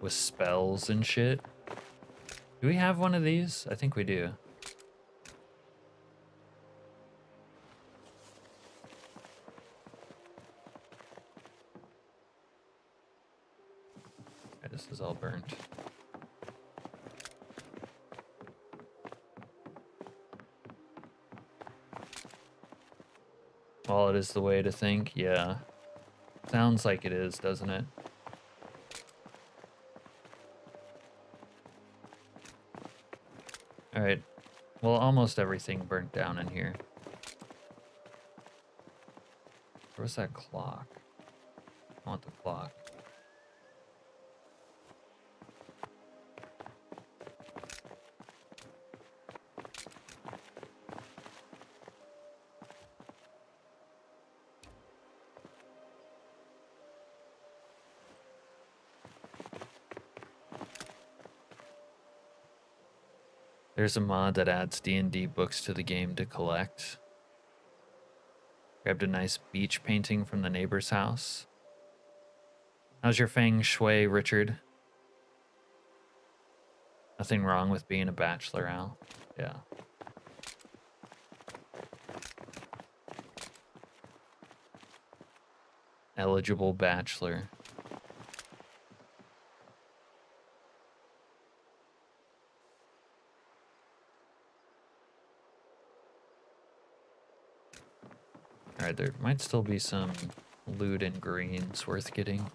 Speaker 1: with spells and shit. Do we have one of these? I think we do. Okay, this is all burnt. Well, it is the way to think, yeah. Sounds like it is, doesn't it? All right. Well, almost everything burnt down in here. Where was that clock? I want the clock. There's a mod that adds D&D books to the game to collect. Grabbed a nice beach painting from the neighbor's house. How's your feng shui, Richard?
Speaker 3: Nothing wrong with being a bachelor, Al. Yeah. Eligible bachelor. Alright, there might still be some loot and greens worth getting.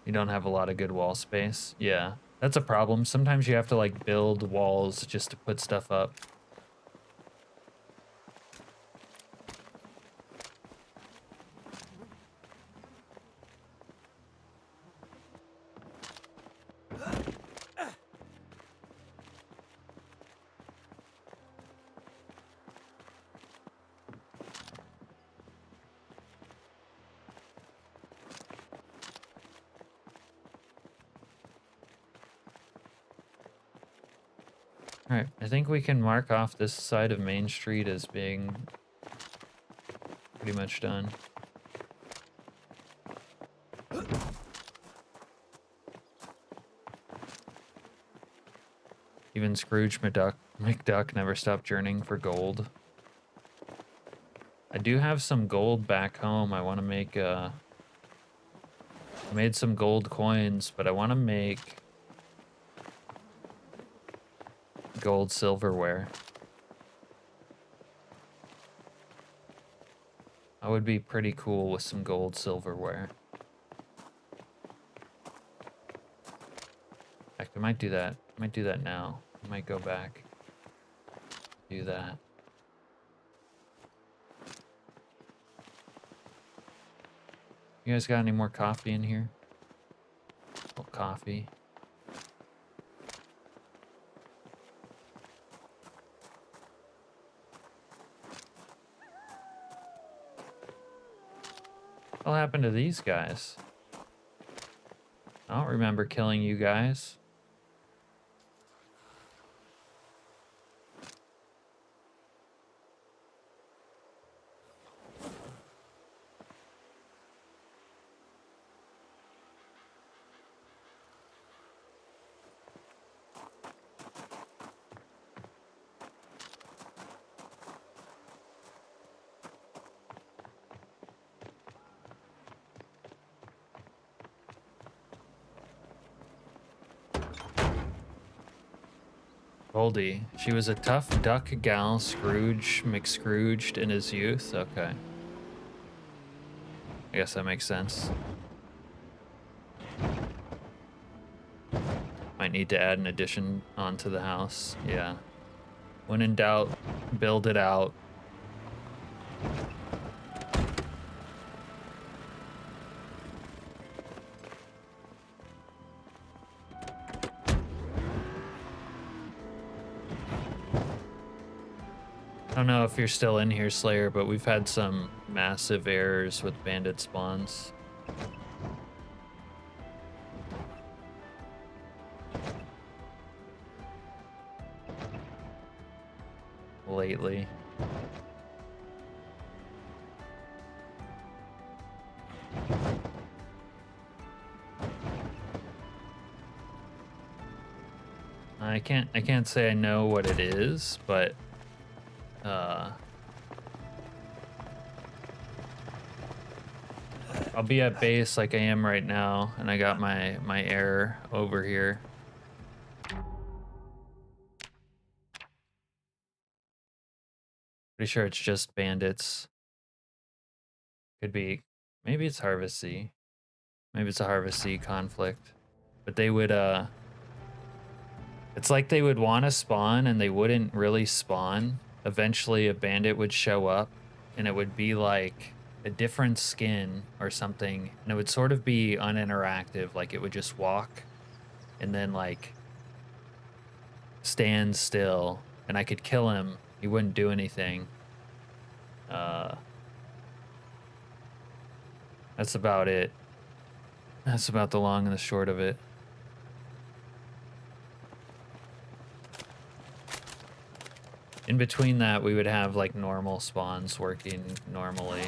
Speaker 3: You don't have a lot of good wall space. Yeah, that's a problem. Sometimes you have to like build walls just to put stuff up. Alright, I think we can mark off this side of Main Street as being pretty much done. Even Scrooge McDuck never stopped journeying for gold. I do have some gold back home. I want to make, I made some gold coins, but I want to make gold silverware. I would be pretty cool with some gold silverware. In fact, I might do that. I might do that now. I might go back. Do that. You guys got any more coffee in here? Oh, coffee. What happened to these guys? I don't remember killing you guys. Goldie. She was a tough duck gal, Scrooge McScrooged in his youth. Okay. I guess that makes sense. Might need to add an addition onto the house. Yeah. When in doubt, build it out. I don't know if you're still in here, Slayer, but we've had some massive errors with bandit spawns. Lately. I can't say I know what it is, but I'll be at base like I am right now, and I got my air over here. Pretty sure it's just bandits. Could be, maybe it's Harvest Sea. Maybe it's a Harvest Sea conflict. But they would, it's like they would want to spawn and they wouldn't really spawn. Eventually a bandit would show up and it would be like a different skin or something. And it would sort of be uninteractive. Like it would just walk and then like stand still and I could kill him. He wouldn't do anything. That's about it. That's about the long and the short of it. In between that, we would have like normal spawns working normally.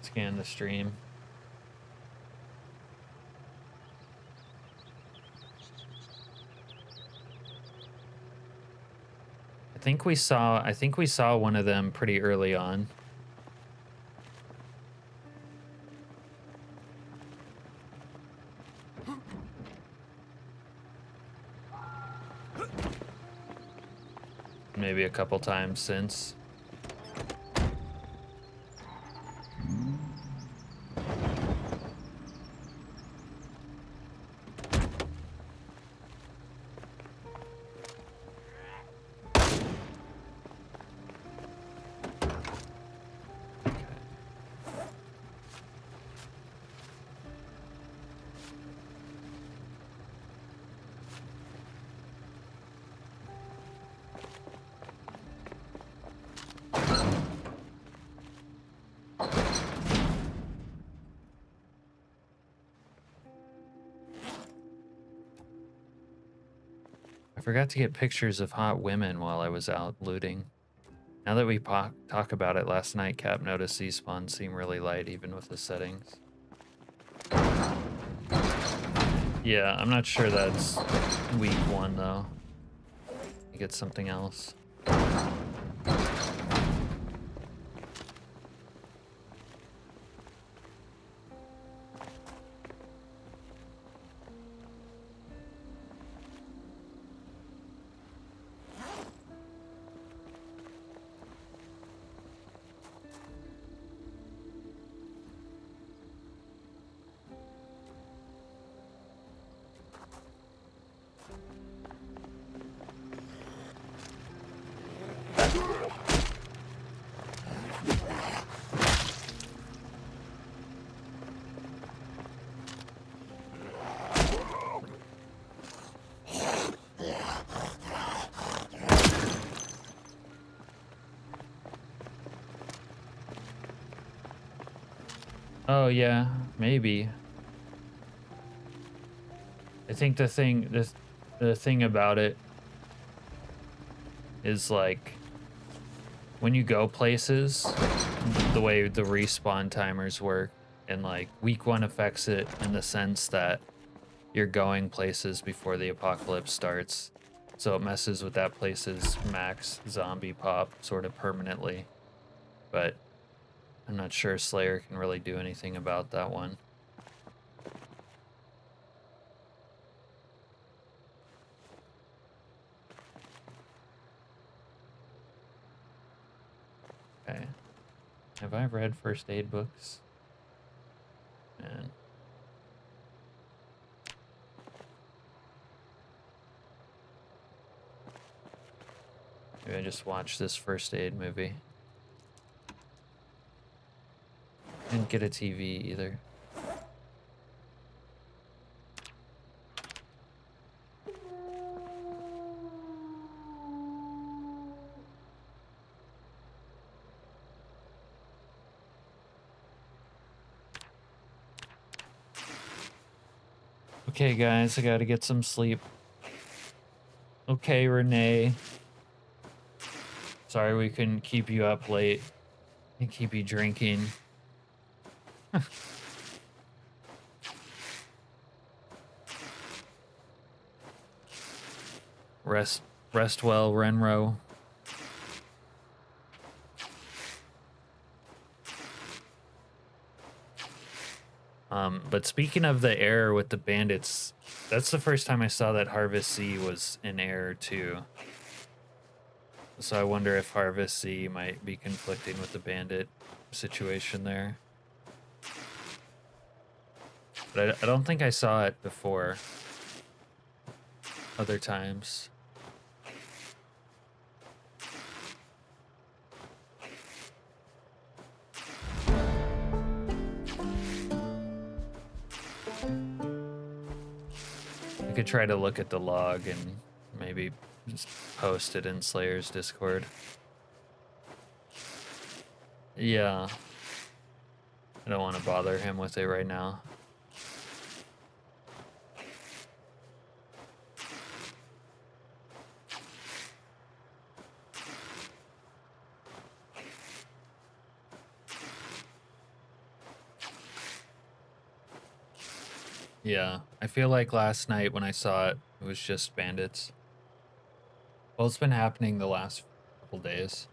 Speaker 3: Scan the stream. I think we saw one of them pretty early on. Maybe a couple times since. I forgot to get pictures of hot women while I was out looting. Now that we talk about it, last night Cap noticed these spawns seem really light even with the settings. Yeah, I'm not sure that's week 1 though. I think it's something else. Oh yeah, maybe. I think the thing about it is like when you go places, the way the respawn timers work, and like week 1 affects it in the sense that you're going places before the apocalypse starts. So it messes with that place's max zombie pop sort of permanently. But I'm not sure Slayer can really do anything about that one. Okay. Have I read first aid books? Man. Maybe I just watched this first aid movie. Didn't get a TV either. Okay, guys, I gotta get some sleep. Okay, Renee. Sorry we couldn't keep you up late and keep you drinking. Rest well, Renro. But speaking of the error with the bandits, that's the first time I saw that Harvest C was in error too. So I wonder if Harvest C might be conflicting with the bandit situation there. But I don't think I saw it before. Other times.
Speaker 1: I could try to look at the log and maybe just post it in Slayer's Discord. Yeah. I don't want to bother him with it right now. Yeah, I feel like last night when I saw it, it was just bandits. Well, it's been happening the last couple days.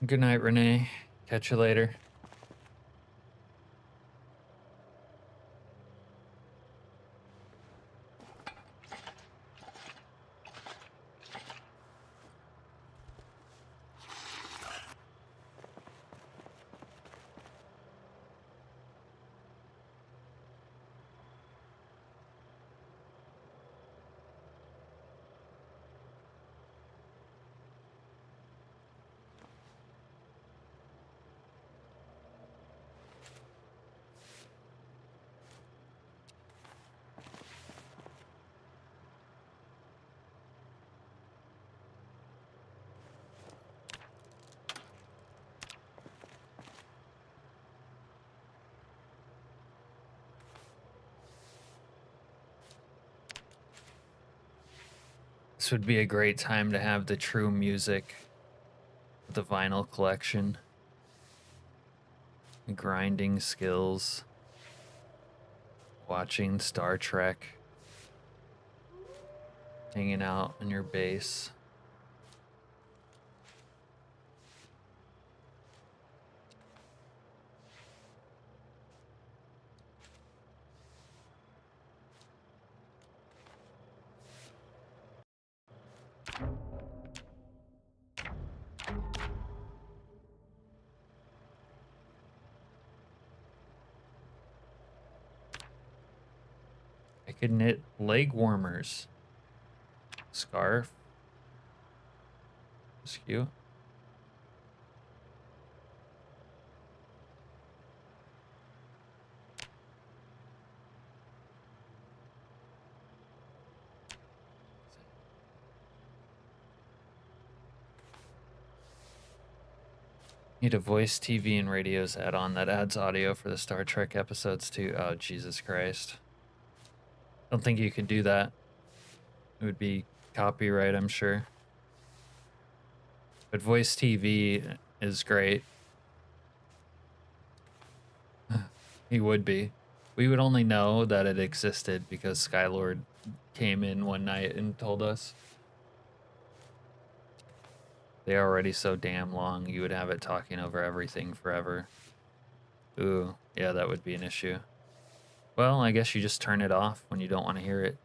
Speaker 1: Good night, Renee. Catch you later. This would be a great time to have the true music, the vinyl collection, grinding skills, watching Star Trek, hanging out on your base. I could knit leg warmers. Scarf. That's cute. Need a voice TV and radios add-on that adds audio for the Star Trek episodes too. Oh, Jesus Christ. Don't think you could do that. It would be copyright, I'm sure. But voice TV is great. He would be. We would only know that it existed because Skylord came in one night and told us. They're already so damn long, you would have it talking over everything forever. Ooh, yeah, that would be an issue. Well, I guess you just turn it off when you don't want to hear it.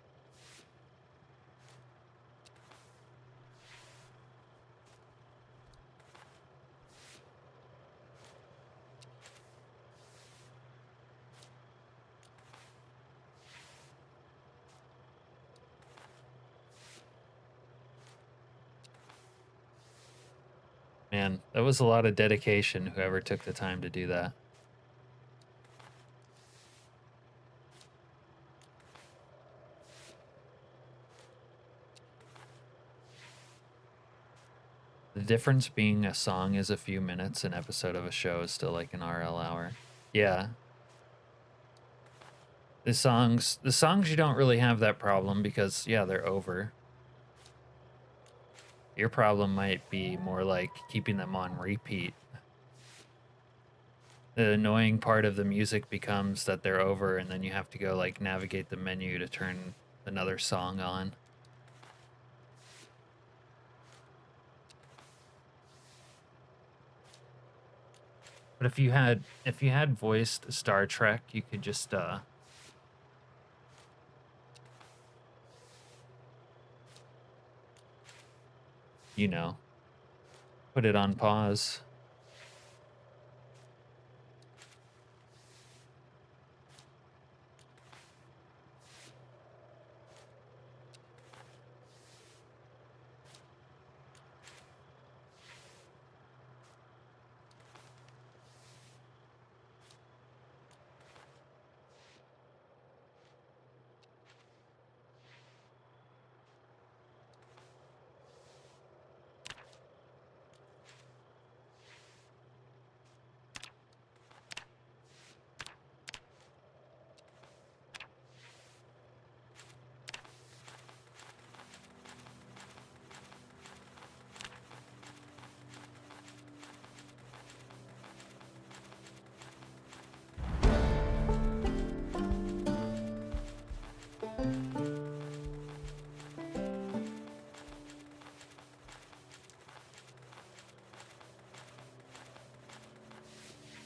Speaker 1: Man, that was a lot of dedication, whoever took the time to do that. The difference being a song is a few minutes, an episode of a show is still like an RL hour. Yeah. The songs you don't really have that problem because, yeah, they're over. Your problem might be more like keeping them on repeat. The annoying part of the music becomes that they're over and then you have to go like navigate the menu to turn another song on. But if you had voiced Star Trek, you could just
Speaker 3: you know, put it on pause.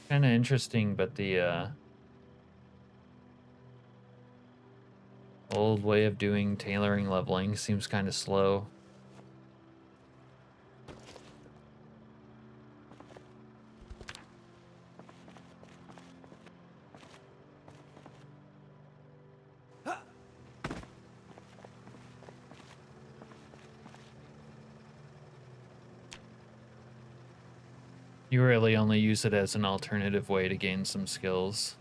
Speaker 3: Kind of interesting, but the old way of doing tailoring leveling seems kind of slow. You really only use it as an alternative way to gain some skills.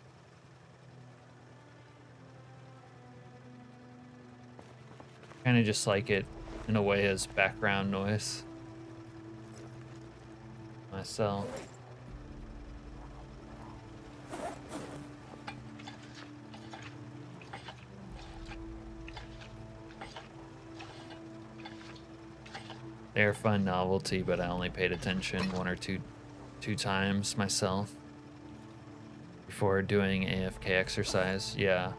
Speaker 3: Kind of just like it in a way as background noise. Myself. They're a fun novelty, but I only paid attention one or two times myself before doing AFK exercise. Yeah.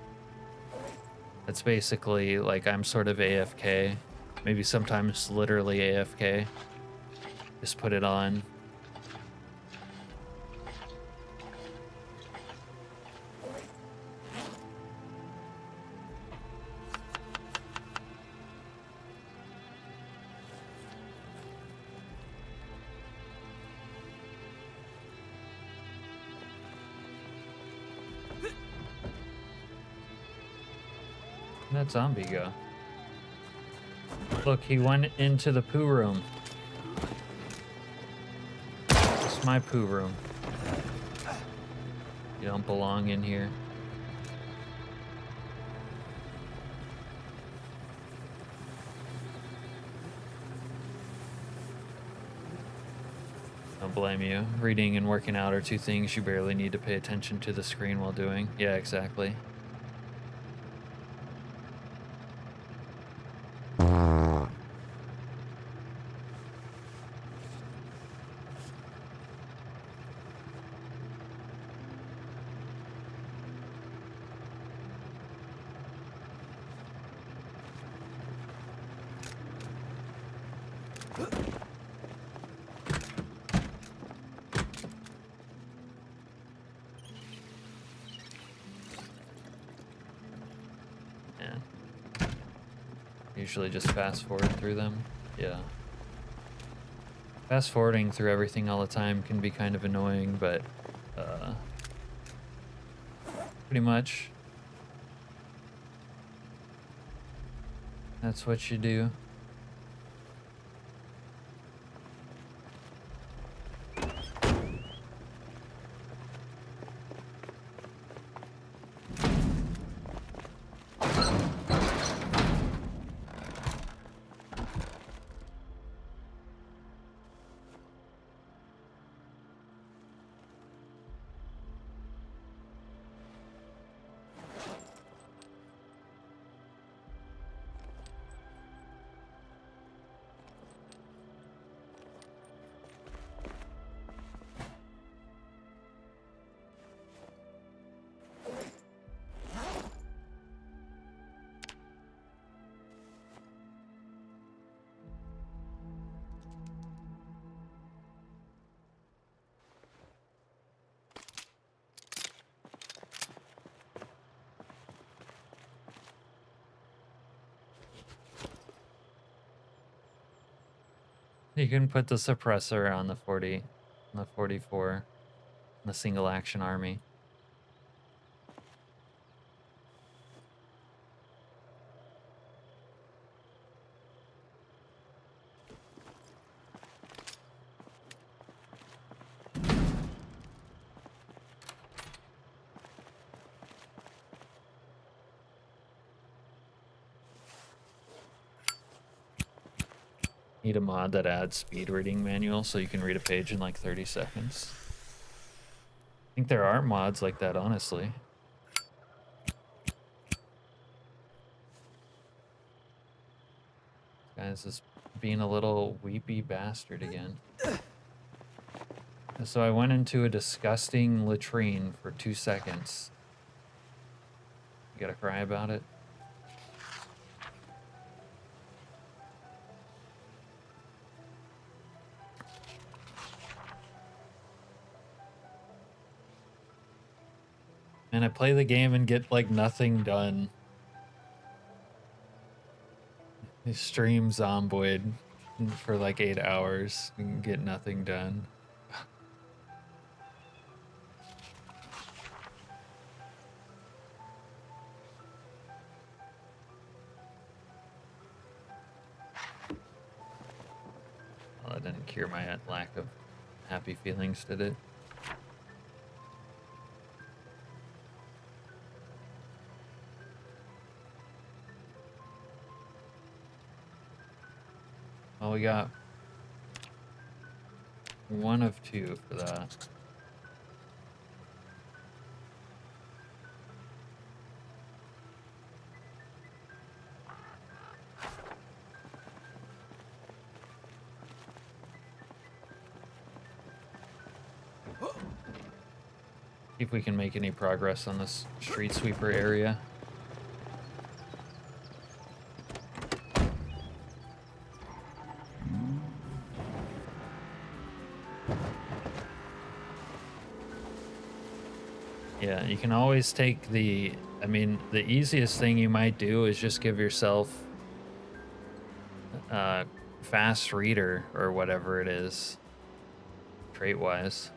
Speaker 3: That's basically like I'm sort of AFK, maybe sometimes literally AFK. Just put it on. Where'd that zombie go? Look, he went into the poo room. It's my poo room. You don't belong in here. Don't blame you. Reading and working out are two things you barely need to pay attention to the screen while doing. Yeah, exactly. Usually just fast forward through them. Yeah. Fast forwarding through everything all the time can be kind of annoying, but pretty much that's what you do.
Speaker 1: You can put the suppressor on the 40, on the 44, the single action army. Need a mod that adds speed reading manual so you can read a page in like 30 seconds. I think there are mods like that, honestly. Guys is being a little weepy bastard again. So I went into a disgusting latrine for 2 seconds. You gotta cry about it? And I play the game and get like nothing done. I stream Zomboid for like 8 hours and get nothing done. Well, that didn't cure my lack of happy feelings, did it? Well, we got 1 of 2 for that. See if we can make any progress on this street sweeper area. Yeah, you can always take the, I mean, the easiest thing you might do is just give yourself fast reader or whatever it is, trait-wise.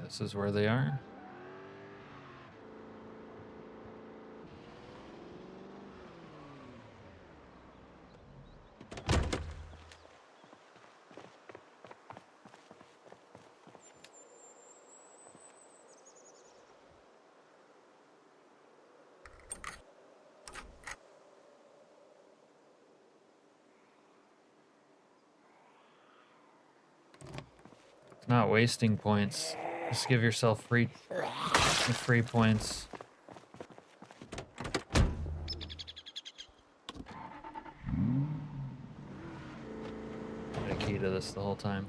Speaker 1: This is where they are. Not wasting points. Just give yourself free points. Got a key to this the whole time.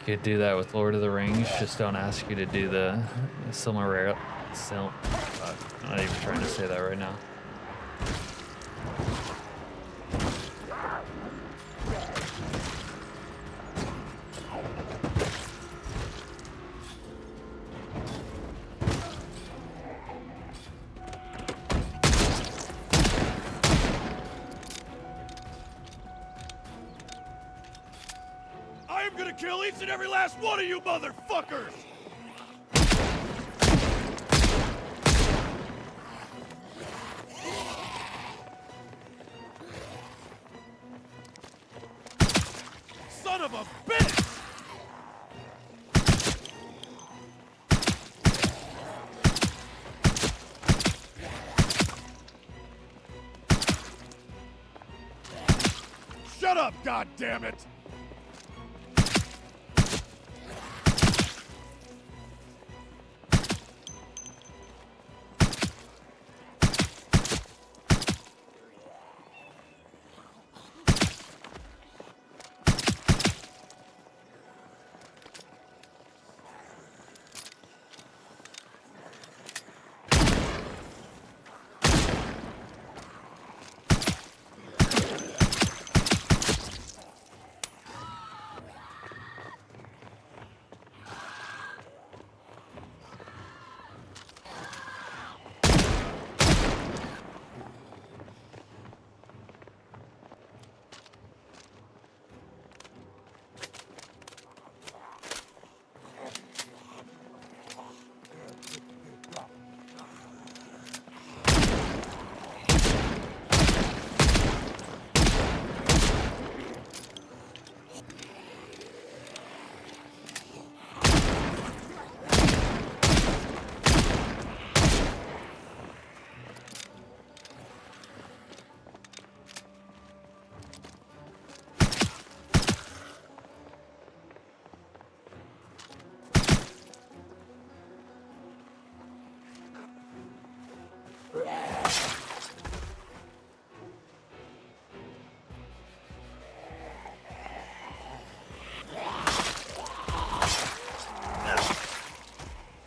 Speaker 3: could do that with Lord of the Rings. Just don't ask you to do the Silmaril. I'm not even trying to say that right now.
Speaker 2: I am gonna kill each and every last one of you motherfuckers! Son of a bitch! Shut up, goddammit!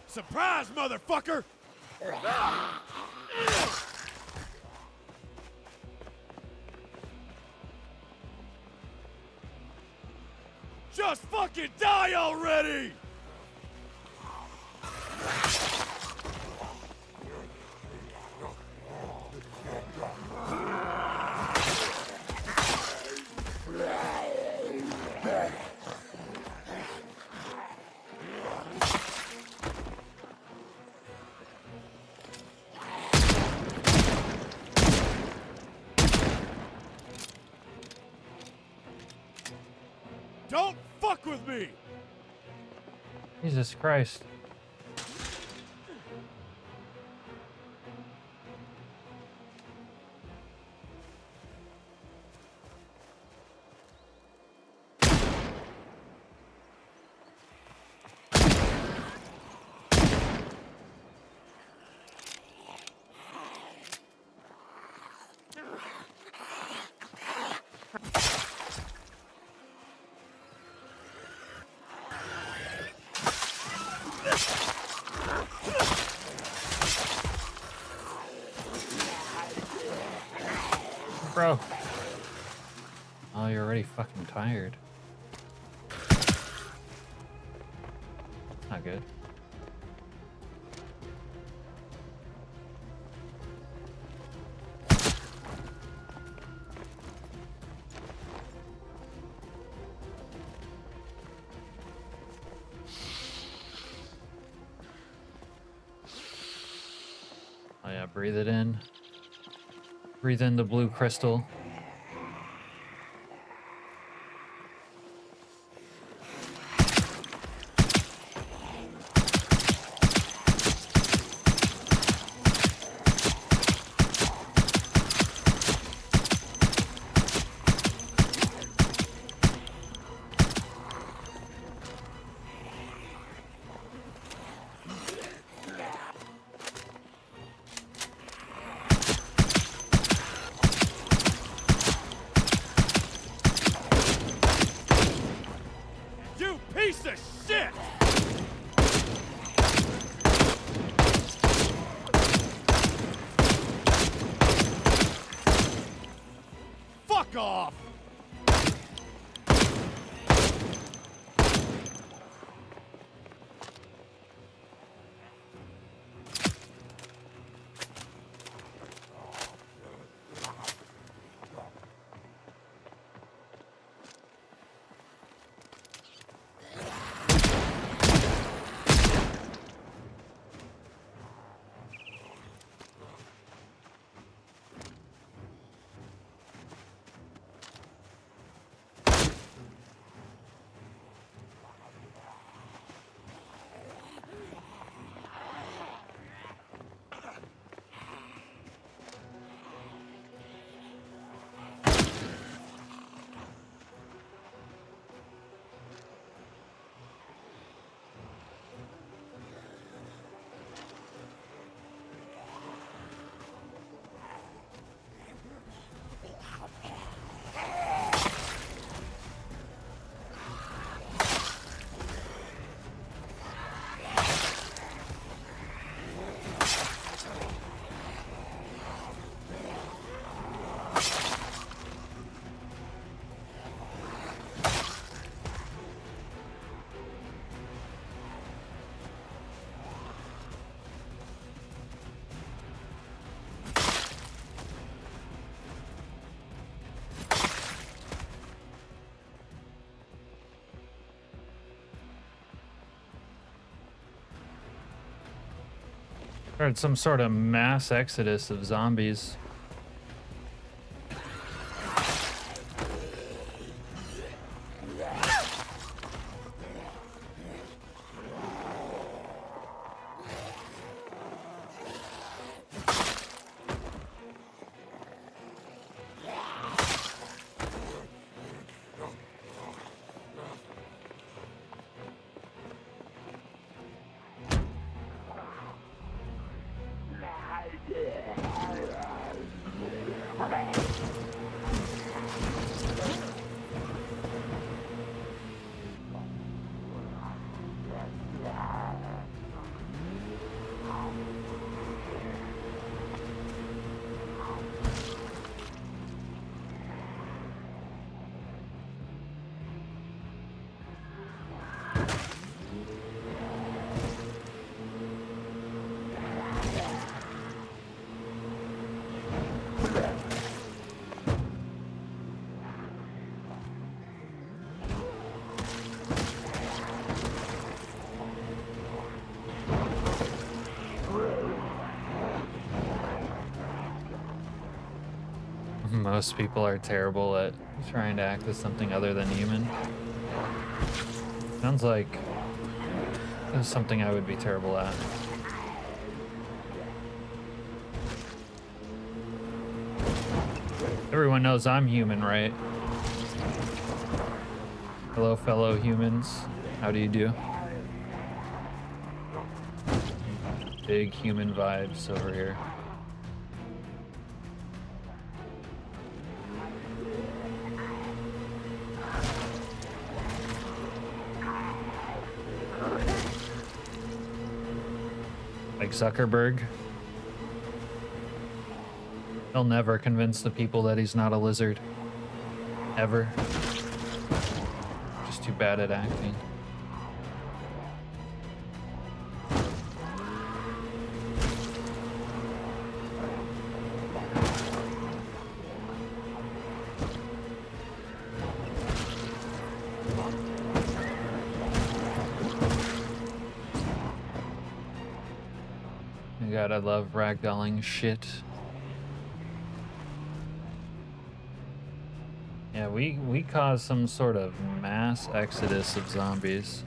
Speaker 2: Surprise, motherfucker! Just fucking die already! Don't fuck with me!
Speaker 3: Jesus Christ. Bro. Oh, you're already fucking tired. Not good. Oh yeah, breathe it in. Breathe in the blue crystal.
Speaker 2: off!
Speaker 3: Heard some sort of mass exodus of zombies. Most people are terrible at trying to act as something other than human. Sounds like that's something I would be terrible at. Everyone knows I'm human, right? Hello, fellow humans. How do you do? Big human vibes over here. Like Zuckerberg. He'll never convince the people that he's not a lizard. Ever. Just too bad at acting. God, I love ragdolling shit. Yeah, we caused some sort of mass exodus of zombies.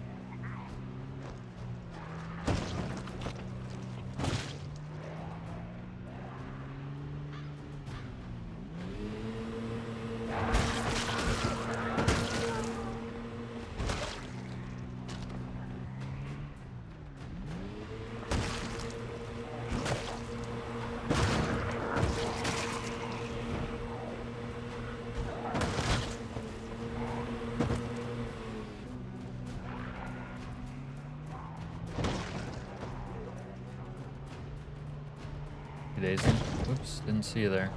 Speaker 3: Daisy. Whoops, didn't see you there.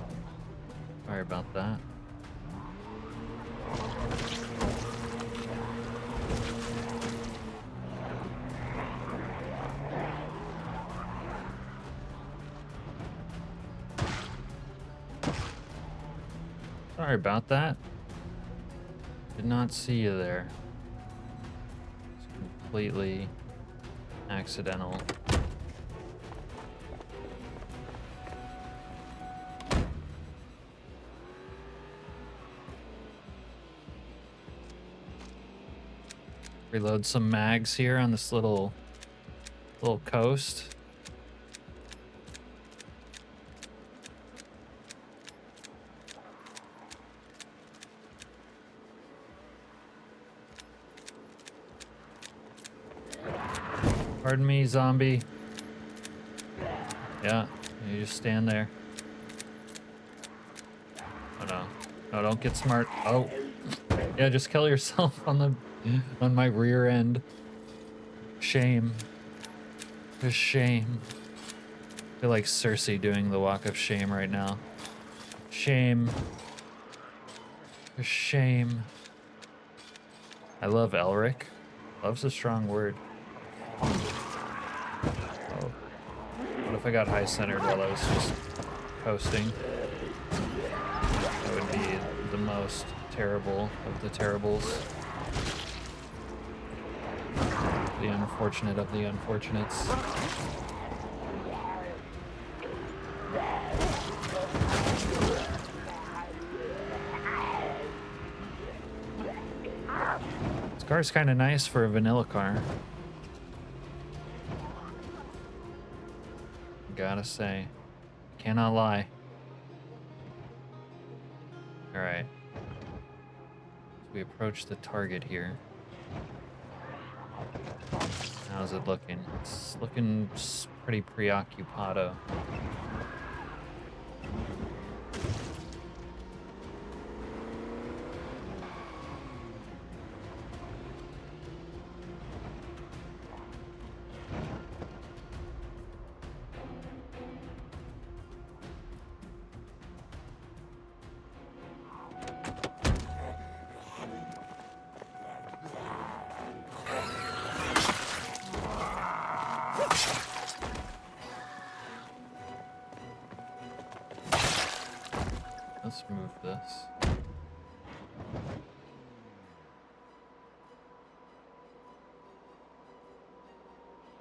Speaker 3: Sorry about that. Sorry about that. Did not see you there. It's completely accidental. Reload some mags here on this little coast. Pardon me, zombie. Yeah, you just stand there. Oh no. No, don't get smart. Oh. Yeah, just kill yourself on my rear end. Shame. Just shame. I feel like Cersei doing the walk of shame right now. Shame. Just shame. I love Elric. Love's a strong word. Oh. What if I got high centered while I was just coasting? That would be the most terrible of the terribles. The unfortunate of the unfortunates. This car's kind of nice for a vanilla car. Gotta say. Cannot lie. Alright. We approach the target here. How's it looking? It's looking pretty preoccupado. Let's move this.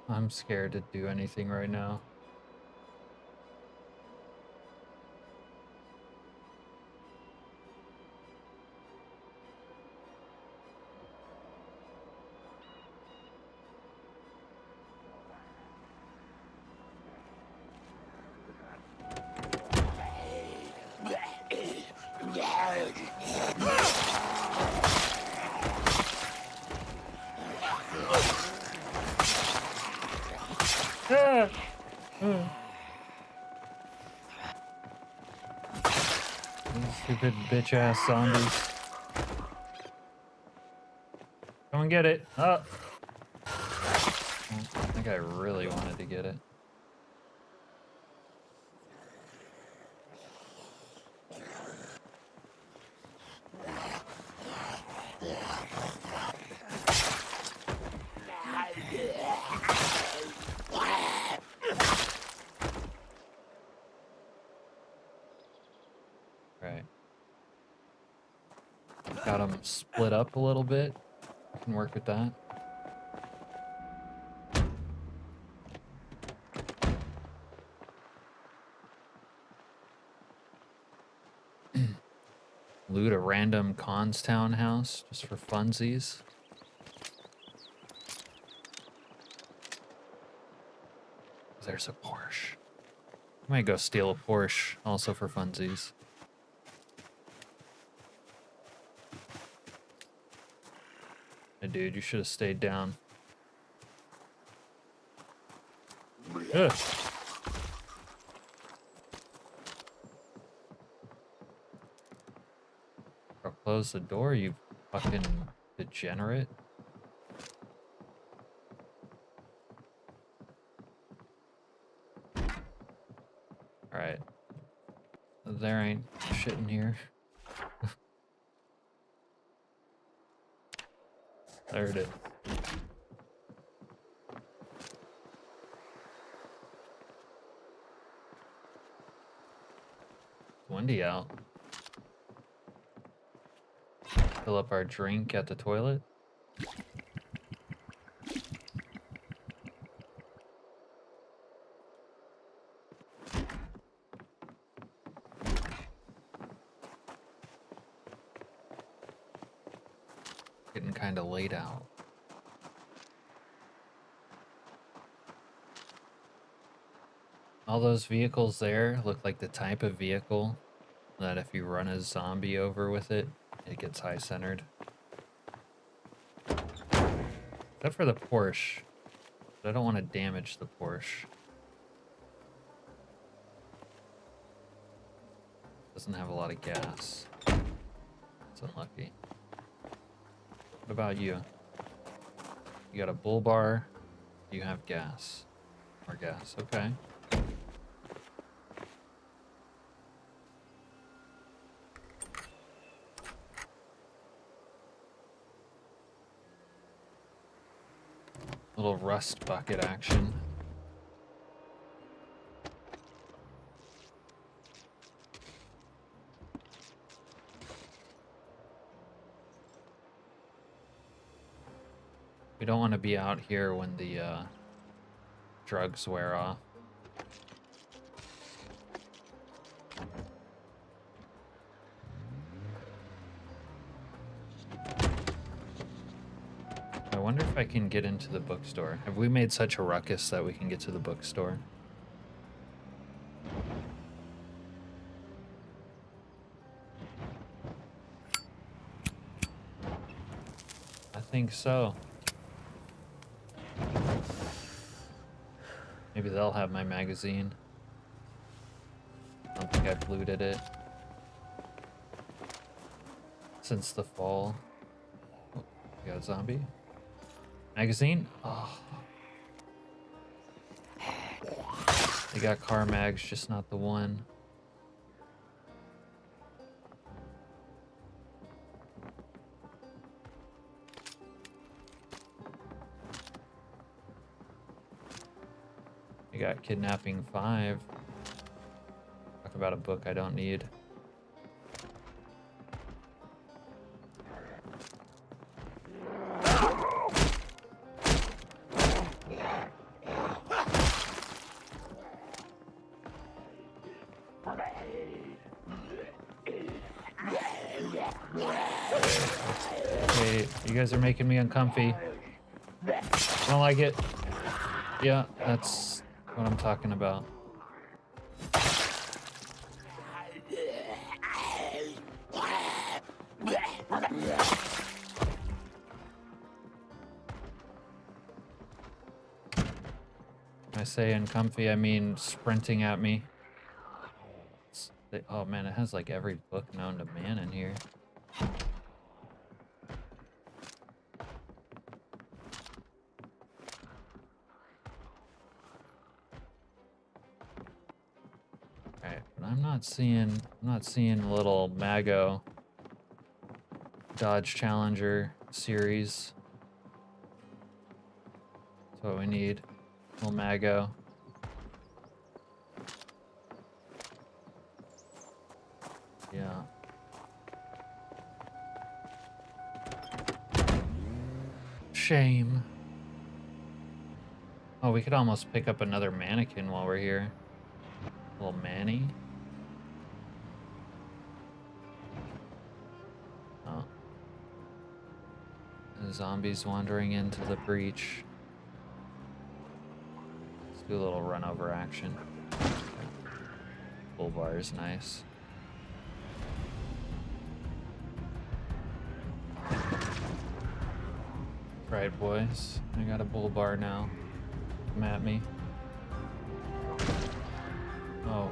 Speaker 3: I'm scared to do anything right now. Stupid bitch ass zombies. Come and get it. Oh. I think I really wanted to get it. Right. Got them split up a little bit. Can work with that. Loot a random cons townhouse just for funsies. There's a Porsche. I might go steal a Porsche also for funsies. Hey, dude, you should have stayed down. Ugh. Bro, close the door, you fucking degenerate. Alright. There ain't shit in here. There it is. It's windy out. Fill up our drink at the toilet. Getting kind of laid out. All those vehicles there look like the type of vehicle that if you run a zombie over with it, it gets high centered. Except for the Porsche. But I don't want to damage the Porsche. Doesn't have a lot of gas. It's unlucky. What about you? You got a bull bar. You have gas. More gas. Okay. Little rust bucket action. We don't want to be out here when the drugs wear off. I wonder if I can get into the bookstore. Have we made such a ruckus that we can get to the bookstore? I think so. Maybe they'll have my magazine. I don't think I've looted it since the fall. Oh, we got a zombie. Magazine? Oh. They got car mags, just not the one. We got Kidnapping 5. Talk about a book I don't need. Okay, you guys are making me uncomfy. I don't like it. Yeah, that's what I'm talking about. When I say uncomfy, I mean sprinting at me. Oh man, it has like every book known to man in here. Alright, but I'm not seeing little Mago Dodge Challenger series. That's what we need. Little Mago. Yeah. Shame. Oh, we could almost pick up another mannequin while we're here. Little Manny. Oh. The zombies wandering into the breach. Let's do a little run over action. Bull bar is nice. Right, boys. I got a bull bar now. Come at me. Oh.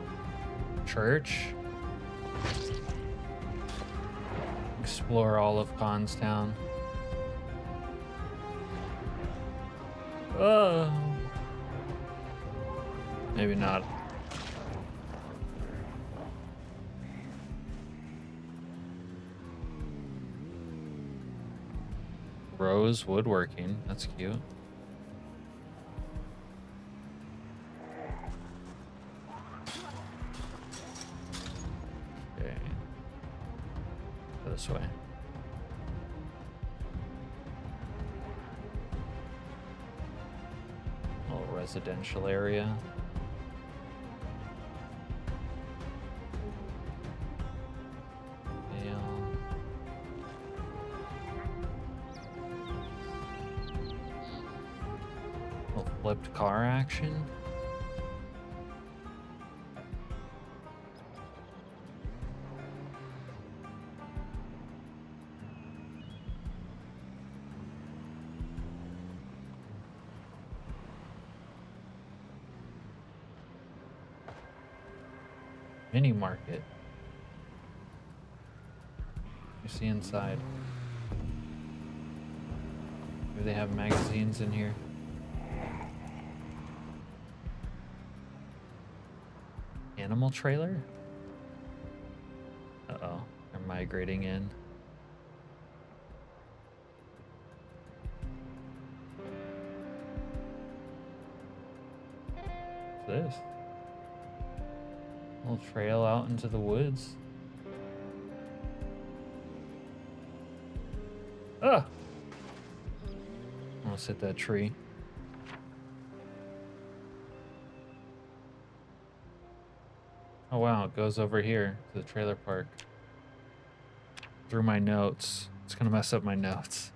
Speaker 3: Church? Explore all of Constown. Oh. Maybe not. Rose woodworking. That's cute. Okay. This way. residential area. Little flipped car action. Mini market. You see inside. Maybe they have magazines in here. Animal trailer? Uh-oh, they're migrating in. What's this? A little trail out into the woods. Ah! Almost hit that tree. Oh wow, it goes over here to the trailer park. Through my notes. It's gonna mess up my notes.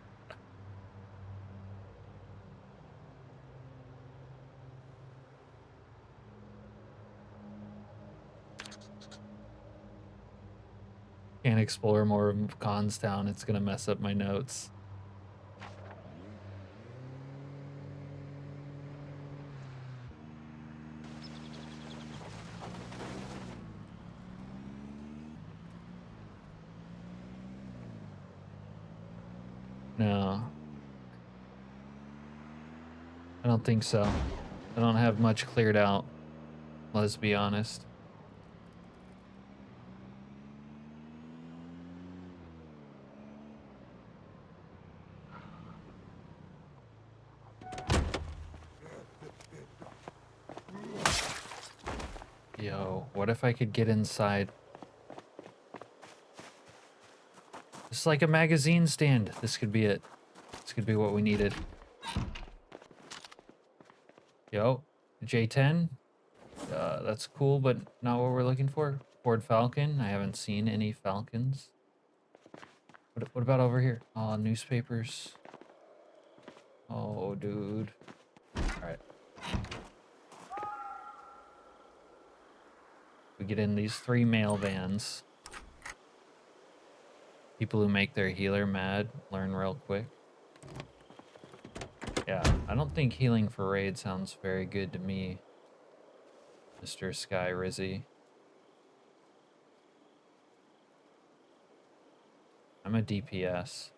Speaker 3: Can't explore more of Constown. It's gonna mess up my notes. No. I don't think so. I don't have much cleared out. Let's be honest. Yo, what if I could get inside? It's like a magazine stand. This could be it. This could be what we needed. Yo, J10. That's cool, but not what we're looking for. Ford Falcon. I haven't seen any Falcons. What about over here? Oh, newspapers. Oh, dude. All right. We get in these 3 mail vans. People who make their healer mad learn real quick. Yeah, I don't think healing for raid sounds very good to me, Mr. Sky Rizzy. I'm a DPS.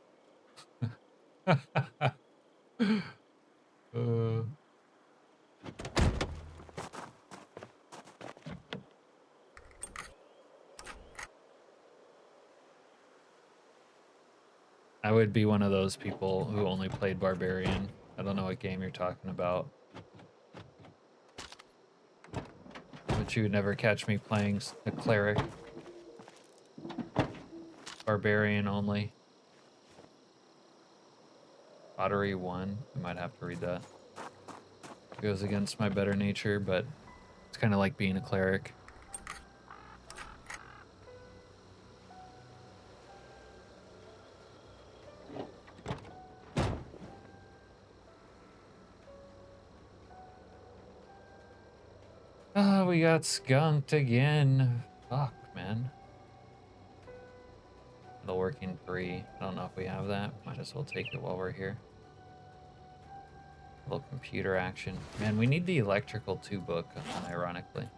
Speaker 3: I would be one of those people who only played Barbarian. I don't know what game you're talking about. But you would never catch me playing a cleric. Barbarian only. Pottery 1. I might have to read that. It goes against my better nature, but it's kind of like being a cleric. Oh, we got skunked again. Fuck, man. The working 3. I don't know if we have that. Might as well take it while we're here. A little computer action. Man, we need the electrical 2 book, unironically.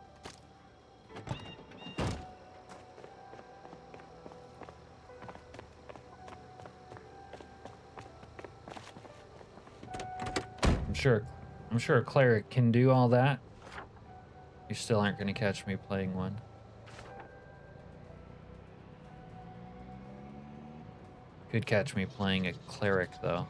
Speaker 3: I'm sure a cleric can do all that. You still aren't going to catch me playing one. Could catch me playing a cleric, though.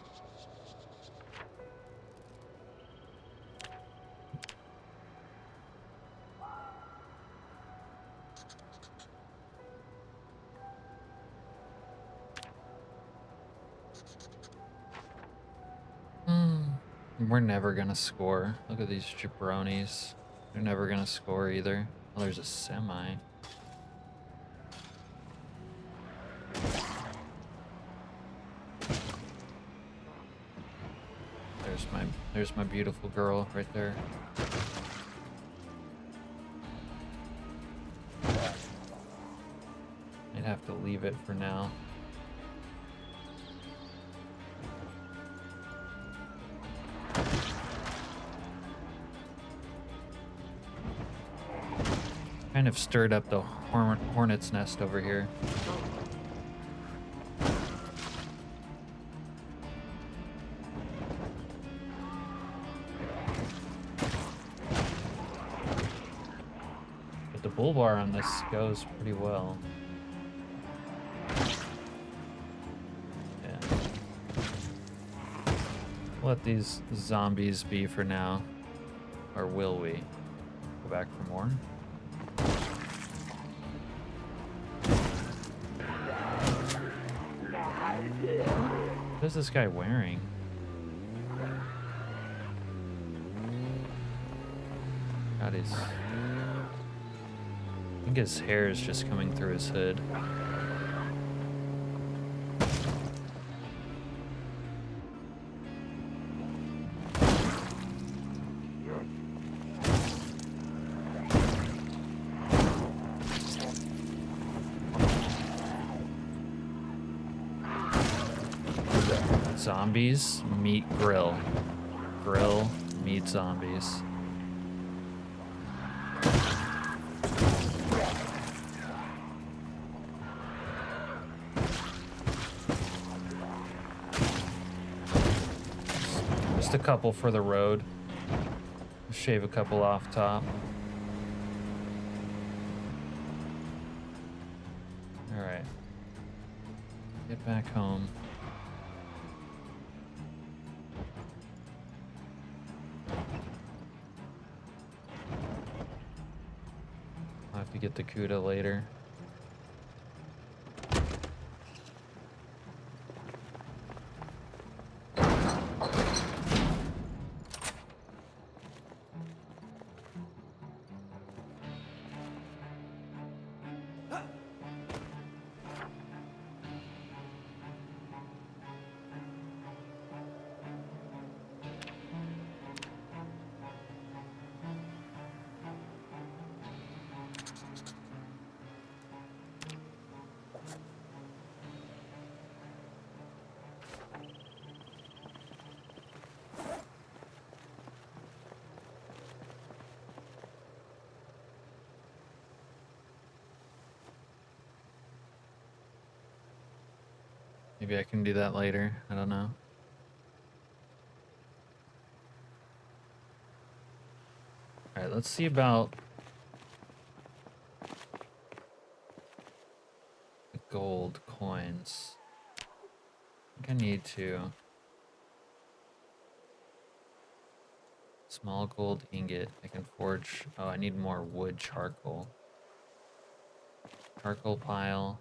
Speaker 3: We're never gonna score. Look at these jabronis. They're never gonna score either. Oh, there's a semi. There's my beautiful girl right there. I'd have to leave it for now. Kind of stirred up the hornet's nest over here. But the bull bar on this goes pretty well. Yeah. Let these zombies be for now. Or will we? Go back for more? What is this guy wearing? God, I think his hair is just coming through his hood. Zombies meet grill. Grill meet zombies. Just a couple for the road. Shave a couple off top. All right. Get back home. I'll have to get the CUDA later. Maybe I can do that later. I don't know. All right, let's see about the gold coins. I think I need to. Small gold ingot. I can forge. Oh, I need more wood charcoal. Charcoal pile.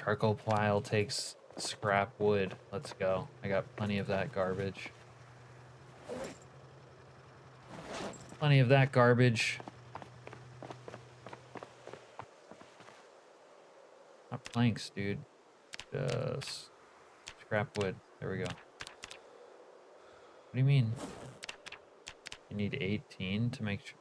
Speaker 3: Charcoal pile takes scrap wood. Let's go. I got plenty of that garbage. Plenty of that garbage. Not planks, dude. Just scrap wood. There we go. What do you mean? You need 18 to make sure.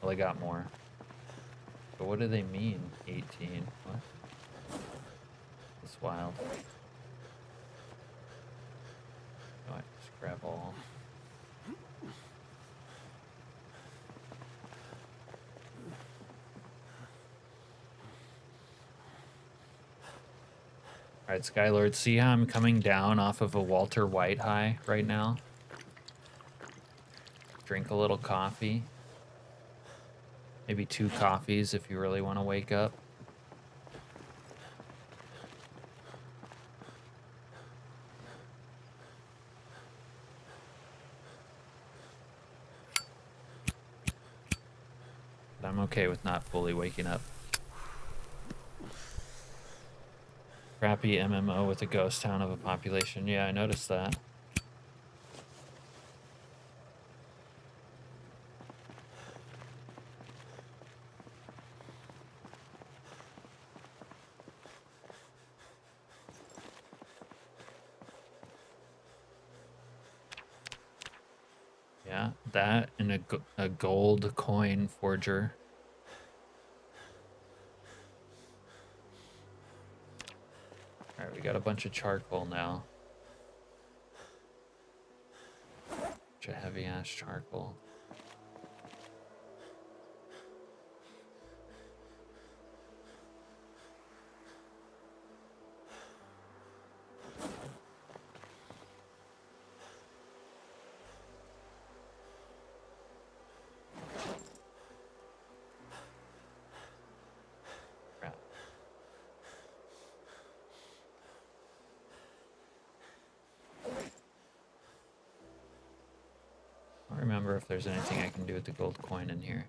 Speaker 3: Well, I got more. But what do they mean, 18? What? That's wild. Oh, I just grab all. Alright, Skylord, see how I'm coming down off of a Walter White high right now? Drink a little coffee. Maybe 2 coffees if you really want to wake up. I'm okay with not fully waking up. Crappy MMO with a ghost town of a population. Yeah, I noticed that. Yeah, that and a gold coin forger. All right, we got a bunch of charcoal now. Bunch of heavy ass charcoal. Crap. I don't remember if there's anything I can do with the gold coin in here.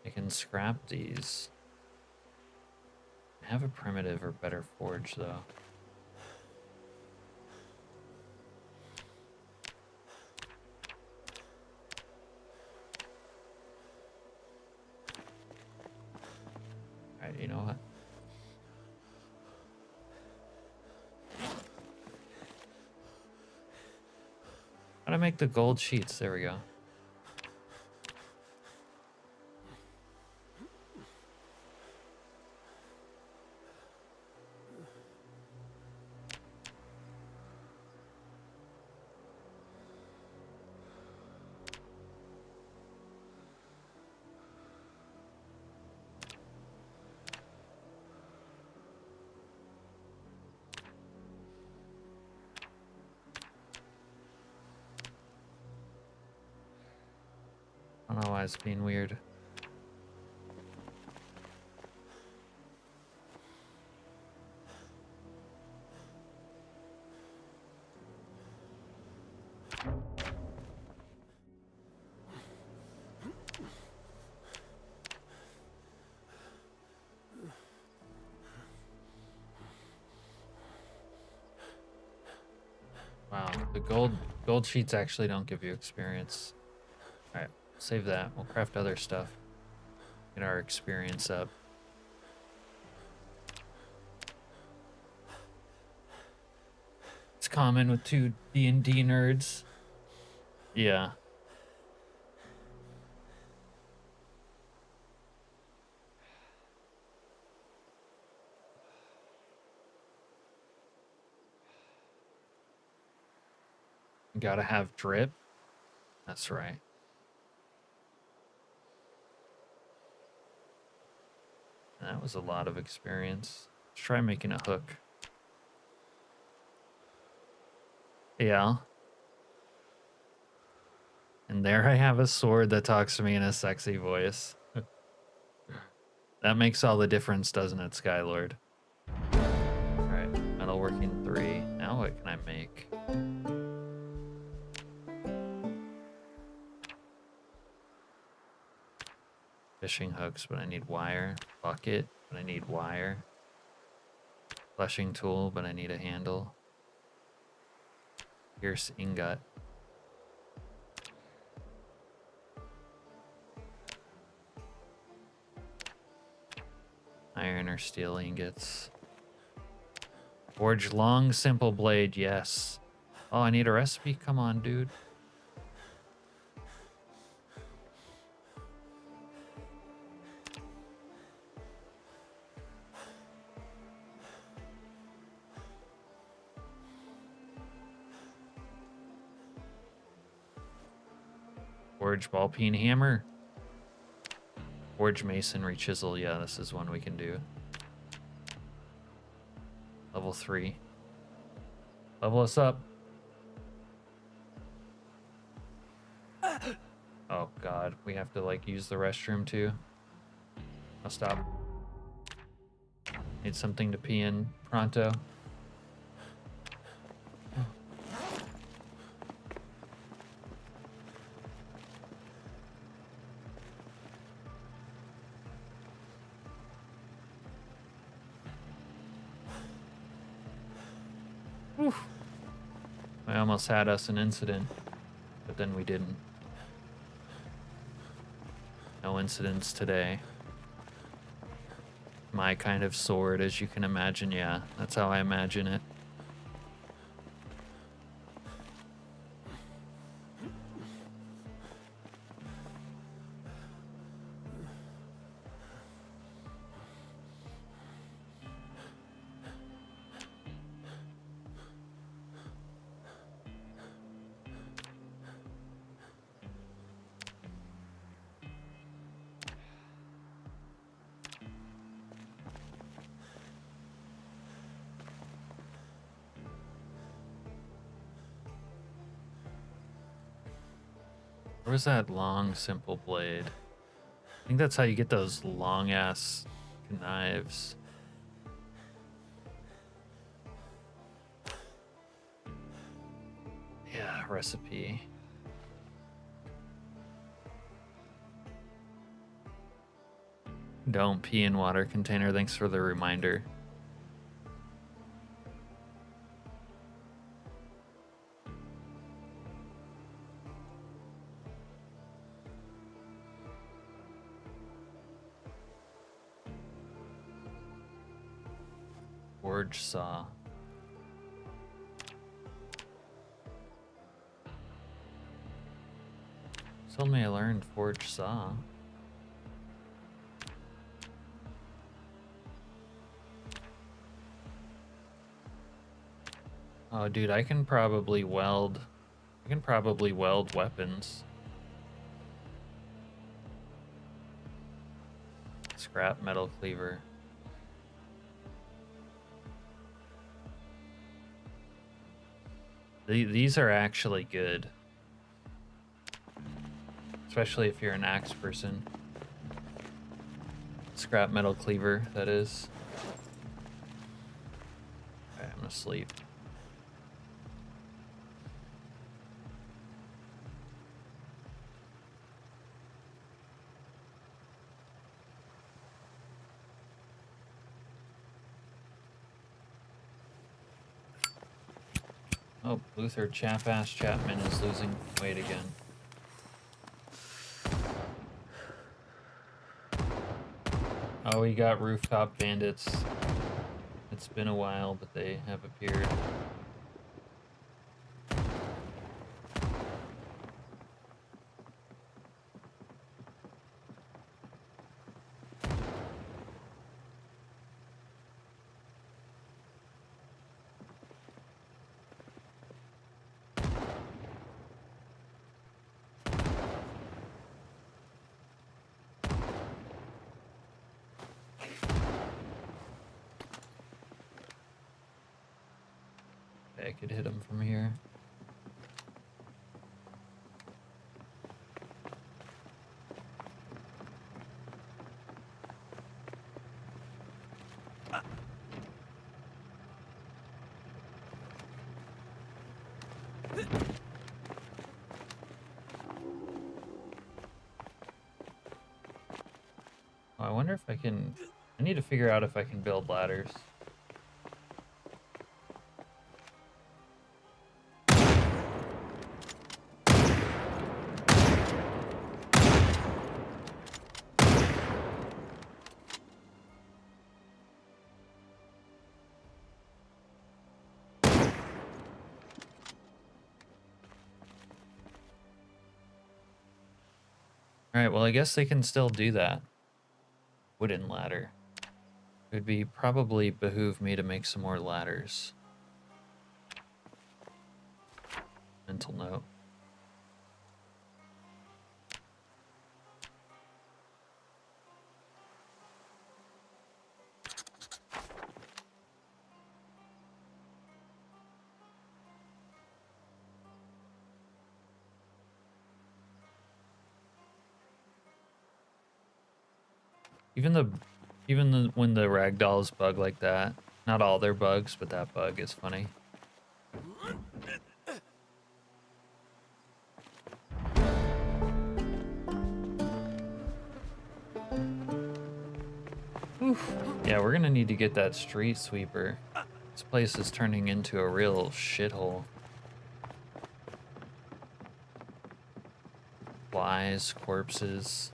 Speaker 3: I can scrap these. I have a primitive or better forge though. Alright, you know what? How to make the gold sheets? There we go. I don't know why it's being weird. Wow, the gold sheets actually don't give you experience. All right, save that. We'll craft other stuff. Get our experience up. It's common with two D&D nerds. Yeah. Gotta have drip. That's right. That was a lot of experience. Let's try making a hook. Yeah. And there I have a sword that talks to me in a sexy voice. That makes all the difference, doesn't it, Skylord? Alright, metalworking 3. Now what can I make? Fishing hooks, but I need wire. Bucket, but I need wire. Fleshing tool, but I need a handle. Pierce ingot. Iron or steel ingots. Forge long, simple blade, yes. Oh, I need a recipe? Come on, dude. Forge ball peen hammer. Forge masonry chisel. Yeah, this is one we can do. Level 3. Level us up. Oh god, we have to like use the restroom too. I'll stop. Need something to pee in pronto. I almost had us an incident, but then we didn't. No incidents today. My kind of sword, as you can imagine. Yeah, that's how I imagine it. Where was that long, simple blade? I think that's how you get those long-ass knives. Yeah, recipe. Don't pee in water container. Thanks for the reminder. Forge saw. Told me I learned forge saw. Oh, dude, I can probably weld. I can probably weld weapons. Scrap metal cleaver. These are actually good. Especially if you're an axe person. Scrap metal cleaver, that is. Alright, I'm gonna sleep. Oh, Luther Chap-Ass Chapman is losing weight again. Oh, we got rooftop bandits. It's been a while, but they have appeared. I could hit him from here. Oh, I wonder if I can... I need to figure out if I can build ladders. Alright, well I guess they can still do that. Wooden ladder. It would be probably behoove me to make some more ladders. Mental note. When the ragdolls bug like that, not all their bugs, but that bug is funny. Oof. Yeah, we're gonna need to get that street sweeper. This place is turning into a real shithole. Flies, corpses.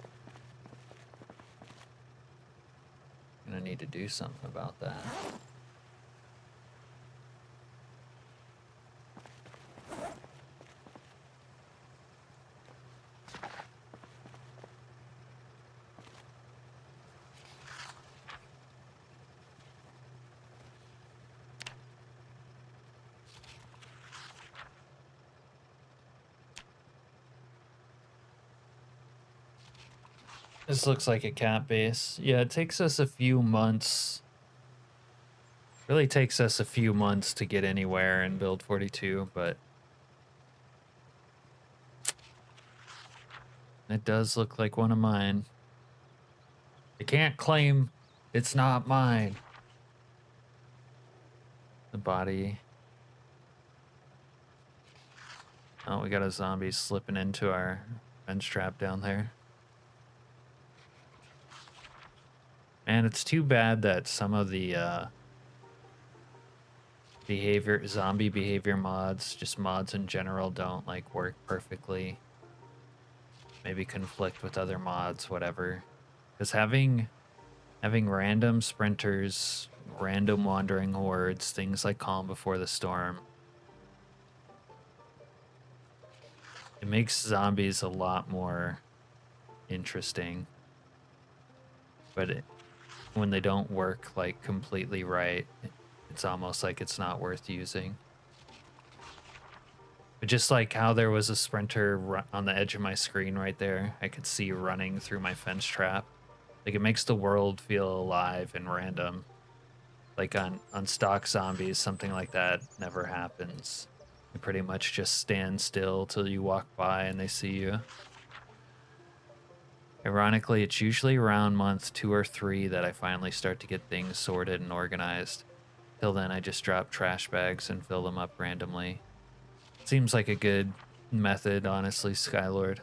Speaker 3: Gonna need to do something about that. This looks like a cat base. Yeah, it takes us a few months. Really takes us a few months to get anywhere in build 42, but it does look like one of mine. I can't claim it's not mine. The body. Oh, we got a zombie slipping into our bench trap down there. And it's too bad that some of the zombie behavior mods, just mods in general, don't like work perfectly. Maybe conflict with other mods, whatever. Because having random sprinters, random wandering hordes, things like Calm Before the Storm, it makes zombies a lot more interesting. But when they don't work like completely right, it's almost like it's not worth using. But just like how there was a sprinter on the edge of my screen right there, I could see running through my fence trap. Like, it makes the world feel alive and random. Like on stock zombies, something like that never happens. You pretty much just stand still till you walk by and they see you. Ironically, it's usually around month 2 or 3 that I finally start to get things sorted and organized. Till then, I just drop trash bags and fill them up randomly. Seems like a good method, honestly, Skylord.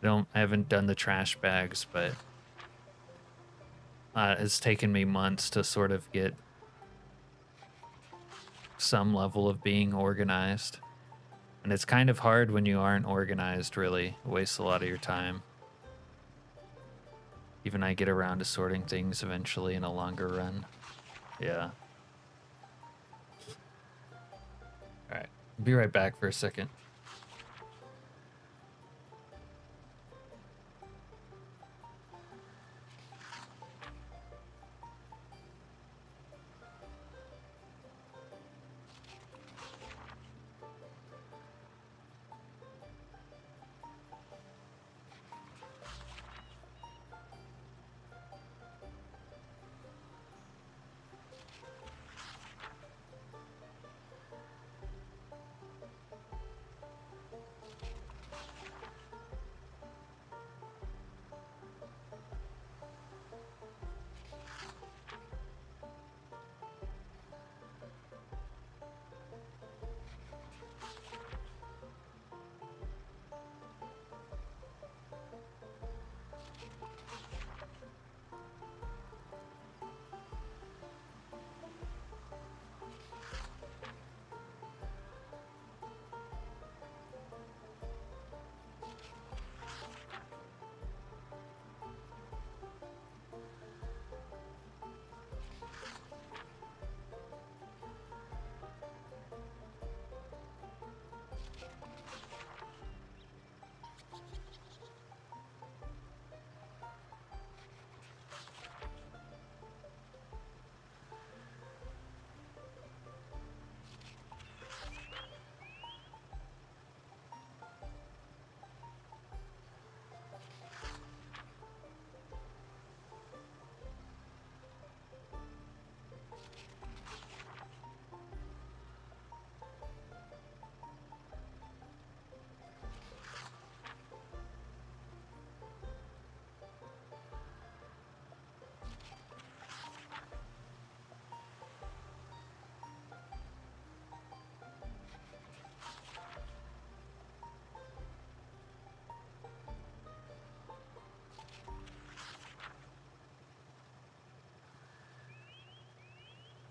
Speaker 3: I haven't done the trash bags, but it's taken me months to sort of get some level of being organized. And it's kind of hard when you aren't organized, really. It wastes a lot of your time. Even I get around to sorting things eventually in a longer run. Yeah. All right. Be right back for a second.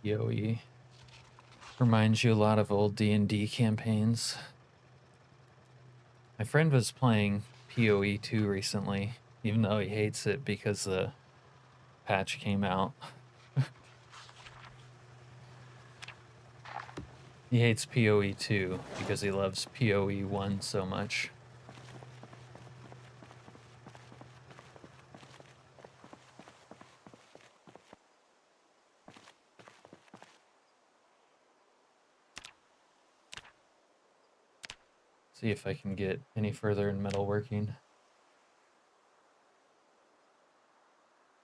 Speaker 3: Yoey. Reminds you a lot of old D&D campaigns. My friend was playing PoE 2 recently, even though he hates it because the patch came out. He hates PoE 2 because he loves PoE 1 so much. See if I can get any further in metalworking.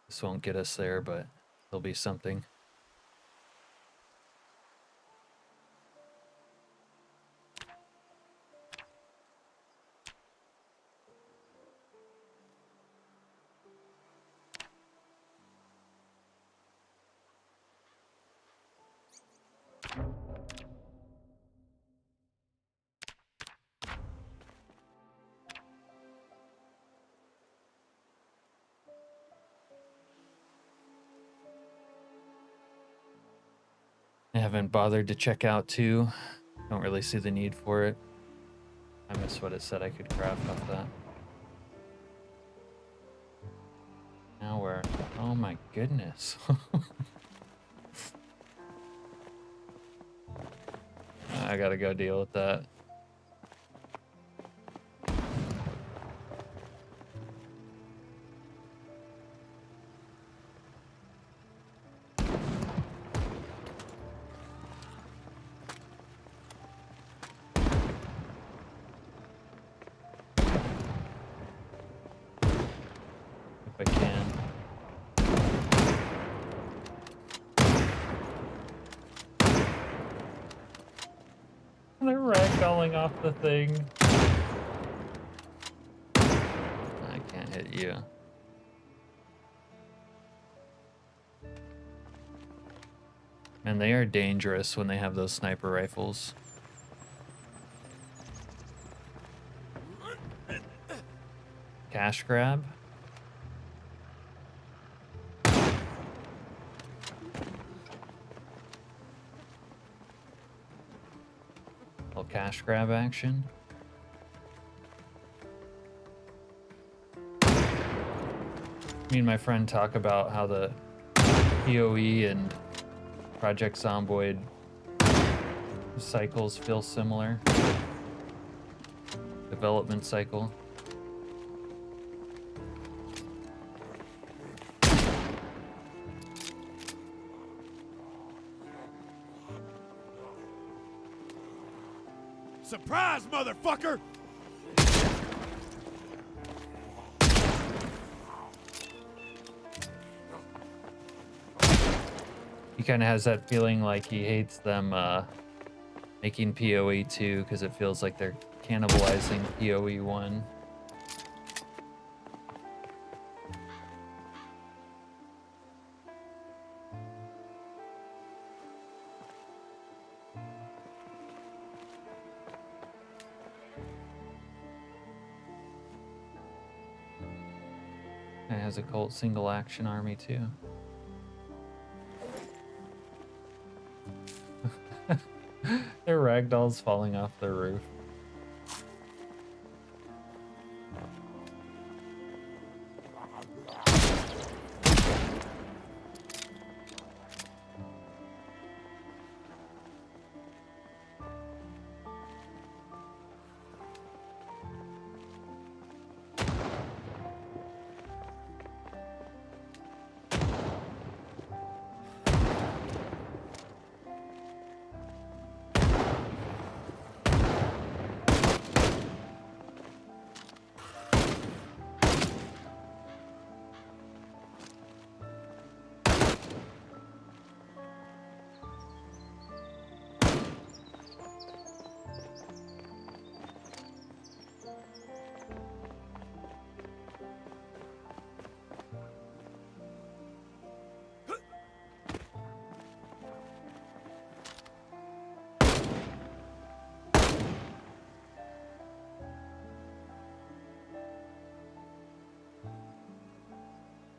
Speaker 3: This won't get us there, but there'll be something. I haven't bothered to check out 2. Don't really see the need for it. I missed what it said I could craft off that. Now we're... Oh my goodness. I gotta go deal with that. If I can. They're ragdolling off the thing. I can't hit you. And they are dangerous when they have those sniper rifles. Cash grab. Little cash grab action. Me and my friend talk about how the PoE and Project Zomboid cycles feel similar. Development cycle.
Speaker 2: Surprise, motherfucker!
Speaker 3: He kind of has that feeling like he hates them making PoE 2 because it feels like they're cannibalizing PoE 1. It has a cult single action army too. Their ragdolls falling off the roof.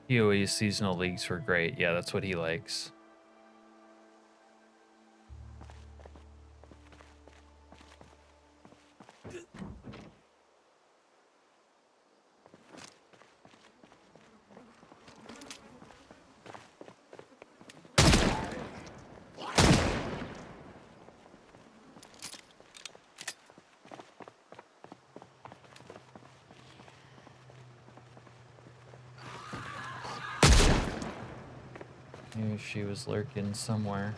Speaker 3: PoE's seasonal leagues were great. Yeah, that's what he likes. Knew she was lurking somewhere.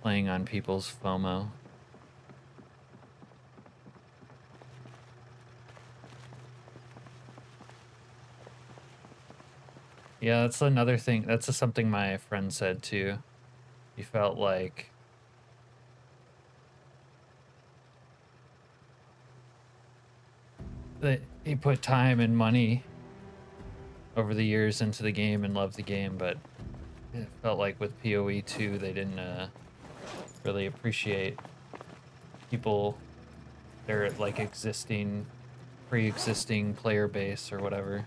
Speaker 3: Playing on people's FOMO. Yeah, that's another thing. That's something my friend said too. He felt like that he put time and money over the years into the game and loved the game, but it felt like with PoE 2 they didn't really appreciate people, their like pre-existing player base or whatever.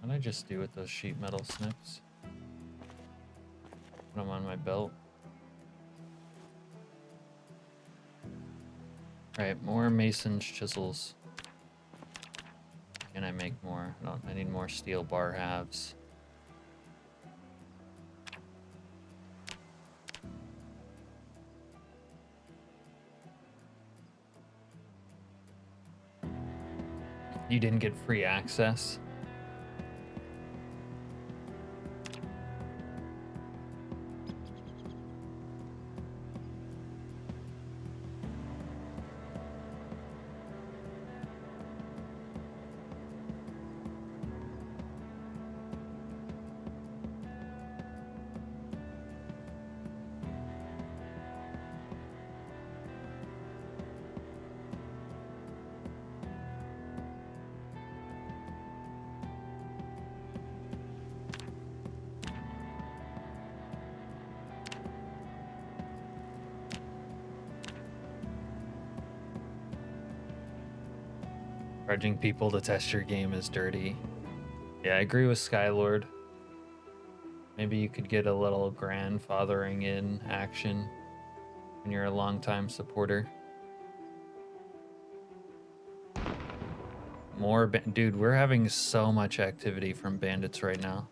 Speaker 3: What did I just do with those sheet metal snips? Put them on my belt. Alright, more mason's chisels. Can I make more? No, I need more steel bar halves. You didn't get free access? Charging people to test your game is dirty. Yeah, I agree with Skylord. Maybe you could get a little grandfathering in action when you're a longtime supporter. Dude, we're having so much activity from bandits right now.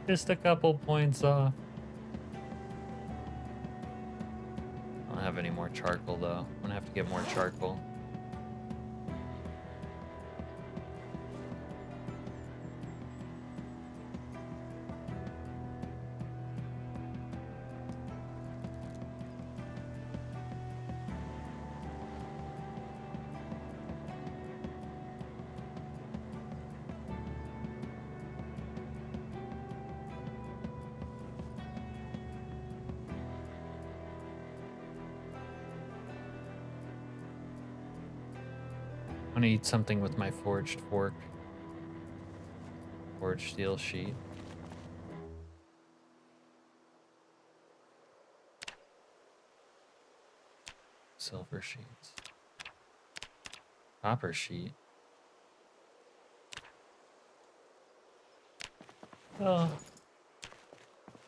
Speaker 3: Just a couple points off. I don't have any more charcoal though. I'm gonna have to get more charcoal. I'm gonna eat something with my forged fork. Forged steel sheet. Silver sheets. Copper sheet. Oh.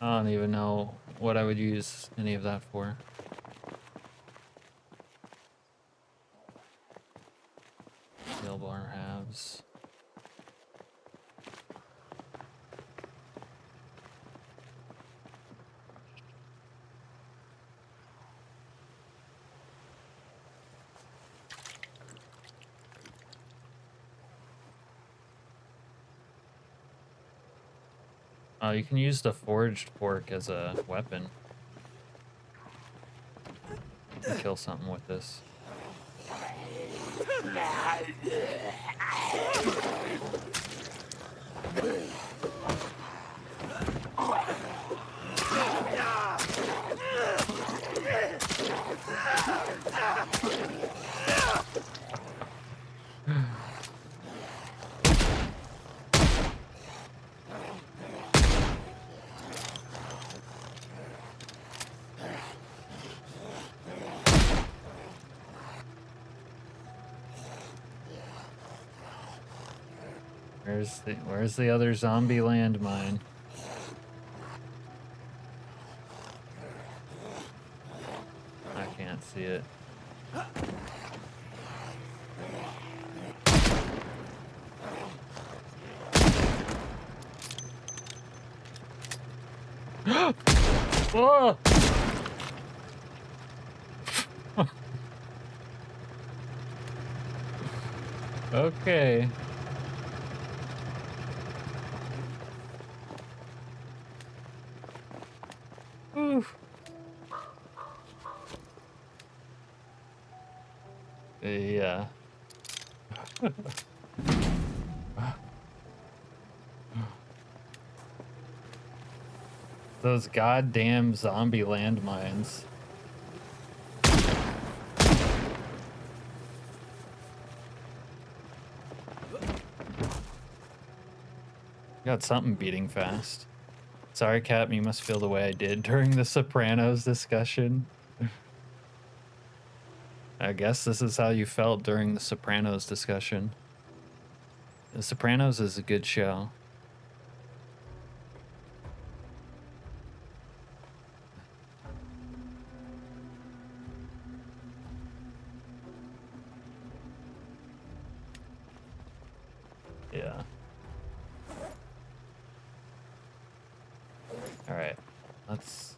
Speaker 3: I don't even know what I would use any of that for. Steel bar halves. Oh, you can use the forged pork as a weapon. You can kill something with this. Where's the other zombie landmine? I can't see it. Whoa! Okay. Oof. Yeah. Those goddamn zombie landmines. Got something beating fast. Sorry, Cap, you must feel the way I did during the Sopranos discussion. I guess this is how you felt during the Sopranos discussion. The Sopranos is a good show. Yeah. All right. Let's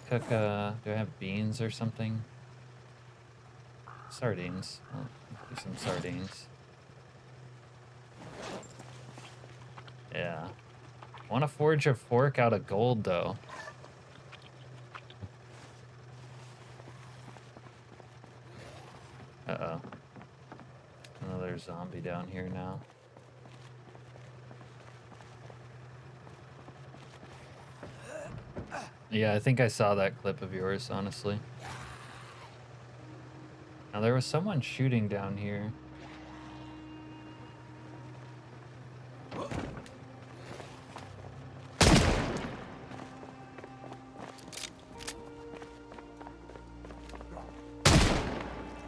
Speaker 3: cook, do I have beans or something? Sardines. I'll do some sardines. Yeah. I want to forge a fork out of gold, though. Uh-oh. Another zombie down here now. Yeah, I think I saw that clip of yours, honestly. Now, there was someone shooting down here.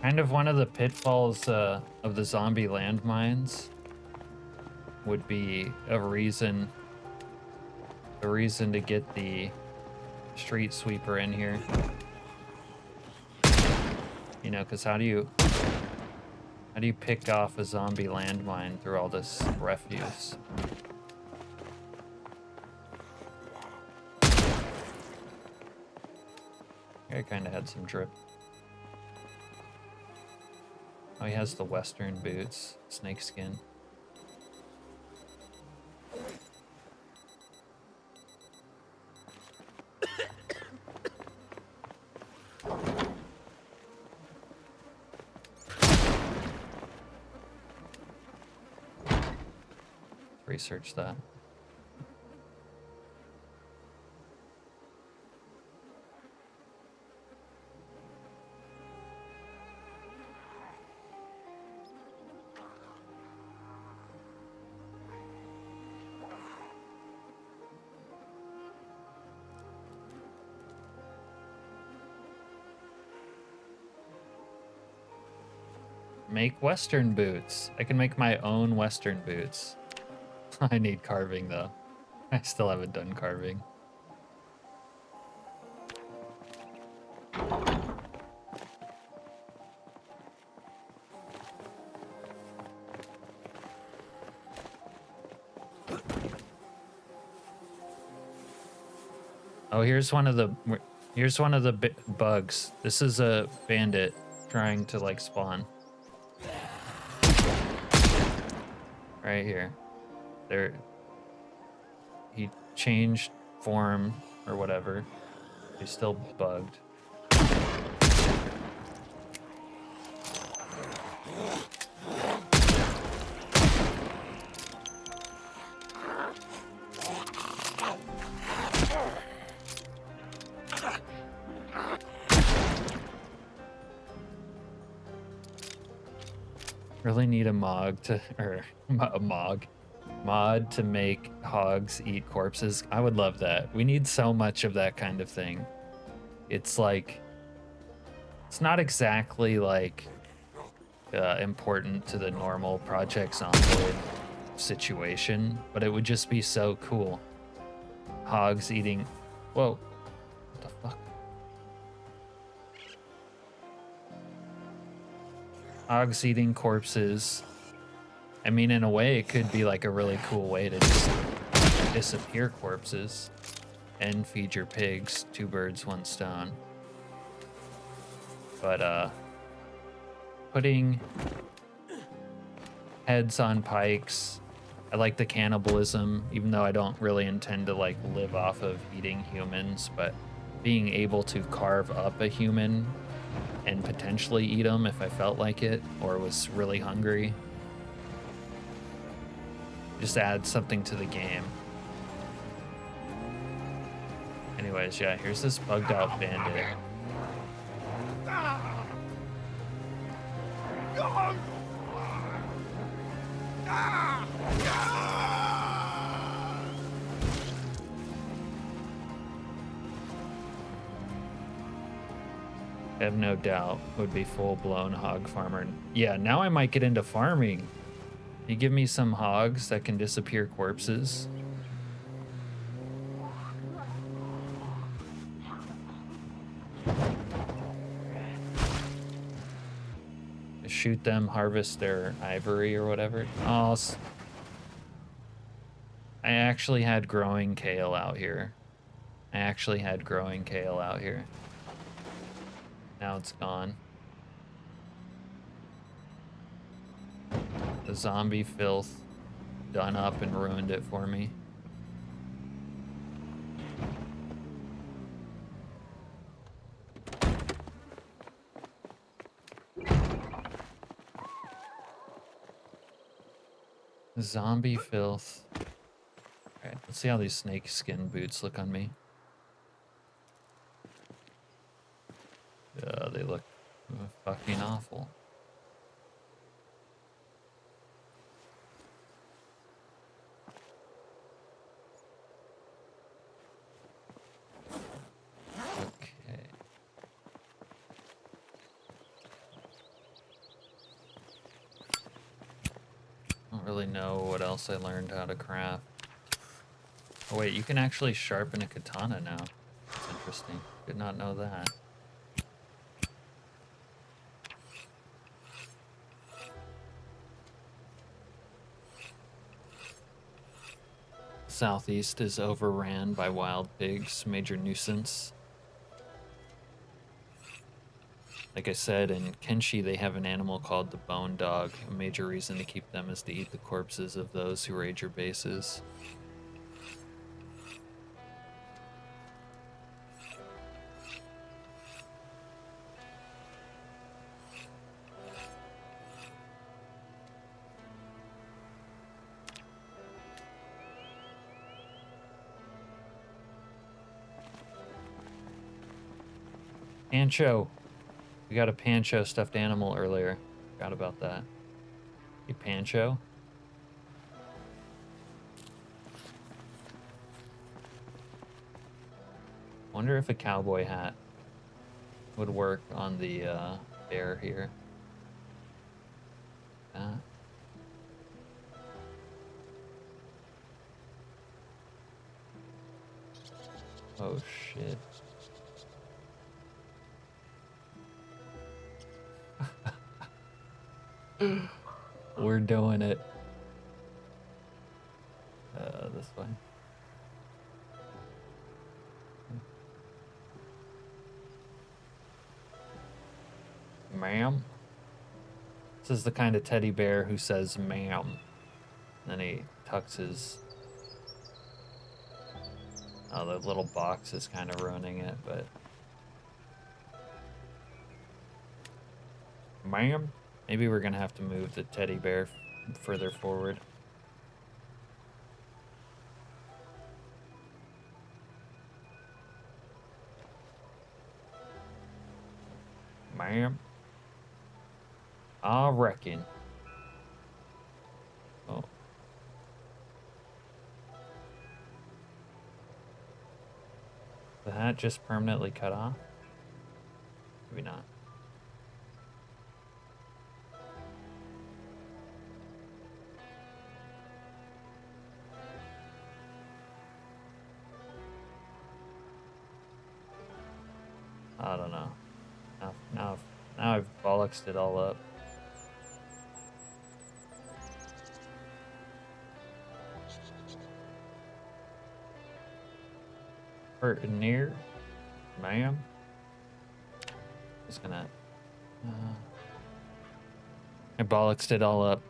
Speaker 3: Kind of one of the pitfalls of the zombie landmines would be a reason to get the street sweeper in here. You know, because how do you pick off a zombie landmine through all this refuse? I kind of had some drip. Oh, he has the Western boots, snakeskin. Research that. Make Western boots. I can make my own Western boots. I need carving though. I still haven't done carving. Oh, here's one of the bugs. This is a bandit trying to like spawn. Right here. There. He changed form or whatever. He's still bugged. Really need a mod to make hogs eat corpses. I would love that. We need so much of that kind of thing. It's like, it's not exactly like important to the normal Project Zomboid situation, but it would just be so cool. Hogs eating, whoa, what the fuck? Hogs eating corpses. I mean, in a way, it could be like a really cool way to just disappear corpses and feed your pigs. 2 birds, 1 stone. But, putting heads on pikes. I like the cannibalism, even though I don't really intend to like live off of eating humans, but being able to carve up a human and potentially eat them if I felt like it or was really hungry. Just add something to the game. Anyways, yeah, here's this bugged out bandit. I have no doubt would be full-blown hog farmer. Yeah, now I might get into farming. You give me some hogs that can disappear corpses. Shoot them, harvest their ivory or whatever. Oh, I actually had growing kale out here. Now it's gone. The zombie filth done up and ruined it for me. Zombie filth. Alright, let's see how these snake skin boots look on me. They look fucking awful. Okay. I don't really know what else I learned how to craft. Oh wait, you can actually sharpen a katana now. That's interesting. Did not know that. Southeast is overran by wild pigs, major nuisance. Like I said, in Kenshi they have an animal called the bone dog. A major reason to keep them is to eat the corpses of those who raid your bases. Pancho. We got a Pancho stuffed animal earlier. Forgot about that. Hey, Pancho. Wonder if a cowboy hat would work on the bear here.
Speaker 1: Oh shit. We're doing it. This way. Ma'am? This is the kind of teddy bear who says ma'am. Then he tucks his... Oh, the little box is kind of ruining it, but... Ma'am? Maybe we're gonna have to move the teddy bear further forward. Ma'am? I reckon. Oh. The hat just permanently cut off? Maybe not. I don't know. Now I've bollocksed it all up. Hurting near, ma'am. Just gonna. I bollocksed it all up.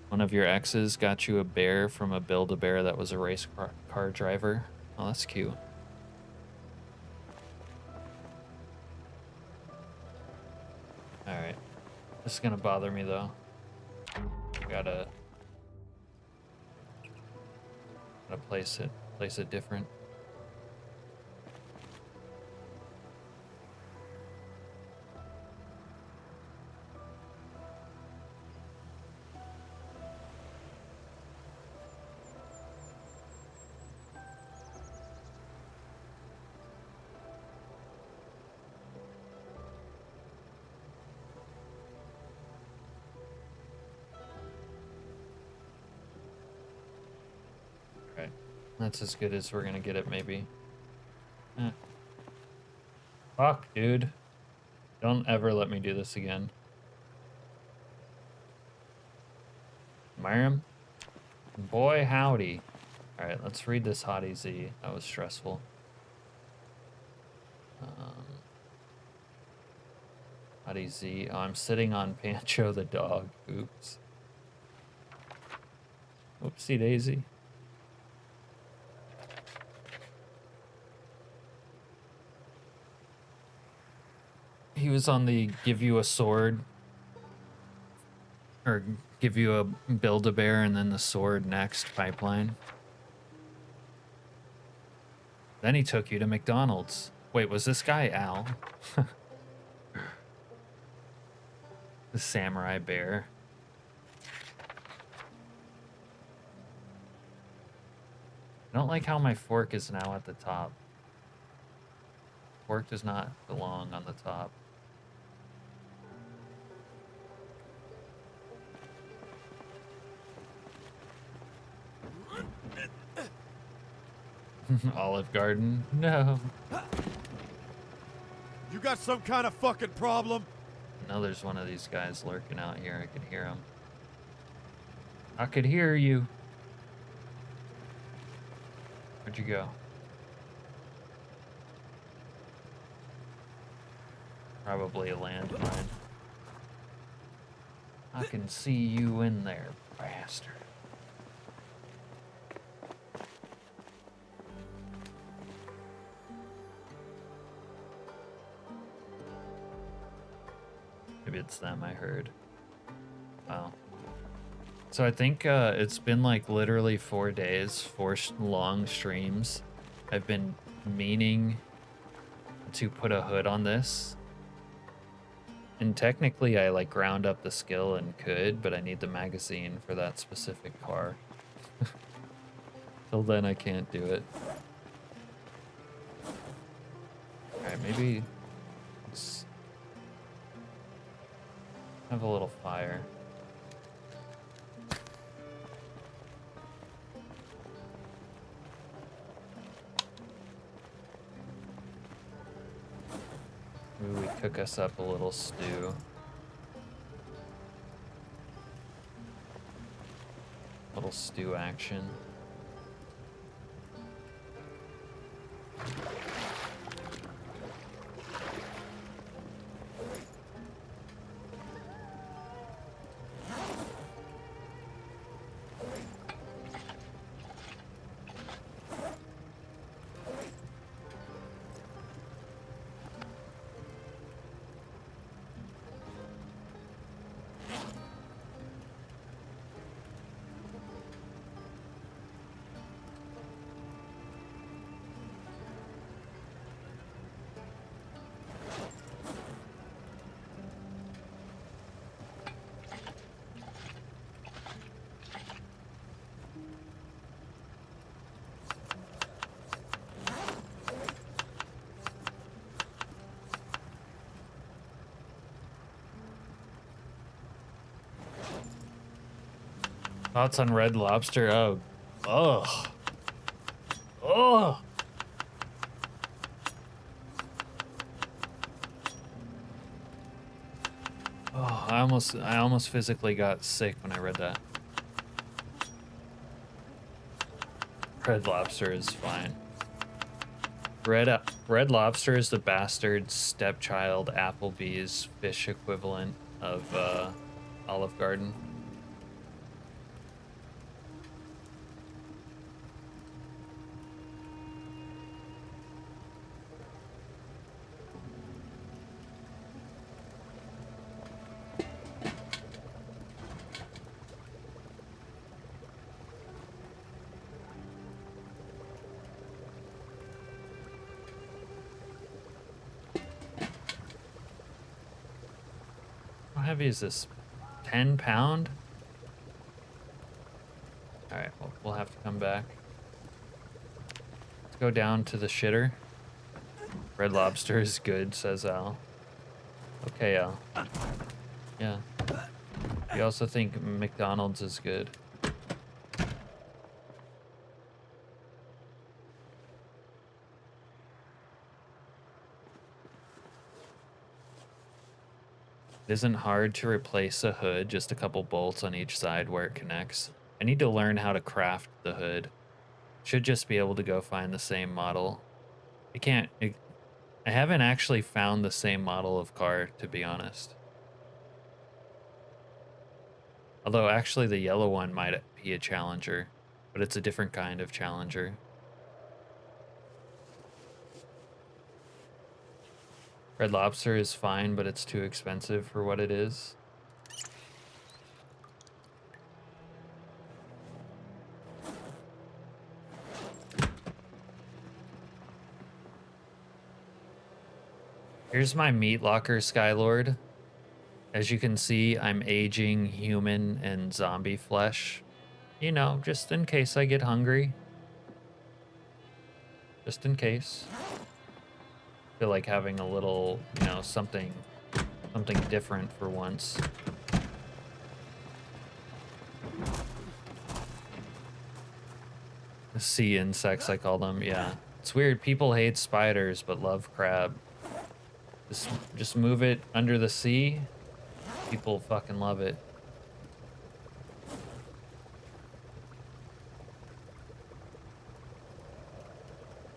Speaker 1: One of your exes got you a bear from a Build-A-Bear that was a race car driver. Oh, that's cute. Alright. This is gonna bother me though. Gotta place it different. That's as good as we're gonna get it, maybe. Eh. Fuck, dude. Don't ever let me do this again. Myram? Boy, howdy. Alright, let's read this hottie Z. That was stressful. Hottie Z. Oh, I'm sitting on Pancho the dog. Oops. Oopsie daisy. He was on the give you a sword or give you a Build-A-Bear and then the sword next pipeline. Then he took you to McDonald's. Wait, was this guy Al? The samurai bear. I don't like how my fork is now at the top. Fork does not belong on the top. Olive Garden? No.
Speaker 2: You got some kind of fucking problem?
Speaker 1: No, there's one of these guys lurking out here. I could hear him. I could hear you. Where'd you go? Probably a landmine. I can see you in there, bastard. Maybe it's them I heard. Wow. So I think it's been like literally 4 days, 4 long streams. I've been meaning to put a hood on this. And technically I like ground up the skill and could, but I need the magazine for that specific car. Till then I can't do it. Alright, maybe...
Speaker 3: Have a little fire. Maybe we cook us up a little stew. Little stew action. Thoughts on Red Lobster? Oh, ugh, oh. Oh, I almost physically got sick when I read that. Red Lobster is fine. Red Lobster is the bastard stepchild Applebee's fish equivalent of Olive Garden. How heavy is this? 10 pound? All right, well, we'll have to come back. Let's go down to the shitter. Red Lobster is good, says Al. Okay, Al. Yeah. You also think McDonald's is good. It isn't hard to replace a hood, just a couple bolts on each side where it connects. I need to learn how to craft the hood. Should just be able to go find the same model. I haven't actually found the same model of car, to be honest. Although actually the yellow one might be a Challenger, but it's a different kind of Challenger. Red Lobster is fine, but it's too expensive for what it is. Here's my meat locker, Skylord. As you can see, I'm aging human and zombie flesh. You know, just in case I get hungry. Just in case. Feel like having a little, you know, something different for once. The sea insects, I call them. Yeah, it's weird. People hate spiders but love crab. Just move it under the sea. People fucking love it.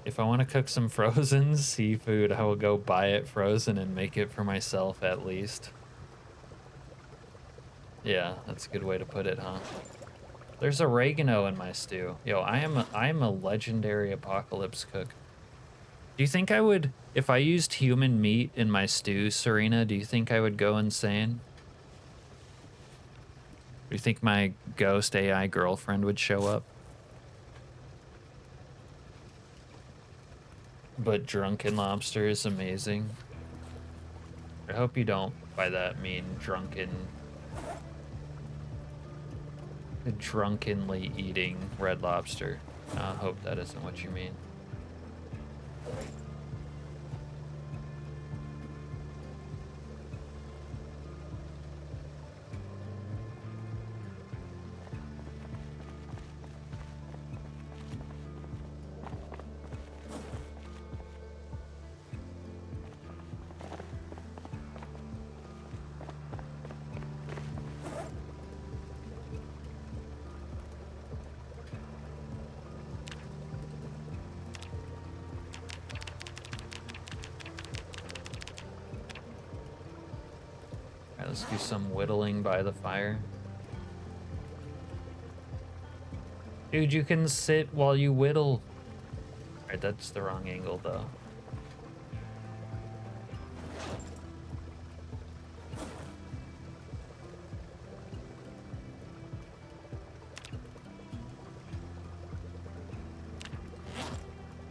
Speaker 3: If I want to cook some frozen seafood, I will go buy it frozen and make it for myself at least. Yeah, that's a good way to put it, huh? There's oregano in my stew. Yo, I am a legendary apocalypse cook. Do you think I would, if I used human meat in my stew, Serena, do you think I would go insane? Do you think my ghost AI girlfriend would show up? But drunken lobster is amazing. I hope you don't by that mean drunkenly eating red lobster. I hope that isn't what you mean.
Speaker 1: Let's do some whittling by the fire. Dude, you can sit while you whittle. Alright, that's the wrong angle though.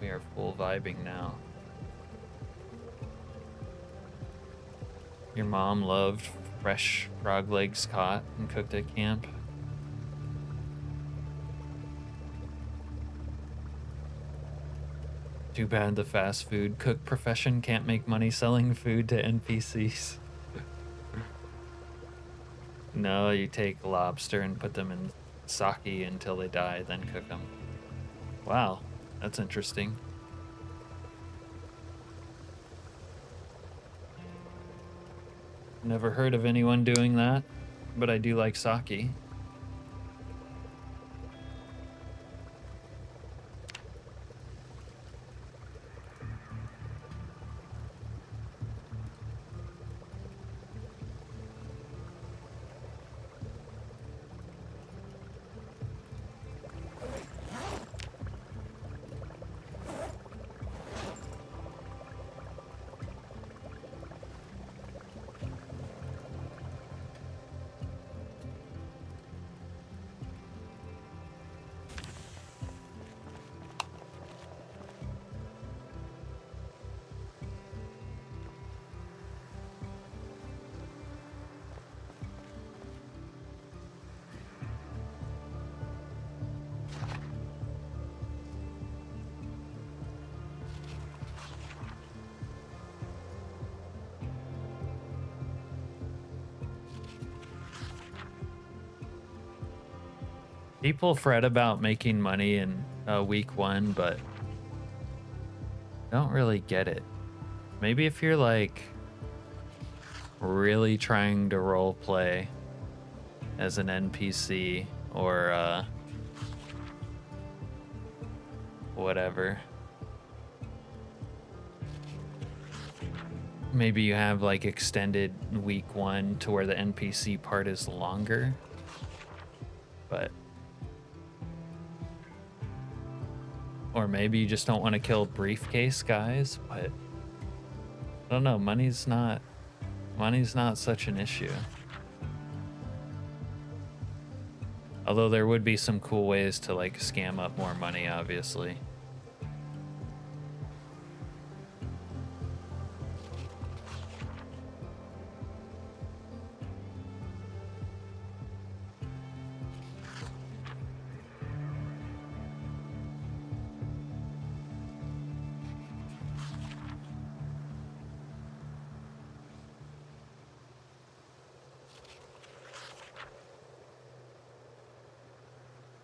Speaker 1: We are full vibing now. Your mom loved fresh frog legs caught and cooked at camp. Too bad the fast food cook profession can't make money selling food to NPCs. No, you take lobster and put them in sake until they die, then cook them. Wow, that's interesting. Never heard of anyone doing that, but I do like sake. People fret about making money in week one, but don't really get it. Maybe if you're like really trying to role play as an NPC or whatever. Maybe you have like extended week one to where the NPC part is longer, but or maybe you just don't want to kill briefcase guys, but I don't know, money's not such an issue. Although there would be some cool ways to like scam up more money, obviously.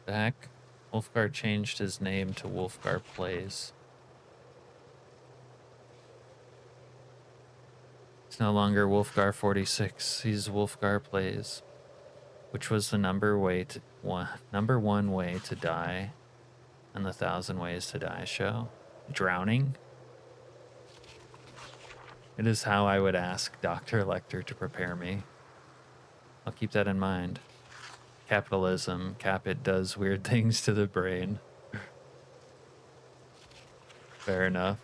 Speaker 1: The heck? Wolfgar changed his name to Wolfgar Plays. It's no longer Wolfgar 46. He's Wolfgar Plays, which was the number one way to die in the 1,000 Ways to Die show. Drowning. It is how I would ask Dr. Lecter to prepare me. I'll keep that in mind. Capitalism, it does weird things to the brain. Fair enough.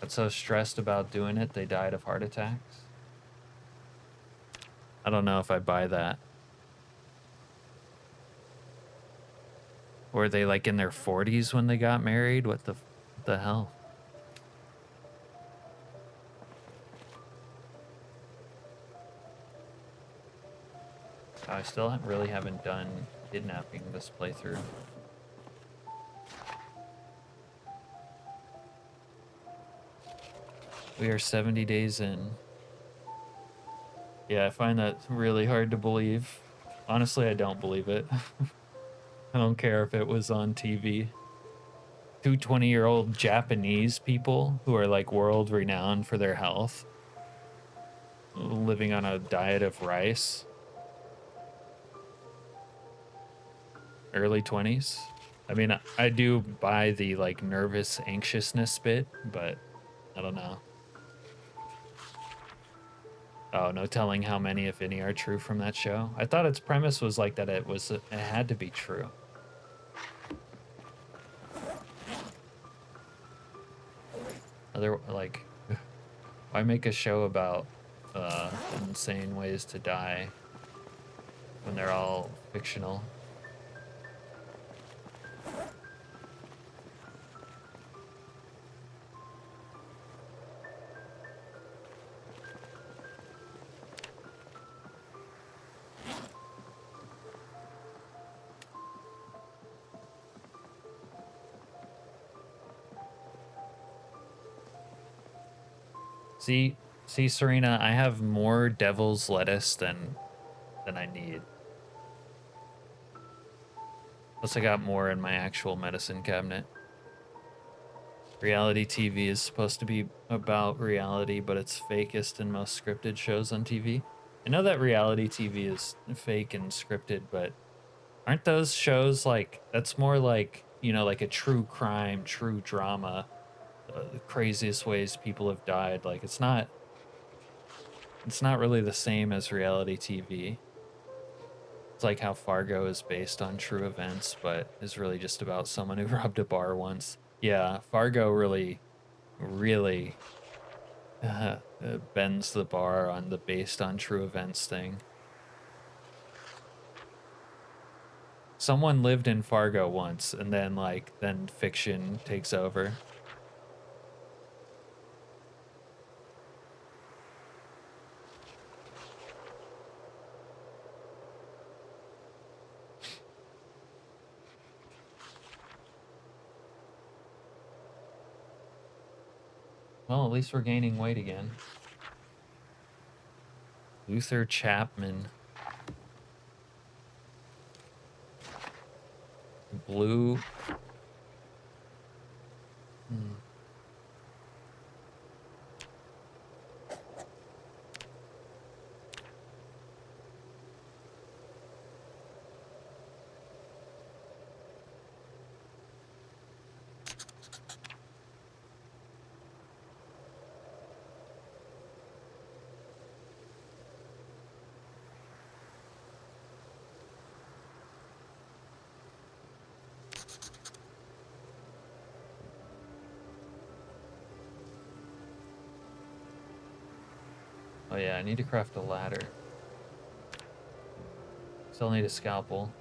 Speaker 1: Got so stressed about doing it, they died of heart attacks. I don't know if I buy that. Were they like in their 40s when they got married? What the hell? I still haven't done kidnapping this playthrough. We are 70 days in. Yeah, I find that really hard to believe. Honestly, I don't believe it. I don't care if it was on TV. Two 20-year-old Japanese people who are like world renowned for their health, living on a diet of rice.
Speaker 3: early 20s. I mean, I do buy the like nervous anxiousness bit, but I don't know. Oh, no telling how many, if any, are true from that show. I thought its premise was like that it had to be true. Other like, why make a show about insane ways to die when they're all fictional? See, Serena, I have more devil's lettuce than I need. Plus, I got more in my actual medicine cabinet. Reality TV is supposed to be about reality, but it's fakest in most scripted shows on TV. I know that reality TV is fake and scripted, but aren't those shows like, that's more like, you know, like a true crime, true drama, the craziest ways people have died. Like it's not really the same as reality TV. It's like how Fargo is based on true events, but is really just about someone who robbed a bar once. Yeah, Fargo really bends the bar on the based on true events thing. Someone lived in Fargo once, and then then fiction takes over. Well, at least we're gaining weight again. Luther Chapman. Blue. Hmm. Oh yeah, I need to craft a ladder. Still need a scalpel.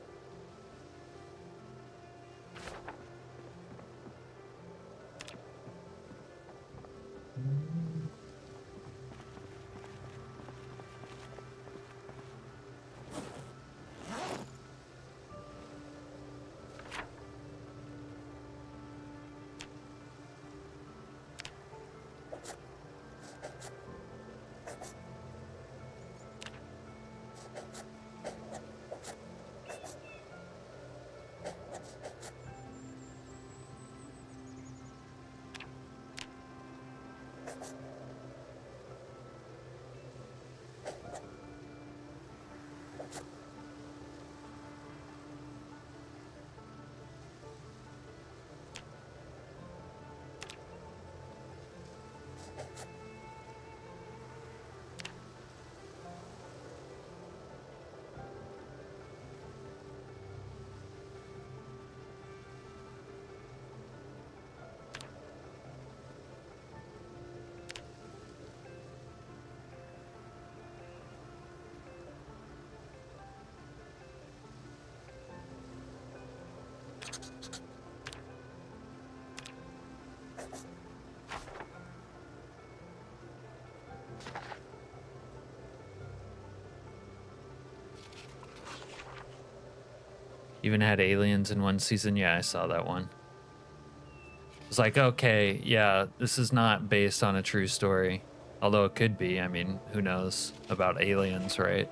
Speaker 3: Even had aliens in one season. Yeah, I saw that one. It's like, okay, yeah, this is not based on a true story. Although it could be. I mean, who knows about aliens, right?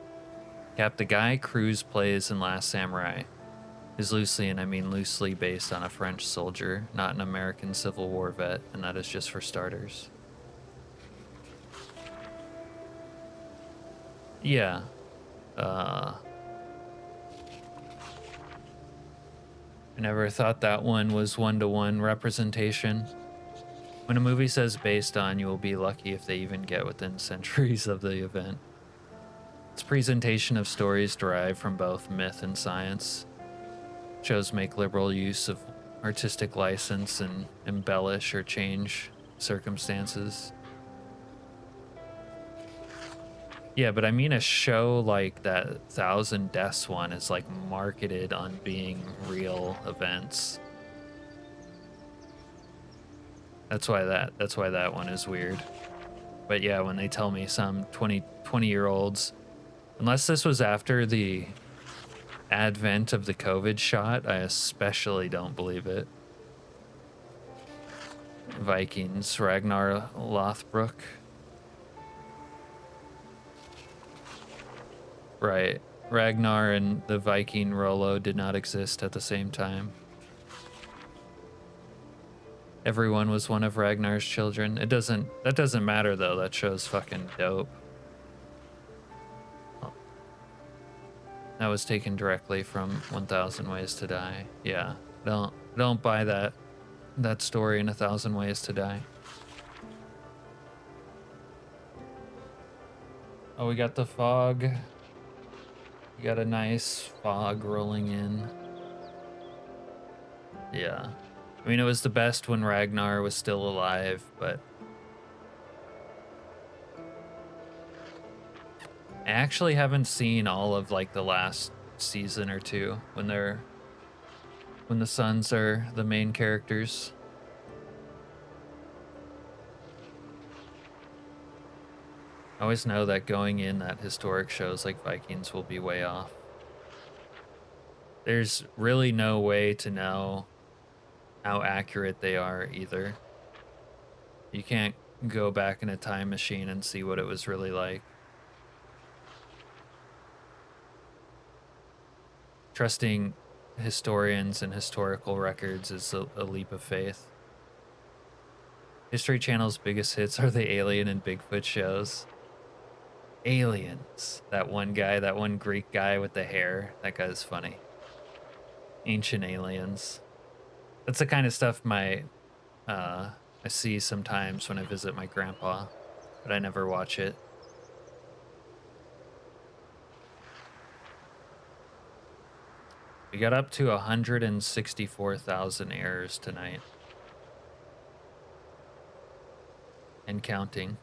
Speaker 3: Cap, the guy Cruz plays in Last Samurai is loosely, and I mean loosely, based on a French soldier, not an American Civil War vet, and that is just for starters. Yeah. I never thought that one was one-to-one representation. When a movie says based on, you will be lucky if they even get within centuries of the event. Its presentation of stories derived from both myth and science. Shows make liberal use of artistic license and embellish or change circumstances. Yeah, but I mean a show like that 1,000 Deaths one is like marketed on being real events. That's why that one is weird. But yeah, when they tell me some 20-year-olds, unless this was after the advent of the COVID shot, I especially don't believe it. Vikings, Ragnar Lothbrok. Right. Ragnar and the Viking Rollo did not exist at the same time. Everyone was one of Ragnar's children. That doesn't matter though. That show's fucking dope. Oh. That was taken directly from 1,000 Ways to Die. Yeah. Don't buy that story in 1,000 Ways to Die. Oh, we got the fog. We got a nice fog rolling in. Yeah. I mean, it was the best when Ragnar was still alive, but I actually haven't seen all of like the last season or two when the sons are the main characters. I always know that going in that historic shows like Vikings will be way off. There's really no way to know how accurate they are either. You can't go back in a time machine and see what it was really like. Trusting historians and historical records is a leap of faith. History Channel's biggest hits are the Alien and Bigfoot shows. Aliens. That one Greek guy with the hair. That guy's funny. Ancient Aliens. That's the kind of stuff I see sometimes when I visit my grandpa, but I never watch it. We got up to 164,000 errors tonight. And counting.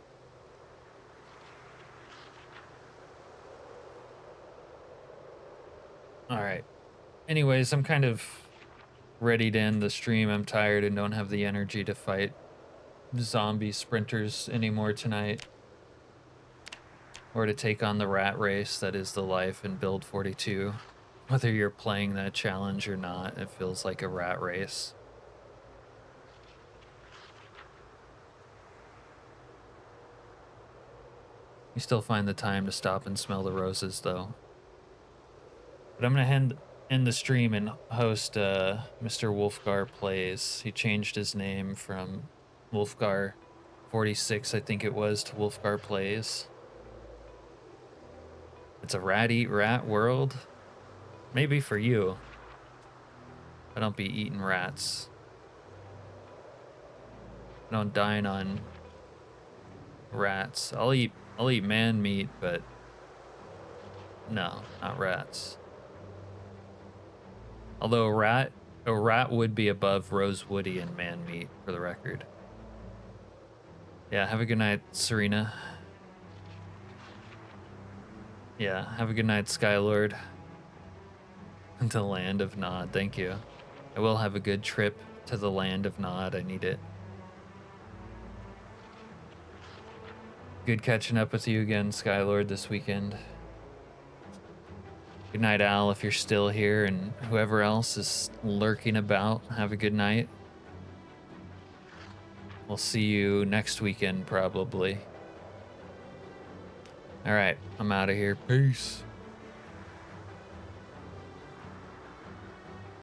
Speaker 3: All right. Anyways, I'm kind of ready to end the stream. I'm tired and don't have the energy to fight zombie sprinters anymore tonight. Or to take on the rat race that is the life in Build 42. Whether you're playing that challenge or not, it feels like a rat race. You still find the time to stop and smell the roses, though. But I'm gonna end the stream and host Mr. Wolfgar Plays. He changed his name from Wolfgar 46, I think it was, to Wolfgar Plays. It's a rat eat rat world. Maybe for you. I don't be eating rats. I don't dine on rats. I'll eat man meat, but no, not rats. Although a rat would be above Rosewoody and man meat, for the record. Yeah, have a good night, Serena. Yeah, have a good night, Skylord. The Land of Nod, thank you. I will have a good trip to the Land of Nod, I need it. Good catching up with you again, Skylord, this weekend. Good night, Al, if you're still here, and whoever else is lurking about, have a good night. We'll see you next weekend, probably. All right, I'm out of here. Peace.